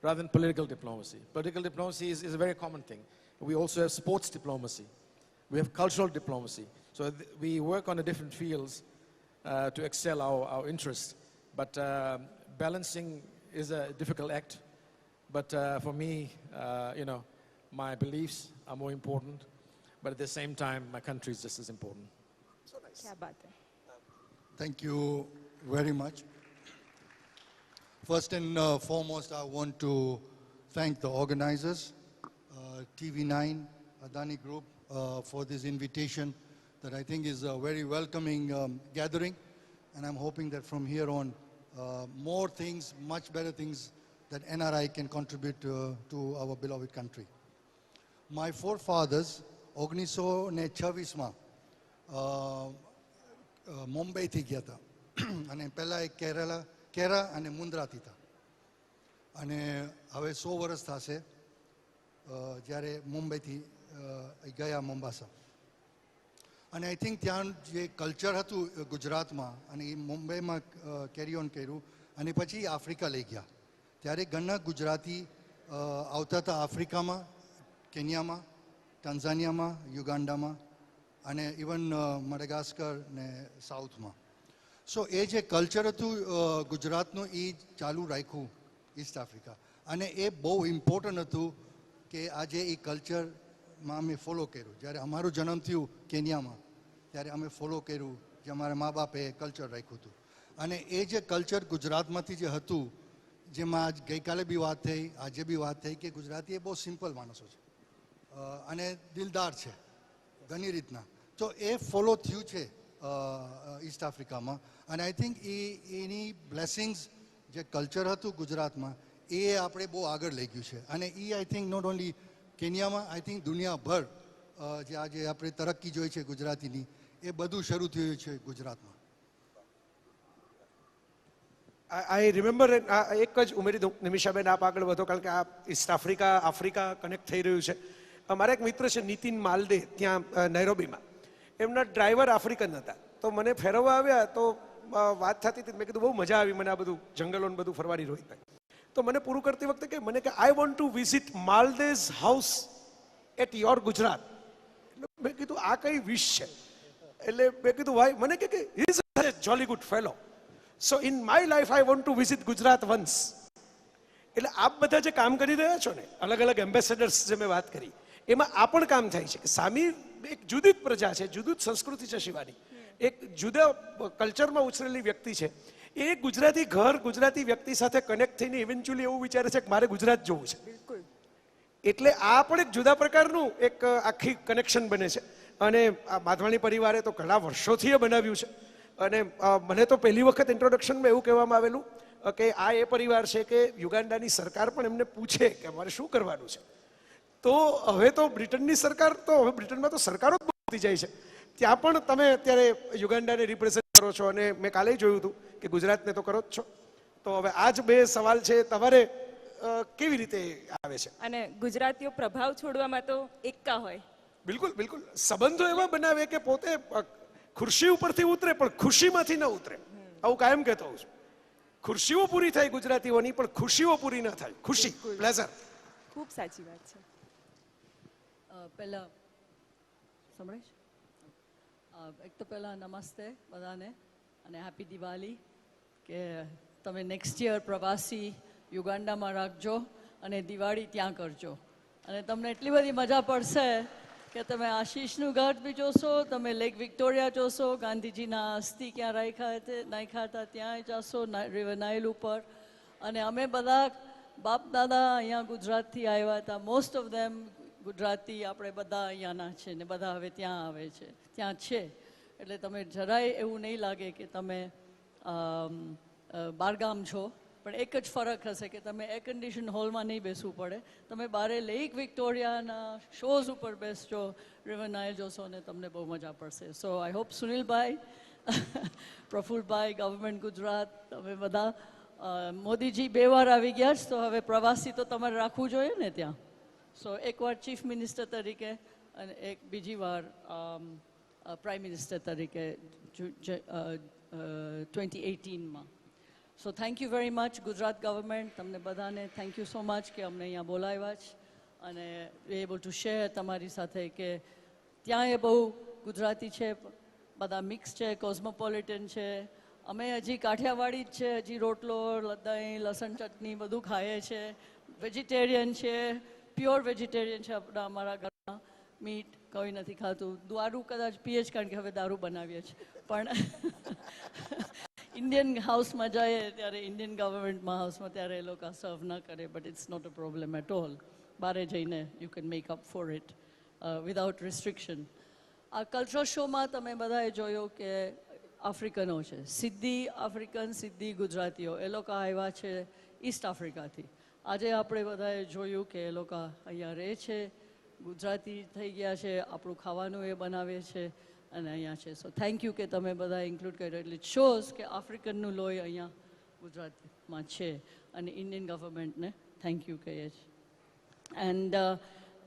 S21: rather than political diplomacy. Political diplomacy is a very common thing. We also have sports diplomacy. We have cultural diplomacy. So we work on the different fields to excel our interests. But balancing is a difficult act. But for me, my beliefs are more important. But at the same time, my country is just as important.
S8: So nice.
S4: Thank you very much. First and foremost, I want to thank the organizers, TV9, Adani Group, for this invitation that I think is a very welcoming gathering. And I'm hoping that from here on, more things, much better things that NRI can contribute to our beloved country. My forefathers, 1926 માં મુંબઈથી ગયા હતા અને પહેલાં એ કેરા અને મુન્દ્રાથી હતા અને હવે 100 વર્ષ થશે જ્યારે મુંબઈથી ગયા મોમ્બાસા. અને આઈ થિંક ત્યાં જે કલ્ચર હતું ગુજરાતમાં અને એ મુંબઈમાં કેરી ઓન કર્યું અને પછી આફ્રિકા લઈ ગયા. ત્યારે ઘણા ગુજરાતી આવતા હતા આફ્રિકામાં, કેન્યામાં, ટાન્ઝાનિયામાં, યુગાન્ડામાં અને ઇવન મડગાસ્કર ને સાઉથમાં. સો એ જે કલ્ચર હતું ગુજરાતનું એ ચાલુ રાખ્યું ઈસ્ટ આફ્રિકા અને એ બહુ ઇમ્પોર્ટન્ટ હતું કે આજે એ કલ્ચરમાં અમે ફોલો કર્યું. જ્યારે અમારું જન્મ થયું કેન્યામાં ત્યારે અમે ફોલો કર્યું જે અમારા મા બાપે કલ્ચર રાખ્યું હતું અને એ જે કલ્ચર ગુજરાતમાંથી જે હતું જેમાં આજ ગઈકાલે બી વાત થઈ, આજે બી વાત થઈ કે ગુજરાતી એ બહુ સિમ્પલ માણસો છે અને દિલદાર છે ઘણી રીતના. તો એ ફોલો થયું છે ઈસ્ટ આફ્રિકામાં અને આઈ થિંક એની બ્લેસિંગ્સ જે કલ્ચર હતું ગુજરાતમાં એ આપણે બહુ આગળ લઈ ગયું છે અને એ આઈ થિંક નોટ ઓનલી કેન્યામાં, આઈ થિંક દુનિયાભર જે આજે આપણે તરક્કી જોઈ છે ગુજરાતીની એ બધું શરૂ થયું છે ગુજરાતમાં.
S20: આઈ રિમેમ્બર એક જ ઉમેરી દઉં નિમિષાબેન, આપ આગળ વધો કારણ કે આ ઈસ્ટ આફ્રિકા કનેક્ટ થઈ રહ્યું છે. મારા એક મિત્ર છે નીતિન માલદે ત્યાં નૈરોબીમાં, એમના ડ્રાઈવર આફ્રિકન હતા. તો મને ફેરવવા આવ્યા તો વાત થતી હતી, મેં કીધું બહુ મજા આવી મને આ બધું જંગલો ને બધું ફરવાની રોહિતભાઈ. તો મને પૂરું કરતી વખતે મને કે આઈ વોન્ટ ટુ વિઝિટ માલદેઝ હાઉસ એટ યોર ગુજરાત. એટલે મેં કીધું આ કઈ વિશ છે? એટલે મેં કીધું ભાઈ મને કે he is a Jolly good fellow, so in my life I want to visit Gujarat once. એટલે આપ બધા જે કામ કરી રહ્યા છો ને, અલગ અલગ એમ્બેસેડર્સ જે મેં વાત કરી, એમાં આ પણ કામ થાય છે કે સામી એક જુદી જ પ્રજા છે, જુદી જ સંસ્કૃતિ છે શિવાની, એક જુદા કલ્ચરમાં ઉછરેલી વ્યક્તિ છે. એ ગુજરાતી ઘર ગુજરાતી વ્યક્તિ સાથે કનેક્ટ થઈને ઇવેન્ચ્યુઅલી એવું વિચારે છે કે મારે ગુજરાત જોવું છે. એટલે આ પણ એક જુદા પ્રકારનું એક આખી કનેક્શન બને છે અને માધવાણી પરિવારે તો ઘણા વર્ષોથી એ બનાવ્યું છે. અને મને તો પહેલી વખત ઇન્ટ્રોડક્શનમાં એવું કહેવામાં આવેલું કે આ એ પરિવાર છે કે યુગાન્ડાની સરકાર પણ એમને પૂછે કે અમારે શું કરવાનું છે. તો હવે તો બ્રિટનની સરકાર તો હવે બ્રિટનમાં તો સરકારો જ બદલાતી જાય છે, ત્યાં પણ તમે અત્યારે યુગાન્ડાને રિપ્રેઝેન્ટ કરો છો અને મેં કાલે જોયું હતું કે ગુજરાતને તો કરો જ છો. તો હવે આ જ બે સવાલ છે તમારે કેવી રીતે આવે છે?
S1: અને ગુજરાતીઓ પ્રભાવ છોડવામાં તો એકા હોય.
S20: બિલકુલ બિલકુલ, સંબંધો એવા બનાવે કે પોતે ખુરશી ઉપરથી ઉતરે પણ ખુશીમાંથી ન ઉતરે. આવું કાયમ કહેતો હોઉં છું. ખુરશીઓ પૂરી થાય ગુજરાતીઓની પણ ખુશીઓ પૂરી ન થાય. ખુશી, પ્લેઝર.
S1: ખૂબ સાચી વાત છે.
S22: પહેલાં સંભળાય છે? એક તો પહેલાં નમસ્તે બધાને અને હેપી દિવાળી. કે તમે નેક્સ્ટ યર પ્રવાસી યુગાન્ડામાં રાખજો અને દિવાળી ત્યાં કરજો અને તમને એટલી બધી મજા પડશે કે તમે આશીષનું ઘાટ બી જોશો, તમે લેક વિક્ટોરિયા જોશો, ગાંધીજીના અસ્થિ ક્યાં નાખ્યા હતા ત્યાં જશો, રિવર નાઇલ ઉપર. અને અમે બધા બાપ દાદા અહીંયા ગુજરાતથી આવ્યા હતા, મોસ્ટ ઓફ ધેમ ગુજરાતી આપણે બધા અહીંયાના છે ને બધા હવે ત્યાં આવે છે, ત્યાં છે. એટલે તમે જરાય એવું નહીં લાગે કે તમે બારગામ છો, પણ એક જ ફરક હશે કે તમે એર કન્ડિશન હોલમાં નહીં બેસવું પડે, તમે બારે લેક વિક્ટોરિયાના શોઝ ઉપર બેસજો, રિવર નાઇલ જોશો ને તમને બહુ મજા પડશે. સો આઈ હોપ સુનિલભાઈ, પ્રફુલભાઈ, ગવર્મેન્ટ ગુજરાત, તમે બધા મોદીજી 2 વાર આવી ગયા છે, તો હવે પ્રવાસી તો તમારે રાખવું જોઈએ ને ત્યાં. સો એકવાર ચીફ મિનિસ્ટર તરીકે અને એક બીજી વાર પ્રાઇમ મિનિસ્ટર તરીકે 2018માં. So thank you very much Gujarat government, તમને બધાને થેન્ક યુ સો મચ કે અમને અહીંયા બોલાવ્યા છે અને એબલ ટુ શેર તમારી સાથે કે ત્યાં એ બહુ ગુજરાતી છે, બધા મિક્સ છે, કોસ્મોપોલિટન છે. અમે હજી કાઠિયાવાડી જ છે, હજી રોટલો, દહીં, લસણ ચટણી બધું ખાઈએ છે, વેજીટેરિયન છે, પ્યોર વેજીટેરિયન છે. આપણા અમારા ઘરમાં મીટ કોઈ નથી ખાતું. દારૂ કદાચ પીએ જ, કારણ કે હવે દારૂ બનાવીએ છીએ, પણ ઇન્ડિયન હાઉસમાં જઈએ ત્યારે ઇન્ડિયન ગવર્મેન્ટમાં હાઉસમાં ત્યારે એ લોકો સર્વ ન કરે, but it's not a problem at all. બહાર જઈને you can make up for it without restriction. આ કલ્ચરલ શોમાં તમે બધાએ જોયો કે આફ્રિકનો છે, સિદ્ધી આફ્રિકન, સિદ્ધી ગુજરાતીઓ, એ લોકો આવ્યા છે ઈસ્ટ આફ્રિકાથી. આજે આપણે બધાએ જોયું કે એ લોકો અહીંયા રહે છે, ગુજરાતી થઈ ગયા છે, આપણું ખાવાનું એ બનાવે છે અને અહીંયા છે. સો થેન્ક યુ કે તમે બધા ઇન્ક્લુડ કર્યો. એટલે ઇટ શોઝ કે આફ્રિકનનું લોહી અહીંયા ગુજરાતમાં છે અને ઇન્ડિયન ગવર્મેન્ટને થેન્ક યુ કહીએ છીએ.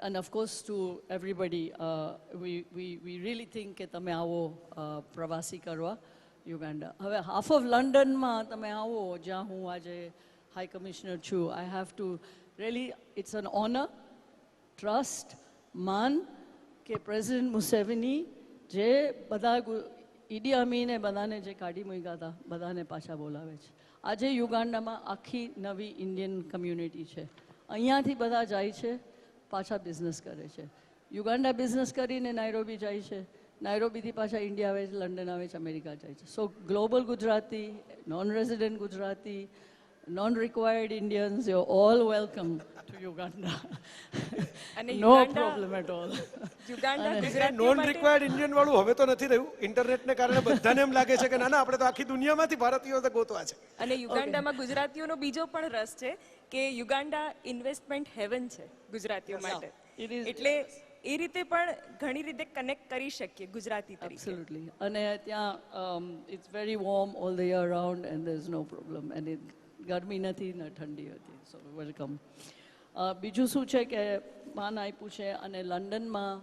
S22: And of course to everybody, we really think કે તમે આવો પ્રવાસી કરવા યુગાન્ડા. હવે હાફ ઓફ લંડનમાં તમે આવો, જ્યાં હું આજે હાઈ કમિશનર છું. I have to really, it's an honour, trust, માન કે પ્રેસિડેન્ટ મુસેવેની જે બધા ઈડી અમીને બધાને જે કાઢી મૂક્યા હતા બધાને પાછા બોલાવે છે. આજે યુગાન્ડામાં આખી નવી ઇન્ડિયન કમ્યુનિટી છે. અહીંયાથી બધા જાય છે, પાછા બિઝનેસ કરે છે. યુગાન્ડા બિઝનેસ કરીને નાયરોબી જાય છે, નાયરોબીથી પાછા ઇન્ડિયા આવે છે, લંડન આવે છે, અમેરિકા જાય છે. So global Gujarati, non resident Gujarati, non required Indians, you're all welcome to Uganda. No problem at all.
S20: Non required Indian વાળું હવે તો નથી રહ્યું. ઇન્ટરનેટને કારણે બધાને એમ લાગે છે કે ના ના, આપણે તો આખી દુનિયામાંથી ભારતીયો તો ગોતવા છે.
S1: અને યુગાન્ડામાં ગુજરાતીઓનો બીજો પણ રસ છે કે યુગાન્ડા ઇન્વેસ્ટમેન્ટ હેવન છે ગુજરાતીઓ માટે. એટલે એ રીતે પણ ઘણી રીતે કનેક્ટ કરી શકીએ ગુજરાતી તરીકે.
S22: એબ્સોલ્યુટલી. અને ત્યાં it's very warm all the year round and there is no problem. And ગરમી નથી ને ઠંડી હતી. So welcome. બીજું શું છે કે માન આપ્યું છે અને લંડનમાં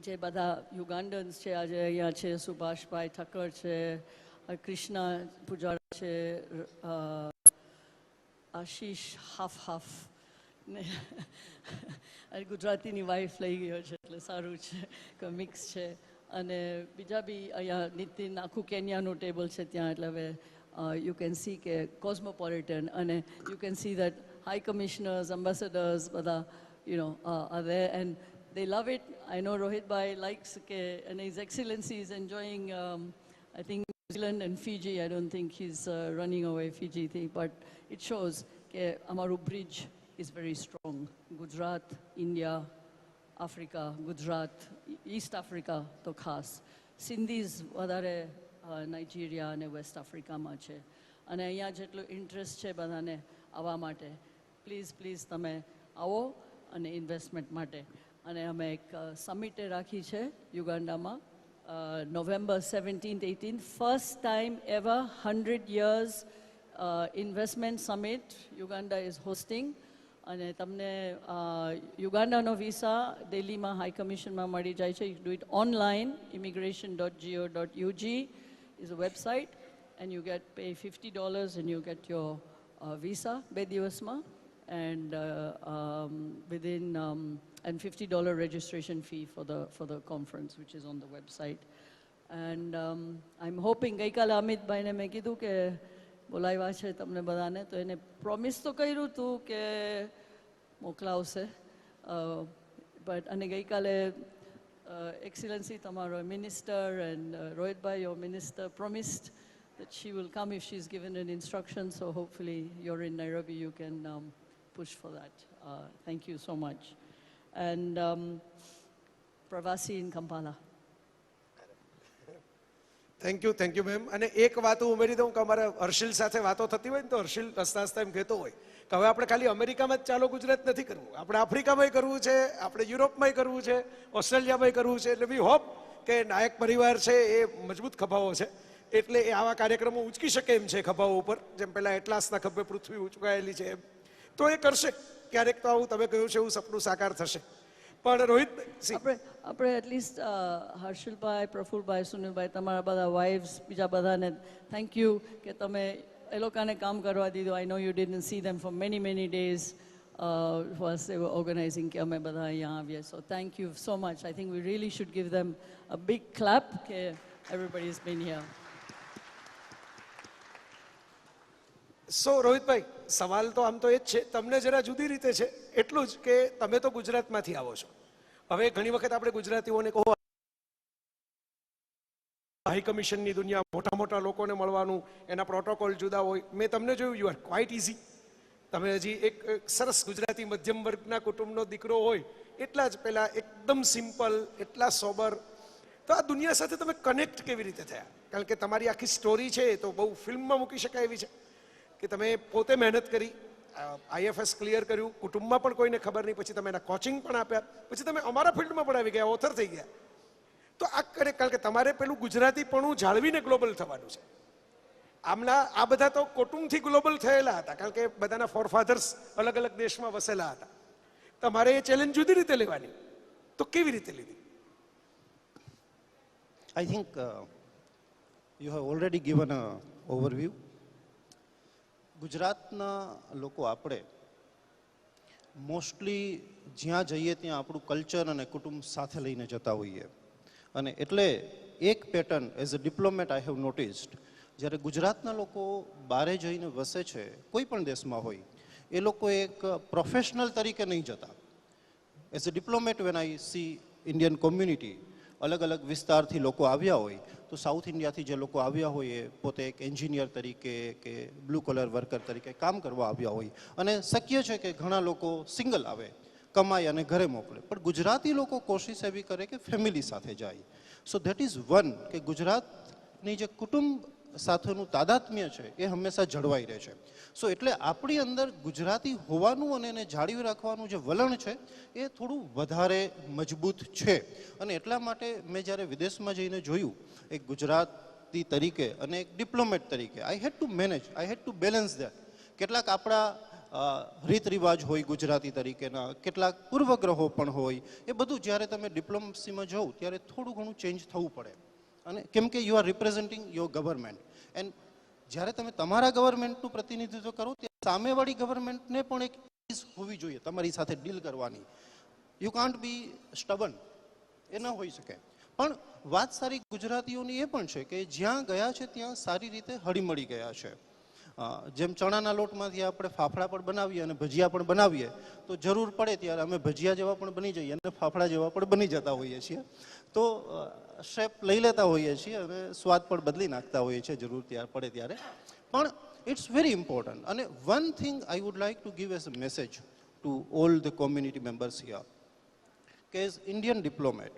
S22: જે બધા યુગાન્ડન્સ છે આજે અહીંયા છે, સુભાષભાઈ ઠક્કર છે, કૃષ્ણા પૂજારા છે, આશીષ હાફ ને ગુજરાતીની વાઇફ લઈ ગયો છે એટલે સારું છે કે મિક્સ છે. અને બીજા બી અહીંયા નીતિન આખું કેન્યાનું ટેબલ છે ત્યાં. એટલે હવે you can see કે cosmopolitan and you can see that high commissioners, ambassadors, are there and they love it. I know Rohit Bhai likes and His Excellency is enjoying I think New Zealand and Fiji. I don't think he's running away Fiji thing, but it shows that our bridge is very strong. Gujarat, India, Africa, Gujarat, East Africa to khas. Sindhis વધારે Nigeria અને waste આફ્રિકામાં છે અને અહીંયા જેટલું interest છે બધાને આવવા માટે પ્લીઝ તમે આવો અને ઇન્વેસ્ટમેન્ટ માટે. અને અમે એક સમિટે રાખી છે યુગાન્ડામાં November 17th, 18th, first time ever 100 years investment summit Uganda is hosting. અને તમને યુગાન્ડાનો વિઝા દિલ્હીમાં હાઈ કમિશનમાં મળી જાય છે. You do it online, immigration.go.ug is a website and you pay $50 and you get your visa 2 દિવસમાં and within and $50 registration fee for the conference which is on the website. And I'm hoping ગઈકાલે અમિતભાઈને મેં કીધું કે બોલાવ્યા છે તમને બધાને, તો એને પ્રોમિસ તો કર્યું હતું કે મોકલાવશે, બટ અને ગઈકાલે એક્સેલન્સી તમારો minister and Rohitbhai your minister promised that she will come if she's given an instruction, so hopefully you're in Nairobi, you can push for that. Thank you so much. And Pravasi in Kampala.
S20: Thank you ma'am. અને એક વાત હું ઉમેરી દઉં કે અમારે હર્ષિલ સાથે વાતો થતી હોય ને તો હર્ષિલ હસતા હસતા એમ કહેતો હોય કે હવે આપણે ખાલી અમેરિકામાં જ ચાલો ગુજરાત નથી કરવું, આપણે આફ્રિકામાંય કરવું છે, આપણે યુરોપમાંય કરવું છે, ઓસ્ટ્રેલિયામાંય કરવું છે. એટલે વી હોપ કે નાયક પરિવાર છે એ મજબૂત ખભાઓ છે એટલે એ આવા કાર્યક્રમો ઉચકી શકે એમ છે ખભાઓ ઉપર, જેમ પેલા એટલાસના ખભે પૃથ્વી ઉચકાયેલી છે એમ. તો એ કરશે ક્યારેક, તો આવું તમે કહ્યું છે એવું સપનું સાકાર થશે. પણ રોહિત
S22: આપણે એટલીસ્ટ હર્ષિલભાઈ, પ્રફુલભાઈ, સુનિલભાઈ, તમારા બધા વાઇફ્સ, બીજા બધાને થેન્ક યુ કે તમે એ લોકોને કામ કરવા દીધું. I know you didn't see them for many days was they were organizing કે અમે બધા અહીંયા આવીએ. So thank you so much. I think we really should give them a big clap કે everybody has been here.
S20: સો રોહિતભાઈ, સવાલ તો આમ તો એ જ છે, તમને જરા જુદી રીતે છે એટલું જ કે તમે તો ગુજરાતમાંથી આવો છો. હવે ઘણી વખત આપણે ગુજરાતીઓને કહો હાઈ કમિશનની દુનિયા, મોટા મોટા લોકોને મળવાનું, એના પ્રોટોકોલ જુદા હોય. મેં તમને જોયું, યુ આર ક્વાઇટ ઇઝી. તમે હજી એક સરસ ગુજરાતી મધ્યમ વર્ગના કુટુંબનો દીકરો હોય એટલા જ પહેલા એકદમ સિમ્પલ, એટલા સોબર. તો આ દુનિયા સાથે તમે કનેક્ટ કેવી રીતે થયા? કારણ કે તમારી આખી સ્ટોરી છે તો બહુ ફિલ્મમાં મૂકી શકાય એવી છે કે તમે પોતે મહેનત કરી, આઈએફએસ ક્લિયર કર્યું, કુટુંબમાં પણ કોઈને ખબર નહીં, પછી તમે એના કોચિંગ પણ આપ્યા, પછી તમે અમારા ફિલ્ડમાં પણ આવી ગયા, ઓથર થઈ ગયા. તો આ કરે કારણ કે તમારે પેલું ગુજરાતીપણું જાળવીને ગ્લોબલ થવાનું છે. આ બધા તો કુટુંબથી ગ્લોબલ થયેલા હતા કારણ કે બધાના ફોરફાધર્સ અલગ અલગ દેશમાં વસેલા હતા. તમારે એ ચેલેન્જ જુદી રીતે લેવાની, તો કેવી રીતે લીધી?
S5: I think you have already given an overview. ગુજરાતના લોકો આપણે મોસ્ટલી જ્યાં જઈએ ત્યાં આપણું કલ્ચર અને કુટુંબ સાથે લઈને જતા હોઈએ. અને એટલે એક pattern as a diplomat I have noticed, જ્યારે ગુજરાતના લોકો બહારે જઈને વસે છે, કોઈ પણ દેશમાં હોય, એ લોકો એક પ્રોફેશનલ તરીકે નહીં જતા. As a diplomat when I see Indian community, અલગ અલગ વિસ્તારથી લોકો આવ્યા હોય, તો સાઉથ ઇન્ડિયાથી જે લોકો આવ્યા હોય એ પોતે એક એન્જિનિયર તરીકે કે બ્લુ કલર વર્કર તરીકે કામ કરવા આવ્યા હોય. અને શક્ય છે કે ઘણા લોકો સિંગલ આવે, કમાય અને ઘરે મોકલે, પણ ગુજરાતી લોકો કોશિશ એવી કરે કે ફેમિલી સાથે જાય. સો ધેટ ઇઝ વન, કે ગુજરાતની જે કુટુંબ સાથેનું તાદાત્મ્ય છે એ હંમેશા જળવાઈ રહે છે. સો એટલે આપણી અંદર ગુજરાતી હોવાનું અને એને જાળવી રાખવાનું જે વલણ છે એ થોડું વધારે મજબૂત છે. અને એટલા માટે મેં જ્યારે વિદેશમાં જઈને જોયું, એક ગુજરાતી તરીકે અને એક ડિપ્લોમેટ તરીકે, I had to manage, I had to balance that. કેટલાક આપણા રીત રિવાજ હોય ગુજરાતી તરીકેના, કેટલાક પૂર્વગ્રહો પણ હોય, એ બધું જ્યારે તમે ડિપ્લોમસીમાં જાઓ ત્યારે થોડું ઘણું ચેન્જ થવું પડે. અને કેમ કે you are representing your government, and જ્યારે તમે તમારા ગવર્મેન્ટનું પ્રતિનિધિત્વ કરો ત્યારે સામેવાળી ગવર્મેન્ટને પણ એક ઇઝ હોવી જોઈએ તમારી સાથે ડીલ કરવાની. યુ કાન્ટ બી સ્ટબન, એ ન હોઈ શકે. પણ વાત સારી ગુજરાતીઓની એ પણ છે કે જ્યાં ગયા છે ત્યાં સારી રીતે હળીમળી ગયા છે. જેમ ચણાના લોટમાંથી આપણે ફાફડા પણ બનાવીએ અને ભજીયા પણ બનાવીએ, તો જરૂર પડે ત્યારે અમે ભજીયા જેવા પણ બની જઈએ અને ફાફડા જેવા પણ બની જતા હોઈએ છીએ. તો શેપ લઈ લેતા હોઈએ છીએ અને સ્વાદ પણ બદલી નાખતા હોઈએ છીએ જરૂર પડે ત્યારે. પણ ઇટ્સ વેરી ઇમ્પોર્ટન્ટ. અને one thing I would like to give as a message to all the community members here, કે એઝ ઇન્ડિયન ડિપ્લોમેટ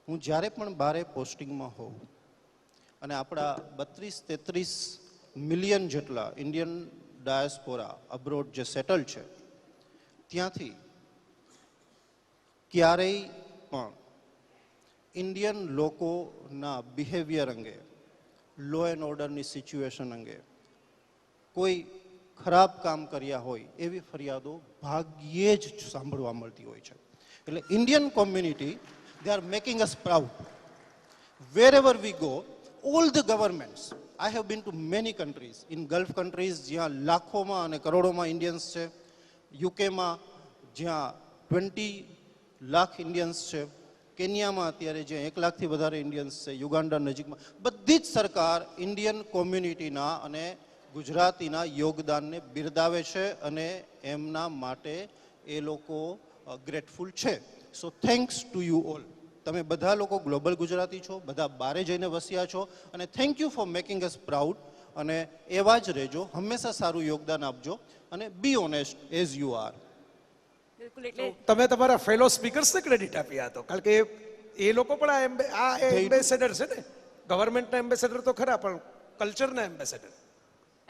S5: હું જ્યારે પણ બહારે પોસ્ટિંગમાં હોઉં અને આપણા 32-33 મિલિયન જેટલા ઇન્ડિયન ડાયસ્પોરા અબ્રોડ જે સેટલ છે, ત્યાંથી ક્યારેય પણ ઇન્ડિયન લોકોના બિહેવિયર અંગે, લો એન્ડ ઓર્ડરની સિચ્યુએશન અંગે કોઈ ખરાબ કામ કર્યા હોય એવી ફરિયાદો ભાગ્યે જ સાંભળવા મળતી હોય છે. એટલે Indian community, they are making us proud. Wherever we go, all the governments, I have been to many countries, in Gulf countries જ્યાં લાખોમાં અને કરોડોમાં ઇન્ડિયન્સ છે, યુકેમાં જ્યાં 20 લાખ ઇન્ડિયન્સ છે, કેન્યામાં અત્યારે જ્યાં 1 લાખથી વધારે ઇન્ડિયન્સ છે, યુગાન્ડા નજીકમાં, બધી જ સરકાર ઇન્ડિયન કોમ્યુનિટીના અને ગુજરાતીના યોગદાનને બિરદાવે છે અને એમના માટે એ લોકો ગ્રેટફુલ છે. સો થેન્ક્સ ટુ યુ ઓલ. તમે બધા લોકો ગ્લોબલ ગુજરાતી છો, બધા બારે જઈને વસ્યા છો, અને thank you for making us proud. અને એવા જ રહેજો, હંમેશા સારું યોગદાન આપજો અને be honest as you are.
S20: તમે તમારા ફેલો સ્પીકર્સને ક્રેડિટ આપ્યા હતો કારણ કે એ લોકો પણ આ એમ્બેસેડર છે ને, ગવર્મેન્ટના એમ્બેસેડર તો ખરા, પણ કલ્ચરના એમ્બેસેડર.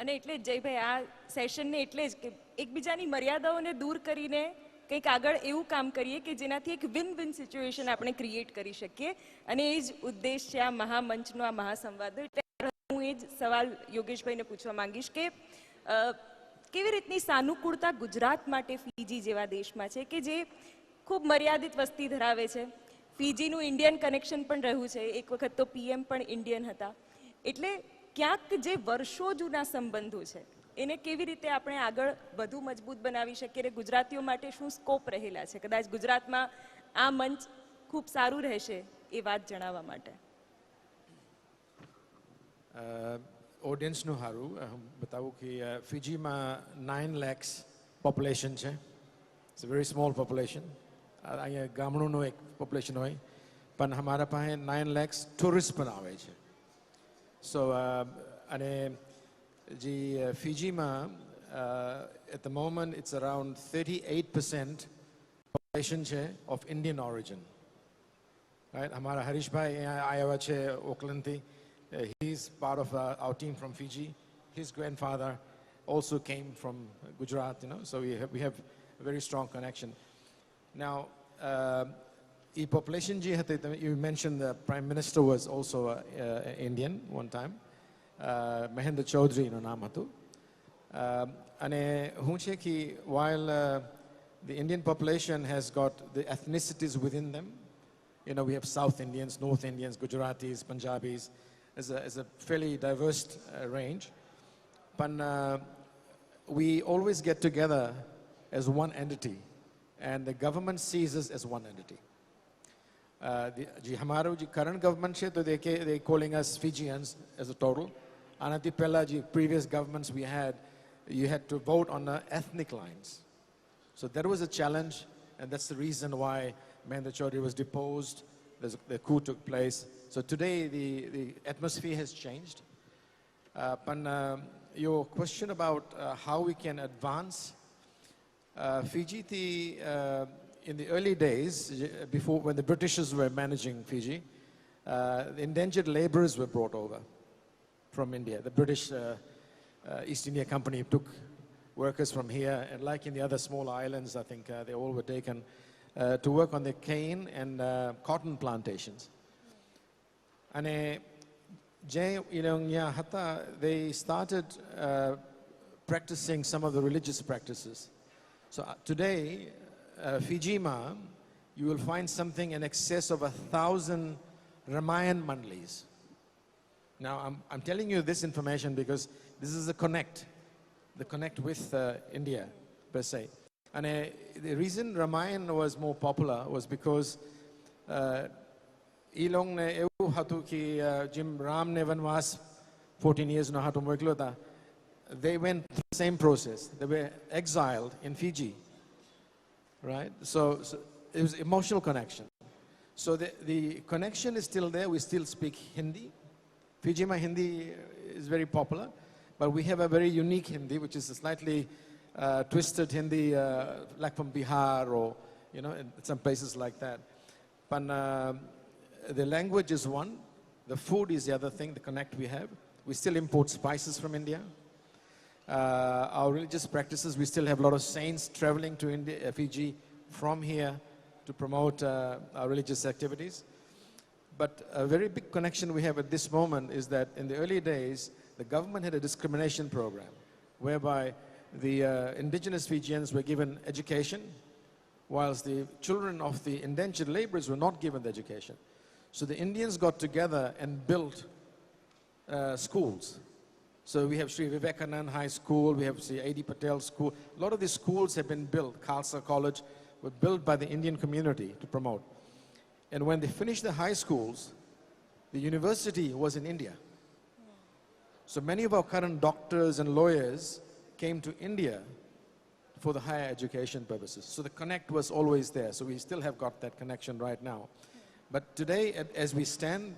S1: અને એટલે જ જયભાઈ આ સેશનને એટલે જ કે એકબીજાની મર્યાદાઓને દૂર કરીને કંઈક આગળ એવું કામ કરીએ કે જેનાથી એક વિન વિન સિચ્યુએશન આપણે ક્રિએટ કરી શકીએ, અને એ જ ઉદ્દેશ છે આ મહામંચનો, આ મહાસંવાદનો. એટલે હું એ જ સવાલ યોગેશભાઈને પૂછવા માંગીશ કે કેવી રીતની સાનુકૂળતા ગુજરાત માટે ફીજી જેવા દેશમાં છે કે જે ખૂબ મર્યાદિત વસ્તી ધરાવે છે. ફીજીનું ઇન્ડિયન કનેક્શન પણ રહ્યું છે, એક વખત તો પીએમ પણ ઇન્ડિયન હતા. એટલે ક્યાંક જે વર્ષો જૂના સંબંધો છે એને કેવી રીતે આપણે આગળ વધુ મજબૂત બનાવી શકીએ, અને ગુજરાતીઓ માટે શું સ્કોપ રહેલા છે? કદાચ ગુજરાતમાં આ મંચ ખૂબ સારું રહેશે એ વાત જણાવવા માટે.
S21: ઓડિયન્સનું સારું હું બતાવું કે ફિજીમાં 9 lakhs પોપ્યુલેશન છે. It's a very small population. અહીંયા ગામડુંનું એક પોપ્યુલેશન હોય, પણ અમારા પાસે 9 lakhs ટુરિસ્ટ પણ આવે છે. સો અને જે ફિજીમાં at the moment it's around 38% population છે ઓફ ઇન્ડિયન ઓરિજિન. રાઈટ, અમારા હરીશભાઈ અહીંયા આવ્યા છે ઓકલેન્ડથી. He's part of our team from Fiji. His grandfather also came from Gujarat, you know, so we have a very strong connection. Now, population you mentioned the Prime Minister was also Indian one time. Mahendra Chaudhary no naam hatu. Ane હું છે કે while the Indian population has got the ethnicities within them, you know, we have South Indians, North Indians, Gujaratis, Punjabis, as a fairly diverse range. But we always get together as one entity, and the government sees us as one entity. The current government, they're calling us Fijians as a total. And the previous governments we had, you had to vote on the ethnic lines. So that was a challenge, and that's the reason why Mahendra Chaudhary was deposed. The coup took place. So today the atmosphere has changed. But your question about how we can advance, Fiji, in the early days, before when the Britishers were managing Fiji, the indentured laborers were brought over from India. The British East India Company took workers from here, and like in the other small islands, I think they all were taken to work on the cane and cotton plantations. And they started practicing some of the religious practices. So today, Fiji, you will find something in excess of 1,000 Ramayan Mandlis. Now, I'm telling you this information because this is the connect with India, per se. And the reason Ramayan was more popular was because Ilong ne એવું હતું કે જેમ રામને વનવાસ 14 years નો હતો મોકલ્યો હતા, they went through the same process. They were exiled in Fiji, right? So it was emotional connection. So the connection is still there. We still speak Hindi. Fiji Hindi is very popular, but we have a very unique Hindi, which is a slightly twisted Hindi, like from Bihar or, you know, in some places like that. But the language is one, the food is the other thing, the connect we have. We still import spices from India. Our religious practices, we still have a lot of saints traveling to India, Fiji from here to promote our religious activities. But a very big connection we have at this moment is that in the early days, the government had a discrimination program whereby the indigenous Fijians were given education, whilst the children of the indentured laborers were not given the education. So the Indians got together and built schools. So we have Sri Vivekanand High School, we have Sri A.D. Patel School. A lot of these schools have been built. Khalsa College were built by the Indian community to promote. And when they finished the high schools, the university was in India. So many of our current doctors and lawyers came to India for the higher education purposes. So the connect was always there. So we still have got that connection right now. But today, as we stand,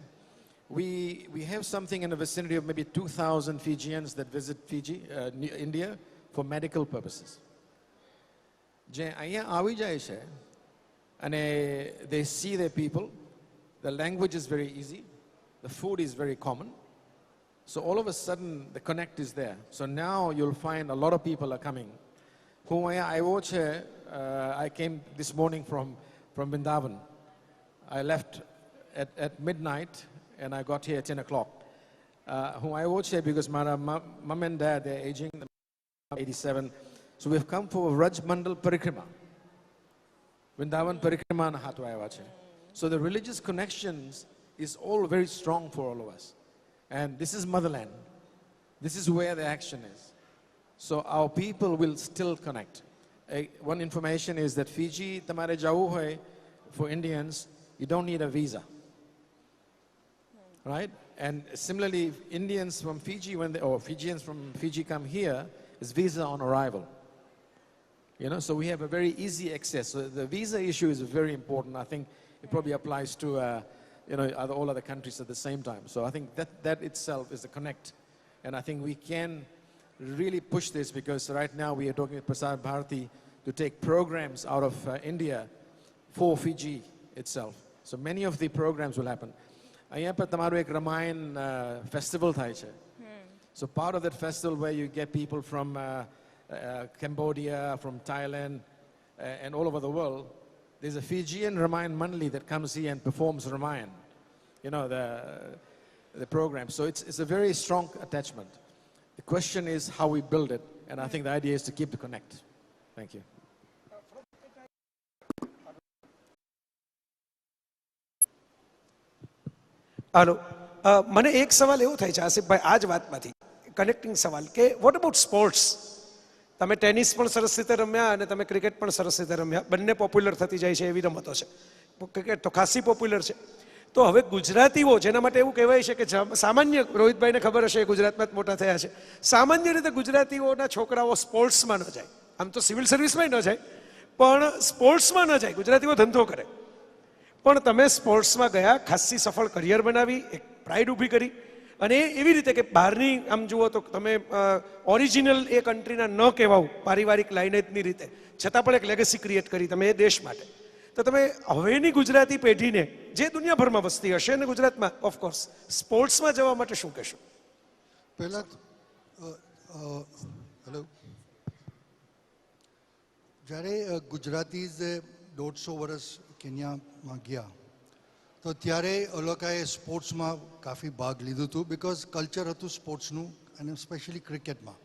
S21: we have something in the vicinity of maybe 2,000 Fijians that visit India for medical purposes. And they see their people. The language is very easy. the food is very common. So all of a sudden, the connect is there. So now you'll find a lot of people are coming. Who I watch, I came this morning from Vrindavan. I left at midnight and I got here at 10 o'clock. Who I watch here because my mom and dad, they're aging, 87. So we've come for Raj Mandal Parikrama. Vrindavan Parikrama na hatwa આવ્યા છે. So the religious connections is all very strong for all of us. And this is motherland. This is where the action is. So our people will still connect. One information is that Fiji, tamare jawu hoy, for Indians, you don't need a visa. Right? And similarly, Indians from Fiji, or Fijians from Fiji come here, is visa on arrival. You know, so we have a very easy access. So the visa issue is very important. I think it probably applies to all other countries at the same time. So I think that itself is the connect. And I think we can really push this because right now we are talking with Prasar Bharati to take programs out of India for Fiji itself. So many of the programs will happen. અહીંયા પર તમારું એક રમાયણ festival થાય છે. So part of that festival where you get people from Cambodia, from Thailand, and all over the world, there's a Fijian Ramayan Mandali that comes here and performs Ramayan, the program. So it's a very strong attachment. The question is how we build it, and I think the idea is to keep the connect. Thank you.
S20: હાલો, મને એક સવાલ એવો થાય છે આસિફભાઈ આ જ વાતમાંથી, connecting સવાલ કે વોટ અબાઉટ સ્પોર્ટ્સ? તમે ટેનિસ પણ સરસ રીતે રમ્યા અને તમે ક્રિકેટ પણ સરસ રીતે રમ્યા, બંને પોપ્યુલર થતી જાય છે એવી રમતો છે. ક્રિકેટ તો ખાસી પોપ્યુલર છે. તો હવે ગુજરાતીઓ, જેના માટે એવું કહેવાય છે કે સામાન્ય, રોહિતભાઈને ખબર હશે, ગુજરાતમાં જ મોટા થયા છે, સામાન્ય રીતે ગુજરાતીઓના છોકરાઓ સ્પોર્ટ્સમાં ન જાય. આમ તો સિવિલ સર્વિસમાં ન જાય, પણ સ્પોર્ટ્સમાં ન જાય. ગુજરાતીઓ ધંધો કરે. પણ તમે સ્પોર્ટ્સમાં ગયા, ખાસી સફળ કરિયર બનાવી, એક પ્રાઇડ ઊભી કરી, અને એવી રીતે કે બહારની આમ જુઓ તો તમે ઓરિજિનલ એ કન્ટ્રીના ન કહેવાઓ પારિવારિક લાઇનેજની રીતે, છતાં પણ એક લેગસી ક્રિએટ કરી તમે એ દેશ માટે. તો તમે હવેની ગુજરાતી પેઢીને, જે દુનિયાભરમાં વસતી હશે અને ગુજરાતમાં ઓફકોર્સ, સ્પોર્ટ્સમાં જવા માટે શું કહેશો?
S4: પહેલાં હેલો, જ્યારે ગુજરાતીઝ 150 વર્ષ કેન્યામાં ગયા તો ત્યારે એ લોકોએ સ્પોર્ટ્સમાં કાફી ભાગ લીધું હતું, બિકોઝ કલ્ચર હતું સ્પોર્ટ્સનું, અને સ્પેશિયલી ક્રિકેટમાં.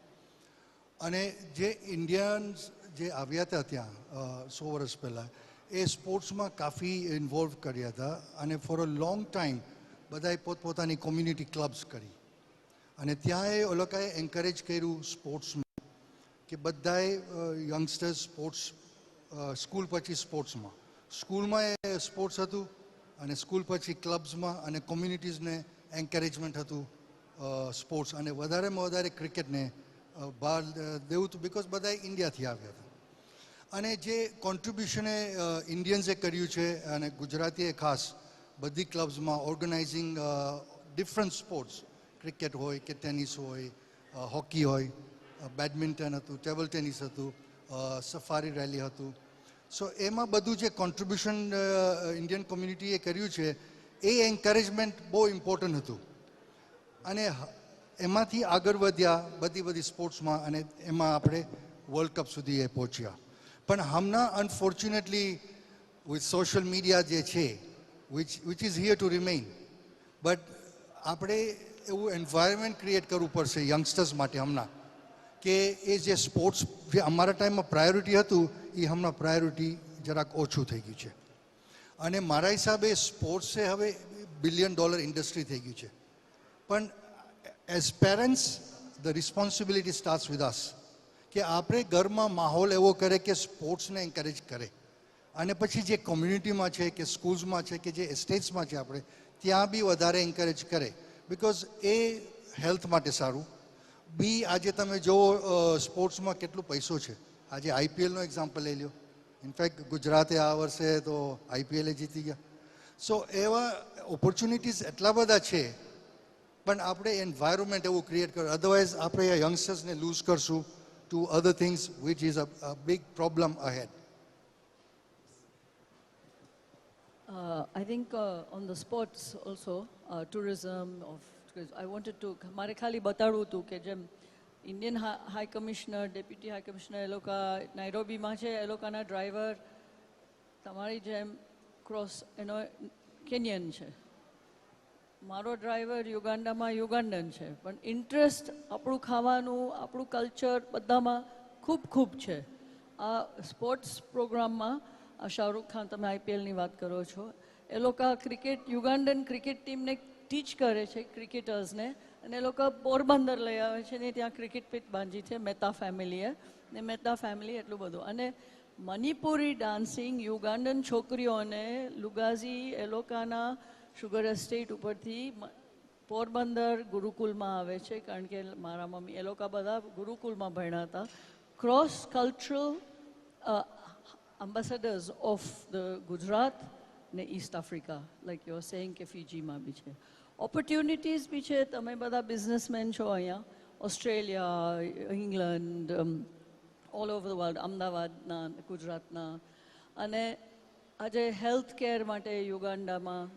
S4: અને જે ઇન્ડિયન્સ જે આવ્યા હતા ત્યાં 100 વર્ષ પહેલાં, એ સ્પોર્ટ્સમાં કાફી ઇન્વોલ્વ કર્યા હતા. અને ફોર અ લોંગ ટાઈમ બધાએ પોતપોતાની કોમ્યુનિટી ક્લબ્સ કરી, અને ત્યાં એ લોકોએ એન્કરેજ કર્યું સ્પોર્ટ્સમાં કે બધાએ યંગસ્ટર્સ સ્પોર્ટ્સ, સ્કૂલ પછી સ્પોર્ટ્સમાં, સ્કૂલમાં એ સ્પોર્ટ્સ હતું, અને સ્કૂલ પછી ક્લબ્સમાં, અને કોમ્યુનિટીઝને એન્કરેજમેન્ટ હતું સ્પોર્ટ્સ, અને વધારેમાં વધારે ક્રિકેટને બહાર દેવું હતું, બિકોઝ બધા ઇન્ડિયાથી આવ્યા હતા. અને જે કોન્ટ્રીબ્યુશન ઇન્ડિયન્સે કર્યું છે, અને ગુજરાતીએ ખાસ બધી ક્લબ્સમાં ઓર્ગેનાઇઝિંગ ડિફરન્ટ સ્પોર્ટ્સ, ક્રિકેટ હોય કે ટેનિસ હોય, હોકી હોય, બેડમિન્ટન હતું, ટેબલ ટેનિસ હતું, સફારી રેલી હતું. સો એમાં બધું જે કોન્ટ્રીબ્યુશન ઇન્ડિયન કોમ્યુનિટીએ કર્યું છે, એ એન્કરેજમેન્ટ બહુ ઇમ્પોર્ટન્ટ હતું. અને એમાંથી આગળ વધ્યા બધી સ્પોર્ટ્સમાં, અને એમાં આપણે વર્લ્ડ કપ સુધી એ પહોંચ્યા. પણ હમણાં અનફોર્ચ્યુનેટલી વિથ સોશિયલ મીડિયા જે છે, which is here two remain, but આપણે એવું એન્વાયરમેન્ટ ક્રિએટ કરવું પડશે યંગસ્ટર્સ માટે હમણાં, કે એ જે સ્પોર્ટ્સ જે અમારા ટાઈમમાં પ્રાયોરિટી હતું, એ હમણાં પ્રાયોરિટી જરાક ઓછું થઈ ગયું છે. અને મારા હિસાબે સ્પોર્ટ્સ એ હવે $1 બિલિયન ઇન્ડસ્ટ્રી થઈ ગયું છે. પણ as parents the responsibility starts with us, કે આપણે ઘરમાં માહોલ એવો કરે કે સ્પોર્ટ્સને એન્કરેજ કરે, અને પછી જે કોમ્યુનિટીમાં છે કે સ્કૂલ્સમાં છે કે જે એસ્ટેટ્સમાં છે આપણે ત્યાં બી વધારે એન્કરેજ કરે, બિકોઝ એ હેલ્થ માટે સારું. બી આજે તમે જુઓ સ્પોર્ટ્સમાં કેટલો પૈસો છે. આજે આઈપીએલનો એક્ઝામ્પલ લઈ લો, ઇનફેક્ટ ગુજરાતે આ વર્ષે તો આઈપીએલ જીતી ગયા. સો એવા ઓપોર્ચ્યુનિટીઝ એટલા બધા છે, પણ આપણે એન્વાયરમેન્ટ એવું ક્રિએટ કરવું, અધરવાઇઝ આપણે યંગસ્ટર્સને લૂઝ કરશું to other things which is a big problem ahead.
S22: I think on the sports also, tourism, because I wanted to, મારે ખાલી બતાડવું હતું કે જેમ Indian high commissioner, deputy high commissioner એ લોકો નાઇરોબીમાં છે, એ લોકોના ડ્રાઈવર તમારી જેમ ક્રોસ એનો કેન્યન છે, મારો ડ્રાઈવર યુગાન્ડામાં યુગાન્ડન છે, પણ ઇન્ટરેસ્ટ આપણું ખાવાનું, આપણું કલ્ચર બધામાં ખૂબ ખૂબ છે. આ સ્પોર્ટ્સ પ્રોગ્રામમાં આ શાહરૂખ ખાન, તમે આઈપીએલની વાત કરો છો, એ લોકો ક્રિકેટ, યુગાન્ડન ક્રિકેટ ટીમને ટીચ કરે છે ક્રિકેટર્સને, અને એ લોકો પોરબંદર લઈ આવે છે ને ત્યાં ક્રિકેટ પિચ બાંધી છે મહેતા ફેમિલીએ, ને મહેતા ફેમિલી એટલું બધું. અને મણિપુરી ડાન્સિંગ યુગાન્ડન છોકરીઓને લુગાઝી એ લોકોના શુગર એસ્ટેટ ઉપરથી પોરબંદર ગુરુકુલમાં આવે છે, કારણ કે મારા મમ્મી એ લોકો બધા ગુરુકુલમાં ભણ્યા હતા. Cross cultural ambassadors of the Gujarat ને East Africa, like you are saying કે ફીજીમાં બી છે. ઓપોર્ચ્યુનિટીઝ બી છે, તમે બધા બિઝનેસમેન છો અહીંયા, Australia, England, all over the world, અમદાવાદના, ગુજરાતના, અને આજે હેલ્થ કેર માટે યુગાન્ડામાં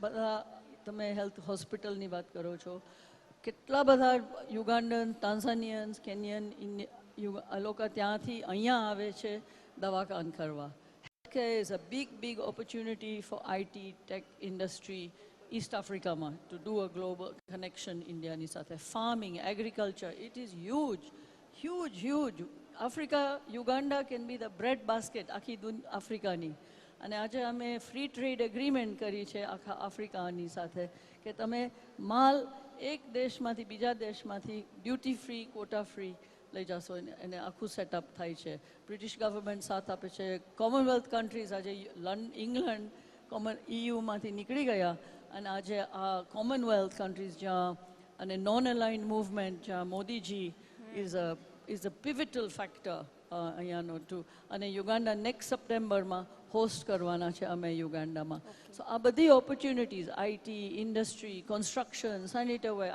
S22: બધા, તમે હેલ્થ હોસ્પિટલની વાત કરો છો, કેટલા બધા યુગાન્ડન, તાન્ઝાનિયન્સ, કેન્યન, આ લોકો ત્યાંથી અહીંયા આવે છે દવાખાન કરવા. Healthcare is a big opportunity for IT, tech industry, East Africa to do a global connection Indiaની સાથે. Farming, agriculture, it is huge. Africa, Uganda can be the bread basket આખી આફ્રિકાની. અને આજે અમે ફ્રી ટ્રેડ એગ્રીમેન્ટ કરી છે આખા આફ્રિકાની સાથે કે તમે માલ એક દેશમાંથી બીજા દેશમાંથી ડ્યુટી ફ્રી, કોટા ફ્રી લઈ જશો, એને આખું સેટઅપ થાય છે. બ્રિટિશ ગવર્મેન્ટ સાથ આપે છે. કોમનવેલ્થ કન્ટ્રીઝ આજે ઇંગ્લેન્ડ EUમાંથી નીકળી ગયા, અને આજે આ કોમનવેલ્થ કન્ટ્રીઝ જ્યાં, અને નોન અલાઇન્ડ મૂવમેન્ટ જ્યાં Modiji is a pivotal factor અહીંયાનો ટુ, અને યુગાન્ડા નેક્સ્ટ સપ્ટેમ્બરમાં હોસ્ટ કરવાના છે અમે યુગાન્ડામાં. સો આ બધી opportunities, IT, industry, construction, sanitaryware,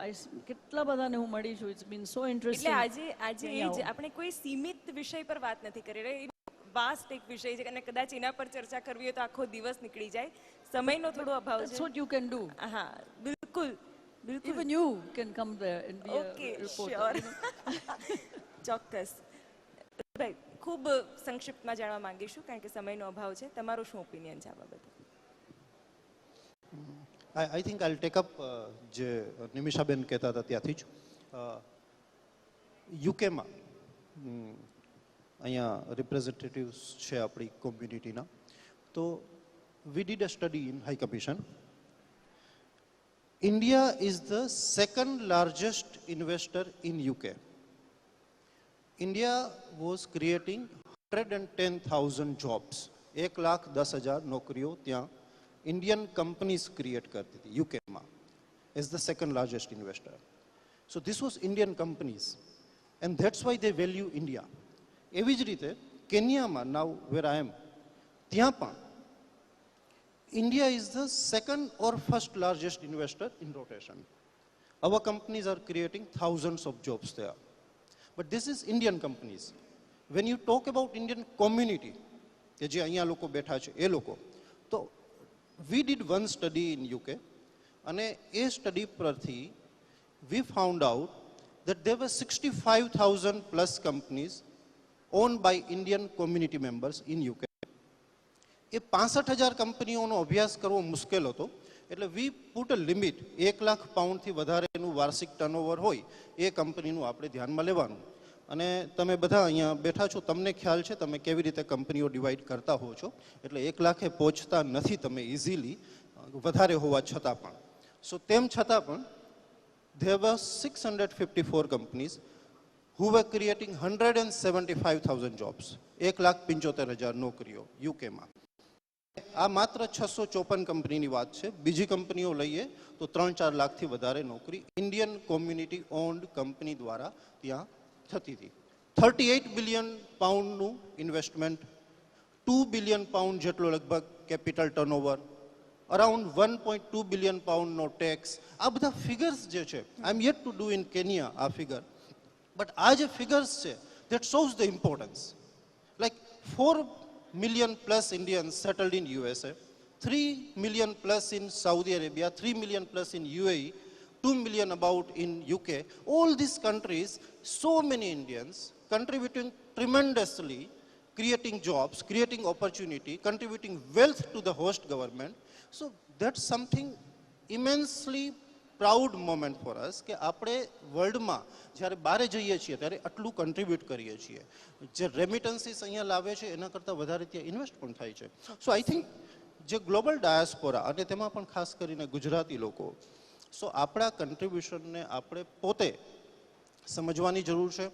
S22: કેટલા બધાને હું મળી છું. It's been so interesting.
S1: એટલે આજે એ જ આપણે કોઈ સીમિત વિષય પર વાત નથી કરી રહી, વાસ્ટ એક વિષય છે, અને કદાચ એના પર ચર્ચા કરવી હોય તો આખો દિવસ નીકળી જાય, સમયનો થોડો અભાવ છે.
S22: That's what you can do.
S1: હા, બિલકુલ.
S22: Even you can come there and be
S1: Okay,
S22: a reporter.
S1: sure. ચોક્કસ. ભાઈ, ખૂબ સંક્ષિપ્તમાં જાણવા માંગીશું કારણ કે સમયનો અભાવ છે, તમારો શું ઓપિનિયન છે આ બાબતે?
S5: I think I'll take up જે નિમિષાબેન કહેતા હતા ત્યાંથી જ. યુકેમાં અહીંયા રિપ્રેઝેન્ટેટિવ્સ છે આપણી કોમ્યુનિટીના, તો we did a study in High Commission. India is the second largest investor in UK. India was creating 110,000 jobs. 1,10,000 નોકરીઓ ત્યાં Indian companies create કરતી હતી યુકેમાં, as the second largest investor. So this was Indian companies, and that's why they value India. એવી જ રીતે કેન્યામાં, now where I am, ત્યાં પણ India is the second or first largest investor in rotation. Our companies are creating thousands of jobs there. But this is Indian companies. When you talk about Indian community, કે જે અહીંયા લોકો બેઠા છે એ લોકો, તો we did one study in UK, અને એ study પરથી we found out that there were 65,000 plus companies owned by Indian community members in UK. એ 65,000 કંપનીઓનો અભ્યાસ કરવો મુશ્કેલ હતો, એટલે વી પુટ અ લિમિટ, 1 લાખ પાઉન્ડથી વધારેનું વાર્ષિક ટર્નઓવર હોય એ કંપનીનું આપણે ધ્યાનમાં લેવાનું. અને તમે બધા અહીંયા બેઠા છો, તમને ખ્યાલ છે તમે કેવી રીતે કંપનીઓ ડિવાઈડ કરતા હો છો, એટલે 1 લાખે પહોંચતા નથી તમે ઇઝીલી, વધારે હોવા છતાં પણ. સો તેમ છતાં પણ there were 654 companies who were creating 175,000 jobs. 1,75,000 નોકરીઓ યુકેમાં. આ માત્ર 654 કંપનીની વાત છે. બીજી કંપનીઓ લઈએ તો 3-4 લાખથી વધારે નોકરી ઇન્ડિયન કોમ્યુનિટી ઓન્ડ કંપની દ્વારા ત્યાં થતી હતી. 38 બિલિયન પાઉન્ડનું ઇન્વેસ્ટમેન્ટ, 2 બિલિયન પાઉન્ડ જેટલો લગભગ કેપિટલ ટર્નઓવર, અરાઉન્ડ 1.2 બિલિયન પાઉન્ડનો ટેક્સ. આ બધા ફિગર્સ જે છે, I am yet to do in Kenya આ ફિગર, બટ આ જે ફિગર્સ છે that shows the importance. Like 4 million plus Indians settled in USA, 3 million plus in Saudi Arabia, 3 million plus in UAE, 2 million about in UK. All these countries, so many Indians contributing tremendously, creating jobs, creating opportunity, contributing wealth to the host government. So that's something immensely proud moment for us કે આપણે વર્લ્ડમાં જ્યારે બહાર જઈએ છીએ ત્યારે આટલું contribute કરીએ છીએ. જે રેમિટન્સીસ અહીંયા લાવે છે એના કરતાં વધારે ત્યાં ઇન્વેસ્ટ પણ થાય છે. સો આઈ થિંક જે ગ્લોબલ ડાયસ્પોરા અને તેમાં પણ ખાસ કરીને ગુજરાતી લોકો, સો આપણા કન્ટ્રીબ્યુશનને આપણે પોતે સમજવાની જરૂર છે.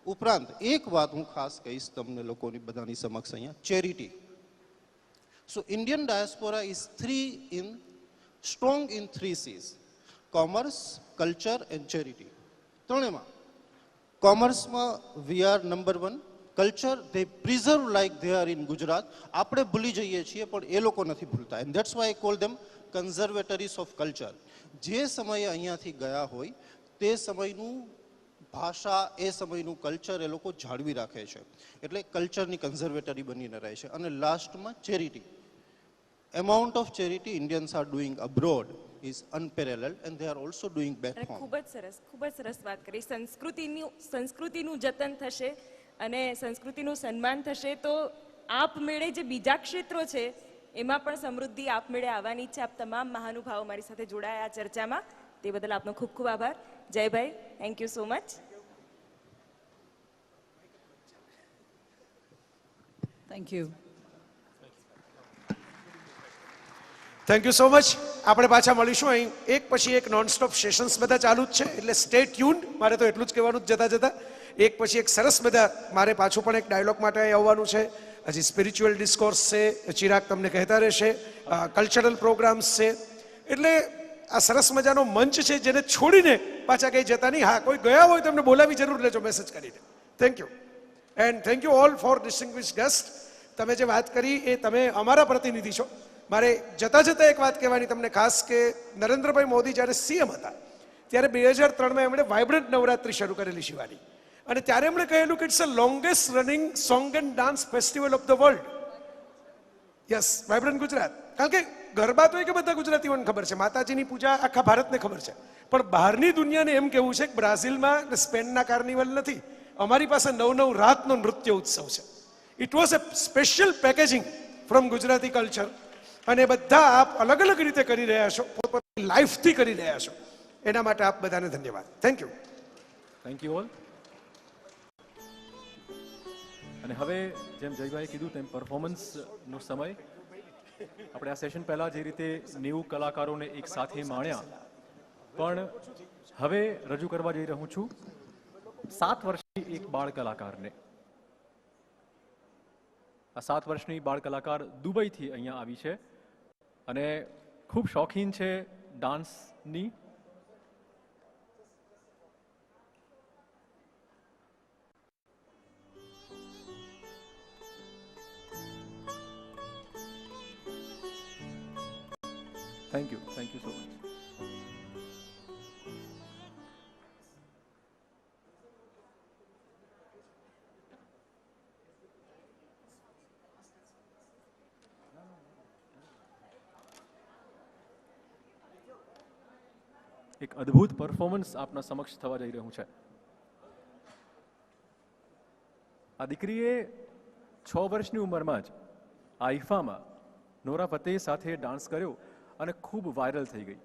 S5: ઉપરાંત એક વાત હું ખાસ કહીશ તમને લોકોની બધાની સમક્ષ અહીંયા, charity. So Indian diaspora is strong in 3 C's: commerce, culture and charity. ત્રણેયમાં કોમર્સમાં we are number 1. Culture they preserve like they are in Gujarat. આપણે ભૂલી જઈએ છીએ પણ એ લોકો નથી ભૂલતા. And that's why I call them conservatories of culture. જે સમયે અહીંયાથી ગયા હોય તે સમયનું ભાષા, એ સમયનું કલ્ચર એ લોકો જાળવી રાખે છે. એટલે કલ્ચરની કન્ઝર્વેટરી બનીને રહે છે. અને લાસ્ટમાં charity. amount of charity Indians are doing abroad is unparalleled, and they are also doing back home.
S1: ખૂબ જ સરસ વાત કરી. સંસ્કૃતિનું જતન થશે અને સંસ્કૃતિનું સન્માન થશે તો આપમેળે જે બીજા ક્ષેત્રો છે એમાં પણ સમૃદ્ધિ આપમેળે આવવાની છે. આપ તમામ મહાનુભાવો મારી સાથે જોડાયા આ ચર્ચામાં, તે બદલ આપનો ખૂબ ખૂબ આભાર. Jaybhai, thank you so much.
S22: Thank you.
S20: Thank you so much. આપણે પાછા મળીશું. અહીં એક પછી એક નોનસ્ટોપ સેશન્સ બધા ચાલુ જ છે, એટલે સ્ટે ટ્યુન્ડ. મારે તો એટલું જ કહેવાનું જતા જતા, એક પછી એક સરસ બધા. મારે પાછું પણ એક ડાયલોગ માટે આવવાનું છે. હજી સ્પિરિચ્યુઅલ ડિસ્કોર્સ છે, ચિરાગ તમને કહેતા રહેશે, કલ્ચરલ પ્રોગ્રામ્સ છે. એટલે આ સરસ મજાનો મંચ છે જેને છોડીને પાછા કંઈ જતા નહીં. હા, કોઈ ગયા હોય તો એમને બોલાવી જરૂર લેજો મેસેજ કરીને. Thank you and thank you all for distinguished guest. તમે જે વાત કરી એ તમે અમારા પ્રતિનિધિ છો. મારે જતા જતા એક વાત કહેવાની તમને ખાસ, કે નરેન્દ્રભાઈ મોદી જ્યારે સીએમ હતા ત્યારે 2003માં એમણે વાઇબ્રન્ટ નવરાત્રિ શરૂ કરેલી શિવાની. અને ત્યારે એમણે કહેલું કે it's a longest running song and dance festival of the world. Yes, vibrant Gujarat. કારણ કે ગરબા તો એ કે બધા ગુજરાતીઓને ખબર છે, માતાજીની પૂજા આખા ભારતને ખબર છે, પણ બહારની દુનિયાને એમ કહેવું છે કે બ્રાઝિલમાં ને સ્પેનના કાર્નિવલ નથી, અમારી પાસે 9 રાતનો નૃત્ય ઉત્સવ છે. It was a special packaging from Gujarati culture. અને બધા આપ અલગ અલગ રીતે કરી રહ્યા છો, પોતાની લાઈફથી કરી રહ્યા છો. એના માટે આપ બધાને ધન્યવાદ. Thank you.
S2: Thank you all. અને હવે જેમ જયભાઈ કીધું તેમ પરફોર્મન્સનો સમય. આપણે આ સેશન પહેલા જે રીતે 90 કલાકારોને એક સાથે માણ્યા, પણ હવે રજૂ કરવા જઈ રહ્યો છું 7 વર્ષની એક બાળ કલાકારને. આ 7 વર્ષની બાળ કલાકાર દુબઈથી અહીંયા આવી છે અને ખૂબ શોખીન છે ડાન્સની. Thank you so much. એક અદ્ભુત પરફોર્મન્સ આપના સમક્ષ થવા જઈ રહ્યું છે. આ દીકરીએ 6 વર્ષની ઉંમરમાં જ આઈફામાં નોરા ફતેહ સાથે ડાન્સ કર્યો અને ખૂબ વાયરલ થઈ ગઈ.